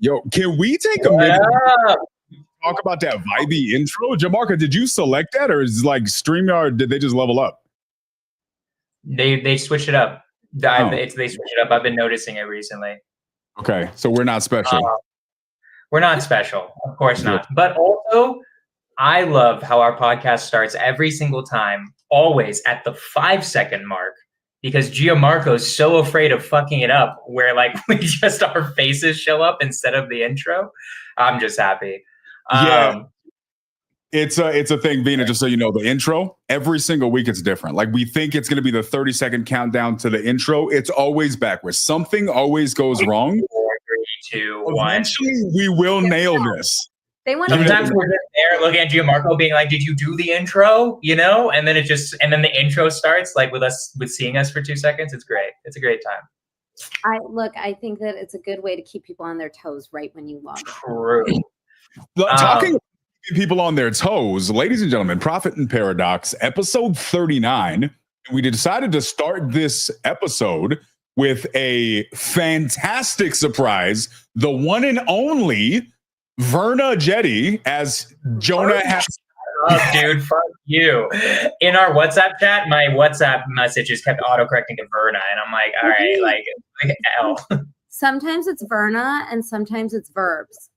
Yo, can we take a minute to talk about that vibey intro? Jamarca, did you select that, or is like StreamYard, did they just level up? They switched it up. They switched it up. I've been noticing it recently. Okay, so we're not special. We're not special, of course not. But also, I love how our podcast starts every single time, always at the 5-second mark, because Gianmarco's so afraid of fucking it up, where like we just our faces show up instead of the intro. I'm just happy. Yeah. It's a thing, Vina, just so you know, the intro, every single week it's different. Like we think it's going to be the 30-second countdown to the intro. It's always backwards. Something always goes wrong. 4, 3, 2, 1. Eventually, we will nail this. Sometimes we're just there looking at Gianmarco being like, did you do the intro? You know? And then then the intro starts like with seeing us for 2 seconds. It's great. It's a great time. I think that it's a good way to keep people on their toes right when you log in. True. Talking people on their toes, ladies and gentlemen, Profit and Paradox, episode 39. And we decided to start this episode with a fantastic surprise. The one and only Verna Jetty, as Jonah has. Oh, dude, fuck you. In our WhatsApp chat, my WhatsApp messages kept autocorrecting to Verna, and I'm like, all right, like L. Sometimes it's Verna, and sometimes it's verbs.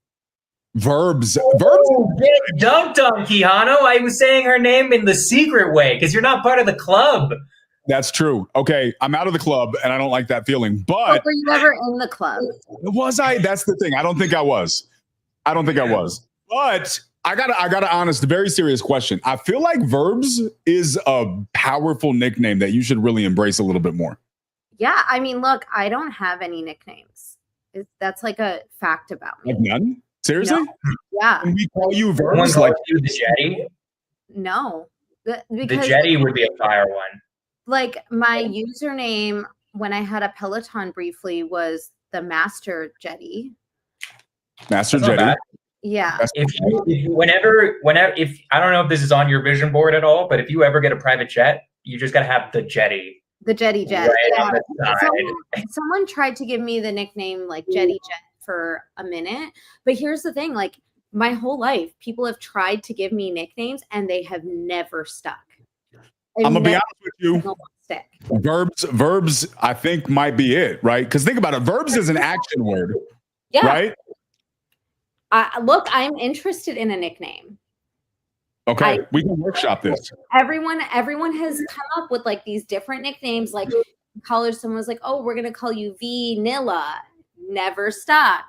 Verbs. Get dunked on, Quijano. I was saying her name in the secret way because you're not part of the club. That's true. Okay, I'm out of the club, and I don't like that feeling. But were you ever in the club? Was I? That's the thing. I don't think I was. But I got to honest, a very serious question. I feel like Verbs is a powerful nickname that you should really embrace a little bit more. Yeah, I mean, look, I don't have any nicknames. That's like a fact about me. Like none? Seriously? No. Yeah. Can we call you Verbs? Someone like you, the Jetty? No. The Jetty would be a fire one. Like my username when I had a Peloton briefly was the Master Jetty. Master Jetty. Yeah. If I don't know if this is on your vision board at all, but if you ever get a private jet, you just got to have the Jetty. The Jetty Jet. Right on the side. Someone tried to give me the nickname like Jetty Jet for a minute, but here's the thing: like my whole life, people have tried to give me nicknames and they have never stuck. I'm gonna be honest with you. Verbs, I think might be it, right? Because think about it, verbs is an action word, right? Look, I'm interested in a nickname. Okay, we can workshop this. Everyone has come up with like these different nicknames. Like in college, someone was like, "Oh, we're gonna call you Vanilla." Never stuck.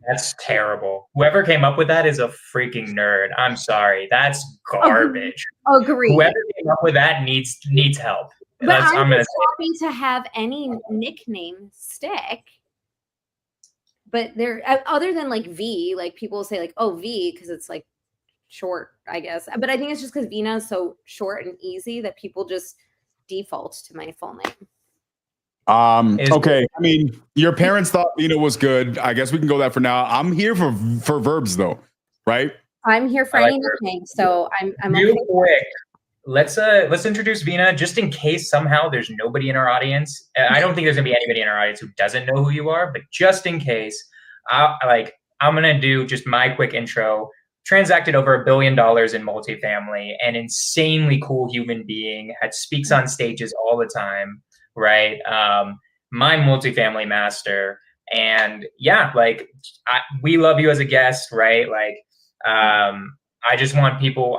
That's terrible. Whoever came up with that is a freaking nerd. I'm sorry. That's garbage. Agree. Whoever came up with that needs help. But I'm just happy to have any nickname stick. But there, other than like V, like people say like, oh, V, because it's like short, I guess. But I think it's just because Vina is so short and easy that people just default to my full name. Okay. I mean, your parents thought Vina was good. I guess we can go that for now. I'm here for verbs though, right? I'm here for any nickname, so I'm real okay. Quick. Let's introduce Vina just in case somehow there's nobody in our audience. I don't think there's gonna be anybody in our audience who doesn't know who you are, but just in case, I'm gonna do just my quick intro. Transacted over $1 billion in multifamily, an insanely cool human being, speaks on stages all the time. Right. My multifamily master. And yeah, like we love you as a guest, right? Like I want people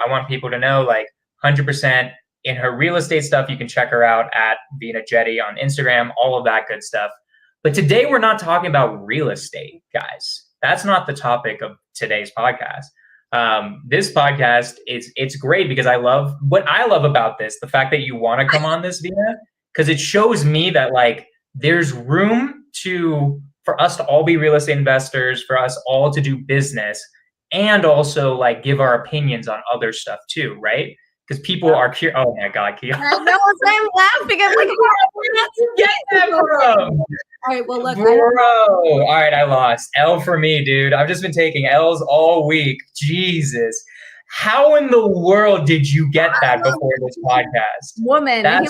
to know like 100% in her real estate stuff. You can check her out at Vina Jetty on Instagram, all of that good stuff. But today we're not talking about real estate, guys. That's not the topic of today's podcast. This podcast it's great because I love about this, the fact that you want to come on this, Vina. Because it shows me that like there's room for us to all be real estate investors, for us all to do business, and also like give our opinions on other stuff too, right? Because people are curious. Oh my God, Kia. I know, I'm laughing. I'm like, where did you get that from? All right, well look, bro. All right, I lost. L for me, dude. I've just been taking L's all week. Jesus. How in the world did you get that before this podcast? Woman. He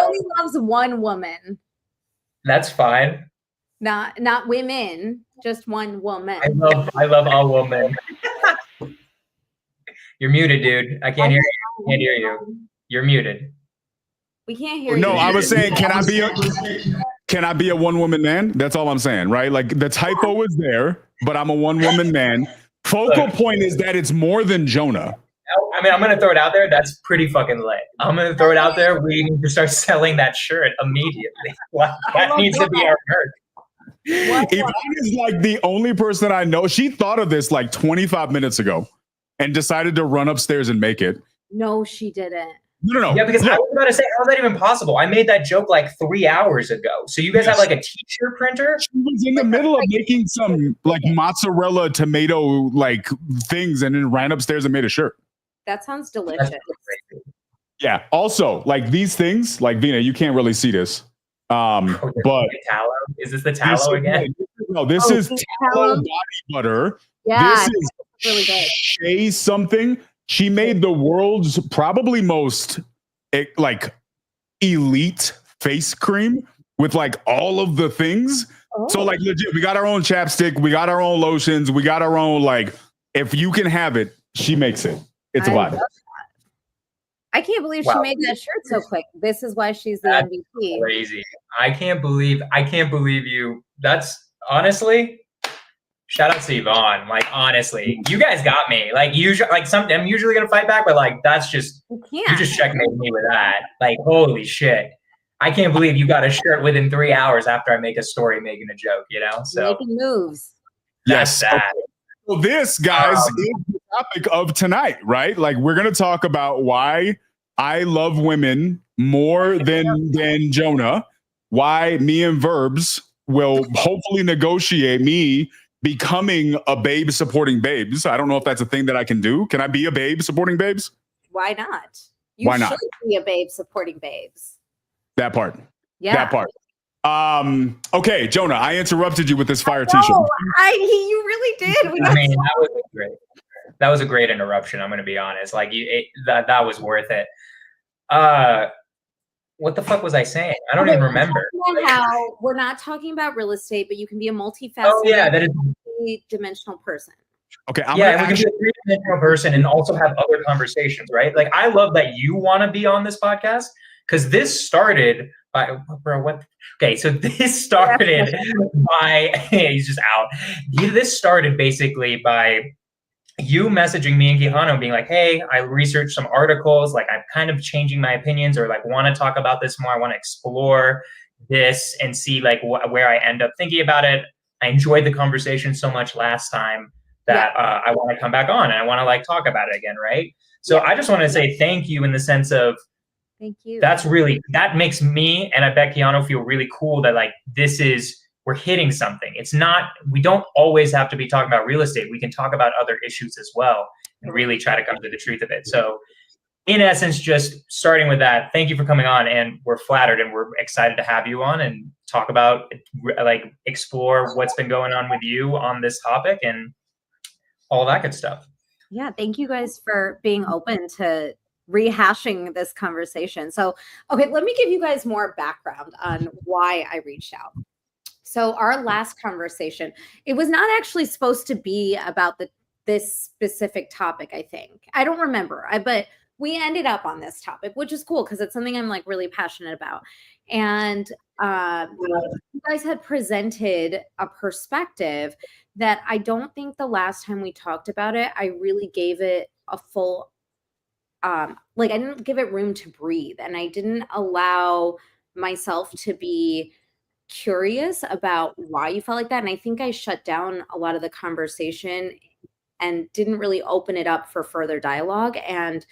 only loves one woman. That's fine. Not women. Just one woman. I love all women. You're muted, dude. I can't hear you. I can't hear you. You're muted. We can't hear you. No, I was saying, can I be a one woman man? That's all I'm saying, right? Like the typo is there, but I'm a one woman man. Focal point is that it's more than Jonah. I mean, I'm going to throw it out there. That's pretty fucking lit. I'm going to throw it out there. We need to start selling that shirt immediately. That needs to be our merch. Yvonne is like the only person I know. She thought of this like 25 minutes ago and decided to run upstairs and make it. No, she didn't. No. Yeah, because I was about to say, how is that even possible? I made that joke like 3 hours ago. So you guys have like a t-shirt printer? She was in the middle of making some like mozzarella tomato like things and then ran upstairs and made a shirt. That sounds delicious. Yeah. Also, like these things, like Vina, you can't really see this. But tallow? Is this the tallow again? No, this is tallow body butter. Yeah, this is really good. Shea something. She made the world's probably most like elite face cream with like all of the things. Oh. So like legit, we got our own chapstick, we got our own lotions, we got our own like. If you can have it, she makes it. It's a lot. I can't believe she made that shirt so quick. This is why she's the MVP. Crazy. I can't believe you. That's honestly, shout out to Yvonne. Like honestly, you guys got me. Like usually, like I'm usually gonna fight back, but like that's just you just checkmated me with that. Like holy shit. I can't believe you got a shirt within 3 hours after I make a story making a joke, you know? So making moves. Yes. That. Well, this, guys, is the topic of tonight, right? Like, we're going to talk about why I love women more than Jonah, why me and Verbs will hopefully negotiate me becoming a babe supporting babes. I don't know if that's a thing that I can do. Can I be a babe supporting babes? Why not? You should be a babe supporting babes. That part. Yeah. That part. Okay, Jonah, I interrupted you with this fire t-shirt. You really did. I mean, that was great. That was a great interruption. I'm going to be honest. Like that was worth it. What the fuck was I saying? I don't even remember. How we're not talking about real estate, but you can be a multifaceted, that is three-dimensional person. Okay, we can be a three-dimensional person and also have other conversations, right? Like I love that you want to be on this podcast because this started by what? Okay, so this started by he's just out. This started basically by you messaging me and Quijano being like, hey, I researched some articles, like I'm kind of changing my opinions or like want to talk about this more. I want to explore this and see like where I end up thinking about it. I enjoyed the conversation so much last time that I want to come back on and I want to like talk about it again, right? So I just want to say thank you in the sense of thank you. That makes me and I bet Quijano feel really cool that like we're hitting something. It's not, we don't always have to be talking about real estate. We can talk about other issues as well and really try to come to the truth of it. So in essence, just starting with that, thank you for coming on and we're flattered and we're excited to have you on and talk about like explore what's been going on with you on this topic and all that good stuff. Yeah. Thank you guys for being open to rehashing this conversation. So, okay, let me give you guys more background on why I reached out. So our last conversation, it was not actually supposed to be about this specific topic, I think. I don't remember, but we ended up on this topic, which is cool because it's something I'm like really passionate about. And you guys had presented a perspective that I don't think the last time we talked about it, I really gave it a full, I didn't give it room to breathe and I didn't allow myself to be curious about why you felt like that. And I think I shut down a lot of the conversation and didn't really open it up for further dialogue. And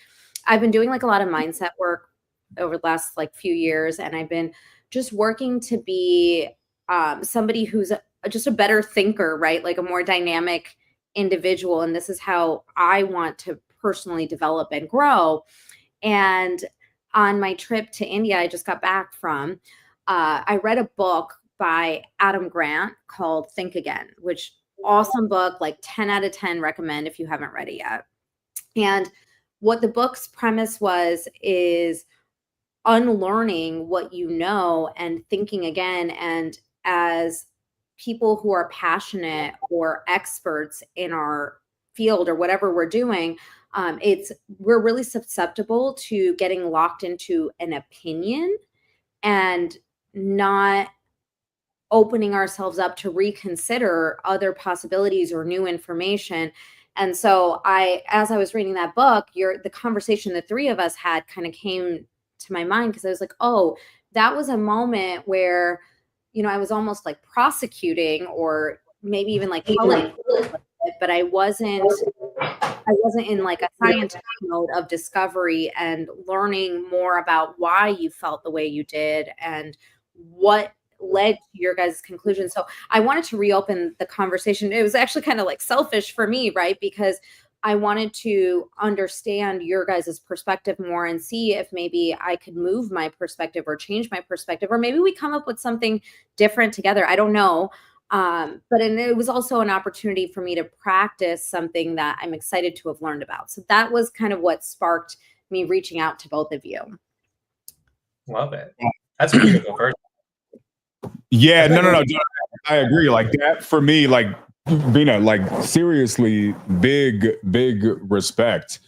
I've been doing like a lot of mindset work over the last like few years. And I've been just working to be somebody who's just a better thinker, right? Like a more dynamic individual. And this is how I want to personally develop and grow. And on my trip to India, I just got back from, I read a book by Adam Grant called Think Again, which awesome book, like 10 out of 10 recommend if you haven't read it yet. And what the book's premise is unlearning what you know and thinking again. And as people who are passionate or experts in our field or whatever we're doing, we're really susceptible to getting locked into an opinion and not opening ourselves up to reconsider other possibilities or new information. And so as I was reading that book, the conversation the three of us had kind of came to my mind, because I was like, oh, that was a moment where, I was almost like prosecuting or maybe even like telling, but I wasn't in like a scientific mode of discovery and learning more about why you felt the way you did and what led to your guys' conclusion. So I wanted to reopen the conversation. It was actually kind of like selfish for me, right? Because I wanted to understand your guys' perspective more and see if maybe I could move my perspective or change my perspective, or maybe we come up with something different together. I don't know. But it was also an opportunity for me to practice something that I'm excited to have learned about. So that was kind of what sparked me reaching out to both of you. Love it. That's a beautiful first. Yeah, no. I agree. Like that for me, like Vina, like seriously, big respect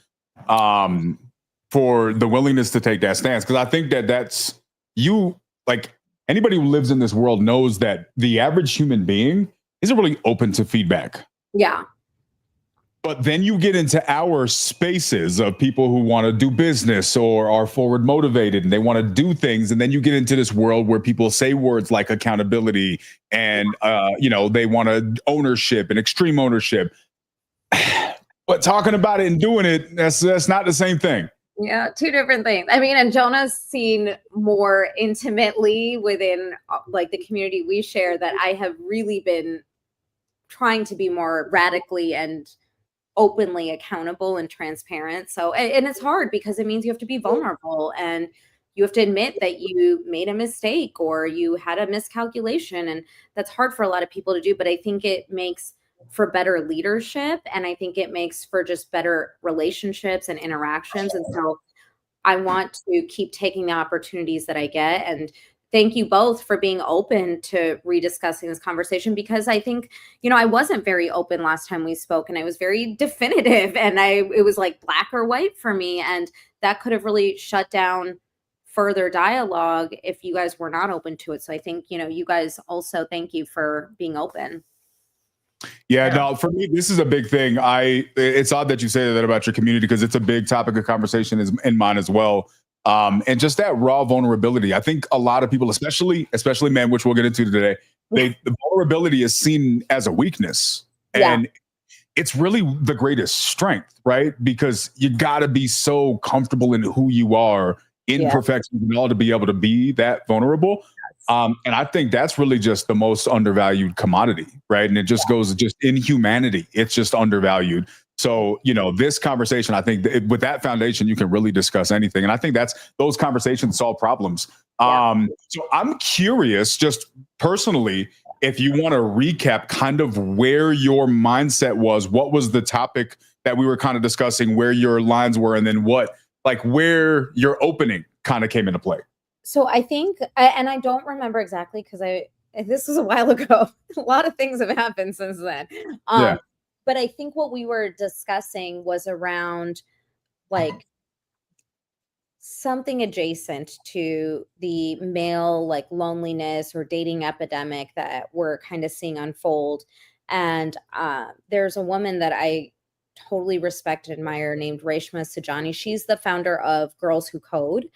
for the willingness to take that stance. Because I think that's you, like anybody who lives in this world knows that the average human being isn't really open to feedback. Yeah. But then you get into our spaces of people who want to do business or are forward motivated and they want to do things. And then you get into this world where people say words like accountability and, they want ownership and extreme ownership. But talking about it and doing it, that's not the same thing. Yeah, two different things. I mean, and Jonah's seen more intimately within like the community we share that I have really been trying to be more radically and openly accountable and transparent. So, and it's hard because it means you have to be vulnerable and you have to admit that you made a mistake or you had a miscalculation. And that's hard for a lot of people to do, but I think it makes for better leadership. And I think it makes for just better relationships and interactions. And so I want to keep taking the opportunities that I get. And thank you both for being open to rediscussing this conversation, because I think, I wasn't very open last time we spoke and I was very definitive and it was like black or white for me. And that could have really shut down further dialogue if you guys were not open to it. So I think, you guys also, thank you for being open. Yeah, no, for me, this is a big thing. It's odd that you say that about your community because it's a big topic of conversation in mine as well. And just that raw vulnerability. I think a lot of people, especially men, which we'll get into today, the vulnerability is seen as a weakness. And it's really the greatest strength, right? Because you got to be so comfortable in who you are, imperfections and all, to be able to be that vulnerable. And I think that's really just the most undervalued commodity, right? And it just goes just in humanity. It's just undervalued. So, this conversation, I think with that foundation, you can really discuss anything. And I think those conversations solve problems. So I'm curious, just personally, if you want to recap kind of where your mindset was, what was the topic that we were kind of discussing, where your lines were, and then where your opening kind of came into play. So I think, and I don't remember exactly because this was a while ago. A lot of things have happened since then. But I think what we were discussing was around like something adjacent to the male like loneliness or dating epidemic that we're kind of seeing unfold. And there's a woman that I totally respect and admire named Reshma Sajani. She's the founder of Girls Who Code.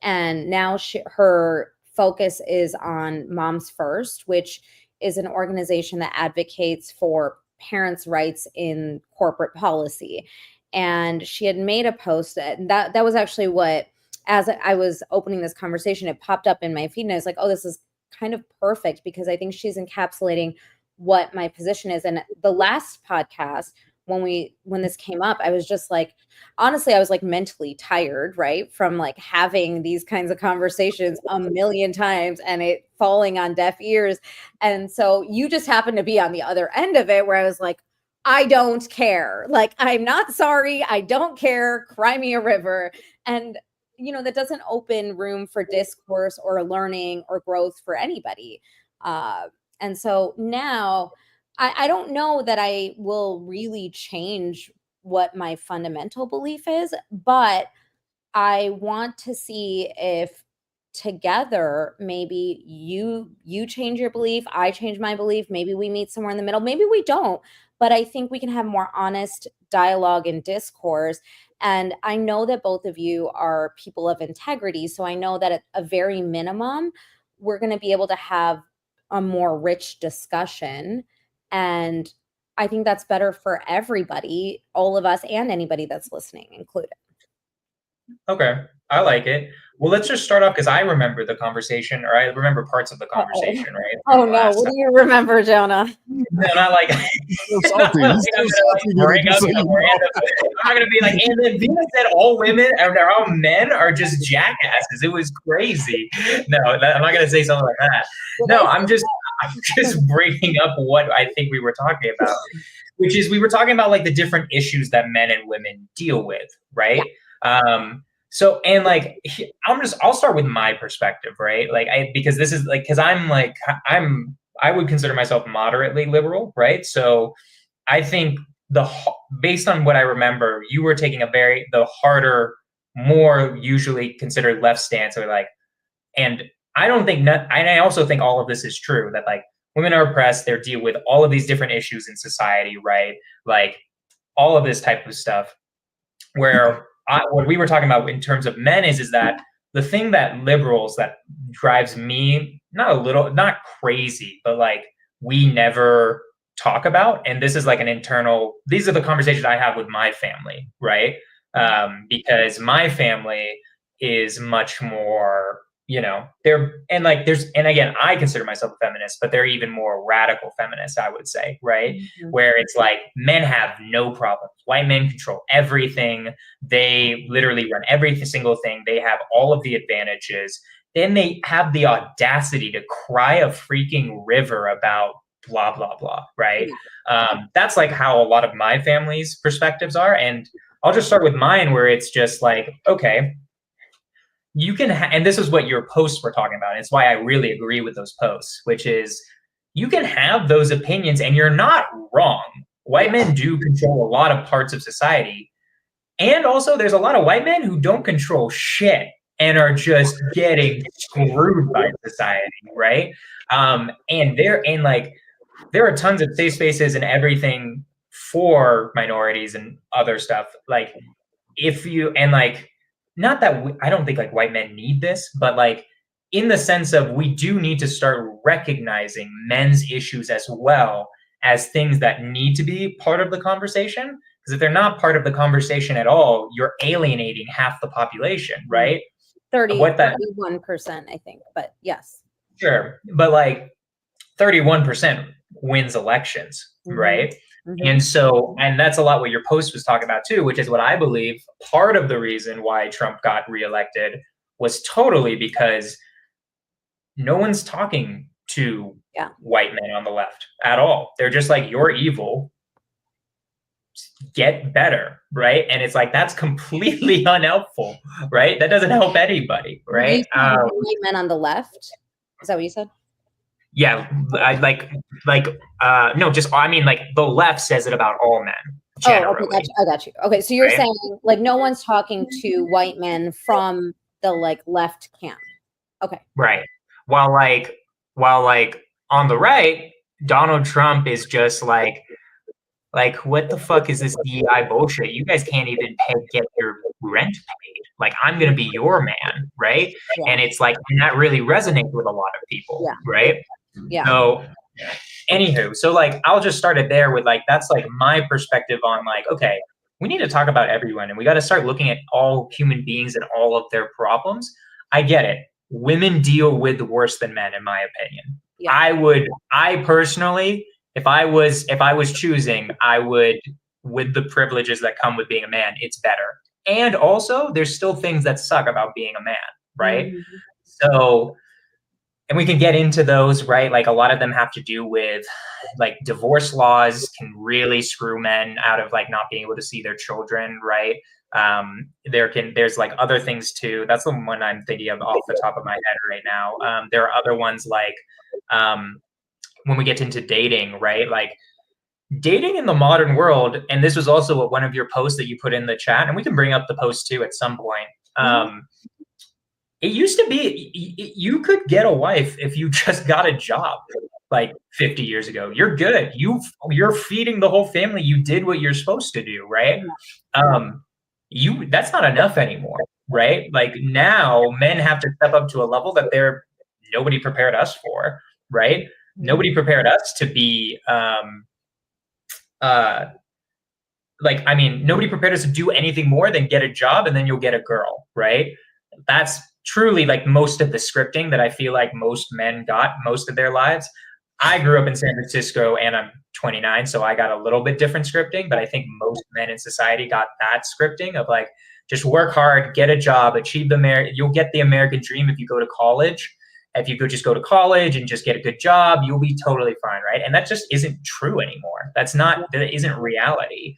And now her focus is on Moms First, which is an organization that advocates for parents' rights in corporate policy. And she had made a post that was actually what, as I was opening this conversation, it popped up in my feed and I was like, oh, this is kind of perfect because I think she's encapsulating what my position is. And the last podcast, when this came up, I was just like, honestly, I was like mentally tired, right? From like having these kinds of conversations a million times and it falling on deaf ears. And so you just happened to be on the other end of it where I was like, I don't care. Like, I'm not sorry. I don't care. Cry me a river. And, that doesn't open room for discourse or learning or growth for anybody. And so now I don't know that I will really change what my fundamental belief is, but I want to see if together maybe you change your belief, I change my belief, maybe we meet somewhere in the middle, maybe we don't, but I think we can have more honest dialogue and discourse. And I know that both of you are people of integrity, so I know that at a very minimum we're going to be able to have a more rich discussion, and I think that's better for everybody, all of us and anybody that's listening included. Okay, I like it. Well, let's just start off because I remember the conversation, or I remember parts of the conversation, right? Oh no, what do you remember, Jonah? No, not like I'm not gonna be like, and then Vina said all women and all men are just jackasses. It was crazy. No, I'm not gonna say something like that. No, I'm just bringing up what I think we were talking about, which is we were talking about like the different issues that men and women deal with, right? So, and like, I'll start with my perspective, right? Like, because this is like, because I would consider myself moderately liberal, right? So I think based on what I remember, you were taking the harder, more usually considered left stance, or like, and I don't think and I also think all of this is true, that like women are oppressed, they deal with all of these different issues in society, right? Like all of this type of stuff, where what we were talking about in terms of men is that the thing that liberals that drives me not crazy, but like we never talk about, and this is like these are the conversations I have with my family, right? Because my family is much more, and again, I consider myself a feminist, but they're even more radical feminists, I would say, right? Mm-hmm. Where it's like men have no problems. White men control everything. They literally run every single thing. They have all of the advantages. Then they have the audacity to cry a freaking river about blah, blah, blah, right? That's like how a lot of my family's perspectives are. And I'll just start with mine, where it's just like, okay, you can, and this is what your posts were talking about. It's why I really agree with those posts, which is you can have those opinions and you're not wrong. White men do control a lot of parts of society. And also there's a lot of white men who don't control shit and are just getting screwed by society, right? And there are tons of safe spaces and everything for minorities and other stuff. Like not that I don't think like white men need this, but like in the sense of we do need to start recognizing men's issues as well as things that need to be part of the conversation. Because if they're not part of the conversation at all, you're alienating half the population, right? 31%, I think, but yes. Sure, but like 31% wins elections, mm-hmm. right? Mm-hmm. And that's a lot what your post was talking about too, which is what I believe part of the reason why Trump got reelected was totally because no one's talking to white men on the left at all. They're just like, you're evil, get better, right? And it's like, that's completely unhelpful, right? That doesn't help anybody, right? White men on the left? Is that what you said? Yeah, I mean, like the left says it about all men. Generally. Oh, okay, I got you. Okay, so you're saying like no one's talking to white men from the like left camp. Okay. Right. While on the right, Donald Trump is just like what the fuck is this DEI bullshit? You guys can't even get your rent paid. Like, I'm gonna be your man, right? Yeah. And it's like, and that really resonates with a lot of people, right? Yeah. So anywho, so like I'll just start it there with like that's like my perspective on like, okay, we need to talk about everyone and we got to start looking at all human beings and all of their problems. I get it. Women deal with worse than men, in my opinion. Yeah. I personally, if I was choosing, I would, with the privileges that come with being a man, it's better. And also there's still things that suck about being a man, right? Mm-hmm. So, and we can get into those, right? Like a lot of them have to do with like divorce laws can really screw men out of like not being able to see their children, right? There's like other things too. That's the one I'm thinking of off the top of my head right now. There are other ones like when we get into dating, right? Like dating in the modern world, and this was also one of your posts that you put in the chat, and we can bring up the post too at some point. It used to be you could get a wife if you just got a job like 50 years ago. You're good. You're feeding the whole family. You did what you're supposed to do, right? That's not enough anymore, right? Like now men have to step up to a level that nobody prepared us for, right? Nobody prepared us to be nobody prepared us to do anything more than get a job and then you'll get a girl, right? That's truly like most of the scripting that I feel like most men got most of their lives. I grew up in San Francisco and I'm 29, so I got a little bit different scripting, but I think most men in society got that scripting of like, just work hard, get a job, achieve you'll get the American dream if you go to college. If you could just go to college and just get a good job, you'll be totally fine, right? And that just isn't true anymore. That isn't reality.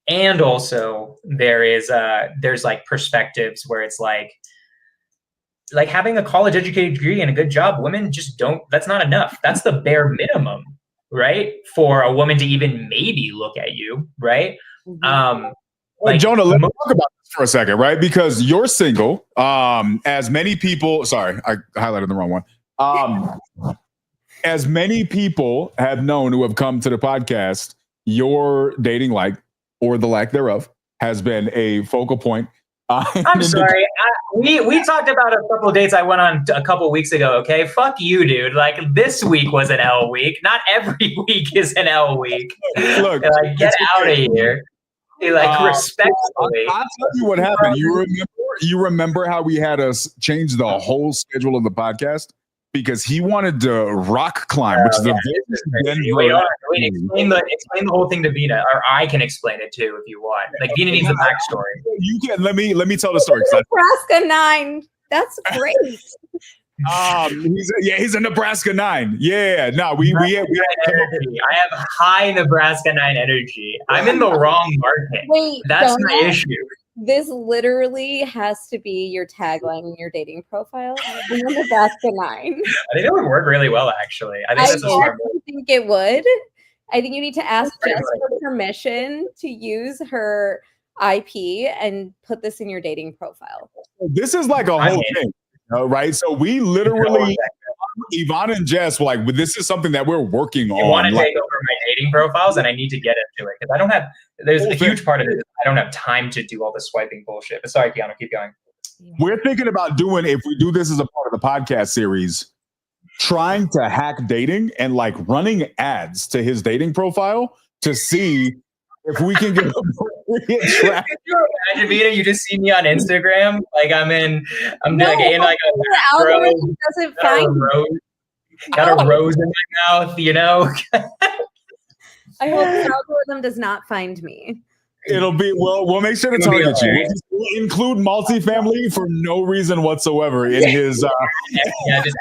And also there's like perspectives where it's like having a college educated degree and a good job, women just that's not enough. That's the bare minimum, right? For a woman to even maybe look at you, right? Jonah, let's talk about this for a second, right? Because you're single. As many people, sorry, I highlighted the wrong one. As many people have known who have come to the podcast, your dating life or the lack thereof has been a focal point. I'm sorry. We talked about a couple of dates I went on a couple of weeks ago. Okay, fuck you, dude. Like this week was an L week. Not every week is an L week. Look, like, get out of here. Like respectfully. I'll tell you what happened. You remember how we had us change the whole schedule of the podcast because he wanted to rock climb, which is explain the whole thing to Vina, or I can explain it too if you want. Like Vina needs a backstory. You can let me tell the story. Nebraska 9. That's great. He's a Nebraska 9. Yeah, no, we have energy. I have high Nebraska 9 energy. I'm in the wrong market. Wait, that's my issue. This literally has to be your tagline in your dating profile. I'm a Nebraska 9. I think it would work really well, actually. I think it would. I think you need to ask Jess for permission to use her IP and put this in your dating profile. This is like a whole thing. Right, so we literally, Yvonne and Jess were like, this is something that we're working on. I want to take over my dating profiles, and I need to get into it because there's a huge part of it. I don't have time to do all the swiping bullshit. But sorry, Keanu, keep going. We're thinking about doing, if we do this as a part of the podcast series, trying to hack dating and like running ads to his dating profile to see if we can get appropriate track. Could you imagine, Vina, you just see me on Instagram, like I'm in like a algorithm doesn't find got a rose in my mouth, you know. I hope the algorithm does not find me. It'll be we'll make sure to target you. We'll include multifamily for no reason whatsoever in his. Just add extra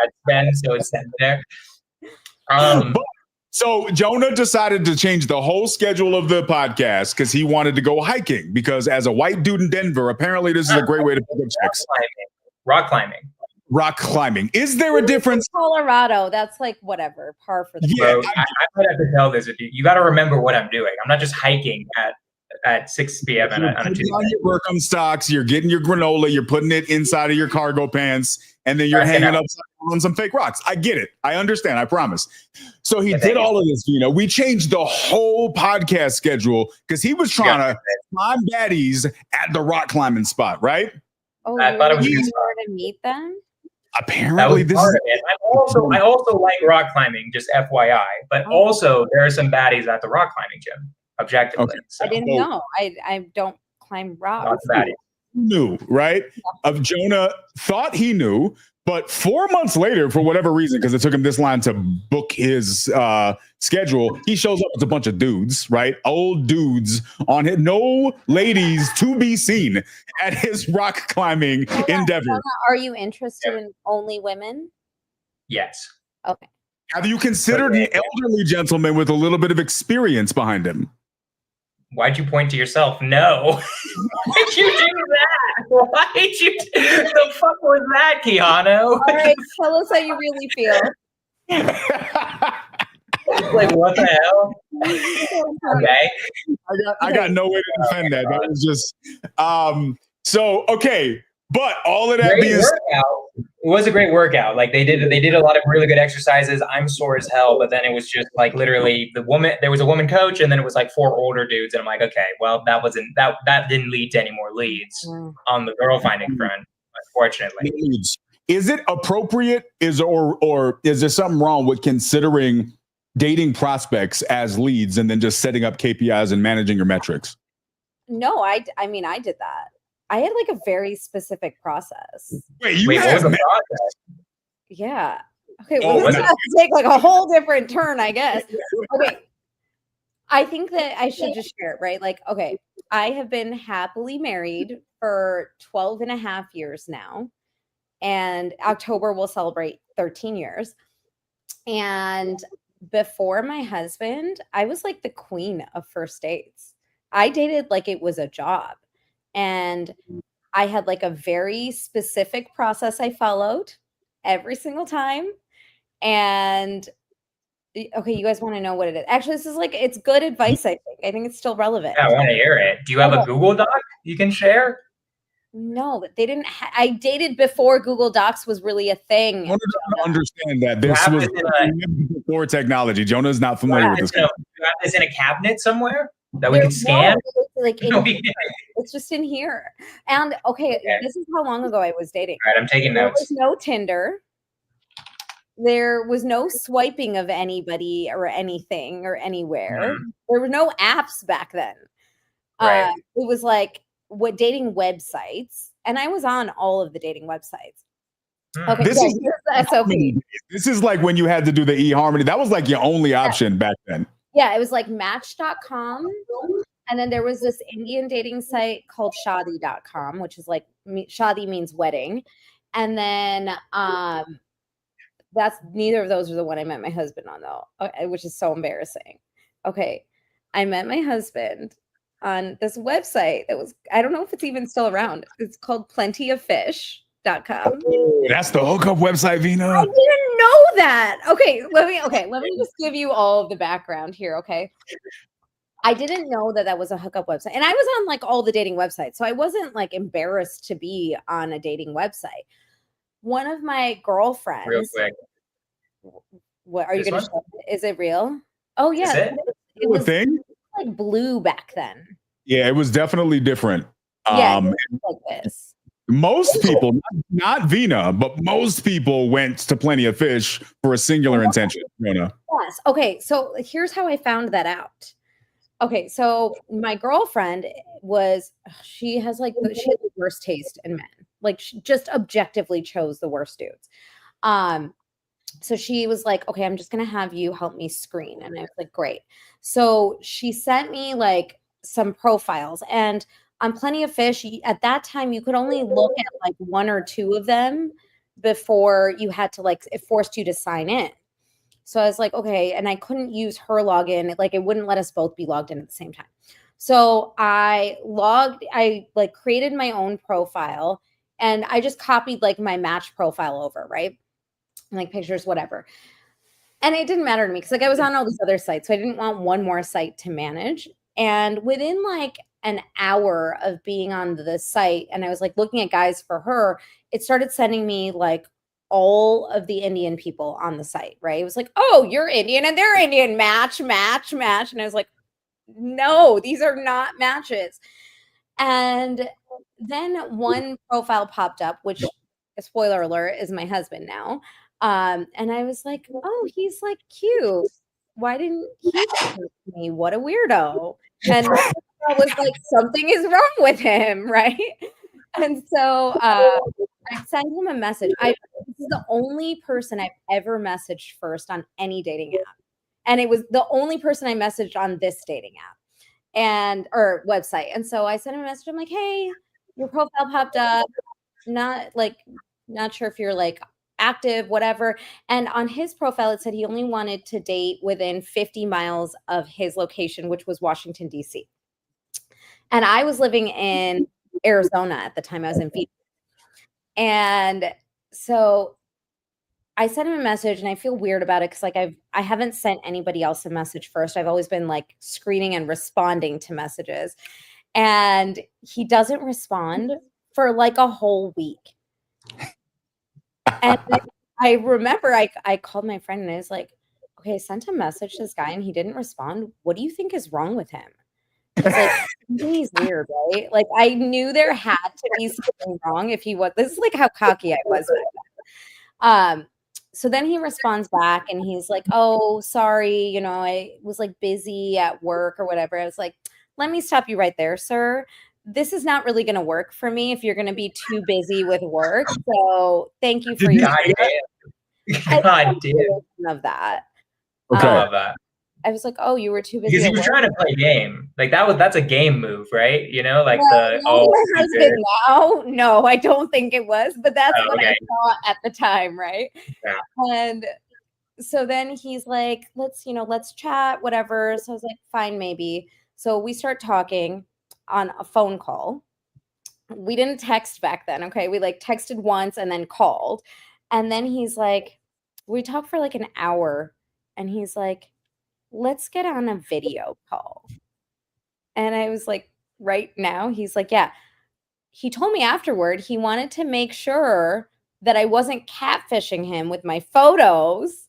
ad spend so it's sent there. So Jonah decided to change the whole schedule of the podcast because he wanted to go hiking. Because as a white dude in Denver, apparently this is a great way to pick up chicks. Rock climbing. Is there a difference? Colorado, that's like whatever, par for the course. I might have to tell this. If you got to remember what I'm doing. I'm not just hiking at 6 p.m. on a Tuesday. Your Birkenstocks, you're getting your granola, you're putting it inside of your cargo pants, and then you're hanging up on some fake rocks. I get it. I understand. I promise. So he did all of this. We changed the whole podcast schedule because he was trying to climb baddies at the rock climbing spot, right? Oh, I thought it was to meet them. Apparently, this is it. I also like rock climbing, just FYI. But also, there are some baddies at the rock climbing gym. Objectively, okay. So. I didn't know. I don't climb rocks. Knew, right? Of Jonah thought he knew, but 4 months later, for whatever reason, because it took him this long to book his schedule, he shows up with a bunch of dudes, right? Old dudes on it, no ladies to be seen at his rock climbing endeavor. Are you interested in only women? Yes. Okay. Have you considered an elderly gentleman with a little bit of experience behind him? Why'd you point to yourself? No. Why'd you do that? Why'd you the fuck was that, Keanu? All right, tell us how you really feel. Like, what the hell? Okay. I got no way to defend that. That was just so okay. But all of that Great being workout. It was a great workout. Like they did a lot of really good exercises. I'm sore as hell, but then it was just like literally there was a woman coach, and then it was like 4 older dudes, and I'm like, okay, well, that didn't lead to any more leads on the girl finding front, unfortunately. Is it appropriate? Or is there something wrong with considering dating prospects as leads and then just setting up KPIs and managing your metrics? No, I mean, I did that. I had like a very specific process. Wait, what was the process? Yeah. Okay, well, this has to take like a whole different turn, I guess. Okay. I think that I should just share it, right? Like, okay, I have been happily married for 12 and a half years now. And October will celebrate 13 years. And before my husband, I was like the queen of first dates. I dated like it was a job. And I had like a very specific process I followed every single time. And okay, you guys want to know what it is? Actually, this is like, it's good advice, I think. I think it's still relevant. Yeah, I want to hear it. Do you have a Google Doc you can share? No, but they didn't. I dated before Google Docs was really a thing. I wanted to understand that this was before technology. Jonah's not familiar with this. You have this in a cabinet somewhere that we can scan? It's just in here. And okay, this is how long ago I was dating. All right, I'm taking notes. There was no Tinder. There was no swiping of anybody or anything or anywhere. There were no apps back then. Right. It was like dating websites, and I was on all of the dating websites. Okay, this is the SOP. This is like when you had to do the eHarmony. That was like your only option back then. Yeah, it was like Match.com. And then there was this Indian dating site called Shadi.com, which is like Shadi means wedding. And then that's neither of those are the one I met my husband on, though, which is so embarrassing. Okay, I met my husband on this website that was, I don't know if it's even still around. It's called plentyoffish.com. Oh, that's the hookup website, Vina. I didn't know that. Okay, let me just give you all of the background here, okay? I didn't know that was a hookup website. And I was on like all the dating websites, so I wasn't like embarrassed to be on a dating website. One of my girlfriends. Real quick. What are you going to show? Is it real? Oh yeah. It was a thing? Like blue back then. Yeah, it was definitely different. Yeah, like this. Most people, not Vina, but most people went to Plenty of Fish for a singular intention. Yes. Okay, so here's how I found that out. Okay, so my girlfriend she has the worst taste in men. Like, she just objectively chose the worst dudes. So she was like, okay, I'm just going to have you help me screen. And I was like, great. So she sent me like some profiles, and on Plenty of Fish, at that time, you could only look at like 1 or 2 of them before you had to it forced you to sign in. So I was like, okay. And I couldn't use her login. Like, it wouldn't let us both be logged in at the same time. So I created my own profile, and I just copied like my Match profile over, right? Like pictures, whatever. And it didn't matter to me because like I was on all these other sites. So I didn't want one more site to manage. And within like an hour of being on the site, and I was like looking at guys for her, it started sending me like all of the Indian people on the site, right? It was like, oh, you're Indian and they're Indian, match. And I was like, no, these are not matches. And then one profile popped up, which, spoiler alert, is my husband now. And I was like, oh, he's like cute. Why didn't he talk to me? What a weirdo. And I was like, something is wrong with him, right? And so I sent him a message. This is the only person I've ever messaged first on any dating app. And it was the only person I messaged on this dating app or website. And so I sent him a message. I'm like, hey, your profile popped up. Not sure if you're like active, whatever. And on his profile, it said he only wanted to date within 50 miles of his location, which was Washington, D.C. And I was living in Arizona at the time. I was in Phoenix. And so I sent him a message, and I feel weird about it because like I haven't sent anybody else a message first. I've always been like screening and responding to messages. And he doesn't respond for like a whole week. And I remember I called my friend and I was like, okay, I sent a message to this guy and he didn't respond. What do you think is wrong with him? I was like, he's weird, right? Like I knew there had to be something wrong if he was. This is like how cocky I was. So then he responds back and he's like, oh, sorry, you know, I was like busy at work or whatever. I was like, let me stop you right there, sir. This is not really going to work for me if you're going to be too busy with work. So thank you for your God damn. of that. Okay. I love that. I was like, oh, you were too busy. Because he was trying to play a game. Like that's a game move, right? You know, like my husband now. No, I don't think it was, but that's what I thought at the time, right? Yeah. And so then he's like, let's chat, whatever. So I was like, fine, maybe. So we start talking on a phone call. We didn't text back then, okay? We like texted once and then called. And then he's like, we talked for like an hour and he's like, let's get on a video call. And I was like, right now? He's like, yeah. He told me afterward he wanted to make sure that I wasn't catfishing him with my photos.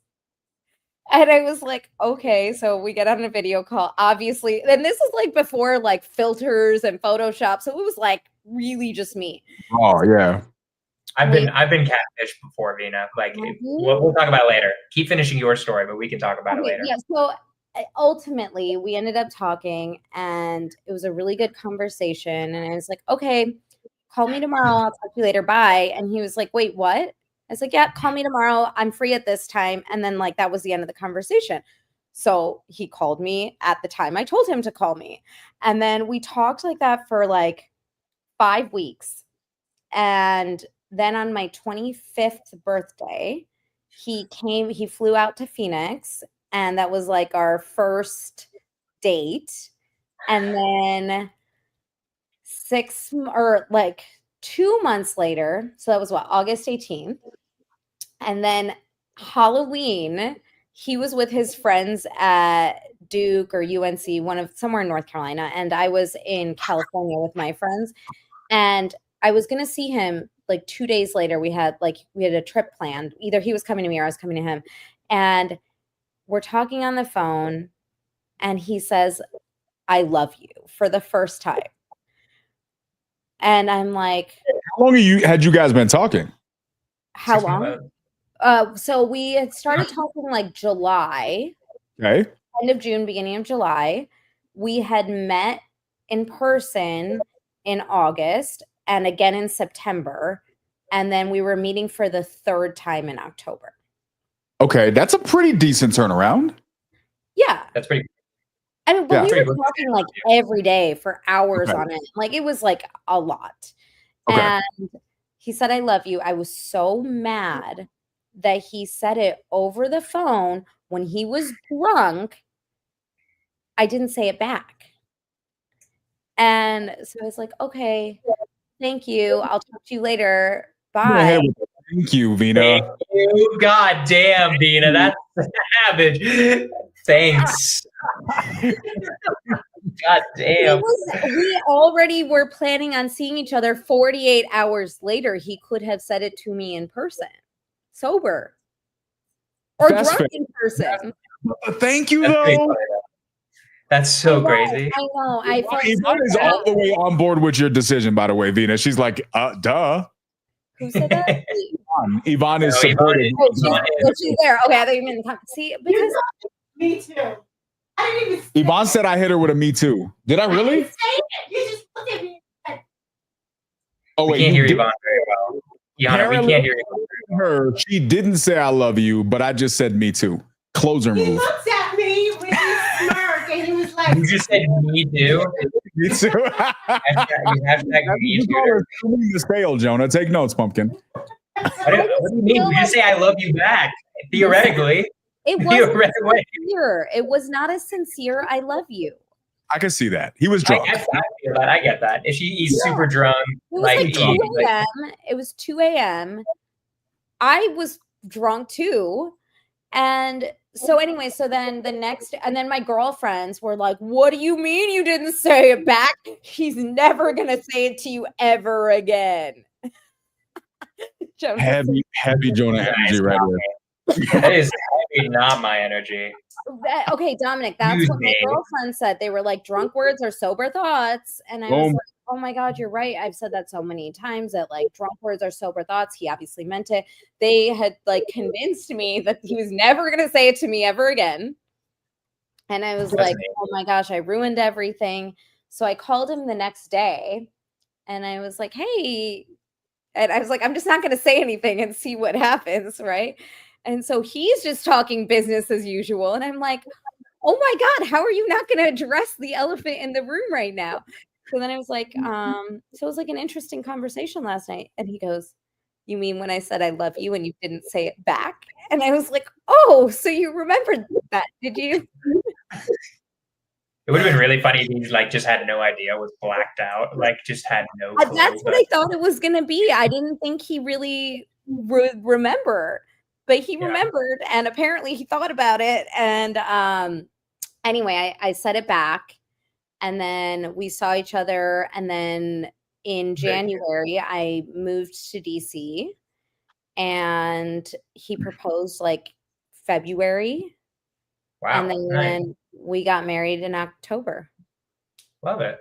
And I was like, okay, so we get on a video call, obviously. And this is like before like filters and Photoshop. So it was like really just me. Oh, yeah. I've been catfished before, Vina. Like we'll talk about it later. Keep finishing your story, but we can talk about it later. Yeah. So ultimately, we ended up talking, and it was a really good conversation. And I was like, okay, call me tomorrow. I'll talk to you later. Bye. And he was like, wait, what? I was like, yeah, call me tomorrow. I'm free at this time. And then like that was the end of the conversation. So he called me at the time I told him to call me. And then we talked like that for like 5 weeks. And then on my 25th birthday, he flew out to Phoenix, and that was like our first date. And then 2 months later, so that was August 18th. And then Halloween, he was with his friends at Duke or UNC, somewhere in North Carolina. And I was in California with my friends. And I was going to see him like 2 days later. We had a trip planned. Either he was coming to me or I was coming to him. And we're talking on the phone. And he says, I love you for the first time. And I'm like, how long had you guys been talking? How long? So we had started talking like July. Okay. End of June, beginning of July. We had met in person in August and again in September. And then we were meeting for the third time in October. Okay. That's a pretty decent turnaround. Yeah. That's pretty. I mean, but we were talking like every day for hours on it. Like it was like a lot. Okay. And he said, I love you. I was so mad that he said it over the phone when he was drunk. I didn't say it back. And so I was like, okay, thank you. I'll talk to you later. Bye. Thank you, Vina. Thank you. God damn, Vina. That's savage. Thanks. God damn. We already were planning on seeing each other 48 hours later. He could have said it to me in person, sober, or drunk in person. Thank you, though. That's so crazy. I know. Yvonne is all the way on board with your decision, by the way, Vina. She's like, duh. Who said that? Yvonne is supportive. She's there. Okay, I thought you meant see because me too. I didn't even Yvonne said I hit her with a me too. Did I really? I didn't say it. You just looked at me. Oh wait, we can't hear Yvonne very well. Yana, we can't hear her. She didn't say I love you, but I just said me too. Closer move. He looked at me with his smirk and he was like, you just said me too. Me too. Hashtag me too. The sale, Jonah. Take notes, pumpkin. What do you mean? You just say I love you back. Theoretically. It was sincere. It was not a sincere I love you. I can see that. He was drunk. I feel that. I get that. If he's super drunk, It was like, like 2 a.m. It was 2 a.m. I was drunk too. And so anyway, so then then my girlfriends were like, what do you mean you didn't say it back? He's never going to say it to you ever again. Heavy Jonah energy right here. That is not my energy. Okay, Dominic, that's what my girlfriend said. They were like, drunk words are sober thoughts. And I was like, oh my God, you're right. I've said that so many times that like drunk words are sober thoughts. He obviously meant it. They had like convinced me that he was never going to say it to me ever again. And I was like, oh my gosh, I ruined everything. So I called him the next day and I was like, hey, and I was like, I'm just not going to say anything and see what happens. Right. And so he's just talking business as usual. And I'm like, oh my God, how are you not going to address the elephant in the room right now? So then I was like, so it was like an interesting conversation last night. And he goes, you mean when I said I love you and you didn't say it back? And I was like, oh, so you remembered that, did you? It would have been really funny if he like just had no idea, was blacked out, like just had no clue. That's what I thought it was going to be. I didn't think he really would remember, but he remembered and apparently he thought about it. And anyway, I said it back. And then we saw each other. And then in January, I moved to DC and he proposed like February. Wow. And then we got married in October. Love it.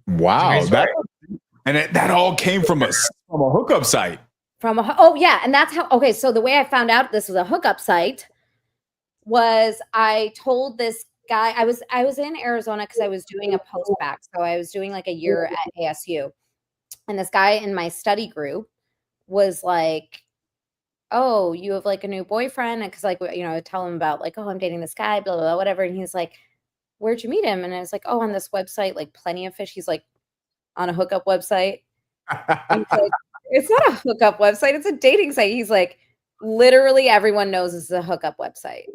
Wow. That all came from a hookup site. And that's how, okay. So the way I found out this was a hookup site was I told this guy, I was in Arizona because I was doing a post-bac. So I was doing like a year at ASU. And this guy in my study group was like, oh, you have like a new boyfriend? And because like, you know, I would tell him about like, oh, I'm dating this guy, blah, blah, blah, whatever. And he's like, where'd you meet him? And I was like, oh, on this website, like Plenty of Fish. He's like, on a hookup website. He's like, it's not a hookup website. It's a dating site. He's like, literally everyone knows this is a hookup website.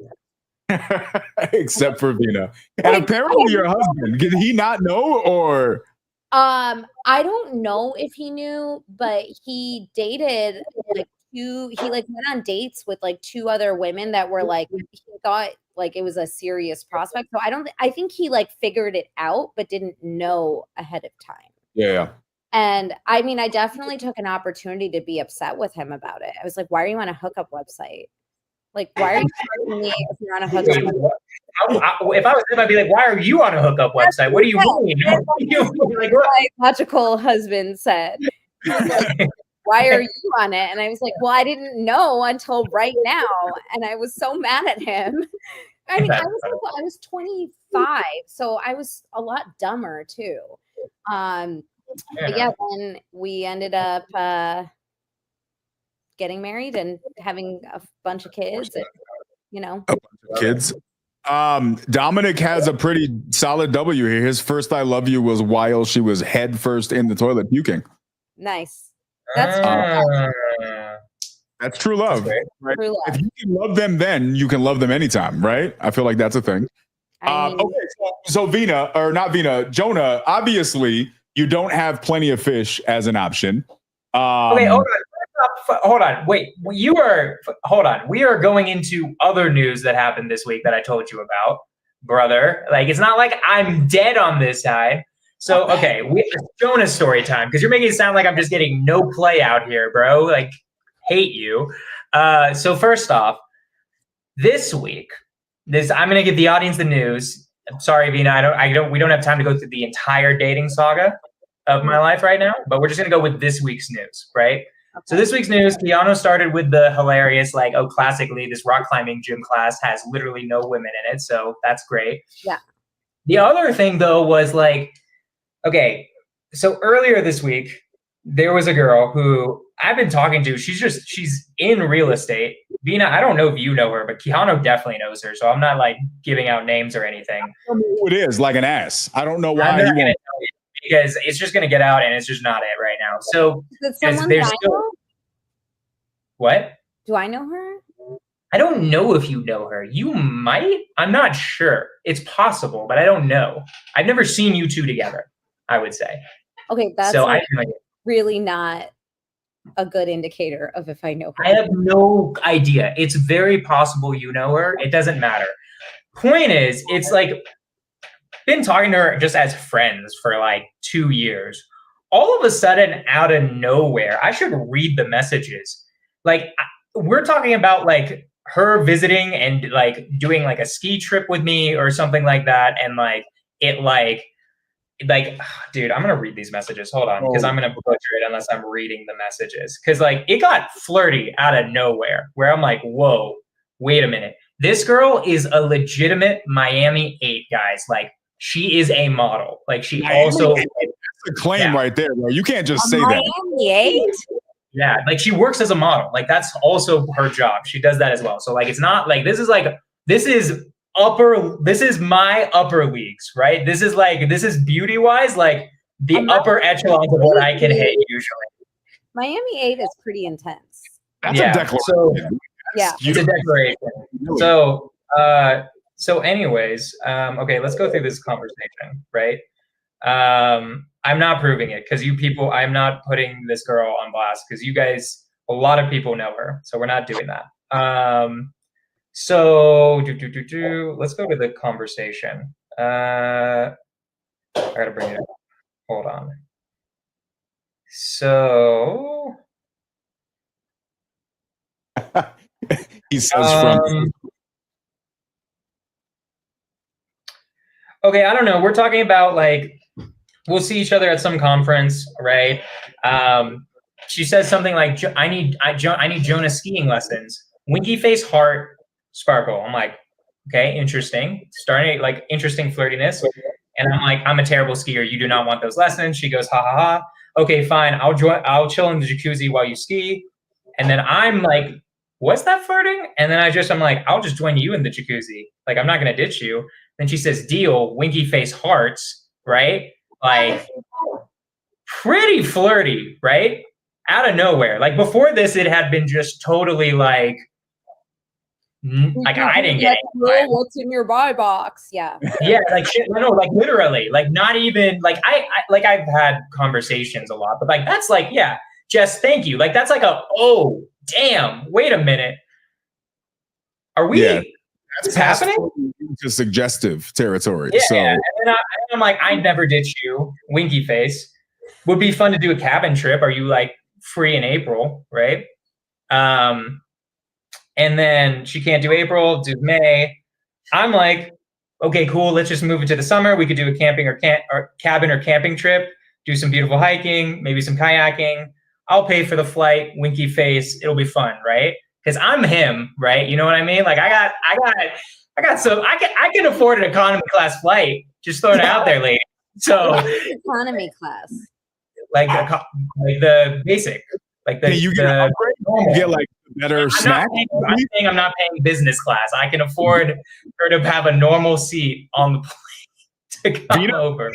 Except for Vina. And apparently your husband, did he not know or? I don't know if he knew, but he dated like he like went on dates with like 2 other women that were like, he thought like it was a serious prospect. So I think he like figured it out, but didn't know ahead of time. Yeah. And I mean, I definitely took an opportunity to be upset with him about it. I was like, why are you on a hookup website? Like, why are you telling me if you're on a hookup website? If I was him, I'd be like, why are you on a hookup website? What do you mean? Like, my logical husband said, like, why are you on it? And I was like, well, I didn't know until right now. And I was so mad at him. I mean, I was 25, so I was a lot dumber too. But yeah, then we ended up getting married and having a bunch of kids, and, you know. Kids. Dominic has a pretty solid W here. His first I love you was while she was head first in the toilet puking. Nice. That's that's true love. That's right? True love. If you can love them then, you can love them anytime, right? I feel like that's a thing. Okay, so Vina, or not Vina, Jonah, obviously you don't have Plenty of Fish as an option. Okay, hold on. Wait, hold on. We are going into other news that happened this week that I told you about, brother. Like, it's not like I'm dead on this side. So, okay, Jonah's story time, because you're making it sound like I'm just getting no play out here, bro. Like, hate you. So first off, this week, I'm gonna give the audience the news. I'm sorry, Vina, we don't have time to go through the entire dating saga of my life right now, but we're just gonna go with this week's news, right? Okay. So this week's news, Keanu started with the hilarious, like, oh, classically, this rock climbing gym class has literally no women in it, so that's great. Yeah. The other thing, though, was like, okay, so earlier this week, there was a girl who I've been talking to. She's in real estate. Vina, I don't know if you know her, but Keanu definitely knows her, so I'm not like giving out names or anything. I don't know who it is, like an ass. I don't know why he won't. Because it's just going to get out and it's just not it right now. So is it someone I know? What? Do I know her? I don't know if you know her. You might. I'm not sure. It's possible, but I don't know. I've never seen you two together, I would say. Okay, that's so like I really not a good indicator of if I know her. I have no idea. It's very possible you know her. It doesn't matter. Point is, it's like been talking to her just as friends for like 2 years. All of a sudden, out of nowhere, I should read the messages. Like we're talking about like her visiting and like doing like a ski trip with me or something like that, and like it like dude, I'm gonna read these messages. Hold on, because I'm gonna butcher it unless I'm reading the messages. Because like it got flirty out of nowhere, where I'm like, whoa, wait a minute. This girl is a legitimate Miami 8, guys. Like she is a model. Like she also that's a claim right there, bro. You can't just say that. Miami 8? Yeah, like she works as a model. Like that's also her job. She does that as well. So like it's not like this is my upper leagues, right? This is beauty wise, like the upper echelons of what I can hit usually. Miami 8 is pretty intense. That's a declaration. So, yeah, it's a declaration. So anyways, okay, let's go through this conversation, right? I'm not proving it because I'm not putting this girl on blast because you guys, a lot of people know her, so we're not doing that. So let's go to the conversation. I gotta bring it up. Hold on. So he says from. Okay, I don't know. We're talking about like we'll see each other at some conference, right? She says something like, "I need Jonah skiing lessons." Winky face, heart, sparkle. I'm like, okay, interesting. Starting like interesting flirtiness. And I'm like, I'm a terrible skier. You do not want those lessons. She goes, ha ha ha. Okay, fine. I'll chill in the jacuzzi while you ski. And then I'm like, what's that flirting? And then I'm like, I'll just join you in the jacuzzi. Like, I'm not gonna ditch you. Then she says, deal, winky face hearts, right? Like pretty flirty, right? Out of nowhere. Like before this, it had been just totally like I didn't get it. What's in your buy box? Yeah. Yeah, like shit, no, like literally, like not even like I've had conversations a lot, but like that's like, yeah, Jess, thank you. Like that's like oh damn, wait a minute. Are we that's happening? Into suggestive territory. Yeah, so and then I'm like, I never ditch you, winky face. Would be fun to do a cabin trip. Are you like free in April, right? And then she can't do April, do May. I'm like, okay, cool. Let's just move it to the summer. We could do a camping or cabin or camping trip, do some beautiful hiking, maybe some kayaking. I'll pay for the flight, winky face. It'll be fun, right? Because I'm him, right? You know what I mean? Like I got some. I can afford an economy class flight. Just throwing it out there, lady. So economy class, like the basic, like the you get like better snack. I'm not paying business class. I can afford her to have a normal seat on the plane to come over.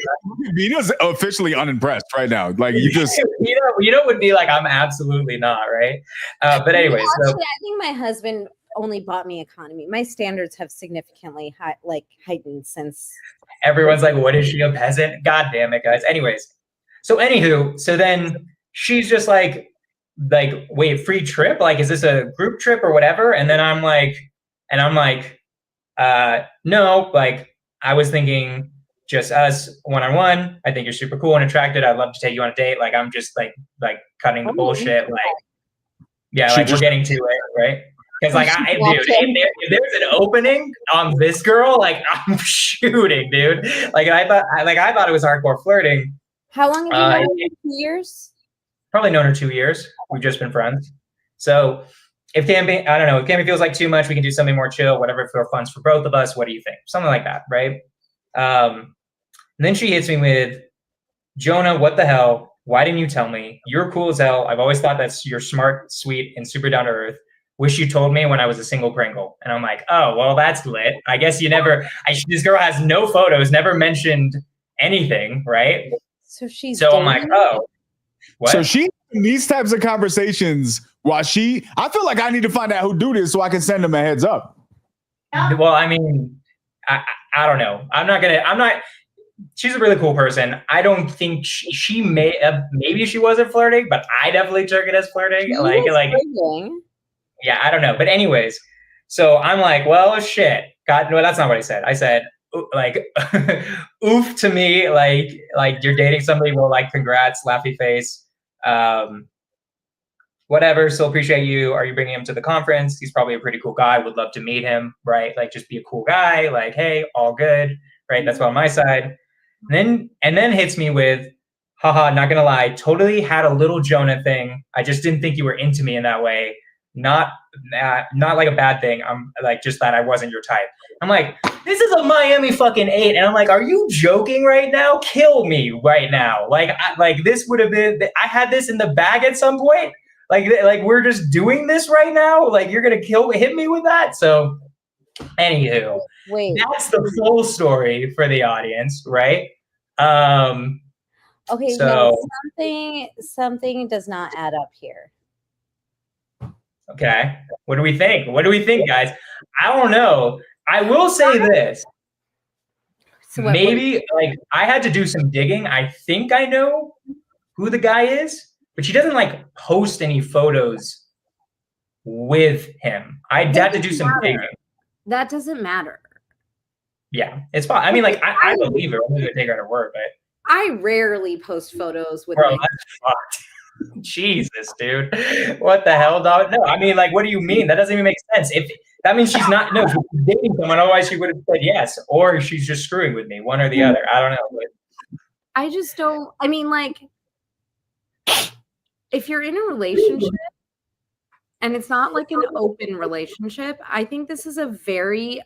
Vina's officially unimpressed right now. Like you just, you know, would be like, I'm absolutely not, right? But anyway, actually, I think my husband only bought me economy. My standards have significantly heightened since. Everyone's like, what is she, a peasant? God damn it, guys. Anyways, so then she's just like, wait, free trip? Like, is this a group trip or whatever? And then I'm like, no, like I was thinking just us one-on-one. I think you're super cool and attracted. I'd love to take you on a date. Like, I'm just like cutting the bullshit. Like, yeah, like we're getting to it, right? Because like, dude, if there's an opening on this girl, like I'm shooting, dude. Like I thought it was hardcore flirting. How long have you known her? 2 years? Probably known her 2 years. We've just been friends. So if Camping feels like too much, we can do something more chill, whatever feels fun for both of us. What do you think? Something like that, right? And then she hits me with, Jonah, what the hell? Why didn't you tell me? You're cool as hell. I've always thought you're smart, sweet, and super down to earth. Wish you told me when I was a single Pringle. And I'm like, oh, well, that's lit. I guess you never, this girl has no photos, never mentioned anything, right? So I'm like, oh. What? So she's these types of conversations, I feel like I need to find out who do this so I can send them a heads up. Well, I mean, I don't know. I'm not. She's a really cool person. I don't think she may have, maybe she wasn't flirting, but I definitely took it as flirting. Flirting. Yeah, I don't know. But anyways, so I'm like, well, shit. God, no, that's not what I said. I said, like, oof to me, like you're dating somebody. Well, like, congrats, laughy face. Whatever, still appreciate you. Are you bringing him to the conference? He's probably a pretty cool guy. Would love to meet him, right? Like, just be a cool guy. Like, hey, all good, right? That's on my side. And then hits me with, haha, not gonna lie, totally had a little Jonah thing. I just didn't think you were into me in that way. Not like a bad thing. I'm like, just that I wasn't your type. I'm like, this is a Miami fucking 8. And I'm like, are you joking right now? Kill me right now. Like this would have been, I had this in the bag at some point. Like we're just doing this right now. Like you're going to hit me with that. So anywho, that's the full story for the audience, right? Okay, so no, something does not add up here. Okay, what do we think? What do we think, guys? I don't know. I will say this. So maybe like I had to do some digging. I think I know who the guy is, but she doesn't like post any photos with him. I had to do some digging. That doesn't matter. Yeah, it's fine. I mean, like I believe her. I'm gonna take her to work, but I rarely post photos with. Bro, that's fucked. Jesus, dude. What the hell, dog? No, I mean, like, what do you mean? That doesn't even make sense. If that means she's not, no, she's dating someone, otherwise she would have said yes, or she's just screwing with me, one or the other. I don't know. But I just don't, I mean, like, if you're in a relationship and it's not like an open relationship, I think this is a very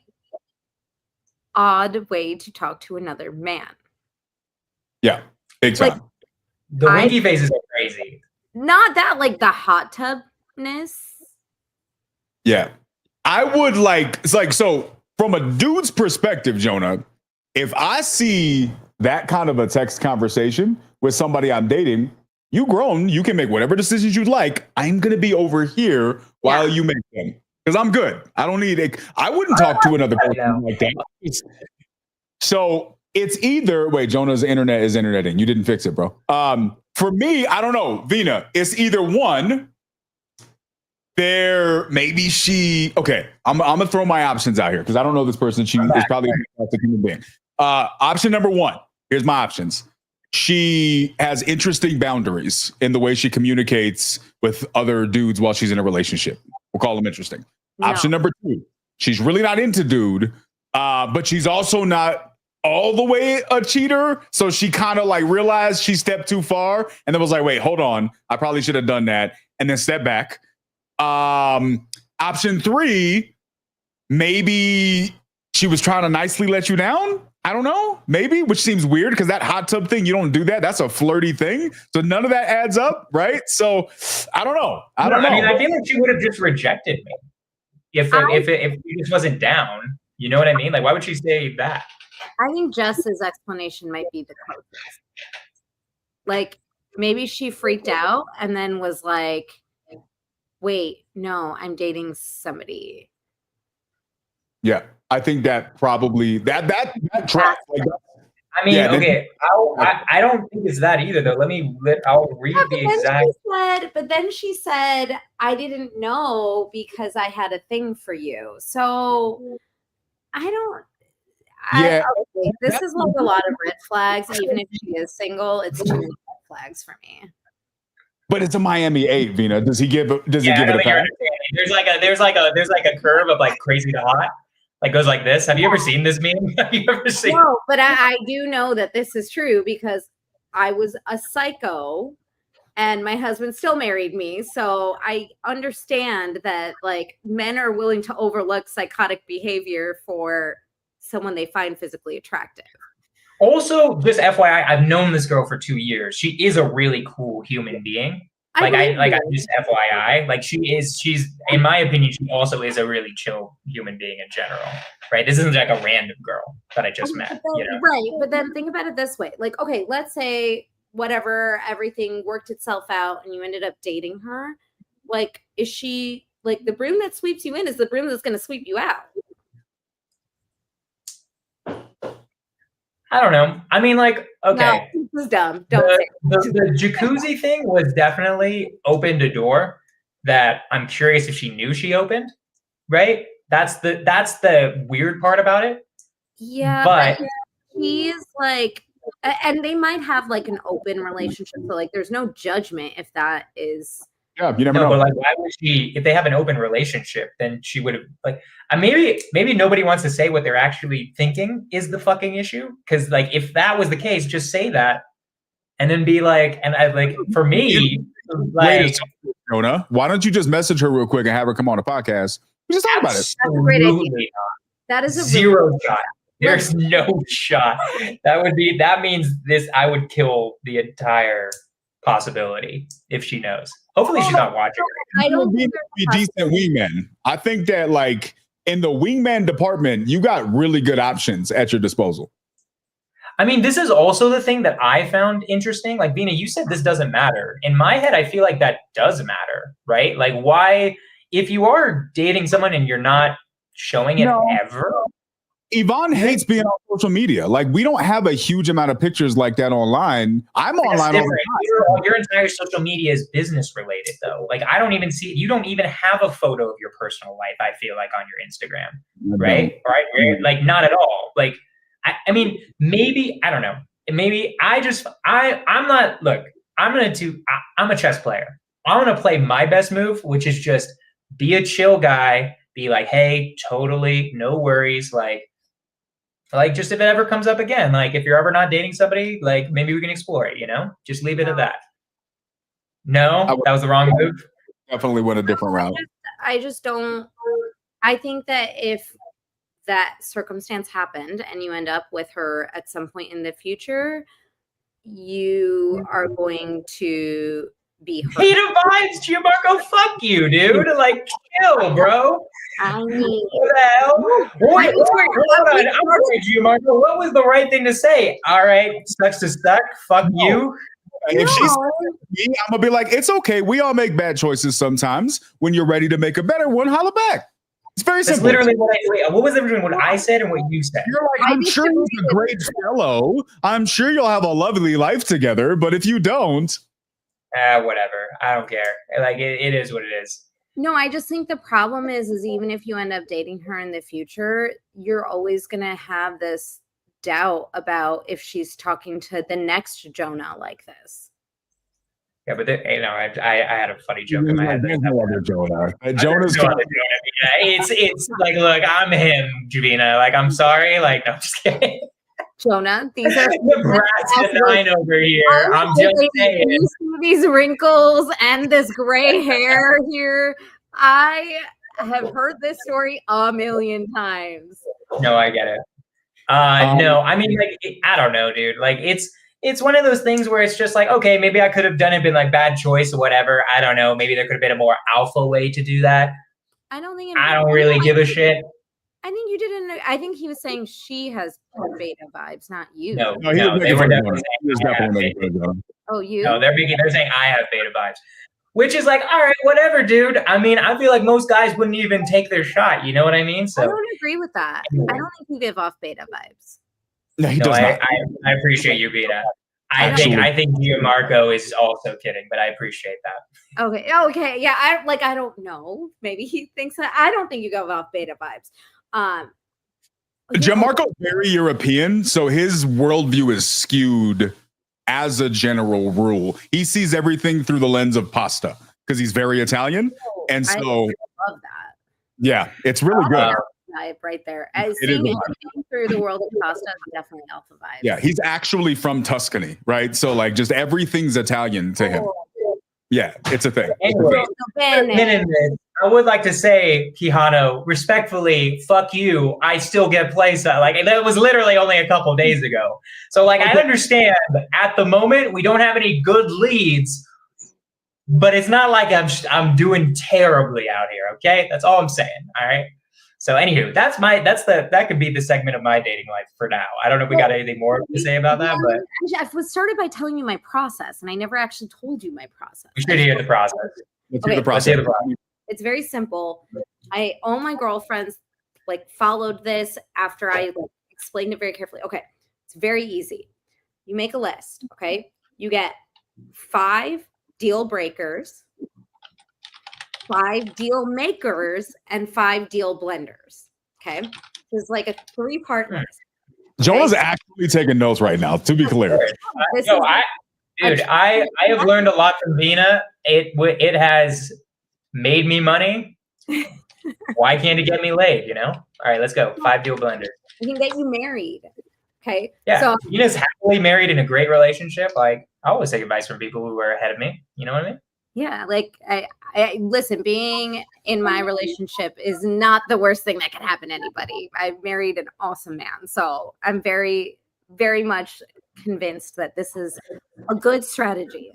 odd way to talk to another man. Yeah, exactly. Like, the winky faces are crazy. Not that, like, the hot tubness. Yeah. I would like, it's like, so from a dude's perspective, Jonah, if I see that kind of a text conversation with somebody I'm dating, you grown, you can make whatever decisions you'd like. I'm going to be over here while you make them. Because I'm good. I don't need it. I wouldn't talk to another person like that. So it's either, wait, Jonah's internet is interneting. You didn't fix it, bro. For me, I don't know, Vina, it's either one, maybe she, okay, I'm going to throw my options out here because I don't know this person. She is probably a human being. Option number one, here's my options. She has interesting boundaries in the way she communicates with other dudes while she's in a relationship. We'll call them interesting. No. Option number two, she's really not into dude, but she's also not all the way a cheater. So she kind of like realized she stepped too far and then was like, wait, hold on. I probably should have done that. And then step back. Option three, maybe she was trying to nicely let you down. I don't know, maybe, which seems weird because that hot tub thing, you don't do that. That's a flirty thing. So none of that adds up, right? So I don't know. I don't know. I mean, I feel like she would have just rejected me if she just wasn't down. You know what I mean? Like, why would she say that? I think Jess's explanation might be the closest. Like, maybe she freaked out and then was like, wait, no, I'm dating somebody. Yeah, I think that probably that tracks. Like, I mean, okay, I don't think it's that either, though. I'll read the exact. But then she said, I didn't know because I had a thing for you. So I don't. Yeah. This is like a lot of red flags. Even if she is single, it's too many red flags for me. But it's a Miami 8, Vina. Does he give it a pass? There's like a curve of like crazy to hot. Like goes like this. Have you ever seen this meme? Have you ever seen? No, but I do know that this is true because I was a psycho and my husband still married me. So I understand that like men are willing to overlook psychotic behavior for someone they find physically attractive. Also, just FYI, I've known this girl for 2 years. She is a really cool human being. I just FYI, like she's in my opinion, she also is a really chill human being in general, right? This isn't like a random girl that I just met, you know? Right, but then think about it this way. Like, okay, let's say whatever, everything worked itself out and you ended up dating her, like, is she like the broom that sweeps you in is the broom that's going to sweep you out? I don't know. I mean, like, okay. No, this is dumb. Don't say it. The jacuzzi thing was definitely opened a door that I'm curious if she knew she opened, right? That's the weird part about it. Yeah, but he's like, and they might have like an open relationship, so like there's no judgment if that is. Yeah, you never know. But like, why would she? If they have an open relationship, then she would have like. Maybe nobody wants to say what they're actually thinking is the fucking issue. Because like, if that was the case, just say that, and then be like, and I like for me, like, Jonah, why don't you just message her real quick and have her come on the podcast? We just talk about it. That's a great idea. That is a zero shot. There's no shot. That means this. I would kill the entire possibility if she knows. Hopefully she's not watching. I don't think be decent wingmen. I think that like in the wingman department, you got really good options at your disposal. I mean, this is also the thing that I found interesting. Like, Vina, you said this doesn't matter. In my head, I feel like that does matter, right? Like, why, if you are dating someone and you're not showing it ever? Yvonne hates being on social media. Like, we don't have a huge amount of pictures like that online. I'm online all the time. Your entire social media is business related, though. Like, I don't even see, you don't even have a photo of your personal life, I feel like, on your Instagram, right? Right? Like, not at all. Like, I mean, maybe, I don't know. Maybe I'm not, look, I'm a chess player. I'm going to play my best move, which is just be a chill guy, be like, hey, totally, no worries. Like just if it ever comes up again, like if you're ever not dating somebody, like maybe we can explore it, just leave it at that. No, that was the wrong move. Definitely went a different route. I just don't, I think that if that circumstance happened and you end up with her at some point in the future, you are going to be hurt. Hater vibes, Gianmarco, fuck you, dude. Like, chill, bro. I mean, what the hell? Wait, hold on. I'm sorry, Gianmarco. What was the right thing to say? All right, sucks to suck. Fuck you. If she's me, I'm gonna be like, it's okay. We all make bad choices sometimes. When you're ready to make a better one, holla back. It's very simple. That's literally what was the difference between what I said and what you said? You're like, I'm sure he's a great fellow. I'm sure you'll have a lovely life together. But if you don't, whatever. I don't care. Like it is what it is. No, I just think the problem is even if you end up dating her in the future, you're always gonna have this doubt about if she's talking to the next Jonah like this. Yeah, but I had a funny joke in my head. There's no other Jonah. Jonah's it's like, look, I'm him, Javina. Like, I'm sorry. Like, no, I'm just kidding. Jonah, these are Nebraska 9 over here. I'm just saying. You see these wrinkles and this gray hair here. I have heard this story a million times. No, I get it. No, I mean, like, I don't know, dude. Like, it's one of those things where it's just like, okay, maybe I could have done it, been like bad choice or whatever. I don't know. Maybe there could have been a more alpha way to do that. I don't really give a shit. I think you didn't. I think he was saying she has beta vibes, not you. No, they were definitely saying Oh, you? No, they're saying I have beta vibes, which is like, all right, whatever, dude. I mean, I feel like most guys wouldn't even take their shot. You know what I mean? So I don't agree with that. I don't think you give off beta vibes. No, he does not. I appreciate you, Vina. I think Gianmarco is also kidding, but I appreciate that. Okay. Yeah, I don't know. Maybe he thinks that. I don't think you give off beta vibes. Gianmarco's very European, so his worldview is skewed as a general rule. He sees everything through the lens of pasta because he's very Italian. And so I love that. Yeah, it's really good. Right there. Seeing anything through the world of pasta is definitely alpha vibes. Yeah, he's actually from Tuscany, right? So like just everything's Italian to him. Yeah, it's a thing. Anyway, I would like to say, Quijano, respectfully, fuck you. I still get plays. Like, that was literally only a couple days ago. So, like, I understand at the moment we don't have any good leads, but it's not like I'm doing terribly out here, okay? That's all I'm saying, all right? So anywho, that could be the segment of my dating life for now. I don't know if we got anything more to say about that, but I was started by telling you my process, and I never actually told you my process. we should hear the process. Let's hear the process. It's very simple. All my girlfriends like followed this after I explained it very carefully. Okay, it's very easy. You make a list. Okay, you get 5 deal breakers, 5 deal makers, and 5 deal blenders. Okay, it's like a 3-part list. Jonah's actually taking notes right now, to be clear. I have learned a lot from Vina. It has made me money. Why can't it get me laid? All right, let's go. 5 deal blenders. We can get you married. Okay. Yeah. So Vina's happily married in a great relationship. Like, I always take advice from people who are ahead of me. You know what I mean? Yeah. Like I listen, being in my relationship is not the worst thing that can happen to anybody. I married an awesome man. So I'm very, very much convinced that this is a good strategy.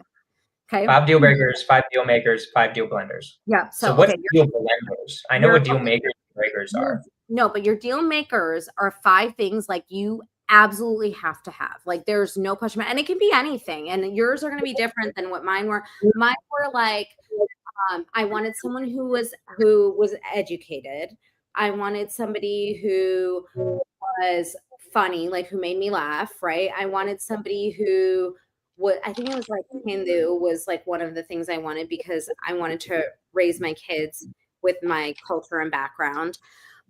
Okay. 5 deal breakers, 5 deal makers, 5 deal blenders. Yeah. So what's deal blenders? I know what deal makers and breakers are. No, but your deal makers are 5 things like you absolutely have to have. Like there's no question about it. And it can be anything. And yours are going to be different than what mine were. Mine were like, I wanted someone who was educated. I wanted somebody who was funny, like who made me laugh, right? I wanted somebody who I think it was like Hindu was like one of the things I wanted because I wanted to raise my kids with my culture and background.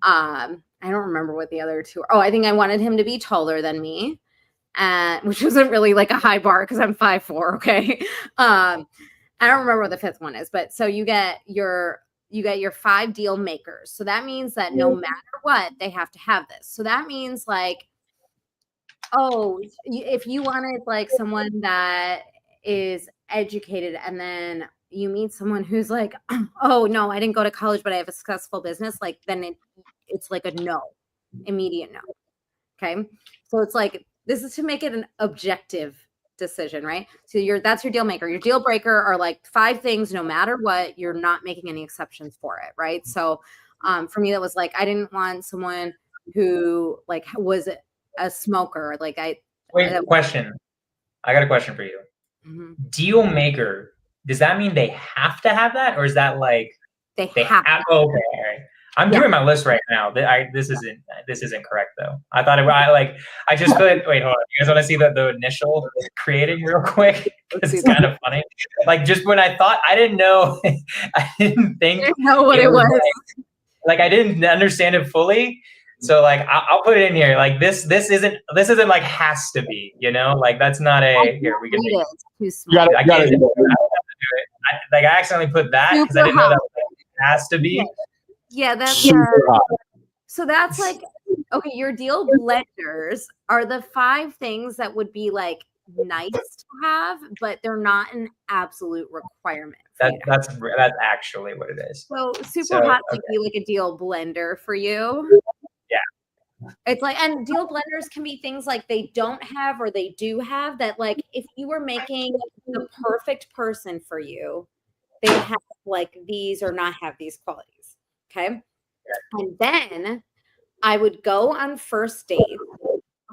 I don't remember what the other 2 are. Oh, I think I wanted him to be taller than me, which wasn't really like a high bar because I'm 5'4". Okay. I don't remember what the 5th one is, but so you get your 5 deal makers. So that means that no matter what, they have to have this. So that means like, if you wanted like someone that is educated and then you meet someone who's like, oh no, I didn't go to college, but I have a successful business. Like then it's like a no, immediate no. Okay. So it's like, this is to make it an objective decision, right? So that's your deal maker. Your deal breaker are like 5 things, no matter what, you're not making any exceptions for it. Right. So for me, that was like, I didn't want someone who like was a smoker. Like question. I got a question for you. Mm-hmm. Deal maker. Does that mean they have to have that, or is that like they have? Oh, okay, all right. I'm doing my list right now. This isn't correct though. I thought I just put. Wait, hold on. You guys want to see the initial creating real quick? It's kind of funny. Like just when I thought, I didn't know. I didn't think. I didn't know what it was. Like I didn't understand it fully. So like I'll put it in here. Like this isn't like has to be. Like that's not a here we can. I can't do it. I accidentally put that because I didn't know that has to be. Yeah, that's so that's like okay. Your deal blenders are the 5 things that would be like nice to have, but they're not an absolute requirement. That's actually what it is. So super hot would be like a deal blender for you. Yeah. It's like, and deal blenders can be things like they don't have or they do have that. Like if you were making the perfect person for you, they have like these or not have these qualities. Okay. And then I would go on first dates.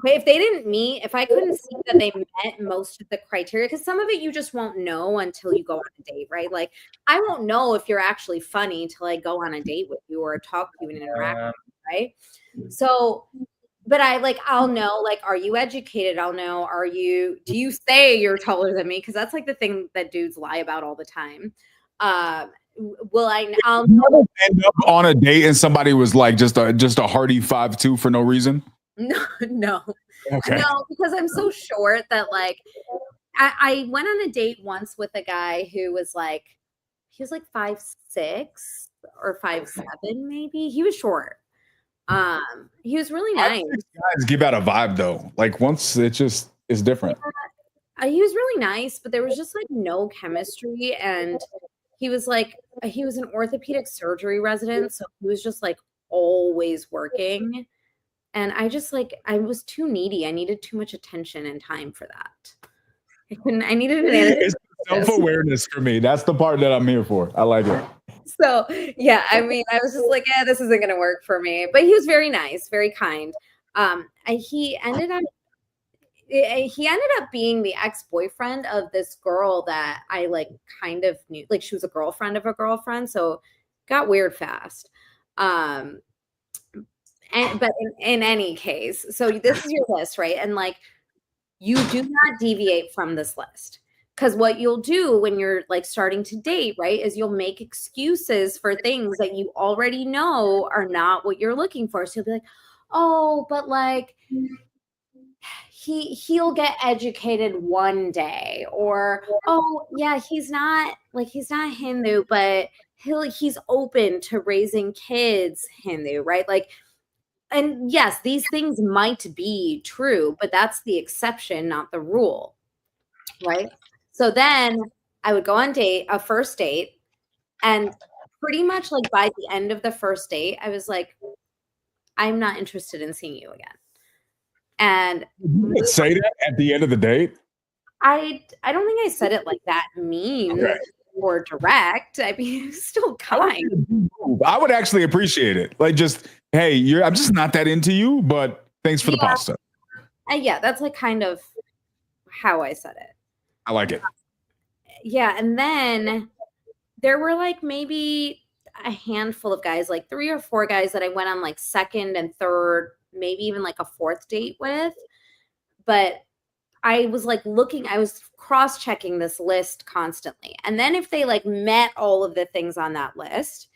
Okay. If they didn't meet, if I couldn't see that they met most of the criteria, because some of it you just won't know until you go on a date, right? Like I won't know if you're actually funny till I go on a date with you or talk to you and interact with you, right? So, but I'll know, like, are you educated? I'll know, do you say you're taller than me? Because that's like the thing that dudes lie about all the time. I'll never end up on a date and somebody was like just a hearty 5'2" for no reason. No. Okay. No, because I'm so short that like I went on a date once with a guy who was like, he was like 5'6" or 5'7" maybe. He was short. He was really nice. Guys give out a vibe though. Like once it just is different. He was really nice, but there was just like no chemistry, and he was an orthopedic surgery resident, so he was just like always working. And I was too needy. I needed too much attention and time for that. I needed an Self-awareness for me. That's the part that I'm here for. I like it. So yeah, I mean, I was just like, this isn't gonna work for me. But he was very nice, very kind. He ended up being the ex-boyfriend of this girl that I like kind of knew. Like she was a girlfriend of a girlfriend, so got weird fast. But in any case, so this is your list, right? And like you do not deviate from this list. Because what you'll do when you're like starting to date, right, is you'll make excuses for things that you already know are not what you're looking for. So you'll be like, oh, but like he'll get educated one day, or oh yeah, he's not Hindu, but he's open to raising kids Hindu, right? Like, and yes, these things might be true, but that's the exception, not the rule, right? So then I would go on a first date, and pretty much like by the end of the first date, I was like, I'm not interested in seeing you again. And say that at the end of the date? I don't think I said it like that mean or direct. I mean, it was still kind. I would actually appreciate it. Like just, hey, I'm just not that into you, but thanks for the pasta. Yeah, that's like kind of how I said it. I like it. Yeah, and then there were like maybe a handful of guys, like 3 or 4 guys that I went on like second and third, maybe even like a fourth date with. But I was like I was cross-checking this list constantly. And then if they like met all of the things on that list,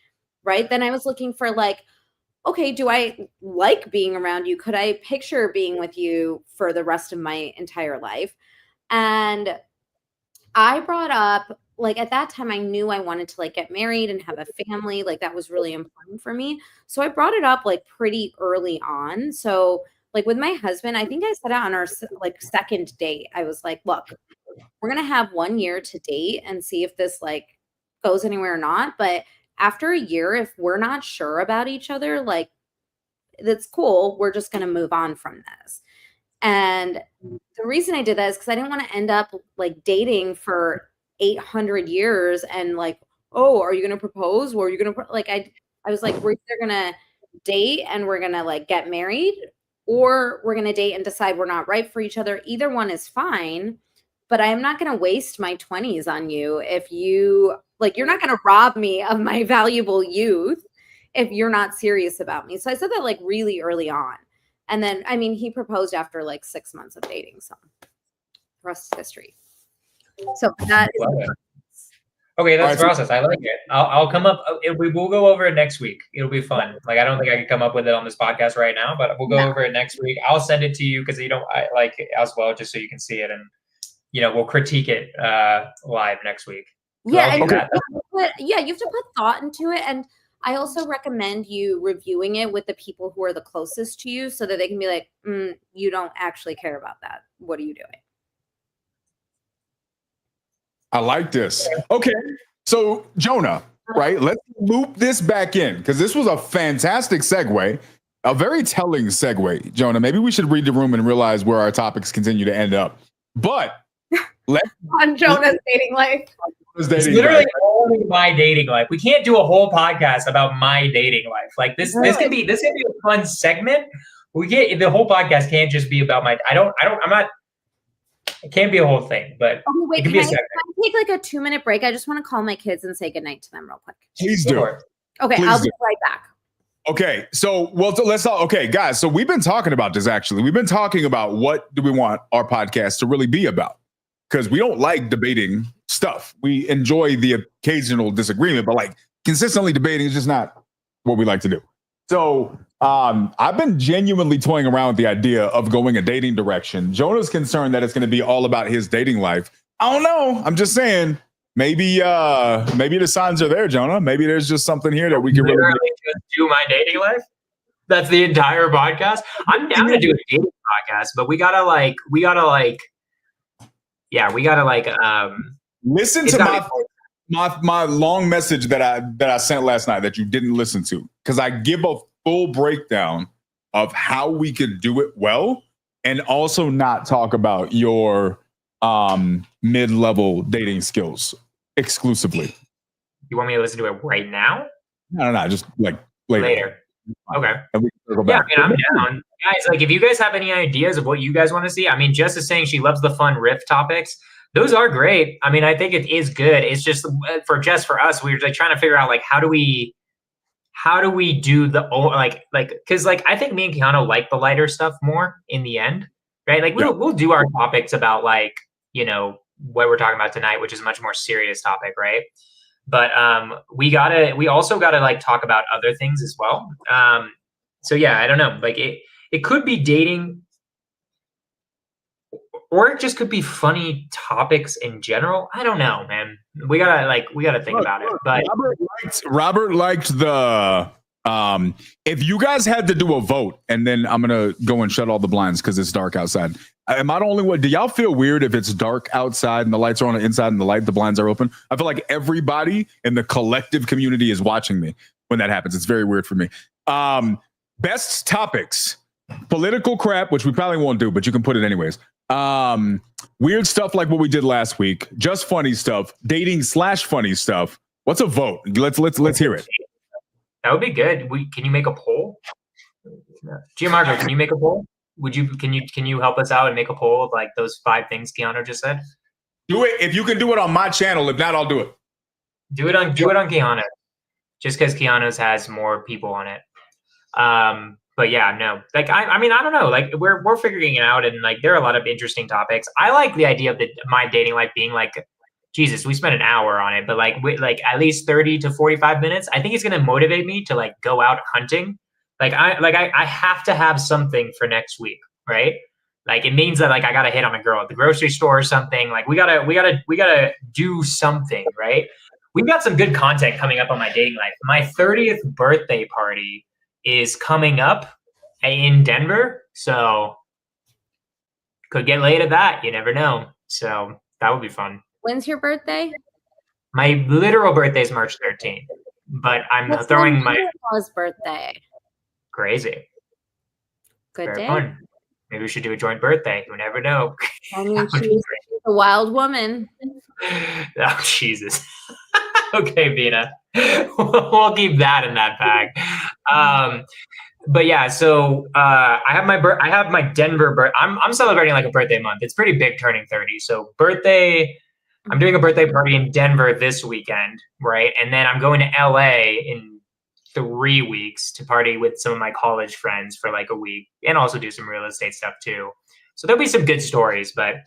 right, then I was looking for like, okay, do I like being around you? Could I picture being with you for the rest of my entire life? And I brought up, like at that time, I knew I wanted to like get married and have a family. Like that was really important for me. So I brought it up like pretty early on. So like with my husband, I think I said it on our like second date. I was like, look, we're going to have 1 year to date and see if this like goes anywhere or not. But after a year, if we're not sure about each other, like that's cool. We're just going to move on from this. And the reason I did that is because I didn't want to end up like dating for 800 years and like, oh, are you going to propose? Or are you going to like, I was like, we're either going to date and we're going to like get married, or we're going to date and decide we're not right for each other. Either one is fine, but I'm not going to waste my 20s on you if you like, you're not going to rob me of my valuable youth if you're not serious about me. So I said that like really early on. And then, I mean, he proposed after like 6 months of dating. So the rest is history. So that is okay. That's the process. I like it. I'll come up. We'll go over it next week. It'll be fun. Like, I don't think I can come up with it on this podcast right now, but we'll go over it next week. I'll send it to you because I like it as well, just so you can see it. And, we'll critique it live next week. Yeah. You have to put thought into it. And I also recommend you reviewing it with the people who are the closest to you so that they can be like, you don't actually care about that. What are you doing? I like this. Okay. So Jonah, right? Let's loop this back in because this was a fantastic segue, a very telling segue, Jonah. Maybe we should read the room and realize where our topics continue to end up. But let's on Jonah's dating life. It's literally only my dating life. We can't do a whole podcast about my dating life. Like this can be a fun segment. The whole podcast can't just be about my. It can't be a whole thing, but wait, it can be a segment. Can I take like a 2-minute break? I just want to call my kids and say goodnight to them real quick. Please do. Okay, I'll be right back. Okay, so guys. So we've been talking about this actually. We've been talking about what do we want our podcast to really be about. Because we don't like debating stuff. We enjoy the occasional disagreement, but like consistently debating is just not what we like to do. So I've been genuinely toying around with the idea of going a dating direction. Jonah's concerned that it's going to be all about his dating life. I don't know. I'm just saying maybe the signs are there, Jonah. Maybe there's just something here that we can really just do my dating life. That's the entire podcast. I'm down to do a dating podcast, but we gotta listen to my long message that I sent last night that you didn't listen to, because I give a full breakdown of how we could do it well and also not talk about your mid-level dating skills exclusively. You want me to listen to it right now? No, just like later. Okay. And we can circle Yeah, back. I mean, I'm down. Guys, like if you guys have any ideas of what you guys want to see, I mean, Jess is saying she loves the fun riff topics. Those are great. I mean, I think it is good. It's just for us, we were like trying to figure out like how do we do the because like I think me and Keanu like the lighter stuff more in the end, right? Like we'll do our topics about like, you know, what we're talking about tonight, which is a much more serious topic, right? But we also gotta like talk about other things as well. So yeah, I don't know. Like it could be dating, or it just could be funny topics in general. I don't know, man. We gotta think about it. But Robert liked the if you guys had to do a vote, and then I'm gonna go and shut all the blinds because it's dark outside. Am I the only one? Do y'all feel weird if it's dark outside and the lights are on the inside and the blinds are open? I feel like everybody in the collective community is watching me when that happens. It's very weird for me. Best topics: political crap, which we probably won't do, but you can put it anyways. Weird stuff like what we did last week. Just funny stuff. Dating/funny stuff. What's a vote? Let's hear it. That would be good. Can you make a poll? Gianmarco, can you make a poll? Can you help us out and make a poll of like those 5 things Keanu just said? Do it if you can do it on my channel. If not, I'll do it. Do it on Keanu, just because Keanu's has more people on it. But yeah, no. Like I mean, I don't know. Like we're figuring it out, and like there are a lot of interesting topics. I like the idea of my dating life being like, Jesus, we spent an hour on it, but like at least 30 to 45 minutes. I think it's gonna motivate me to like go out hunting. I have to have something for next week, right? Like it means that like I gotta hit on a girl at the grocery store or something. Like we gotta do something, right? We've got some good content coming up on my dating life. My 30th birthday party is coming up in Denver, so could get laid at that. You never know. So that would be fun. When's your birthday? My literal birthday is March 13th, but I'm throwing my birthday. Crazy. Good Very day. fun. Maybe we should do a joint birthday. You never know. I mean, she's a wild woman. Oh, Jesus. Okay, Vina. We'll keep that in that bag. But yeah, so I have my Denver I'm celebrating like a birthday month. It's pretty big turning 30. So I'm doing a birthday party in Denver this weekend, right? And then I'm going to LA in 3 weeks to party with some of my college friends for like a week and also do some real estate stuff too. So there'll be some good stories, but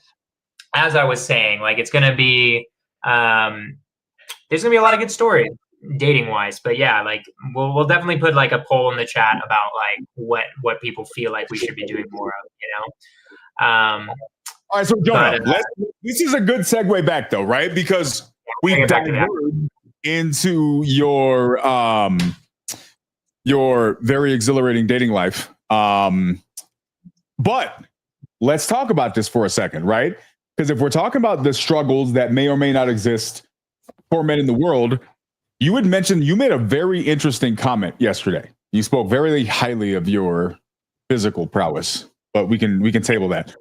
as I was saying, like it's going to be, there's going to be a lot of good stories dating wise, but yeah, like we'll definitely put like a poll in the chat about like what people feel like we should be doing more of, you know? All right, so Jonah, this is a good segue back though, right? Because we diverged into your very exhilarating dating life. But let's talk about this for a second, right? Because if we're talking about the struggles that may or may not exist for men in the world, you had mentioned you made a very interesting comment yesterday. You spoke very highly of your physical prowess, but we can table that.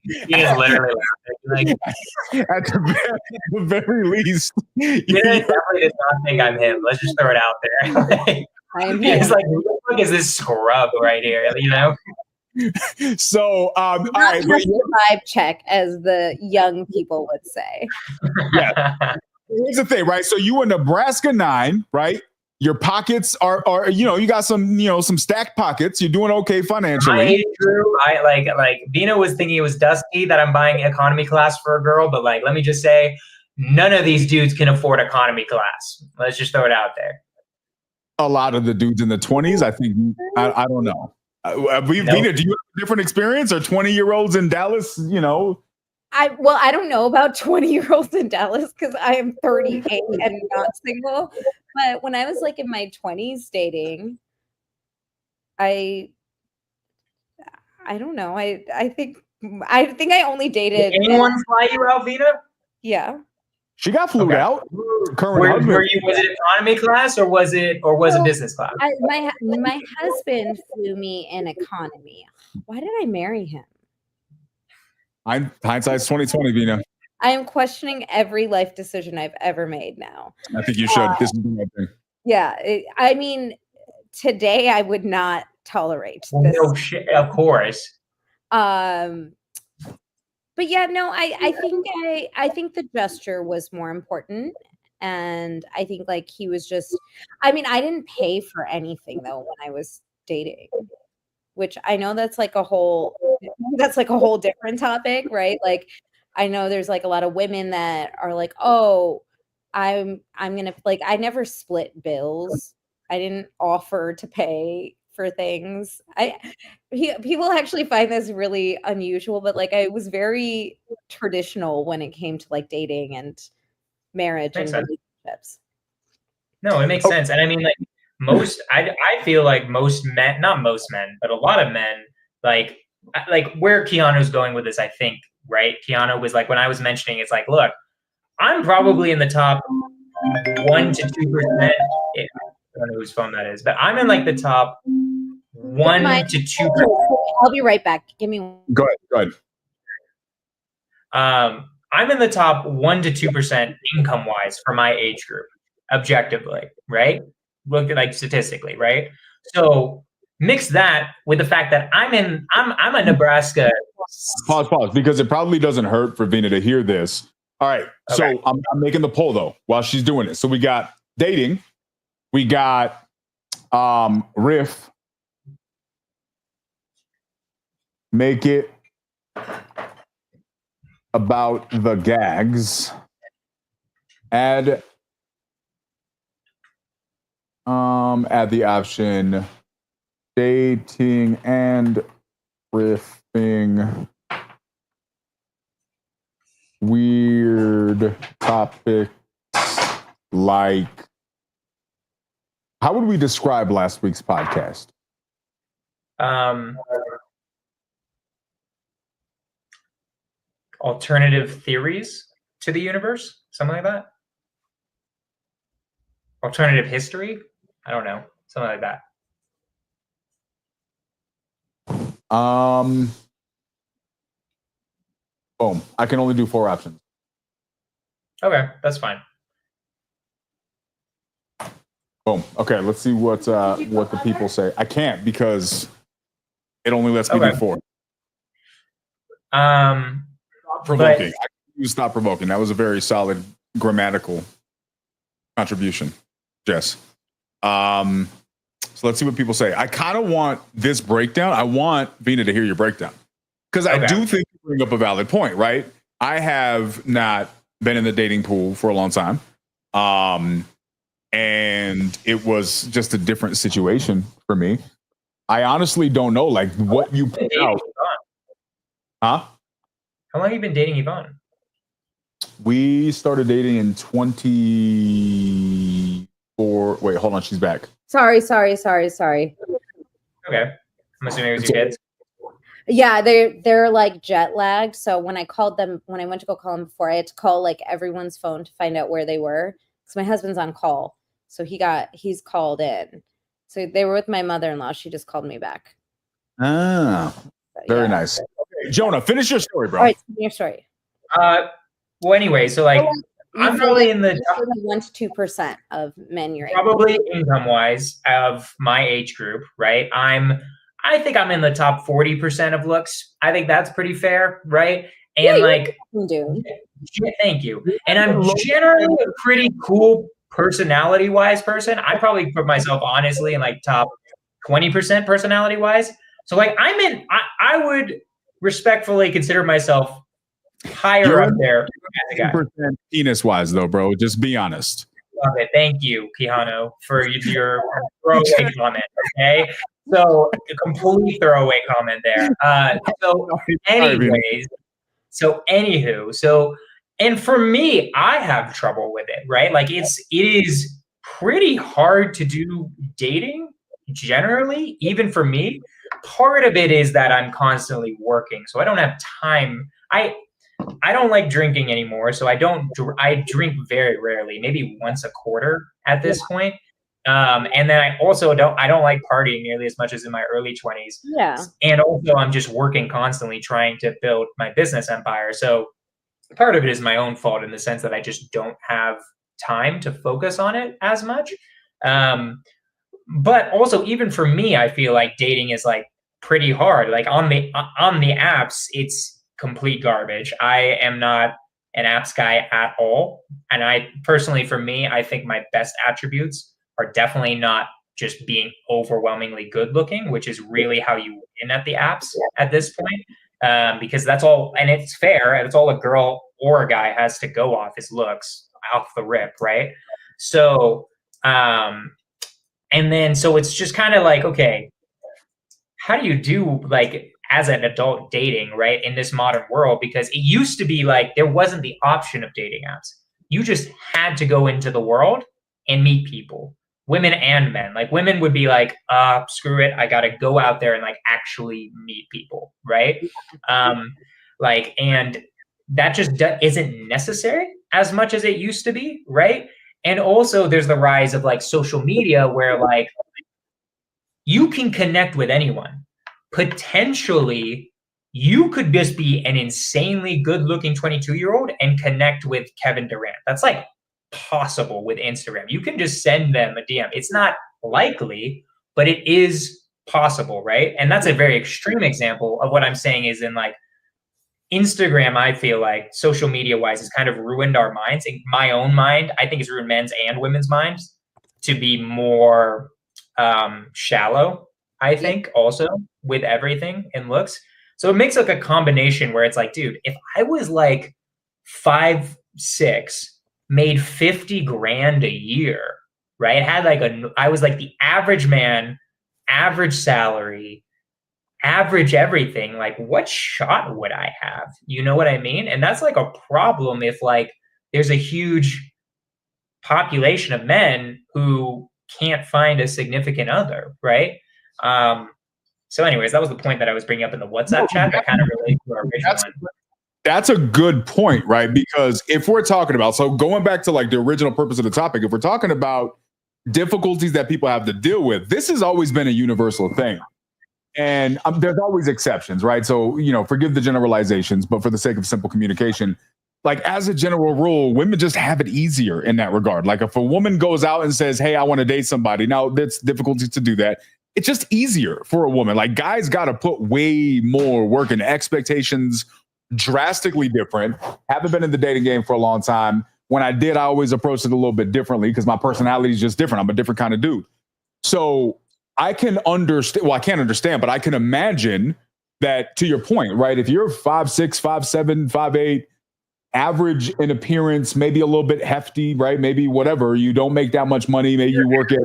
He is literally like, at the very least, definitely does not think I'm him. Let's just throw it out there. I am him. He's like, who the fuck is this scrub right here? You know? So, all right, just a vibe check, as the young people would say. Yeah. Here's the thing, right? So you were Nebraska 9, right? Your pockets are you got some stacked pockets. You're doing okay financially. I like Vina was thinking it was dusty that I'm buying economy class for a girl, but like let me just say, none of these dudes can afford economy class. Let's just throw it out there. A lot of the dudes in the 20s, I think. I don't know. Vina, do you have a different experience? Or 20-year-olds in Dallas? You know. I don't know about 20-year-olds in Dallas because I am 38 and not single. But when I was like in my 20s dating, I don't know. I think I only dated. Did anyone fly you out, Vina? Yeah. She got flew out. Was it economy class or was it business class? My husband flew me in economy. Why did I marry him? Hindsight's 2020, Vina. I am questioning every life decision I've ever made now. I think you should. This is the right thing. Yeah, I mean, today I would not tolerate Well, this. no shit, of course. But yeah, no, I think the gesture was more important. And I think like he was just, I mean, I didn't pay for anything though when I was dating, which I know that's like a whole different topic, right? Like I know there's like a lot of women that are like, oh, I'm gonna like I never split bills. I didn't offer to pay for things. People actually find this really unusual, but like I was very traditional when it came to like dating and marriage Makes and sense. relationships. No, it makes sense. And I mean, like I feel like most men, not most men, but a lot of men, like where Keanu's going with this, I think, right? Keanu was like, when I was mentioning, it's like, look, I'm probably in the top 1 to 2%. I don't know whose phone that is, but I'm in like the top 1 to 2%. I'll be right back. Give me one. Go ahead. I'm in the top 1 to 2% income wise for my age group, objectively, right? Look at like statistically, right? So mix that with the fact that I'm a Nebraska. Pause, because it probably doesn't hurt for Vina to hear this. All right, Okay. so I'm making the poll though while she's doing it. So we got dating, we got riff, make it about the gags, add the option dating and riffing weird topics like, how would we describe last week's podcast? Alternative theories to the universe, something like that. Alternative history, I don't know, something like that. Boom. I can only do 4 options. Okay, that's fine. Boom. Okay, let's see what the people say. I can't because it only lets me do 4. Provoking. I can use stop provoking. That was a very solid grammatical contribution, Jess. So let's see what people say. I kind of want this breakdown. I want Vina to hear your breakdown because I do think you bring up a valid point, right? I have not been in the dating pool for a long time. And it was just a different situation for me. I honestly don't know, like, what you put out. Huh? How long have you been dating Yvonne? We started dating in 24. Wait, hold on. She's back. Sorry. Okay. I'm assuming it was your kids. Yeah, they're like jet lagged. So when I went to go call them before, I had to call like everyone's phone to find out where they were. Because my husband's on call. So he's called in. So they were with my mother-in-law. She just called me back. Ah, very nice. Okay, Jonah, finish your story, bro. All right, your story. Well, anyway, so like I'm probably in the top 1 to 2% of men your age. Probably income wise of my age group, right? I think I'm in the top 40% of looks. I think that's pretty fair, right? And thank you. And I'm generally a pretty cool personality wise person. I probably put myself honestly in like top 20% personality wise. So like I would respectfully consider myself higher up there. Penis wise though, bro. Just be honest. Love it. Thank you, Keanu, for your throwaway comment. Okay. So a complete throwaway comment there. And for me, I have trouble with it, right? Like it is pretty hard to do dating generally, even for me. Part of it is that I'm constantly working, so I don't have time. I don't like drinking anymore, so I drink very rarely, maybe once a quarter at this point. And then I also don't like partying nearly as much as in my early 20s. Yeah. And also I'm just working constantly trying to build my business empire. So part of it is my own fault in the sense that I just don't have time to focus on it as much. But also even for me, I feel like dating is like pretty hard. Like on the apps, it's complete garbage. I am not an apps guy at all. And I personally, for me, I think my best attributes are definitely not just being overwhelmingly good looking, which is really how you win at the apps at this point. Because that's all, and it's fair, and it's all a girl or a guy has to go off is looks off the rip, right? So, and then, so it's just kind of like, okay, how do you do like as an adult dating, right, in this modern world? Because it used to be like there wasn't the option of dating apps. You just had to go into the world and meet people, women and men. Like women would be like, screw it, I got to go out there and like actually meet people, right? Like, and that just isn't necessary as much as it used to be, right? And also there's the rise of like social media where like you can connect with anyone. Potentially, you could just be an insanely good-looking 22-year-old and connect with Kevin Durant. That's like possible with Instagram. You can just send them a DM. It's not likely, but it is possible, right? And that's a very extreme example of what I'm saying is in like Instagram, I feel like social media-wise has kind of ruined our minds. In my own mind, I think it's ruined men's and women's minds to be more shallow, I think, also with everything and looks. So it makes like a combination where it's like, dude, if I was like 5'6", made 50 grand a year, right? Had like I was like the average man, average salary, average everything. Like, what shot would I have? You know what I mean? And that's like a problem if like there's a huge population of men who can't find a significant other, right? So anyways, that was the point that I was bringing up in the WhatsApp chat that kind of relates to our original one. That's a good point, right? Because if we're talking about, so going back to like the original purpose of the topic, if we're talking about difficulties that people have to deal with, this has always been a universal thing. And there's always exceptions, right? So, you know, forgive the generalizations, but for the sake of simple communication, like as a general rule, women just have it easier in that regard. Like if a woman goes out and says, hey, I want to date somebody, now there's difficulties to do that. It's just easier for a woman. Like guys got to put way more work in. Expectations drastically different. Haven't been in the dating game for a long time. When I did, I always approached it a little bit differently because my personality is just different. I'm a different kind of dude. So I can understand, well, I can't understand, but I can imagine that to your point, right? If you're 5'6", 5'7", 5'8", average in appearance, maybe a little bit hefty, right? Maybe whatever, you don't make that much money. Maybe you work at...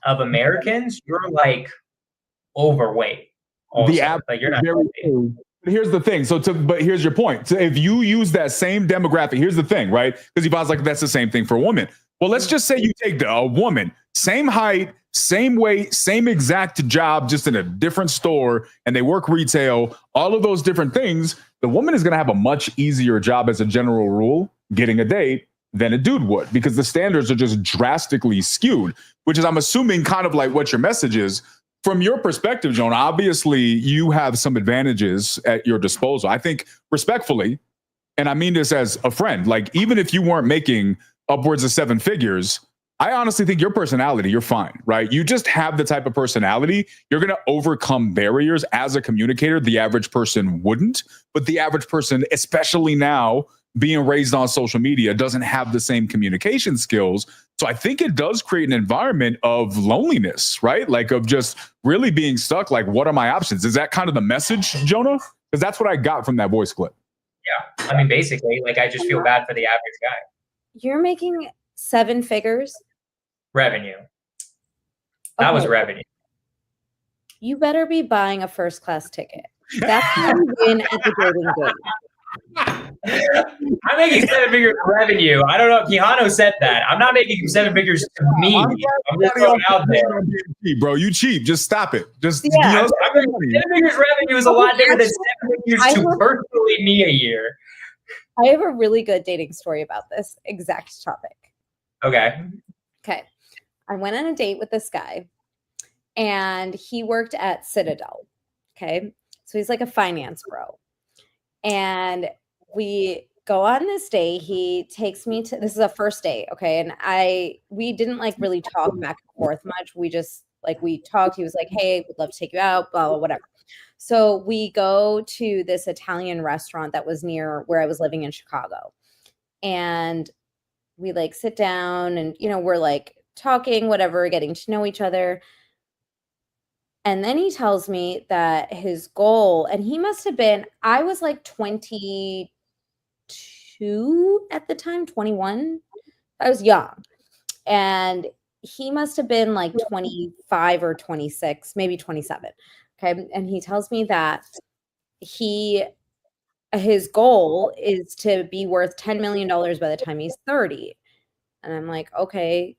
Of Americans, you're like overweight. Also. The average, like you're not. But here's the thing. But here's your point. So if you use that same demographic, here's the thing, right? Because he was like, that's the same thing for a woman. Well, let's just say you take a woman, same height, same weight, same exact job, just in a different store, and they work retail, all of those different things. The woman is going to have a much easier job as a general rule getting a date than a dude would, because the standards are just drastically skewed, which is, I'm assuming, kind of like what your message is. From your perspective, Jonah, obviously you have some advantages at your disposal. I think respectfully, and I mean this as a friend, like even if you weren't making upwards of 7 figures, I honestly think your personality, you're fine, right? You just have the type of personality. You're going to overcome barriers as a communicator. The average person wouldn't, but the average person, especially now being raised on social media, doesn't have the same communication skills. So I think it does create an environment of loneliness, right? Like of just really being stuck. Like, what are my options? Is that kind of the message, Jonah? Because that's what I got from that voice clip. Yeah. I mean, basically, like, I just feel bad for the average guy. You're making 7 figures? Revenue. That was revenue. You better be buying a first class ticket. That's how you win at the dating game. I'm making 7 figures revenue. I don't know. Quijano said that. I'm not making 7 figures to me. I'm just throwing out there. Bro, you cheap. Just stop it. Just 7 figures revenue is a lot different than 7 figures to personally me a year. I have a really good dating story about this exact topic. Okay. I went on a date with this guy, and he worked at Citadel. Okay. So he's like a finance bro. And we go on this day. He takes me to, this is a first date. Okay. And we didn't like really talk back and forth much. We just like, we talked. He was like, hey, would love to take you out, blah, blah, whatever. So we go to this Italian restaurant that was near where I was living in Chicago. And we like sit down and, we're like talking, whatever, getting to know each other. And then he tells me that his goal, and he must have been, I was like 22 at the time, 21. I was young. And he must have been like 25 or 26, maybe 27. Okay. And he tells me that his goal is to be worth $10 million by the time he's 30. And I'm like, okay,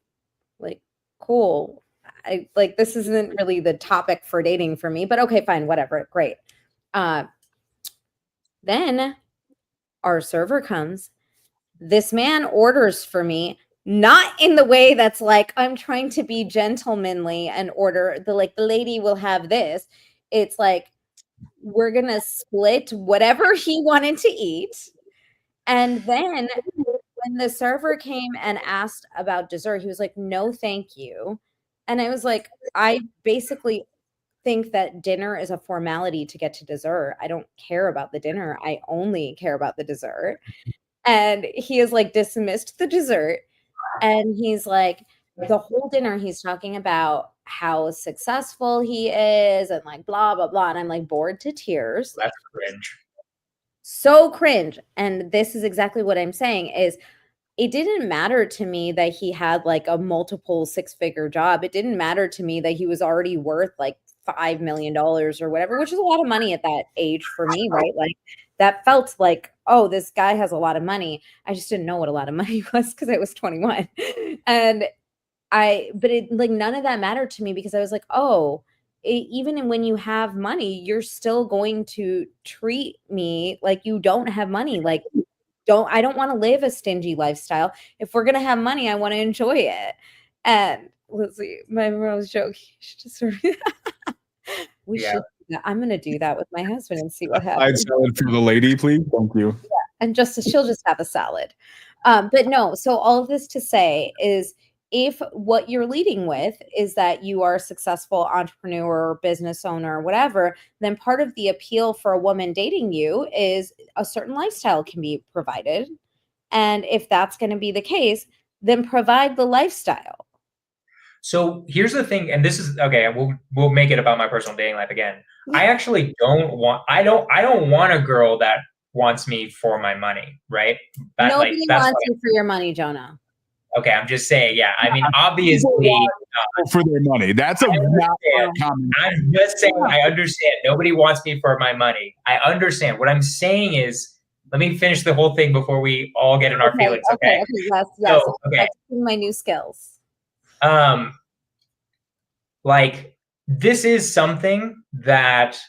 like, cool. I like, this isn't really the topic for dating for me, but okay, fine, whatever. Great. Then our server comes. This man orders for me, not in the way that's like, I'm trying to be gentlemanly and order the lady will have this. It's like, we're going to split whatever he wanted to eat. And then when the server came and asked about dessert, he was like, no, thank you. And I was like, I basically think that dinner is a formality to get to dessert. I don't care about the dinner. I only care about the dessert. And he is like dismissed the dessert. And he's like, the whole dinner, he's talking about how successful he is and like blah, blah, blah. And I'm like bored to tears. That's cringe. So cringe. And this is exactly what I'm saying is, it didn't matter to me that he had like a multiple 6-figure job. It didn't matter to me that he was already worth like $5 million or whatever, which is a lot of money at that age for me, right? Like that felt like, oh, this guy has a lot of money. I just didn't know what a lot of money was because I was 21. And but it like none of that mattered to me because I was like, oh, even when you have money, you're still going to treat me like you don't have money. Like, I don't want to live a stingy lifestyle. If we're going to have money, I want to enjoy it. And let's see, my mom was joking. We should do that. I'm going to do that with my husband and see what happens. Side salad for the lady, please. Thank you. Yeah. And she'll just have a salad. But no, so all of this to say is, if what you're leading with is that you are a successful entrepreneur, business owner, whatever, then part of the appeal for a woman dating you is a certain lifestyle can be provided. And if that's going to be the case, then provide the lifestyle. So here's the thing, and this is okay. We'll make it about my personal dating life again. I actually don't want a girl that wants me for my money, right? Nobody wants you for your money, Jonah. Okay, I'm just saying, yeah. I mean, obviously, for their money. That's a common. I'm just saying, I understand. Nobody wants me for my money. I understand. What I'm saying is, let me finish the whole thing before we all get in our feelings. Okay. Yes. So, okay. That's my new skills. Like this is something that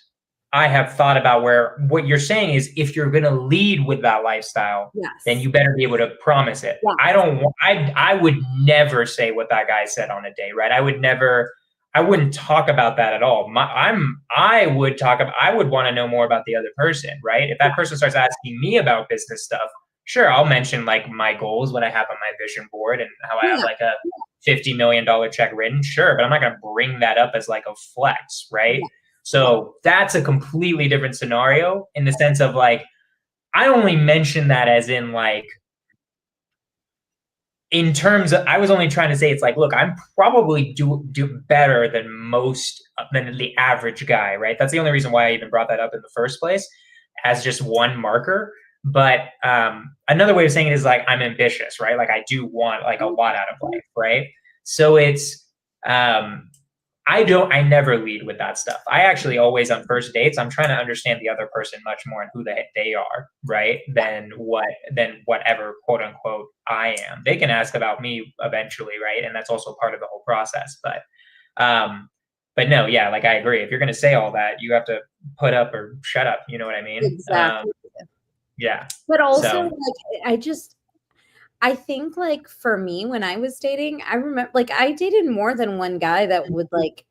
I have thought about, where what you're saying is, if you're going to lead with that lifestyle, then you better be able to promise it. Yeah. I would never say what that guy said on a date, right? I wouldn't talk about that at all. I would want to know more about the other person, right? If that person starts asking me about business stuff, sure, I'll mention like my goals, what I have on my vision board, and how I have like a $50 million check written. Sure, but I'm not going to bring that up as like a flex, right? Yeah. So that's a completely different scenario in the sense of like, I only mention that as in like, in terms of, I was only trying to say, it's like, look, I'm probably do better than the average guy, right? That's the only reason why I even brought that up in the first place, as just one marker. But another way of saying it is like, I'm ambitious, right? Like I do want like a lot out of life, right? So it's, I never lead with that stuff. I actually always, on first dates, I'm trying to understand the other person much more and who they are, right? Than whatever quote unquote I am. They can ask about me eventually, right? And that's also part of the whole process. But no, yeah, like I agree. If you're going to say all that, you have to put up or shut up. You know what I mean? Exactly. Yeah. But also, like, I think like for me when I was dating, I remember like I dated more than one guy that would like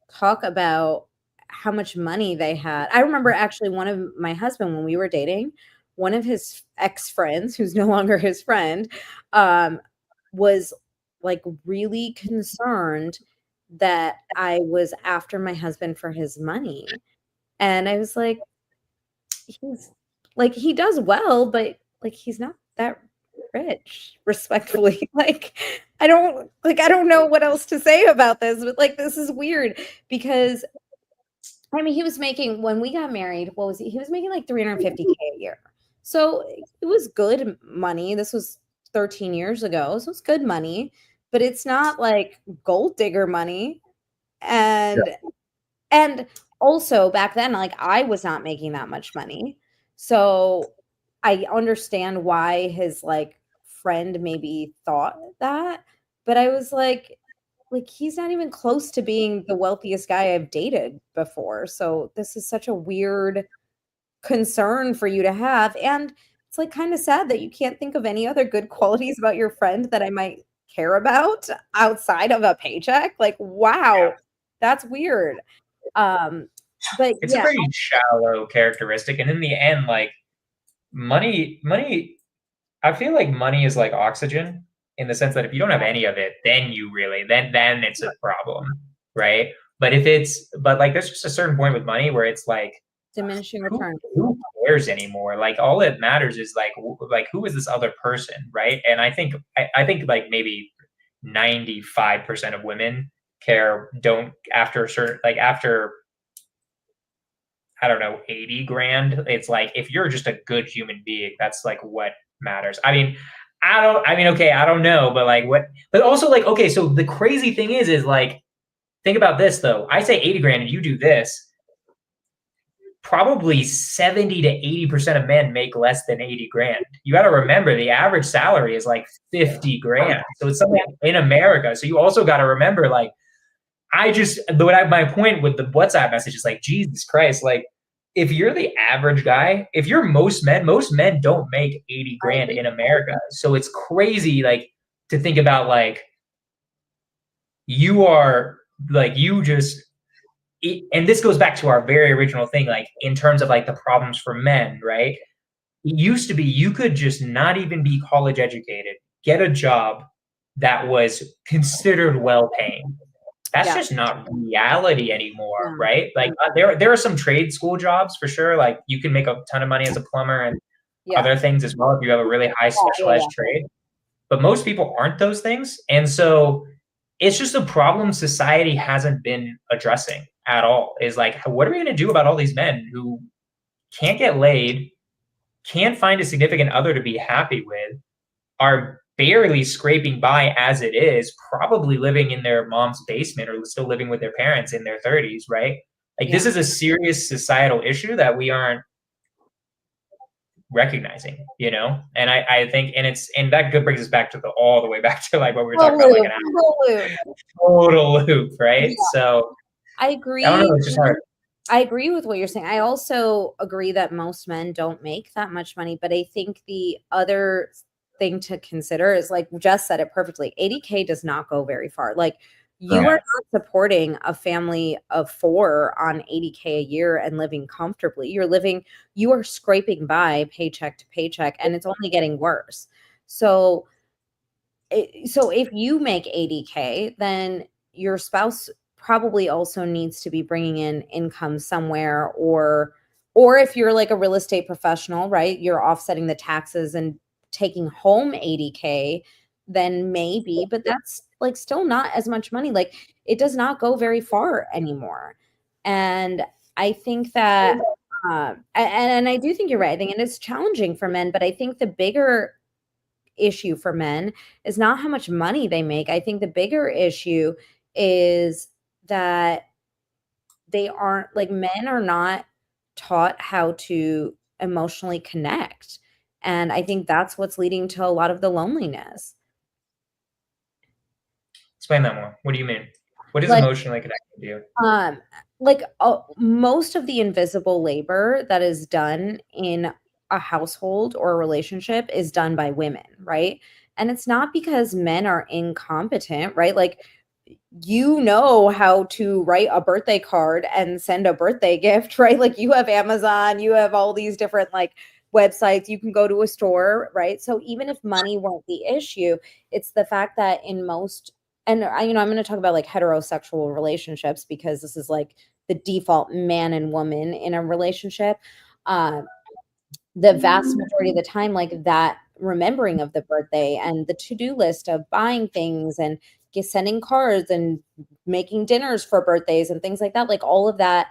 talk about how much money they had. I remember actually one of my husband when we were dating, one of his ex-friends who's no longer his friend, was like really concerned that I was after my husband for his money. And I was like, he's like he does well, but like he's not that rich, respectfully. Like I don't know what else to say about this, but like this is weird because I mean he was making when we got married, what was he? He was making like 350K a year. So it was good money. This was 13 years ago. So it's good money, but it's not like gold digger money. And and also back then, like I was not making that much money. So I understand why his like friend maybe thought that, but I was like he's not even close to being the wealthiest guy I've dated before. So this is such a weird concern for you to have. And it's like kind of sad that you can't think of any other good qualities about your friend that I might care about outside of a paycheck. Like, wow, that's weird. But It's a yeah, pretty shallow characteristic, and in the end, like money. I feel like money is like oxygen in the sense that if you don't have any of it, then you really then it's a problem, right? But like there's just a certain point with money where it's like diminishing return. who cares anymore? Like all that matters is like who is this other person, right? And I think like maybe 95% of women don't after a certain like after I don't know 80 grand. It's like if you're just a good human being, that's like what matters. Okay, I don't know, but like what but also like okay, so the crazy thing is like think about this though. I say 80 grand and you do this. Probably 70 to 80% of men make less than 80 grand. You got to remember the average salary is like 50 grand. So it's something in America. So you also got to remember, like, my point with the WhatsApp message is like, Jesus Christ, like, if you're the average guy, if you're most men don't make 80 grand in America. So it's crazy, like, to think about, like, you are, like, you just, and this goes back to our very original thing, like, in terms of, like, the problems for men, right? It used to be you could just not even be college educated, get a job that was considered well paying. That's just not reality anymore, right? Like there are some trade school jobs for sure. Like you can make a ton of money as a plumber and other things as well if you have a really high specialized trade. But most people aren't those things. And so it's just a problem society hasn't been addressing at all. Is like, what are we going to do about all these men who can't get laid, can't find a significant other to be happy with, are barely scraping by as it is, probably living in their mom's basement or still living with their parents in their 30s, right? Like this is a serious societal issue that we aren't recognizing, you know? And I think, and that brings us back to all the way back to like what we were talking about, like total loop, right? Yeah. So I agree. I don't know, it's just hard. I agree with what you're saying. I also agree that most men don't make that much money, but I think the other thing to consider is like Jess said it perfectly. 80K does not go very far. Like you are not supporting a family of 4 on 80K a year and living comfortably. You are scraping by paycheck to paycheck and it's only getting worse. So if you make 80K, then your spouse probably also needs to be bringing in income somewhere, or if you're like a real estate professional, right? You're offsetting the taxes and taking home 80K, then maybe, but that's like still not as much money. Like it does not go very far anymore. And I think that and I do think you're right. I think it is challenging for men, but I think the bigger issue for men is not how much money they make. I think the bigger issue is that men are not taught how to emotionally connect. And I think that's what's leading to a lot of the loneliness. Explain that more. What do you mean? What is Like, emotionally connected to you? Most of the invisible labor that is done in a household or a relationship is done by women, right? And it's not because men are incompetent, right? Like, you know how to write a birthday card and send a birthday gift, right? Like, you have Amazon, you have all these different like websites, you can go to a store, right? So even if money weren't the issue, it's the fact that in most, and I'm going to talk about like heterosexual relationships because this is like the default man and woman in a relationship. The vast majority of the time, like that remembering of the birthday and the to-do list of buying things and sending cards and making dinners for birthdays and things like that, like all of that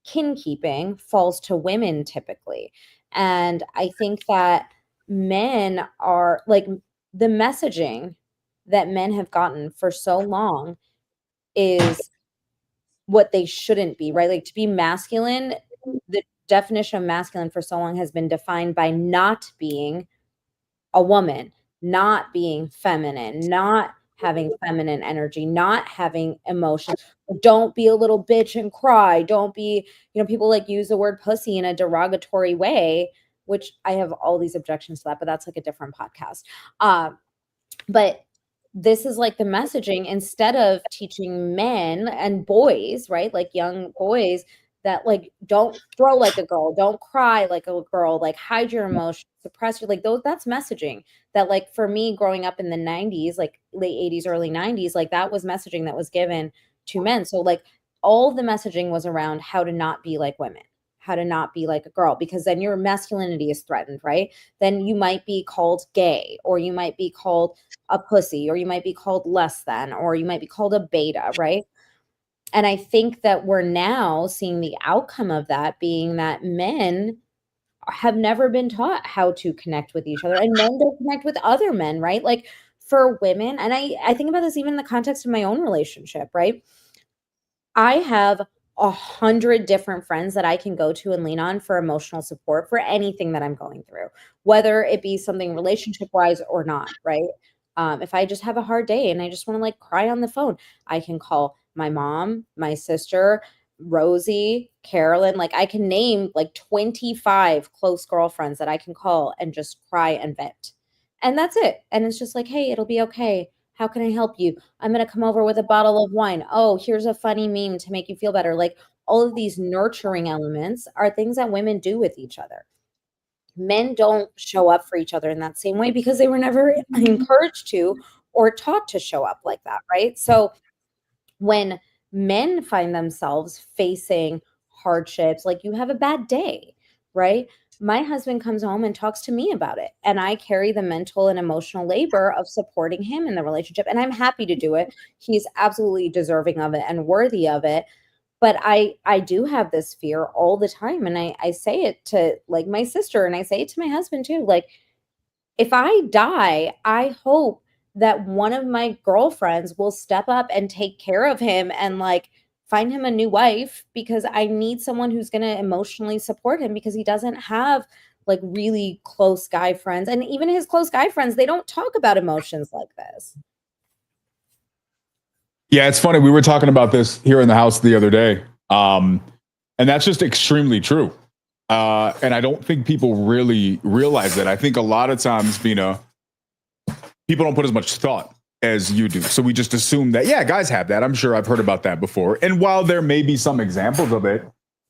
kin keeping falls to women typically. And I think that men are like, the messaging that men have gotten for so long is what they shouldn't be, right? Like, to be masculine, the definition of masculine for so long has been defined by not being a woman, not being feminine, not having feminine energy, not having emotion. Don't be a little bitch and cry. Don't be, people like use the word pussy in a derogatory way, which I have all these objections to that, but that's like a different podcast. But this is like the messaging, instead of teaching men and boys, right? Like young boys, that like, don't throw like a girl, don't cry like a girl, like hide your emotions, suppress your, like those, that's messaging that, like, for me growing up in the 90s, like late 80s, early 90s, like that was messaging that was given to men. So like all the messaging was around how to not be like women, how to not be like a girl, because then your masculinity is threatened, right? Then you might be called gay, or you might be called a pussy, or you might be called less than, or you might be called a beta, right? And I think that we're now seeing the outcome of that being that men have never been taught how to connect with each other, and men don't connect with other men, right? Like, for women, and I think about this even in the context of my own relationship, right? I have 100 different friends that I can go to and lean on for emotional support for anything that I'm going through, whether it be something relationship wise or not, right? If I just have a hard day and I just want to like cry on the phone, I can call my mom, my sister, Rosie, Carolyn. Like, I can name like 25 close girlfriends that I can call and just cry and vent. And that's it. And it's just like, hey, it'll be okay. How can I help you? I'm going to come over with a bottle of wine. Oh, here's a funny meme to make you feel better. Like, all of these nurturing elements are things that women do with each other. Men don't show up for each other in that same way because they were never encouraged to or taught to show up like that, right? So when men find themselves facing hardships, like you have a bad day, right? My husband comes home and talks to me about it, and I carry the mental and emotional labor of supporting him in the relationship, and I'm happy to do it. He's absolutely deserving of it and worthy of it. But I do have this fear all the time, and I say it to like my sister, and I say it to my husband too. Like, if I die, I hope that one of my girlfriends will step up and take care of him and like find him a new wife, because I need someone who's going to emotionally support him, because he doesn't have like really close guy friends. And even his close guy friends, they don't talk about emotions like this. Yeah, it's funny. We were talking about this here in the house the other day. And that's just extremely true. And I don't think people really realize that. I think a lot of times, people don't put as much thought as you do. So we just assume that, yeah, guys have that. I'm sure I've heard about that before. And while there may be some examples of it,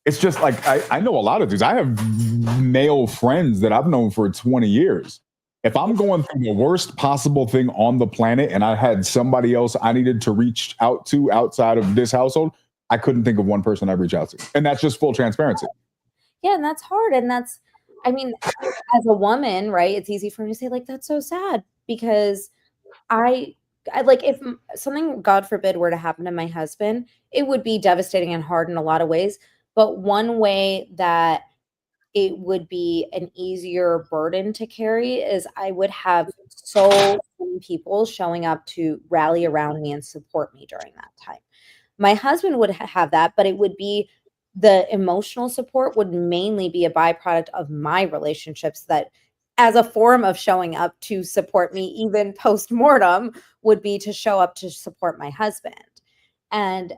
it's just like, I know a lot of dudes. I have male friends that I've known for 20 years. If I'm going through the worst possible thing on the planet and I had somebody else I needed to reach out to outside of this household, I couldn't think of one person I'd reach out to. And that's just full transparency. Yeah, and that's hard. And that's, I mean, as a woman, right, it's easy for me to say, like, that's so sad, because I like, if something, God forbid, were to happen to my husband, it would be devastating and hard in a lot of ways. But one way that it would be an easier burden to carry is I would have so many people showing up to rally around me and support me during that time. My husband would have that, but it would be, the emotional support would mainly be a byproduct of my relationships, that as a form of showing up to support me, even post-mortem, would be to show up to support my husband. And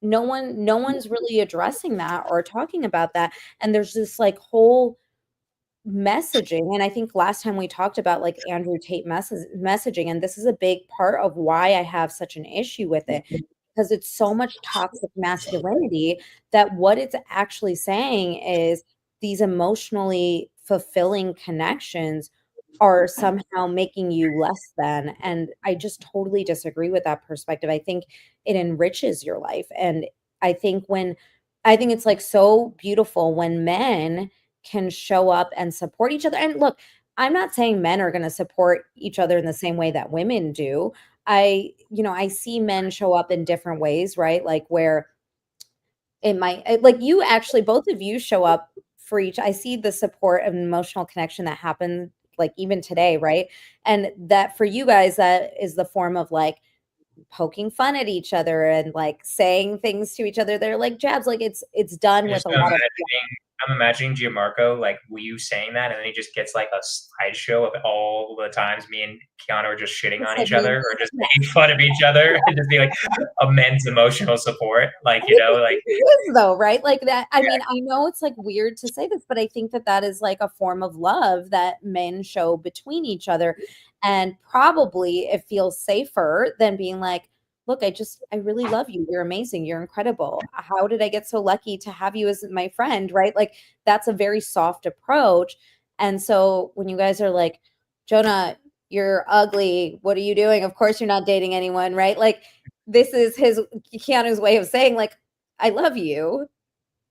no one's really addressing that or talking about that. And there's this like whole messaging, and I think last time we talked about like Andrew Tate messaging, and this is a big part of why I have such an issue with it, because it's so much toxic masculinity that what it's actually saying is these emotionally fulfilling connections are somehow making you less than. And I just totally disagree with that perspective. I think it enriches your life. And I think it's like so beautiful when men can show up and support each other. And look, I'm not saying men are going to support each other in the same way that women do. I see men show up in different ways, right? Like where it might, like you actually, both of you show up for each. I see the support and emotional connection that happens like even today, right? And that for you guys, that is the form of like poking fun at each other and like saying things to each other. They're like jabs, like it's done with a lot of. I'm imagining Gianmarco, like, were you saying that? And then he just gets like a slideshow of all the times me and Keanu are just shitting on each other or just making fun of each other and just be like a men's emotional support. Like, you know, like. It is though, right? Like that. I mean, I know it's like weird to say this, but I think that is like a form of love that men show between each other. And probably it feels safer than being like, look, I really love you. You're amazing. You're incredible. How did I get so lucky to have you as my friend? Right? Like that's a very soft approach. And so when you guys are like, Jonah, you're ugly. What are you doing? Of course you're not dating anyone, right? Like this is Keanu's way of saying like, I love you.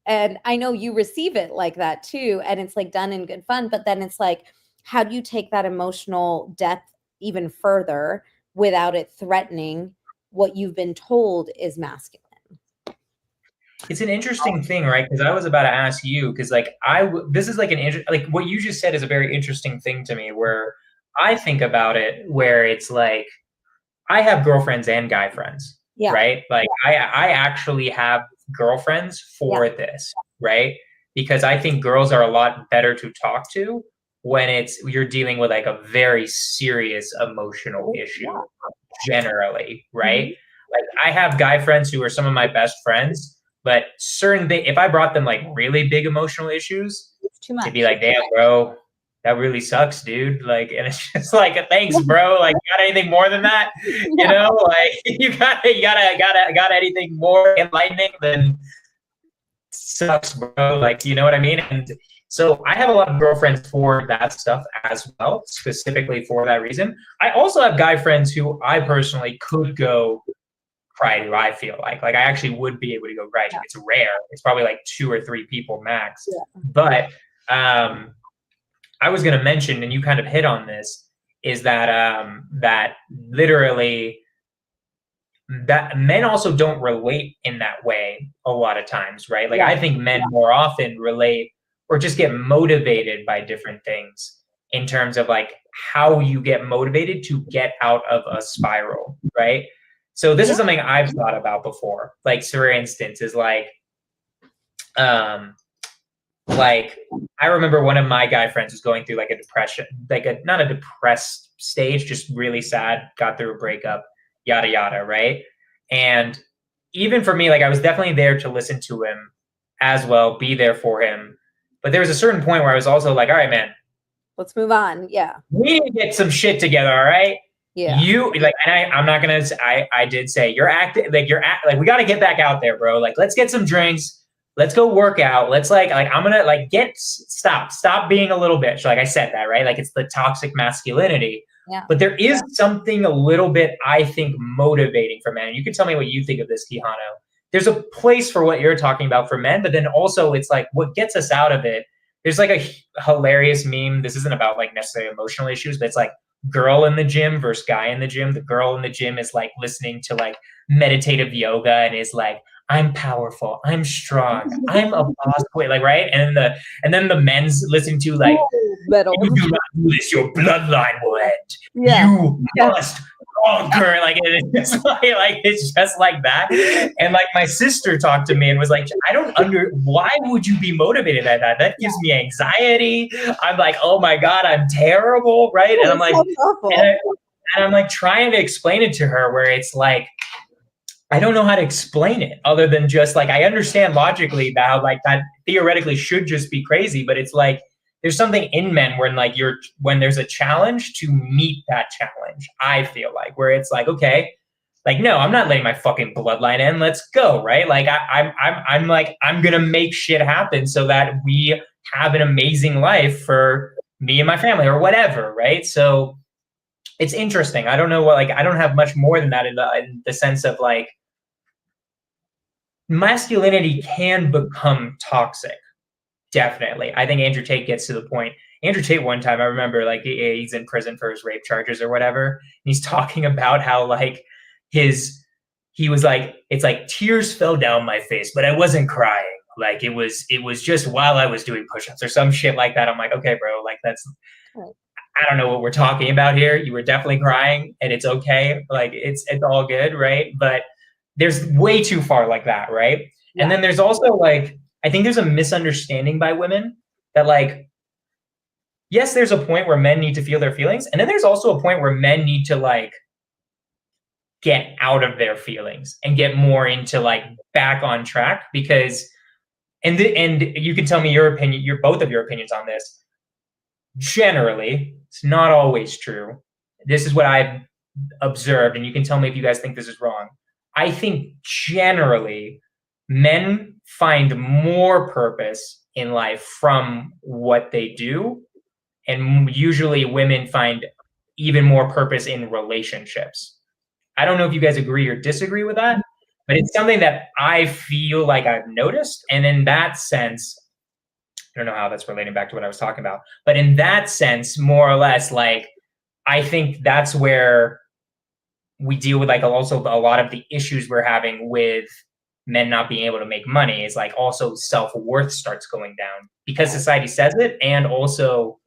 And I know you receive it like that too. And it's like done in good fun. But then it's like, how do you take that emotional depth even further without it threatening what you've been told is masculine? It's an interesting thing, right? Because I was about to ask you, because like this is like like what you just said is a very interesting thing to me, where I think about it, where it's like I have girlfriends and guy friends, right? Like I actually have girlfriends for this, right? Because I think girls are a lot better to talk to when you're dealing with like a very serious emotional issue. Generally, right? Like I have guy friends who are some of my best friends, but if I brought them like really big emotional issues, it's too much. They'd be like, damn, bro, that really sucks, dude. Like, and it's just like, thanks, bro. Like, you got anything more than that? You know, like you got anything more enlightening than sucks, bro. Like, you know what I mean? And so I have a lot of girlfriends for that stuff as well, specifically for that reason. I also have guy friends who I personally could go cry to, I feel like I actually would be able to go cry to. It's rare. It's probably like 2 or 3 people max. But I was going to mention, and you kind of hit on this, is that that literally that men also don't relate in that way a lot of times, right? Like I think men more often relate or just get motivated by different things in terms of like how you get motivated to get out of a spiral, right? So this is something I've thought about before. Like, for instance, is like I remember one of my guy friends was going through like a depression, like not a depressed stage, just really sad, got through a breakup, yada, yada, right? And even for me, like I was definitely there to listen to him as well, be there for him. But there was a certain point where I was also like, all right, man, let's move on. Yeah. We need to get some shit together. All right. Yeah. You like, and I'm not going to, I did say you're acting like we got to get back out there, bro. Like, let's get some drinks. Let's go work out. Let's like I'm going to like stop being a little bitch. Like I said that, right? Like it's the toxic masculinity. Yeah. But there is something a little bit, I think, motivating for men. And you can tell me what you think of this, Quijano. There's a place for what you're talking about for men, but then also it's like what gets us out of it. There's like a hilarious meme. This isn't about like necessarily emotional issues, but it's like girl in the gym versus guy in the gym. The girl in the gym is like listening to like meditative yoga and is like, I'm powerful, I'm strong, I'm a boss queen, like right? And then the men's listening to like, you do not do this, your bloodline will end. Yeah. You must conquer. Like it's just like that. And like my sister talked to me and was like, why would you be motivated at that? That gives me anxiety. I'm like, oh my God, I'm terrible, right? And I'm like, and I'm like trying to explain it to her where it's like, I don't know how to explain it other than just like, I understand logically that like that theoretically should just be crazy, but it's like, there's something in men when like when there's a challenge to meet that challenge, I feel like, where it's like, okay, like, no, I'm not letting my fucking bloodline end. Let's go, right? Like I'm like, I'm gonna make shit happen so that we have an amazing life for me and my family or whatever, right? So it's interesting. I don't know what, like, I don't have much more than that in the sense of like, masculinity can become toxic. Definitely. I think Andrew Tate gets to the point. Andrew Tate one time, I remember, like, he's in prison for his rape charges or whatever. And he's talking about how like he was like, it's like tears fell down my face, but I wasn't crying. Like it was just while I was doing push-ups or some shit like that. I'm like, okay, bro, like that's, I don't know what we're talking about here. You were definitely crying and it's okay. Like it's all good, right? But there's way too far like that, right? Yeah. And then there's also like, I think there's a misunderstanding by women that like, yes, there's a point where men need to feel their feelings. And then there's also a point where men need to like get out of their feelings and get more into like back on track because, and you can tell me your opinion, both of your opinions on this. Generally, it's not always true. This is what I've observed, and you can tell me if you guys think this is wrong. I think generally men find more purpose in life from what they do, and usually women find even more purpose in relationships. I don't know if you guys agree or disagree with that, but it's something that I feel like I've noticed. And in that sense, I don't know how that's relating back to what I was talking about, but in that sense, more or less, like, I think that's where we deal with like also a lot of the issues we're having with men not being able to make money is like also self-worth starts going down because society says it. And also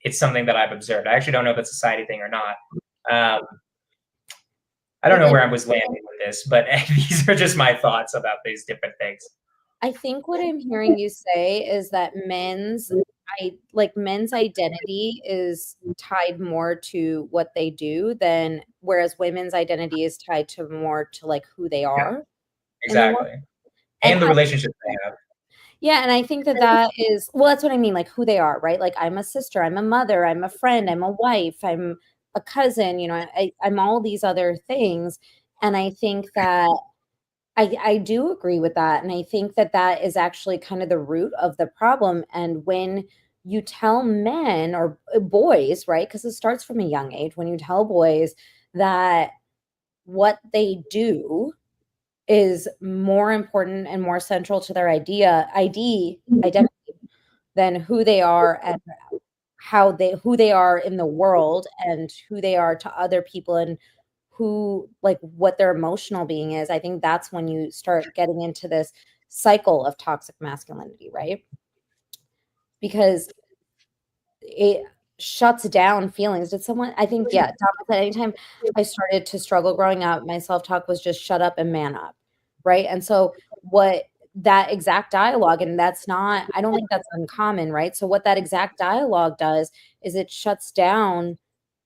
it's something that I've observed. I actually don't know if it's a society thing or not. I don't know where I was landing with this, but these are just my thoughts about these different things. I think what I'm hearing you say is that men's identity is tied more to what they do than whereas women's identity is tied to more to like who they are. Yeah, exactly. And the relationships they have. Yeah, and I think that is, well, that's what I mean, like who they are, right? Like I'm a sister, I'm a mother, I'm a friend, I'm a wife, I'm a cousin, you know, I'm all these other things. And I think that I do agree with that. And I think that that is actually kind of the root of the problem. And when you tell men or boys, right, because it starts from a young age, when you tell boys that what they do is more important and more central to their identity than who they are and who they are in the world and who they are to other people and who, like, what their emotional being is. I think that's when you start getting into this cycle of toxic masculinity, right? Because it shuts down feelings. Did someone, I think, yeah, Tom said anytime I started to struggle growing up, my self-talk was just shut up and man up, right? And so what that exact dialogue, and that's not, I don't think that's uncommon, right? So what that exact dialogue does is it shuts down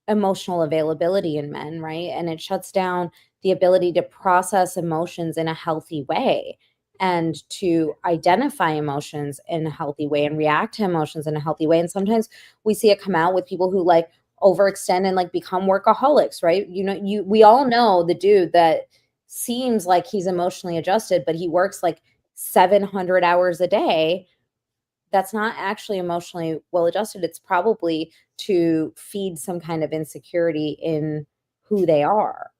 emotional availability in men, right? And it shuts down the ability to process emotions in a healthy way and to identify emotions in a healthy way and react to emotions in a healthy way. And sometimes we see it come out with people who like overextend and like become workaholics, right? You know, we all know the dude that seems like he's emotionally adjusted, but he works like 700 hours a day. That's not actually emotionally well adjusted. It's probably to feed some kind of insecurity in who they are.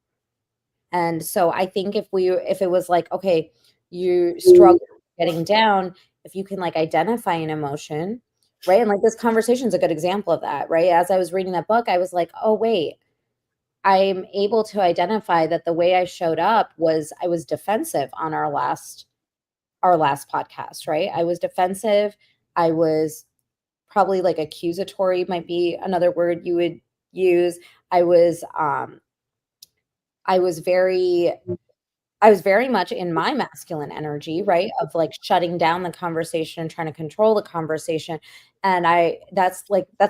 And so I think if it was like, okay, you struggle getting down, if you can like identify an emotion, right? And like this conversation is a good example of that, right? As I was reading that book, I was like, oh, wait, I'm able to identify that the way I showed up was I was defensive on our last podcast, right? I was defensive. I was probably like accusatory might be another word you would use. I was very much in my masculine energy, right? Of like shutting down the conversation and trying to control the conversation. And that's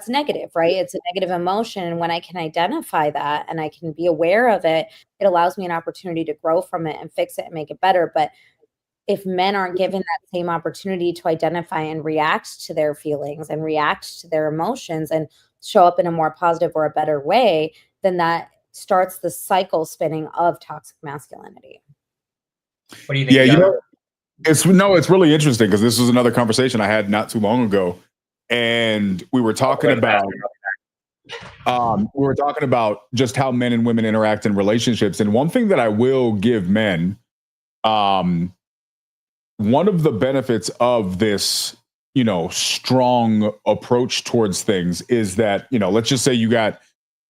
negative, right? It's a negative emotion. And when I can identify that and I can be aware of it, it allows me an opportunity to grow from it and fix it and make it better. But if men aren't given that same opportunity to identify and react to their feelings and react to their emotions and show up in a more positive or a better way, then that starts the cycle spinning of toxic masculinity. What do you think? Yeah, John? it's really interesting because this was another conversation I had not too long ago, and we were talking about just how men and women interact in relationships. And one thing that I will give men, one of the benefits of this, strong approach towards things is that, let's just say you got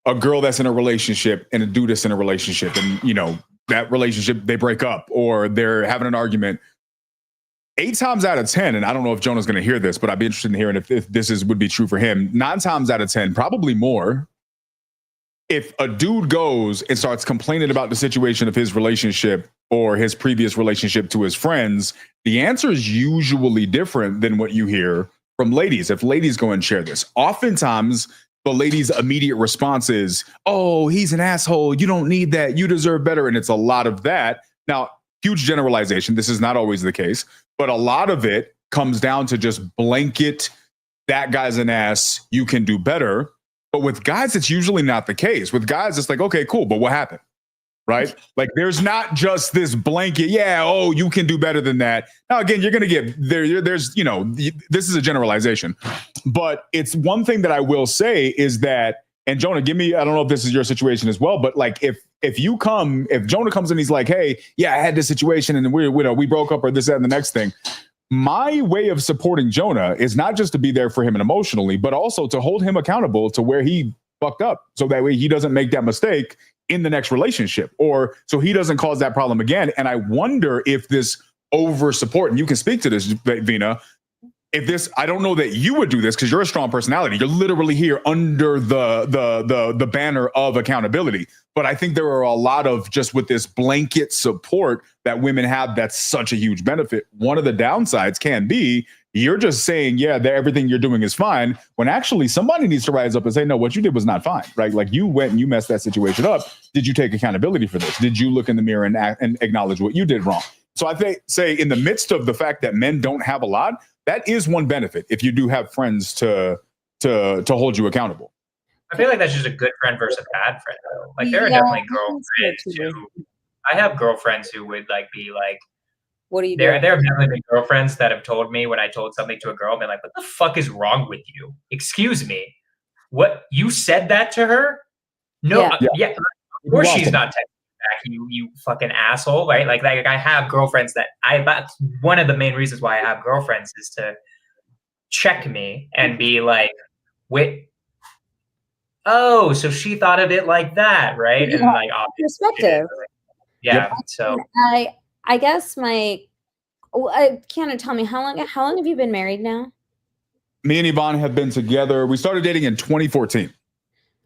a girl that's in a relationship and a dude that's in a relationship, and that relationship, they break up or they're having an argument. 8 times out of 10, and I don't know if Jonah's going to hear this, but I'd be interested in hearing if this would be true for him. 9 times out of 10, probably more, if a dude goes and starts complaining about the situation of his relationship or his previous relationship to his friends, the answer is usually different than what you hear from ladies. If ladies go and share this, oftentimes the lady's immediate response is, "Oh, he's an asshole. You don't need that. You deserve better." And it's a lot of that. Now, huge generalization. This is not always the case, but a lot of it comes down to just blanket, that guy's an ass, you can do better. But with guys, it's usually not the case. With guys, it's like, okay, cool, but what happened? Right? Like, there's not just this blanket, you can do better than that. Now, again, you're going to get there. There's, this is a generalization, but it's one thing that I will say is that, and Jonah, I don't know if this is your situation as well, but like, if Jonah comes in, he's like, "Hey, I had this situation and we broke up or this, that, and the next thing." My way of supporting Jonah is not just to be there for him and emotionally, but also to hold him accountable to where he fucked up. So that way he doesn't make that mistake in the next relationship, or so he doesn't cause that problem again. And I wonder if this over support, and you can speak to this, Vina, I don't know that you would do this because you're a strong personality. You're literally here under the banner of accountability. But I think there are a lot of just with this blanket support that women have, that's such a huge benefit. One of the downsides can be you're just saying, that everything you're doing is fine, when actually somebody needs to rise up and say, no, what you did was not fine, right? Like, you went and you messed that situation up. Did you take accountability for this? Did you look in the mirror and acknowledge what you did wrong? So I say in the midst of the fact that men don't have a lot, that is one benefit if you do have friends to hold you accountable. I feel like that's just a good friend versus a bad friend, though. Like, there are definitely girlfriends who I have girlfriends who would be like, "What are you doing?" There have definitely been girlfriends that have told me when I told something to a girl, been like, "What the fuck is wrong with you? Excuse me, what, you said that to her? No, of course she's not texting back. You fucking asshole, right? Like I have girlfriends that's one of the main reasons why I have girlfriends is to check me and be like, wait. Oh, so she thought of it like that, right?" And like, perspective. Yeah. So I guess Keanu, tell me, how long have you been married now? Me and Yvonne have been together. We started dating in 2014.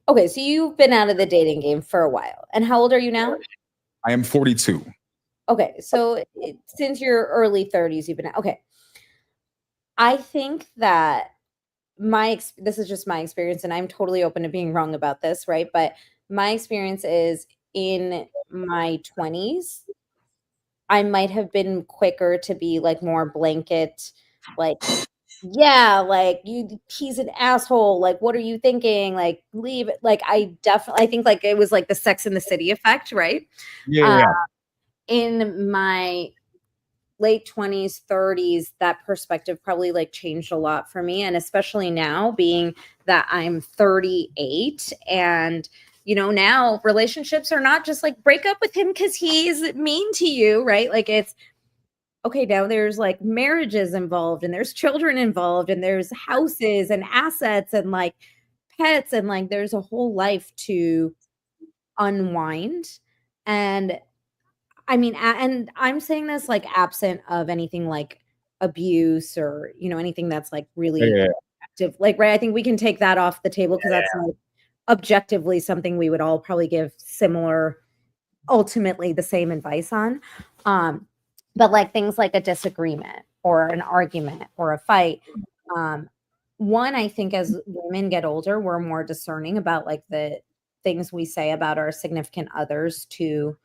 Okay, so you've been out of the dating game for a while. And how old are you now? I am 42. Okay, so since your early 30s, you've been okay. I think that this is just my experience, and I'm totally open to being wrong about this, right? But my experience is in my 20s, I might have been quicker to be like more blanket, like, he's an asshole. Like, what are you thinking? Like, leave it. Like, I think like it was like the Sex and the City effect, right? Yeah. In my late 20s, 30s, that perspective probably like changed a lot for me. And especially now, being that I'm 38 and now relationships are not just like break up with him because he's mean to you, right? Like, it's okay, now there's like marriages involved and there's children involved and there's houses and assets and like pets and like there's a whole life to unwind. And I mean, and I'm saying this like absent of anything like abuse or, anything that's like really active. Like, right, I think we can take that off the table because that's like objectively something we would all probably give similar, ultimately the same advice on. But like things like a disagreement or an argument or a fight. One, I think as women get older, we're more discerning about like the things we say about our significant others to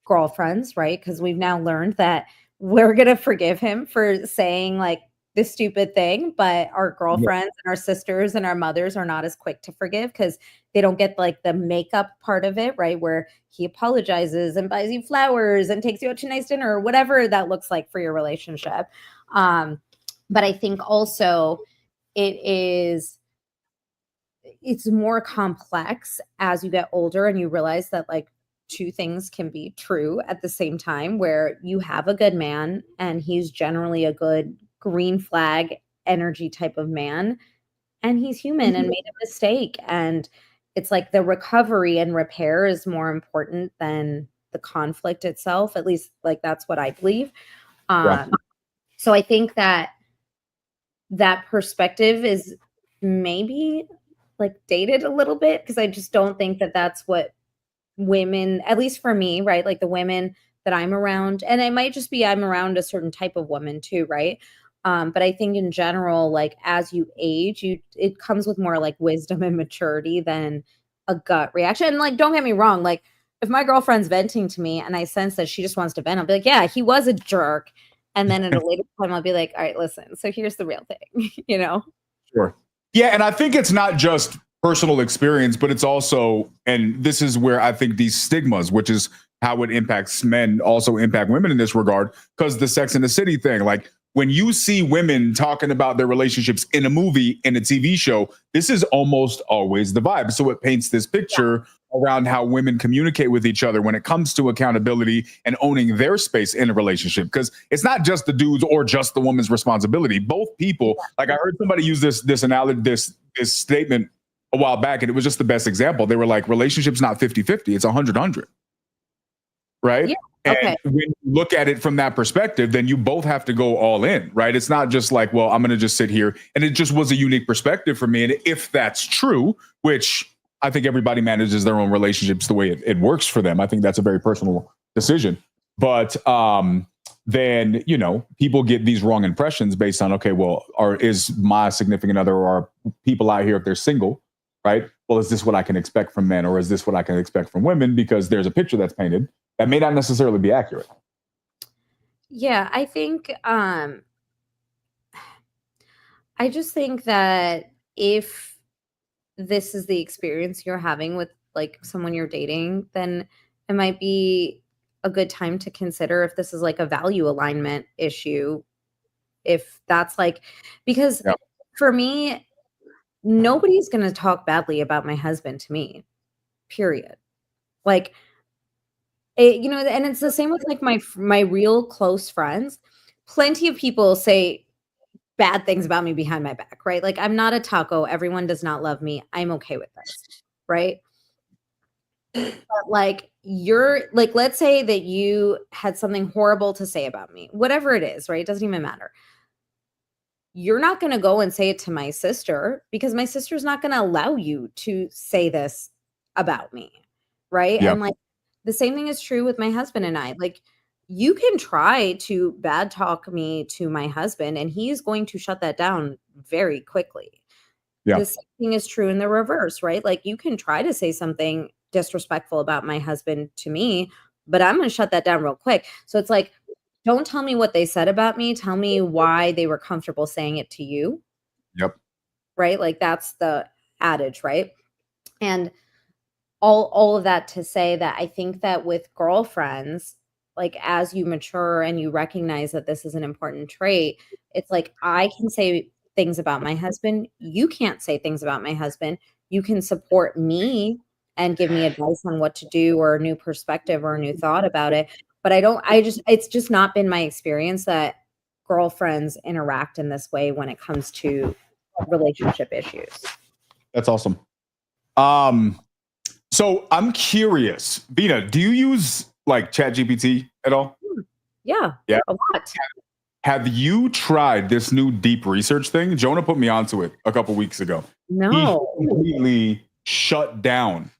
girlfriends, right? Because we've now learned that we're gonna forgive him for saying like this stupid thing, but our girlfriends and our sisters and our mothers are not as quick to forgive because they don't get like the makeup part of it, right? Where he apologizes and buys you flowers and takes you out to a nice dinner or whatever that looks like for your relationship. But I think also it's more complex as you get older and you realize that like two things can be true at the same time, where you have a good man and he's generally a good green flag energy type of man, and he's human and made a mistake, and it's like the recovery and repair is more important than the conflict itself. At least like that's what I believe. So I think that perspective is maybe like dated a little bit, because I just don't think that that's what women, at least for me, right? Like the women that I'm around, and it might just be I'm around a certain type of woman too, right? But I think in general, like as you age, it comes with more like wisdom and maturity than a gut reaction. And like, don't get me wrong, like if my girlfriend's venting to me and I sense that she just wants to vent, I'll be like, yeah, he was a jerk. And then at a later time, I'll be like, all right, listen, so here's the real thing, you know? Sure. Yeah, and I think it's not just personal experience, but it's also, and this is where I think these stigmas, which is how it impacts men, also impact women in this regard, because the Sex and the City thing, like when you see women talking about their relationships in a movie, in a TV show, this is almost always the vibe. So it paints this picture around how women communicate with each other when it comes to accountability and owning their space in a relationship. Because it's not just the dude's or just the woman's responsibility. Both people, like I heard somebody use this analogy, this statement a while back, and it was just the best example. They were like, relationships not 50-50, it's 100-100. Right? Yeah. And Okay. when you look at it from that perspective, then you both have to go all in, right? It's not just like, well, I'm going to just sit here. And it just was a unique perspective for me. And if that's true, which I think everybody manages their own relationships the way it works for them. I think that's a very personal decision. But then, you know, people get these wrong impressions based on, okay, well, is my significant other or are people out here, if they're single, right? Well, is this what I can expect from men, or is this what I can expect from women? Because there's a picture that's painted that may not necessarily be accurate. Yeah, I think I just think that if this is the experience you're having with like someone you're dating, then it might be a good time to consider if this is like a value alignment issue. If that's like, because for me, nobody's going to talk badly about my husband to me, period. Like, you know, and it's the same with like my real close friends. Plenty of people say bad things about me behind my back, right? Like I'm not a taco. Everyone does not love me. I'm okay with this, right? But like you're like, let's say that you had something horrible to say about me, whatever it is, right? It doesn't even matter. You're not going to go and say it to my sister, because my sister's not going to allow you to say this about me, right? Yep. And like the same thing is true with my husband and I. Like you can try to bad talk me to my husband and he's going to shut that down very quickly. Yeah. The same thing is true in the reverse, right? Like you can try to say something disrespectful about my husband to me, but I'm going to shut that down real quick. So it's like, don't tell me what they said about me. Tell me why they were comfortable saying it to you. Yep. Right? Like that's the adage, right? And all of that to say that I think that with girlfriends, like as you mature and you recognize that this is an important trait, it's like I can say things about my husband. You can't say things about my husband. You can support me and give me advice on what to do or a new perspective or a new thought about it. But it's just not been my experience that girlfriends interact in this way when it comes to relationship issues. That's awesome. So I'm curious, Bina, do you use like ChatGPT at all? Yeah. Yeah. A lot. Have you tried this new deep research thing? Jonah put me onto it a couple weeks ago. No. He completely shut down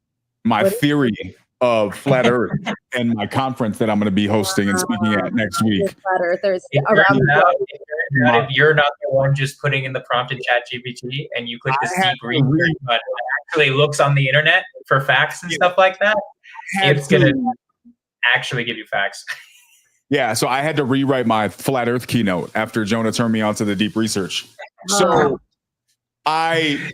my theory of flat Earth and my conference that I'm going to be hosting and speaking at next week. Flat Earthers It around turns the out globe. if you're not the one just putting in the prompt in ChatGPT and you click the deep research button, it actually looks on the internet for facts and stuff like that, it's going to actually give you facts. Yeah, so I had to rewrite my flat Earth keynote after Jonah turned me on to the deep research. So I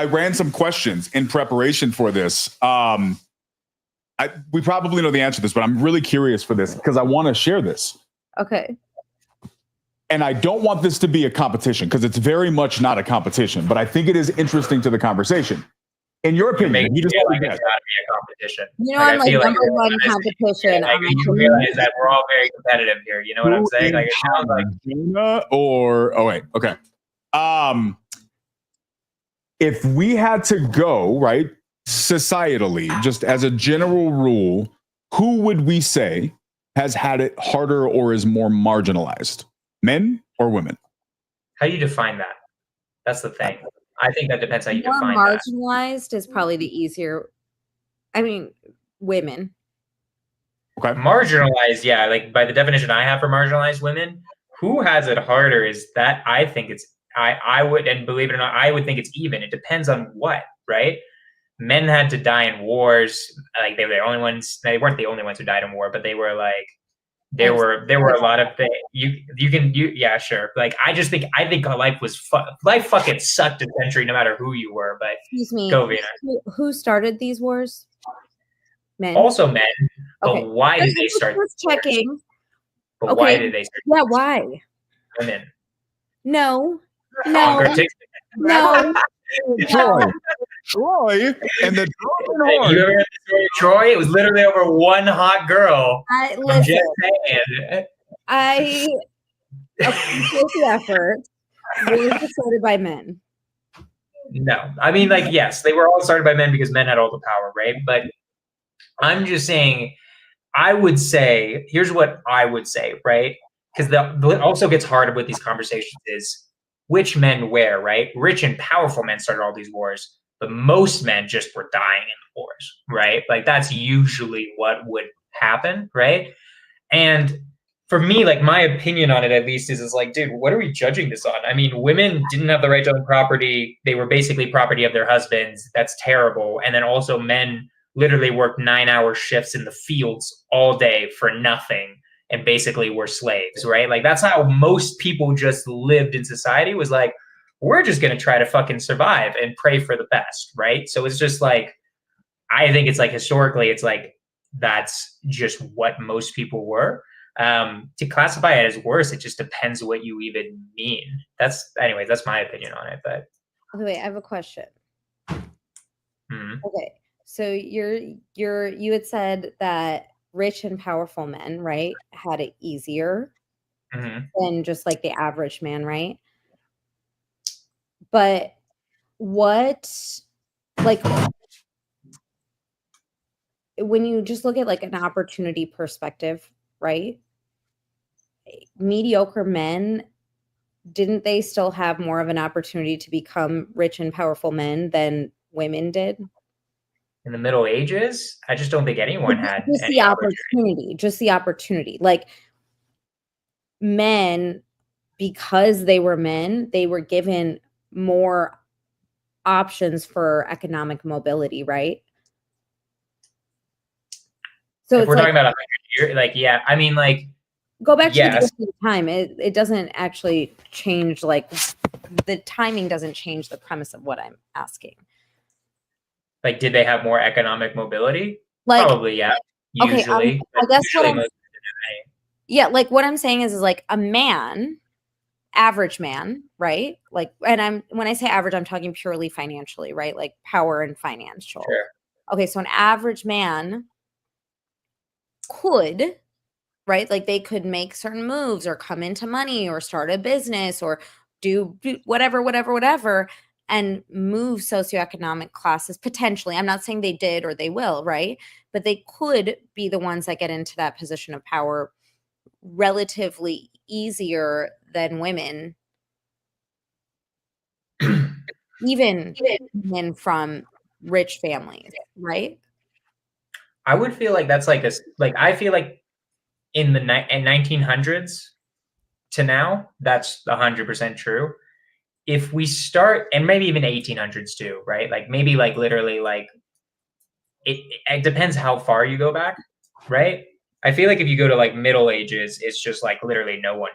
ran some questions in preparation for this. We probably know the answer to this, but I'm really curious for this because I want to share this. Okay. And I don't want this to be a competition because it's very much not a competition, but I think it is interesting to the conversation. In your opinion, you just feel like it's got to be a competition. You know, I'm like number one competition. Like, you realize that we're all very competitive here. You know what I'm saying? Like, it sounds like Jonah or okay. If we had to go right societally, just as a general rule, who would we say has had it harder or is more marginalized? Men or women? How do you define that? That's the thing. I think that depends how you More define marginalized is probably the easier. I mean, women. Okay. Marginalized, yeah. Like by the definition I have for marginalized women, who has it harder is that I think it's I would, and believe it or not, I would think it's even. It depends on what, right? Men had to die in wars. Like they were the only ones. They weren't the only ones who died in war, but they were like there were a lot of things. Yeah, sure. Like I think life was life fucking sucked a century, no matter who you were. But excuse me, go Vina. Who started these wars? Men. Also men. Okay. But why did they start? Just checking. But okay. Why did they start? Yeah, why? Women. No. Troy and the you ever heard the story of Troy? It was literally over one hot girl. Listen, I appreciate the effort. Wars started by men. No, I mean, like, yes, they were all started by men because men had all the power, right? But I'm just saying, I would say, here's what I would say, right? Because what also gets hard with these conversations is which men where, right? Rich and powerful men started all these wars, but most men just were dying in the wars, right? Like that's usually what would happen, right? And for me, like my opinion on it at least is like, dude, what are we judging this on? I mean, women didn't have the right to own property. They were basically property of their husbands. That's terrible. And then also men literally worked 9-hour shifts in the fields all day for nothing and basically were slaves, right? Like that's how most people just lived in society, was like, we're just going to try to fucking survive and pray for the best, right? So it's just like, I think it's like historically, it's like, that's just what most people were. To classify it as worse, it just depends what you even mean. That's my opinion on it. But okay, wait, I have a question. Mm-hmm. Okay, so you had said that rich and powerful men, right, had it easier than just like the average man, right? But what, like, when you just look at like an opportunity perspective, right? Mediocre men, didn't they still have more of an opportunity to become rich and powerful men than women did? In the Middle Ages, I just don't think anyone had the opportunity. Like men, because they were men, they were given more options for economic mobility, right? So if we're talking about 100 years, like, yeah, I mean, like, go back to the time. It doesn't actually change, like the timing doesn't change the premise of what I'm asking. Like, did they have more economic mobility? Like, probably, yeah. Usually, I guess like what I'm saying is like a man, average man, right? Like, and when I say average, I'm talking purely financially, right? Like power and financial. Sure. Okay, so an average man could, right? Like they could make certain moves or come into money or start a business or do whatever, and move socioeconomic classes potentially. I'm not saying they did or they will, right? But they could be the ones that get into that position of power relatively easier than women, even men from rich families, right? I would feel like that's like I feel like in the 1900s to now, that's 100% true. If we start, and maybe even 1800s too, right? Like maybe like literally like it depends how far you go back, right? I feel like if you go to like Middle Ages, it's just like literally no one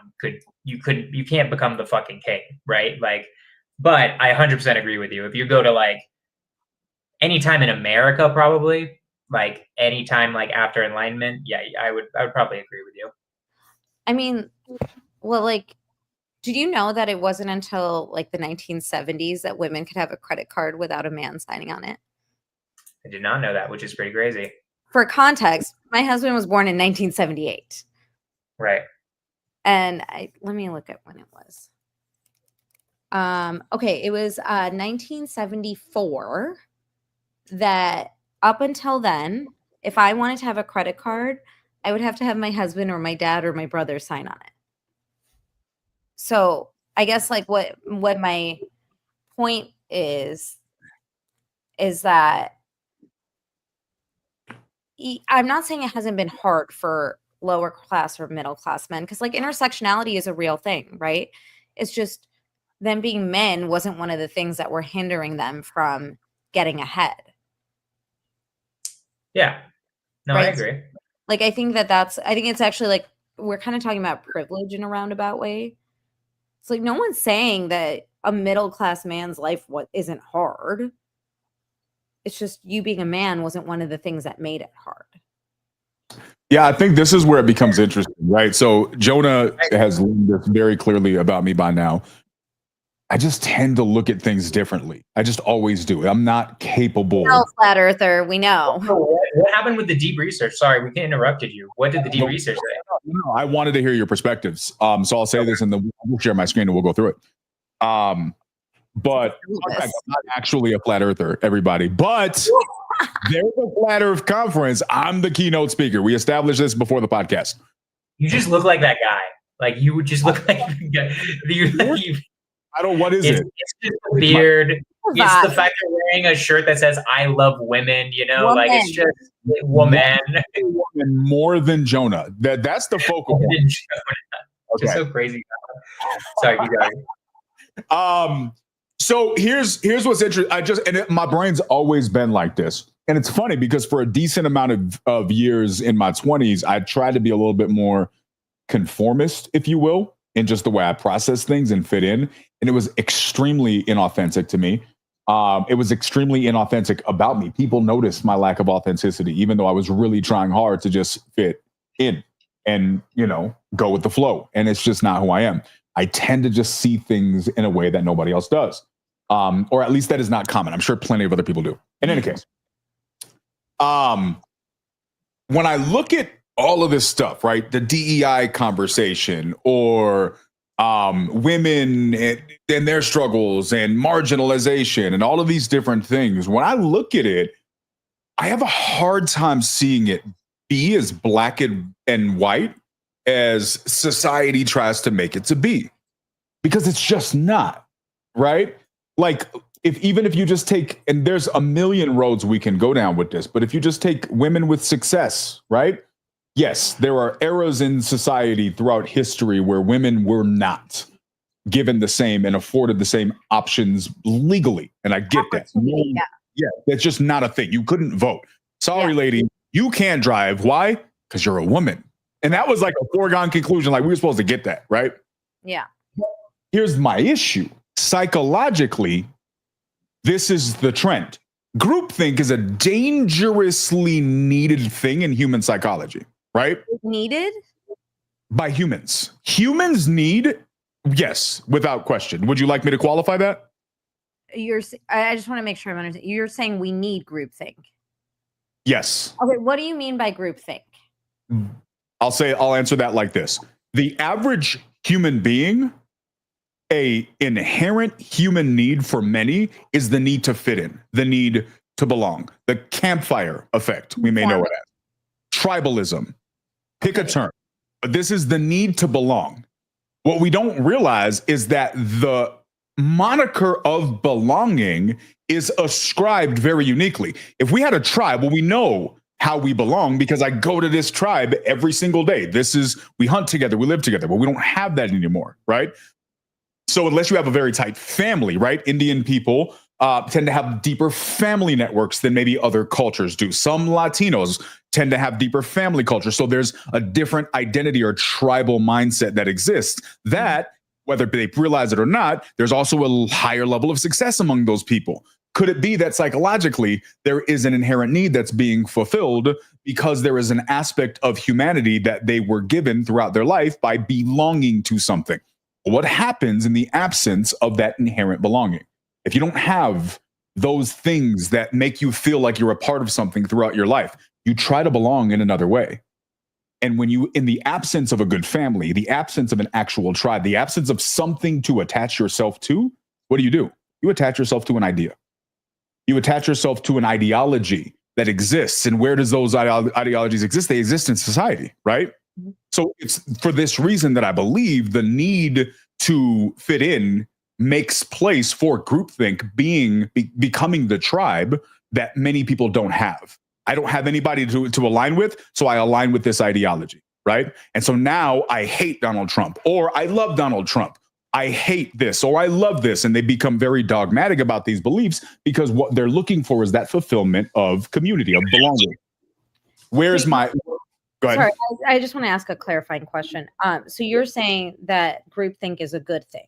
you can't become the fucking king, right? Like, but I 100% agree with you. If you go to like any time in America, probably like any time like after Enlightenment, yeah, I would probably agree with you. I mean, well, like, did you know that it wasn't until like the 1970s that women could have a credit card without a man signing on it? I did not know that, which is pretty crazy. For context, my husband was born in 1978. Right. And let me look at when it was. Okay, it was 1974 that up until then, if I wanted to have a credit card, I would have to have my husband or my dad or my brother sign on it. So I guess like what my point is that I'm not saying it hasn't been hard for lower class or middle class men, because like intersectionality is a real thing, right? It's just them being men wasn't one of the things that were hindering them from getting ahead. Yeah. No, right? I agree. Like, I think it's actually like we're kind of talking about privilege in a roundabout way. It's like no one's saying that a middle class man's life isn't hard. It's just you being a man wasn't one of the things that made it hard. Yeah, I think this is where it becomes interesting, right? So Jonah has learned this very clearly about me by now. I just tend to look at things differently. I just always do. I'm not capable. No, flat earther, we know. What happened with the deep research? Sorry, we interrupted you. What did the deep research say? No, I wanted to hear your perspectives. So I'll say this and then we'll share my screen and we'll go through it. But I'm not actually a flat earther, everybody. But there's a flat earth conference. I'm the keynote speaker. We established this before the podcast. You just look like that guy. Like you would just look like I don't. What is it? It's just the beard. It's the fact that wearing a shirt that says "I love women." You know, like it's just woman. More than Jonah. That's the focal point. Okay. Just so crazy. Sorry, you guys. So here's what's interesting. My brain's always been like this. And it's funny because for a decent amount of years in my 20s, I tried to be a little bit more conformist, if you will, in just the way I process things and fit in. And it was extremely inauthentic to me. It was extremely inauthentic about me. People noticed my lack of authenticity, even though I was really trying hard to just fit in and, go with the flow. And it's just not who I am. I tend to just see things in a way that nobody else does. Or at least that is not common. I'm sure plenty of other people do. In any case, when I look at all of this stuff, right, the DEI conversation or women and their struggles and marginalization and all of these different things, when I look at it, I have a hard time seeing it be as black and white as society tries to make it to be, because it's just not, right? Like even if you just take, and there's a million roads we can go down with this, but if you just take women with success, right? Yes, there are eras in society throughout history where women were not given the same and afforded the same options legally. And I get that. Yeah, that's just not a thing. You couldn't vote. Sorry, lady, you can't drive. Why? Because you're a woman. And that was like a foregone conclusion. Like we were supposed to get that, right? Yeah. Here's my issue. Psychologically, this is the trend. Groupthink is a dangerously needed thing in human psychology, right? Needed? By humans. Humans need, yes, without question. Would you like me to qualify that? I just want to make sure I'm understanding. You're saying we need groupthink. Yes. Okay, what do you mean by groupthink? I'll answer that like this. The average human being, a inherent human need for many is the need to fit in, the need to belong, the campfire effect, we may know it as. Tribalism, pick a term, but this is the need to belong. What we don't realize is that the moniker of belonging is ascribed very uniquely. If we had a tribe, well, we know how we belong because I go to this tribe every single day. We hunt together, we live together, but we don't have that anymore, right? So unless you have a very tight family, right? Indian people tend to have deeper family networks than maybe other cultures do. Some Latinos tend to have deeper family culture. So there's a different identity or tribal mindset that exists that, whether they realize it or not, there's also a higher level of success among those people. Could it be that psychologically there is an inherent need that's being fulfilled because there is an aspect of humanity that they were given throughout their life by belonging to something? What happens in the absence of that inherent belonging? If you don't have those things that make you feel like you're a part of something throughout your life, you try to belong in another way. And when you, in the absence of a good family, the absence of an actual tribe, the absence of something to attach yourself to, what do? You attach yourself to an idea. You attach yourself to an ideology that exists. And where does those ideologies exist? They exist in society, right? So it's for this reason that I believe the need to fit in makes place for groupthink becoming the tribe that many people don't have. I don't have anybody to align with, so I align with this ideology, right? And so now I hate Donald Trump, or I love Donald Trump. I hate this, or I love this. And they become very dogmatic about these beliefs because what they're looking for is that fulfillment of community, of belonging. Where's my... Go ahead. Sorry, I just want to ask a clarifying question. So you're saying that groupthink is a good thing?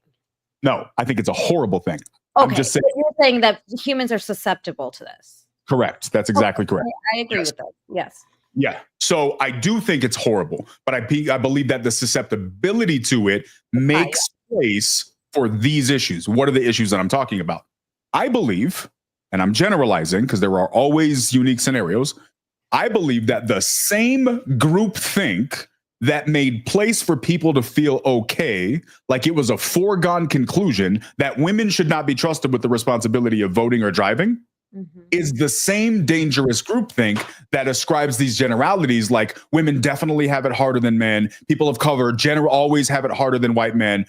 No, I think it's a horrible thing. Okay, I'm just saying, you're saying that humans are susceptible to this. Correct. That's exactly correct. I agree with that. Yes. Yeah. So I do think it's horrible, but I believe that the susceptibility to it makes place for these issues. What are the issues that I'm talking about? I believe, and I'm generalizing because there are always unique scenarios, I believe that the same groupthink that made place for people to feel okay, like it was a foregone conclusion that women should not be trusted with the responsibility of voting or driving, is the same dangerous groupthink that ascribes these generalities like women definitely have it harder than men, people of color always have it harder than white men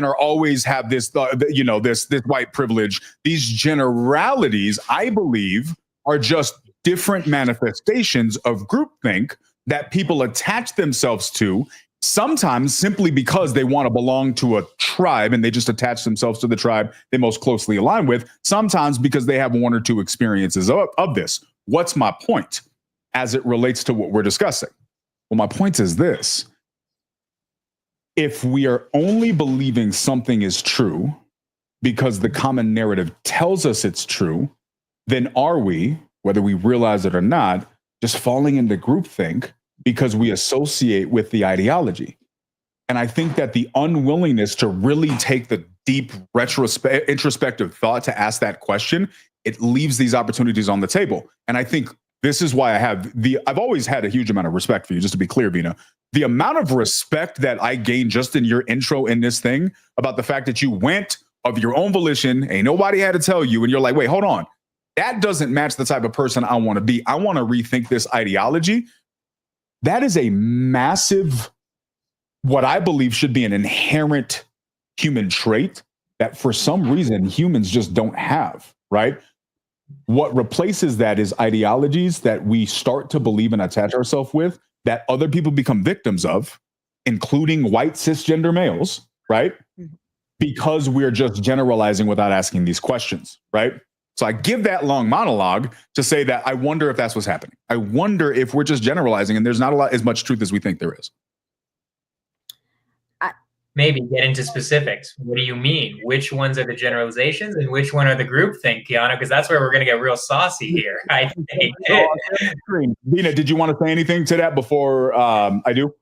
are always have this this white privilege. These generalities, I believe, are just different manifestations of groupthink that people attach themselves to, sometimes simply because they want to belong to a tribe and they just attach themselves to the tribe they most closely align with, sometimes because they have one or two experiences of this. What's my point as it relates to what we're discussing? Well, my point is this. If we are only believing something is true because the common narrative tells us it's true, then are we, whether we realize it or not, just falling into groupthink because we associate with the ideology? And I think that the unwillingness to really take the deep introspective thought to ask that question, it leaves these opportunities on the table. And I think this is why I've always had a huge amount of respect for you, just to be clear, Vina. The amount of respect that I gained just in your intro in this thing about the fact that you went of your own volition, ain't nobody had to tell you, and you're like, wait, hold on. That doesn't match the type of person I want to be. I want to rethink this ideology. That is a massive, what I believe should be an inherent human trait that for some reason humans just don't have, right? What replaces that is ideologies that we start to believe and attach ourselves with that other people become victims of, including white cisgender males, right? Because we're just generalizing without asking these questions, right? So I give that long monologue to say that I wonder if that's what's happening. I wonder if we're just generalizing and there's not as much truth as we think there is. Maybe get into specifics. What do you mean? Which ones are the generalizations and which one are the groupthink, Kiana? Because that's where we're going to get real saucy here, I think. Vina, did you want to say anything to that before I do?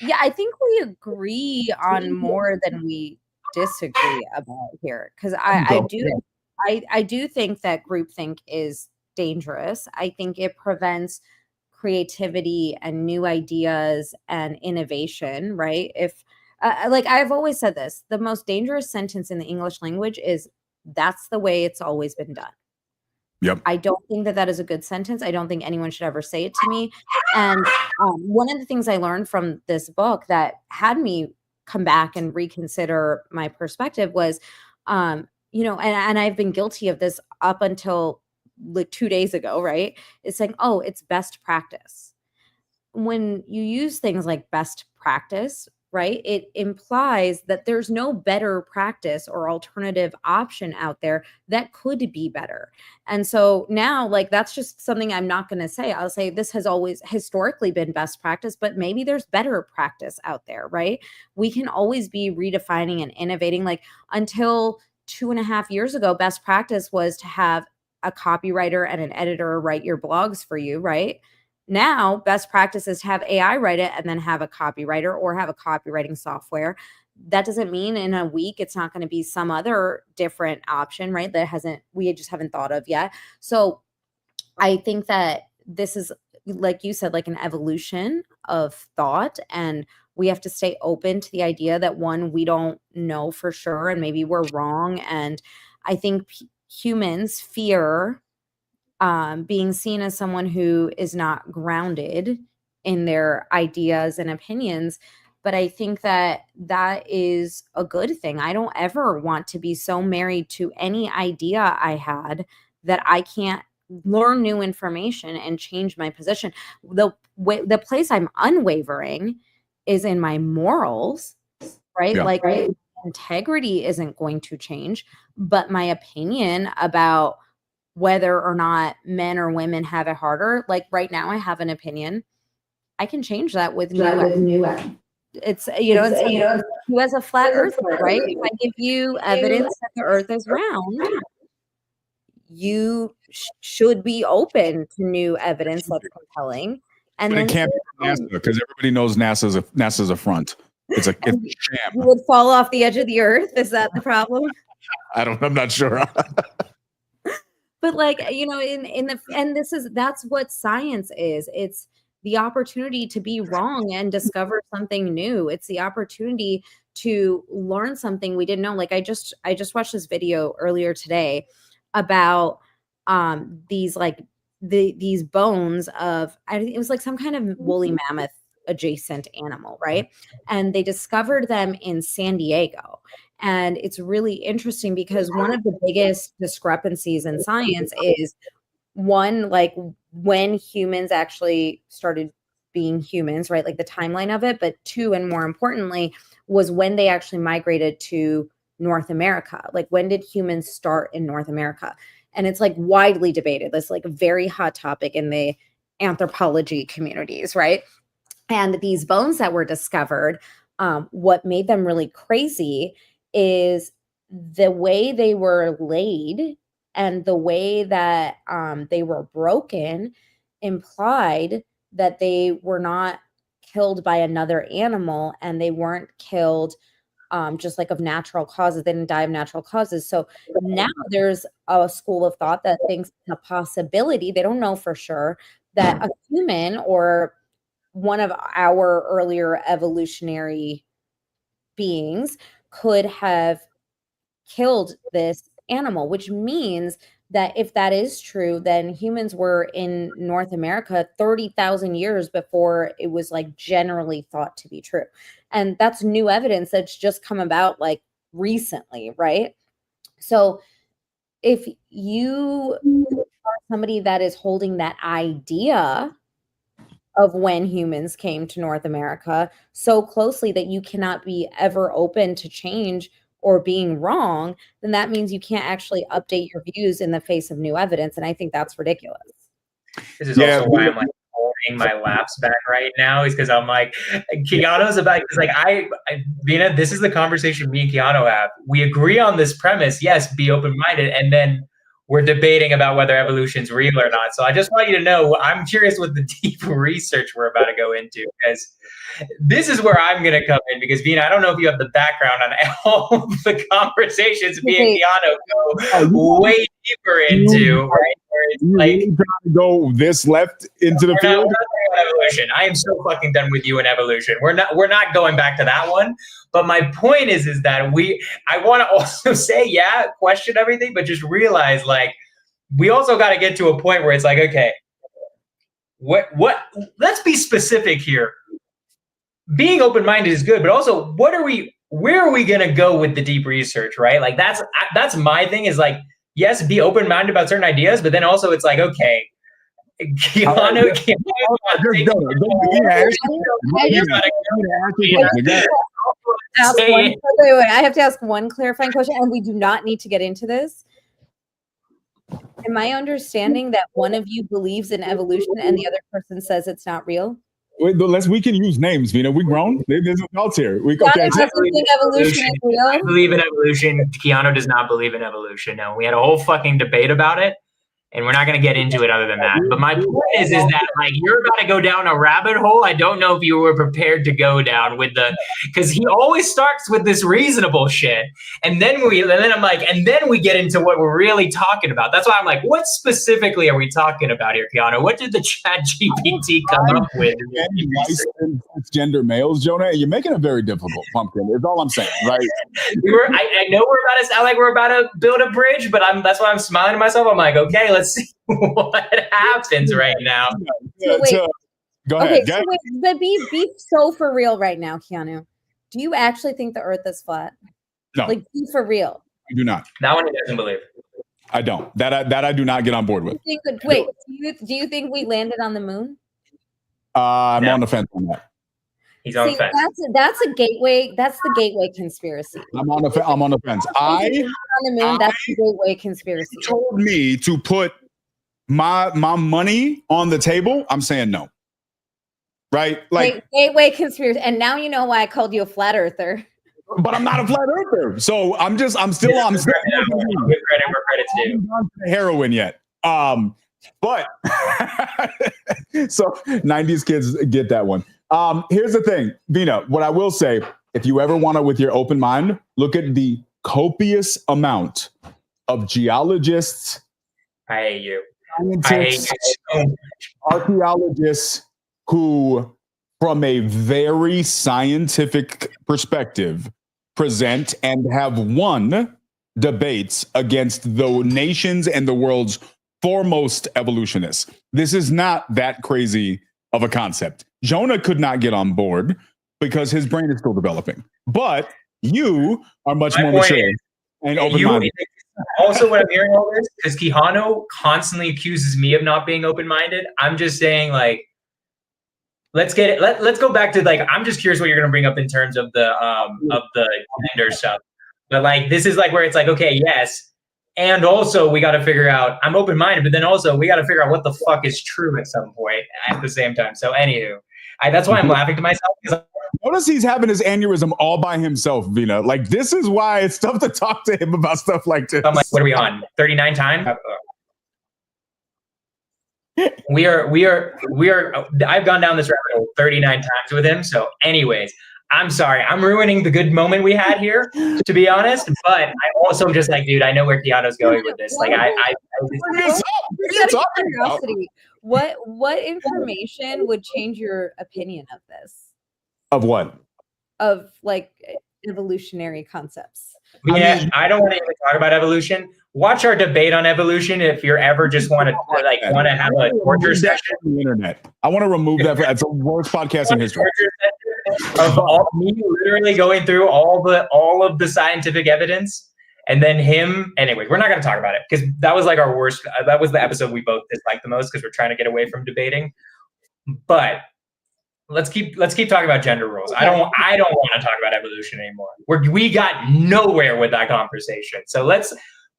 Yeah, I think we agree on more than we disagree about here. Because I do think that groupthink is dangerous. I think it prevents creativity and new ideas and innovation, right? If like I've always said this, the most dangerous sentence in the English language is that's the way it's always been done. Yep. I don't think that is a good sentence. I don't think anyone should ever say it to me. And one of the things I learned from this book that had me come back and reconsider my perspective was, and I've been guilty of this up until like 2 days ago, right? It's like, oh, it's best practice. When you use things like best practice, right? It implies that there's no better practice or alternative option out there that could be better. And so now, like, that's just something I'm not going to say. I'll say this has always historically been best practice, but maybe there's better practice out there, right? We can always be redefining and innovating. Like, until 2.5 years ago, best practice was to have a copywriter and an editor write your blogs for you, right? Now, best practice is to have AI write it and then have a copywriter or have a copywriting software. That doesn't mean in a week it's not going to be some other different option, right? We just haven't thought of yet. So I think that this is, like you said, like an evolution of thought, and we have to stay open to the idea that, one, we don't know for sure and maybe we're wrong. And I think humans fear being seen as someone who is not grounded in their ideas and opinions. But I think that that is a good thing. I don't ever want to be so married to any idea I had that I can't learn new information and change my position. The place I'm unwavering is in my morals, right? Yeah. Like, right? Integrity isn't going to change, but my opinion about whether or not men or women have it harder, like right now I have an opinion. I can change that with new it's who has a flat earth, right? If I give you evidence that the earth is round, you should be open to new evidence that's compelling. And but then it can't be NASA, because everybody knows NASA's a front. It's a sham. You would fall off the edge of the earth. Is that the problem? I'm not sure. But like, that's what science is. It's the opportunity to be wrong and discover something new. It's the opportunity to learn something we didn't know. Like I just watched this video earlier today about these these bones of, I think it was like some kind of woolly mammoth adjacent animal, right? And they discovered them in San Diego. And it's really interesting because one of the biggest discrepancies in science is, one, like when humans actually started being humans, right? Like the timeline of it. But two, and more importantly, was when they actually migrated to North America. Like, when did humans start in North America? And it's like widely debated. That's like a very hot topic in the anthropology communities, right? And these bones that were discovered, what made them really crazy is the way they were laid and the way that they were broken implied that they were not killed by another animal, and they weren't killed just like of natural causes. They didn't die of natural causes. So now there's a school of thought that thinks a possibility, they don't know for sure, that a human or one of our earlier evolutionary beings could have killed this animal, which means that if that is true, then humans were in North America 30,000 years before it was like generally thought to be true. And that's new evidence that's just come about like recently, right? So if you are somebody that is holding that idea of when humans came to North America so closely that you cannot be ever open to change or being wrong, then that means you can't actually update your views in the face of new evidence. And I think that's ridiculous. This is also why I'm like holding my laughs back right now, is because I'm like, Keanu's about, because like Vina, this is the conversation me and Keanu have. We agree on this premise. Yes, be open-minded. And then we're debating about whether evolution's real or not. So I just want you to know, I'm curious what the deep research we're about to go into, because this is where I'm going to come in. Because Vina, I don't know if you have the background on all the conversations me and Keanu go way deeper into, right? Like, trying to go this left into the field. Evolution. I am so fucking done with you in evolution. We're not going back to that one. But my point is that I want to also say, yeah, question everything, but just realize, like, we also got to get to a point where it's like, okay, what, let's be specific here. Being open-minded is good, but also where are we going to go with the deep research, right? Like, that's my thing, is like, yes, be open-minded about certain ideas, but then also it's like, okay, Keanu, Wait, I have to ask one clarifying question, and we do not need to get into this. Am I understanding that one of you believes in evolution and the other person says it's not real? Wait, we can use names, Vina. We grown. There's adults here. Keanu doesn't think evolution is real. I believe in evolution. Keanu does not believe in evolution. No, we had a whole fucking debate about it, and we're not going to get into it other than that. But my point is that like you're about to go down a rabbit hole. I don't know if you were prepared to go down with because he always starts with this reasonable shit, and then we get into what we're really talking about. That's why I'm like, what specifically are we talking about here, Keanu? What did the Chat GPT come up with? Gender males, Jonah. You're making it very difficult, Pumpkin. Is all I'm saying, right? I know we're about to sound like we're about to build a bridge, but that's why I'm smiling to myself. I'm like, okay, let's see what happens right now. Go ahead. But be so for real right now, Keanu. Do you actually think the Earth is flat? No. Like, be for real. I do not. That one he doesn't believe. I don't. That I do not get on board with. Wait, do you think we landed on the moon? I'm on the fence on that. He's on the fence. That's a gateway. That's the gateway conspiracy. I'm on the fence. On the moon. That's the gateway conspiracy. Told me to put my money on the table. I'm saying no. Right? Like gateway conspiracy. And now you know why I called you a flat earther. But I'm not a flat earther. So I'm still give credit where credit's due. Heroin yet. But so 90s kids get that one. Here's the thing, Vina, what I will say, if you ever want to, with your open mind, look at the copious amount of geologists, scientists, archaeologists who, from a very scientific perspective, present and have won debates against the nations and the world's foremost evolutionists. This is not that crazy of a concept. Jonah could not get on board because his brain is still developing. But you are much more mature and open-minded. Also, what I'm hearing all this, because Keanu constantly accuses me of not being open-minded. I'm just saying, like, let's go back to, like, I'm just curious what you're going to bring up in terms of the gender stuff. But, like, this is like where it's like, okay, yes. And also, we got to figure out, I'm open-minded, but then also we got to figure out what the fuck is true at some point at the same time. So anywho, that's why I'm laughing to myself. Notice he's having his aneurysm all by himself, Vina. Like, this is why it's tough to talk to him about stuff like this. I'm like, what are we on? 39 times? We are, I've gone down this rabbit hole 39 times with him. So anyways, I'm sorry. I'm ruining the good moment we had here, to be honest. But I also am just like, dude, I know where Keanu's going with this. Like, curiosity. What information would change your opinion of this? Of what? Of, like, evolutionary concepts. Yeah, I don't want to even talk about evolution. Watch our debate on evolution if you're ever just want to have a torture session on the internet. I want to remove that. That's the worst podcast in history. Of me literally going through all of the scientific evidence, and then him. Anyway, we're not going to talk about it because that was like our worst. That was the episode we both disliked the most because we're trying to get away from debating. But let's keep talking about gender roles. I don't want to talk about evolution anymore. We got nowhere with that conversation. So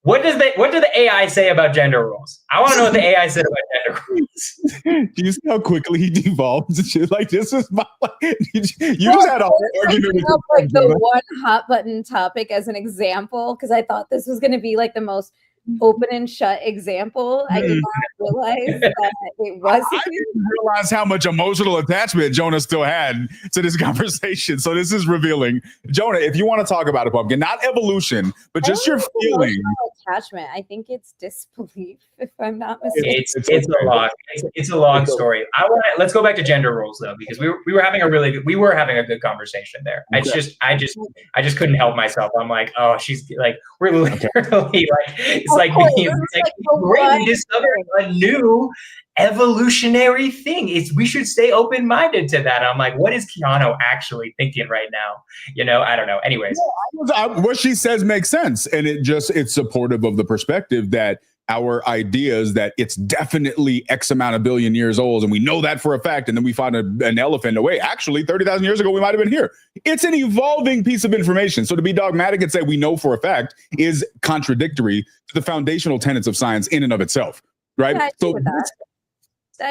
what do the AI say about gender roles? I want to know what the AI said about gender roles. Do you see how quickly he devolved? Like, this is my. You just had a whole argument. Like the one hot button topic as an example because I thought this was going to be like the most open and shut example. I did not realize that it wasn't. I didn't realize how much emotional attachment Jonah still had to this conversation. So this is revealing. Jonah, if you want to talk about it, Pumpkin, not evolution, but just your feeling. Attachment. I think it's disbelief, if I'm not mistaken. It's a long story. Let's go back to gender roles though, because we were having a good conversation there. Okay. I just couldn't help myself. I'm like, oh, she's like, we're literally like, it's like we discovered a new evolutionary thing. We should stay open-minded to that. I'm like, what is Keanu actually thinking right now? I don't know. Anyways, what she says makes sense, and it's supportive of the perspective that our ideas that it's definitely X amount of billion years old, and we know that for a fact, and then we find an elephant away. Actually, 30,000 years ago, we might have been here. It's an evolving piece of information. So to be dogmatic and say we know for a fact is contradictory to the foundational tenets of science in and of itself, right? Yeah, So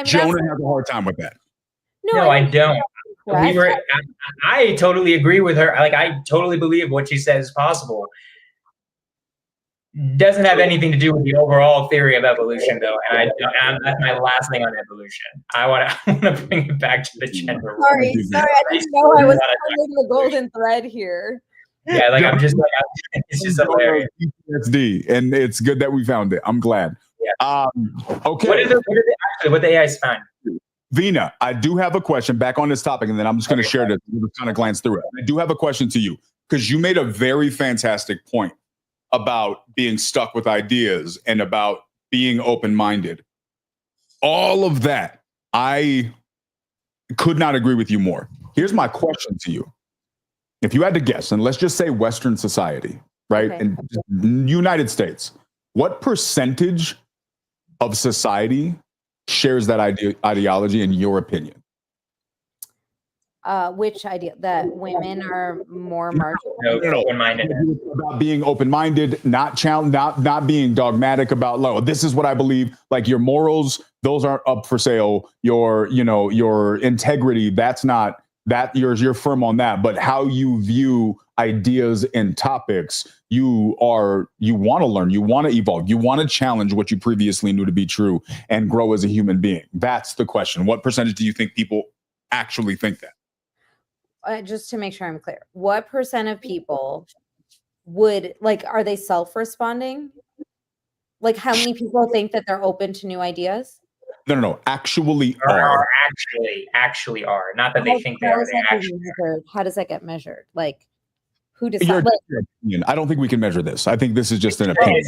Jonah has a hard time with that. No, I don't. I totally agree with her. Like, I totally believe what she says is possible. Doesn't have anything to do with the overall theory of evolution, though. And that's my last thing on evolution. I want to bring it back to the gender. Sorry, I didn't know I was pulling the golden thread here. Yeah, like I'm just like, it's just hilarious. PTSD, and it's good that we found it. I'm glad. Yeah. Okay. What the AI's find? Vina, I do have a question back on this topic, and then I'm just going to share this. We'll kind of glance through it. I do have a question to you because you made a very fantastic point about being stuck with ideas and about being open-minded. All of that, I could not agree with you more. Here's my question to you. If you had to guess, and let's just say Western society, right? Okay. In United States, what percentage of society shares that ideology in your opinion? Which idea? That women are more marginal? No. Open-minded. About being open-minded, not being dogmatic about, like, this is what I believe. Like, your morals, those aren't up for sale. Your integrity, that's not that. You're firm on that. But how you view ideas and topics, you want to learn, you want to evolve, you want to challenge what you previously knew to be true and grow as a human being. That's the question. What percentage do you think people actually think that? Just to make sure I'm clear, what percent of people would, like, are they self-responding? Like, how many people think that they're open to new ideas? No. Actually are. Not that they think they are. They actually are. How does that get measured? Like, who decides? I don't think we can measure this. I think this is just an opinion.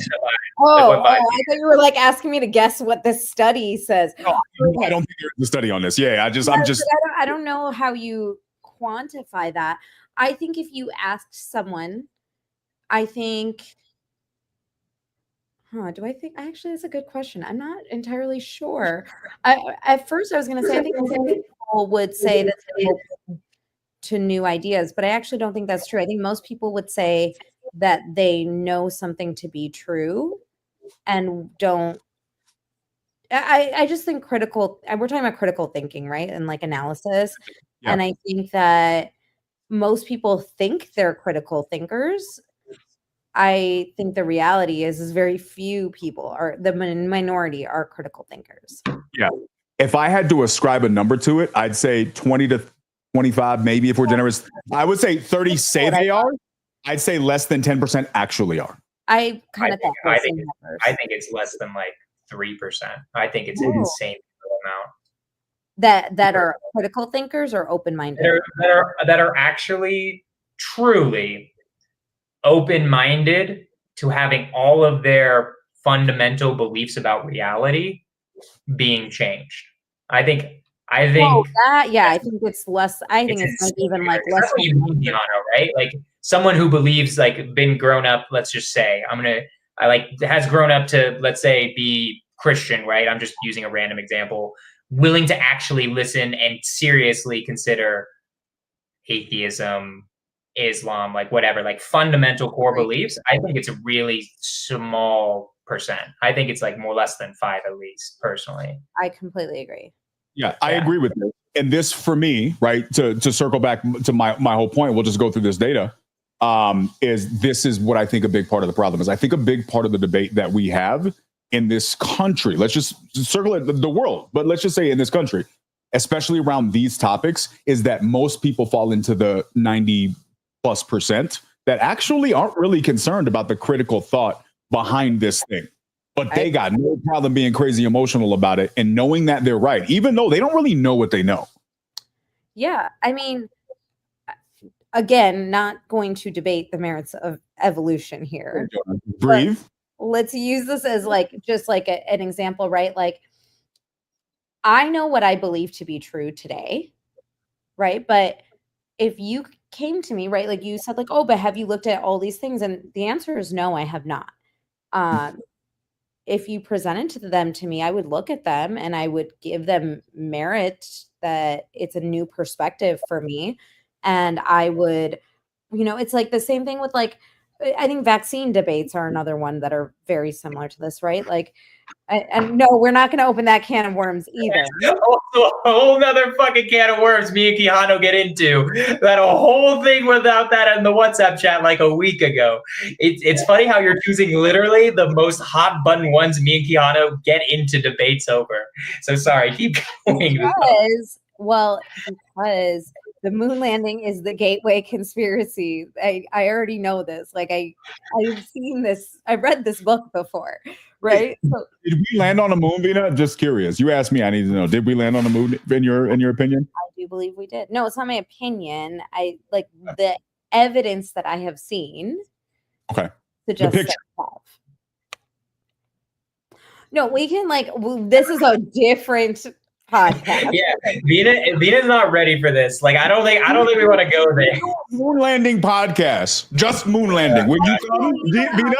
I thought you were like asking me to guess what this study says. No, I don't think there's a study on this. Yeah, I don't know how you quantify that. I think if you asked someone, actually, that's a good question. I'm not entirely sure. At first I was going to say, I think people would say that they're open to new ideas, but I actually don't think that's true. I think most people would say that they know something to be true and don't. I just think we're talking about critical thinking, right? And like analysis. Yeah. And I think that most people think they're critical thinkers. I think the reality is very few people are, the minority are critical thinkers. Yeah. If I had to ascribe a number to it, I'd say 20 to 25, maybe if we're generous. I would say 30 say they are. I'd say less than 10% actually are. I think it's less than like 3%. I think it's an insane amount. That are critical thinkers or open-minded? That are actually truly open-minded to having all of their fundamental beliefs about reality being changed. I think I think it's less. I think it's even like less. That's what you mean, Diana, right? Like someone who believes, like, been grown up. Let's just say has grown up to, let's say, be Christian, right? I'm just using a random example. Willing to actually listen and seriously consider atheism, Islam, like whatever, like fundamental core beliefs. I think it's a really small percent. I think it's like more less than 5 at least, personally. I completely agree. Yeah, I agree with you. And this, for me, right, to circle back to my whole point, we'll just go through this data, is what I think a big part of the problem is. I think a big part of the debate that we have in this country, let's just circle it, the world, but let's just say in this country, especially around these topics, is that most people fall into the 90+% that actually aren't really concerned about the critical thought behind this thing. But they got no problem being crazy emotional about it and knowing that they're right, even though they don't really know what they know. Yeah. I mean, again, not going to debate the merits of evolution here. Breathe. Let's use this as just like an example, right? Like, I know what I believe to be true today, right? But if you came to me, right, like you said, like, oh, but have you looked at all these things? And the answer is no, I have not. if you presented to them to me, I would look at them and I would give them merit that it's a new perspective for me. And I would, it's like the same thing with like, I think vaccine debates are another one that are very similar to this, right? Like, and no, we're not going to open that can of worms either. Also, a whole nother fucking can of worms me and Quijano get into. That a whole thing without that in the WhatsApp chat like a week ago. It's funny how you're choosing literally the most hot button ones me and Quijano get into debates over. So sorry, keep going. Because the moon landing is the gateway conspiracy. I already know this. Like I've seen this. I've read this book before, right? So, did we land on the moon, Vina? Just curious. You asked me. I need to know. Did we land on the moon in your opinion? I do believe we did. No, it's not my opinion. I like the evidence that I have seen. Okay. Suggests that we have. No, we can this is a different podcast. Yeah, Vina's not ready for this. Like, I don't think we want to go there. Moon landing podcast, just moon landing. When you come, Vina?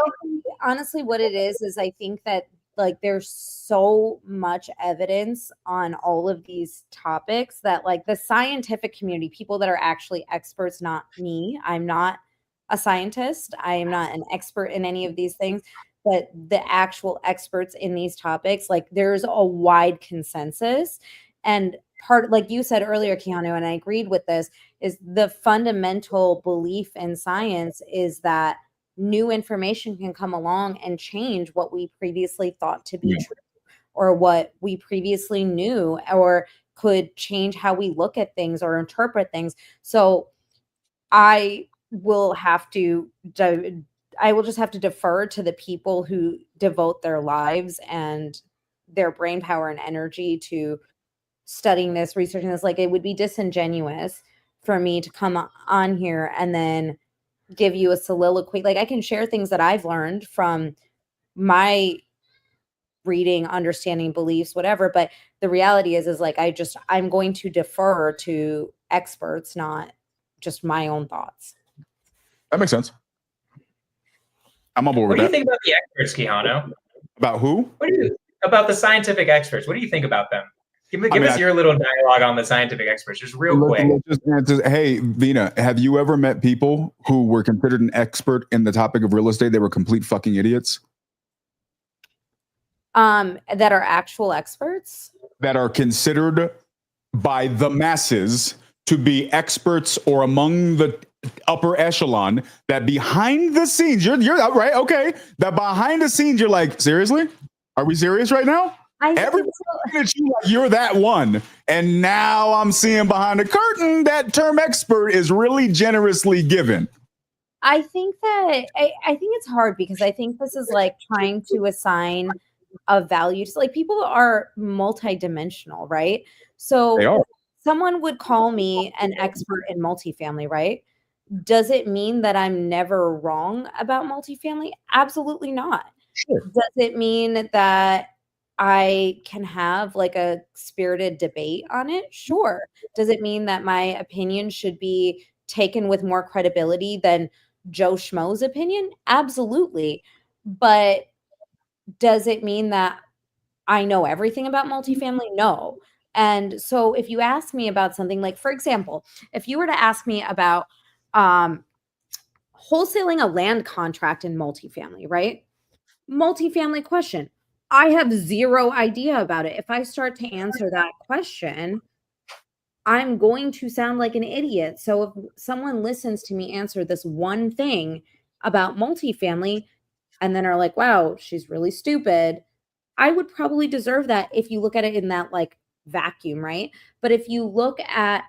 Honestly, what it is I think that like there's so much evidence on all of these topics that like the scientific community, people that are actually experts, not me. I'm not a scientist. I am not an expert in any of these things. But the actual experts in these topics, like there's a wide consensus. And part, like you said earlier, Keanu, and I agreed with this, is the fundamental belief in science is that new information can come along and change what we previously thought to be true, or what we previously knew, or could change how we look at things or interpret things. So I will just have to defer to the people who devote their lives and their brain power and energy to studying this, researching this. Like, it would be disingenuous for me to come on here and then give you a soliloquy. Like, I can share things that I've learned from my reading, understanding, beliefs, whatever. But the reality is like, I'm going to defer to experts, not just my own thoughts. That makes sense. I'm on board with that. What do you think about the experts, Quijano? About who? About the scientific experts? What do you think about them? Give us your little dialogue on the scientific experts, just real quick. Hey, Vina, have you ever met people who were considered an expert in the topic of real estate? They were complete fucking idiots. That are actual experts? That are considered by the masses to be experts or among the upper echelon, that behind the scenes, you're right, okay, that behind the scenes, you're like, seriously? Are we serious right now? Everybody looking at you like you're that one. And now I'm seeing behind the curtain that term expert is really generously given. I think that I think it's hard because I think this is like trying to assign a value to, like, people are multidimensional, right? So someone would call me an expert in multifamily, right? Does it mean that I'm never wrong about multifamily? Absolutely not. Sure. Does it mean that I can have like a spirited debate on it? Sure. Does it mean that my opinion should be taken with more credibility than Joe Schmo's opinion? Absolutely. But does it mean that I know everything about multifamily? No. And so if you ask me about something, like, for example, if you were to ask me about wholesaling a land contract in multifamily, right? Multifamily question. I have zero idea about it. If I start to answer that question, I'm going to sound like an idiot. So if someone listens to me answer this one thing about multifamily and then are like, wow, she's really stupid, I would probably deserve that if you look at it in that like vacuum, right? But if you look at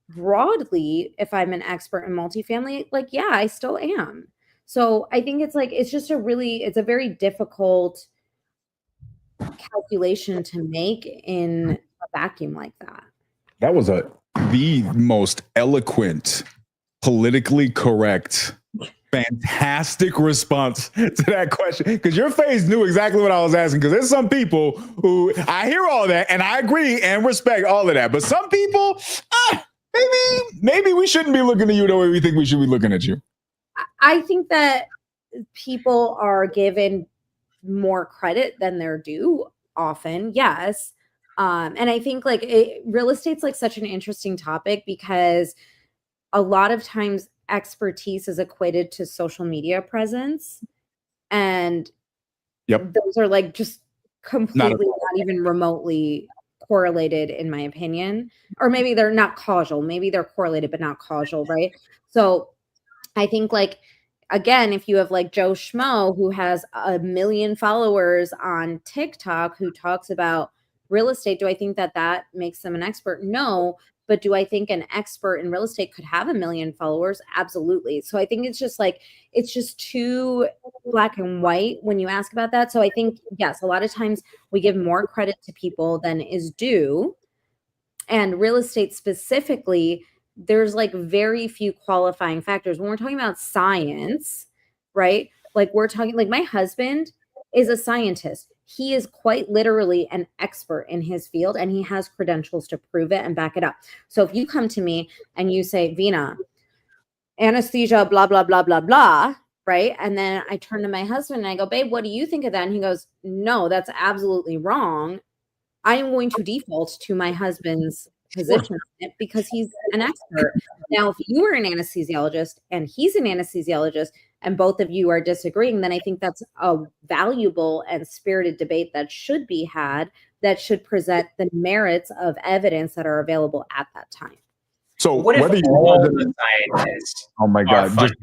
broadly, if I'm an expert in multifamily, like, yeah, I still am. So I think it's like, it's a very difficult calculation to make in a vacuum like that. That was the most eloquent, politically correct, fantastic response to that question, because your face knew exactly what I was asking. Because there's some people who, I hear all that and I agree and respect all of that, but some people, maybe we shouldn't be looking at you the way we think we should be looking at you. I think that people are given more credit than they're due often. Yes. And I think like real estate's like such an interesting topic because a lot of times expertise is equated to social media presence. And those are like just completely not even remotely correlated in my opinion, or maybe they're not causal, maybe they're correlated but not causal, right? So I think like again, if you have like Joe Schmo who has 1 million followers on TikTok who talks about real estate, do I think that that makes them an expert? No. But do I think an expert in real estate could have 1 million followers? Absolutely. So I think it's just like, it's just too black and white when you ask about that. So I think, yes, a lot of times we give more credit to people than is due. And real estate specifically, there's like very few qualifying factors. When we're talking about science, right? Like we're talking, like my husband is a scientist. He is quite literally an expert in his field and he has credentials to prove it and back it up. So if you come to me and you say, Vina, anesthesia, blah, blah, blah, blah, blah, right? And then I turn to my husband and I go, babe, what do you think of that? And he goes, no, that's absolutely wrong. I am going to default to my husband's position because he's an expert. Now, if you are an anesthesiologist and he's an anesthesiologist and both of you are disagreeing, then I think that's a valuable and spirited debate that should be had, that should present the merits of evidence that are available at that time. So what if whether all the scientists oh my God, just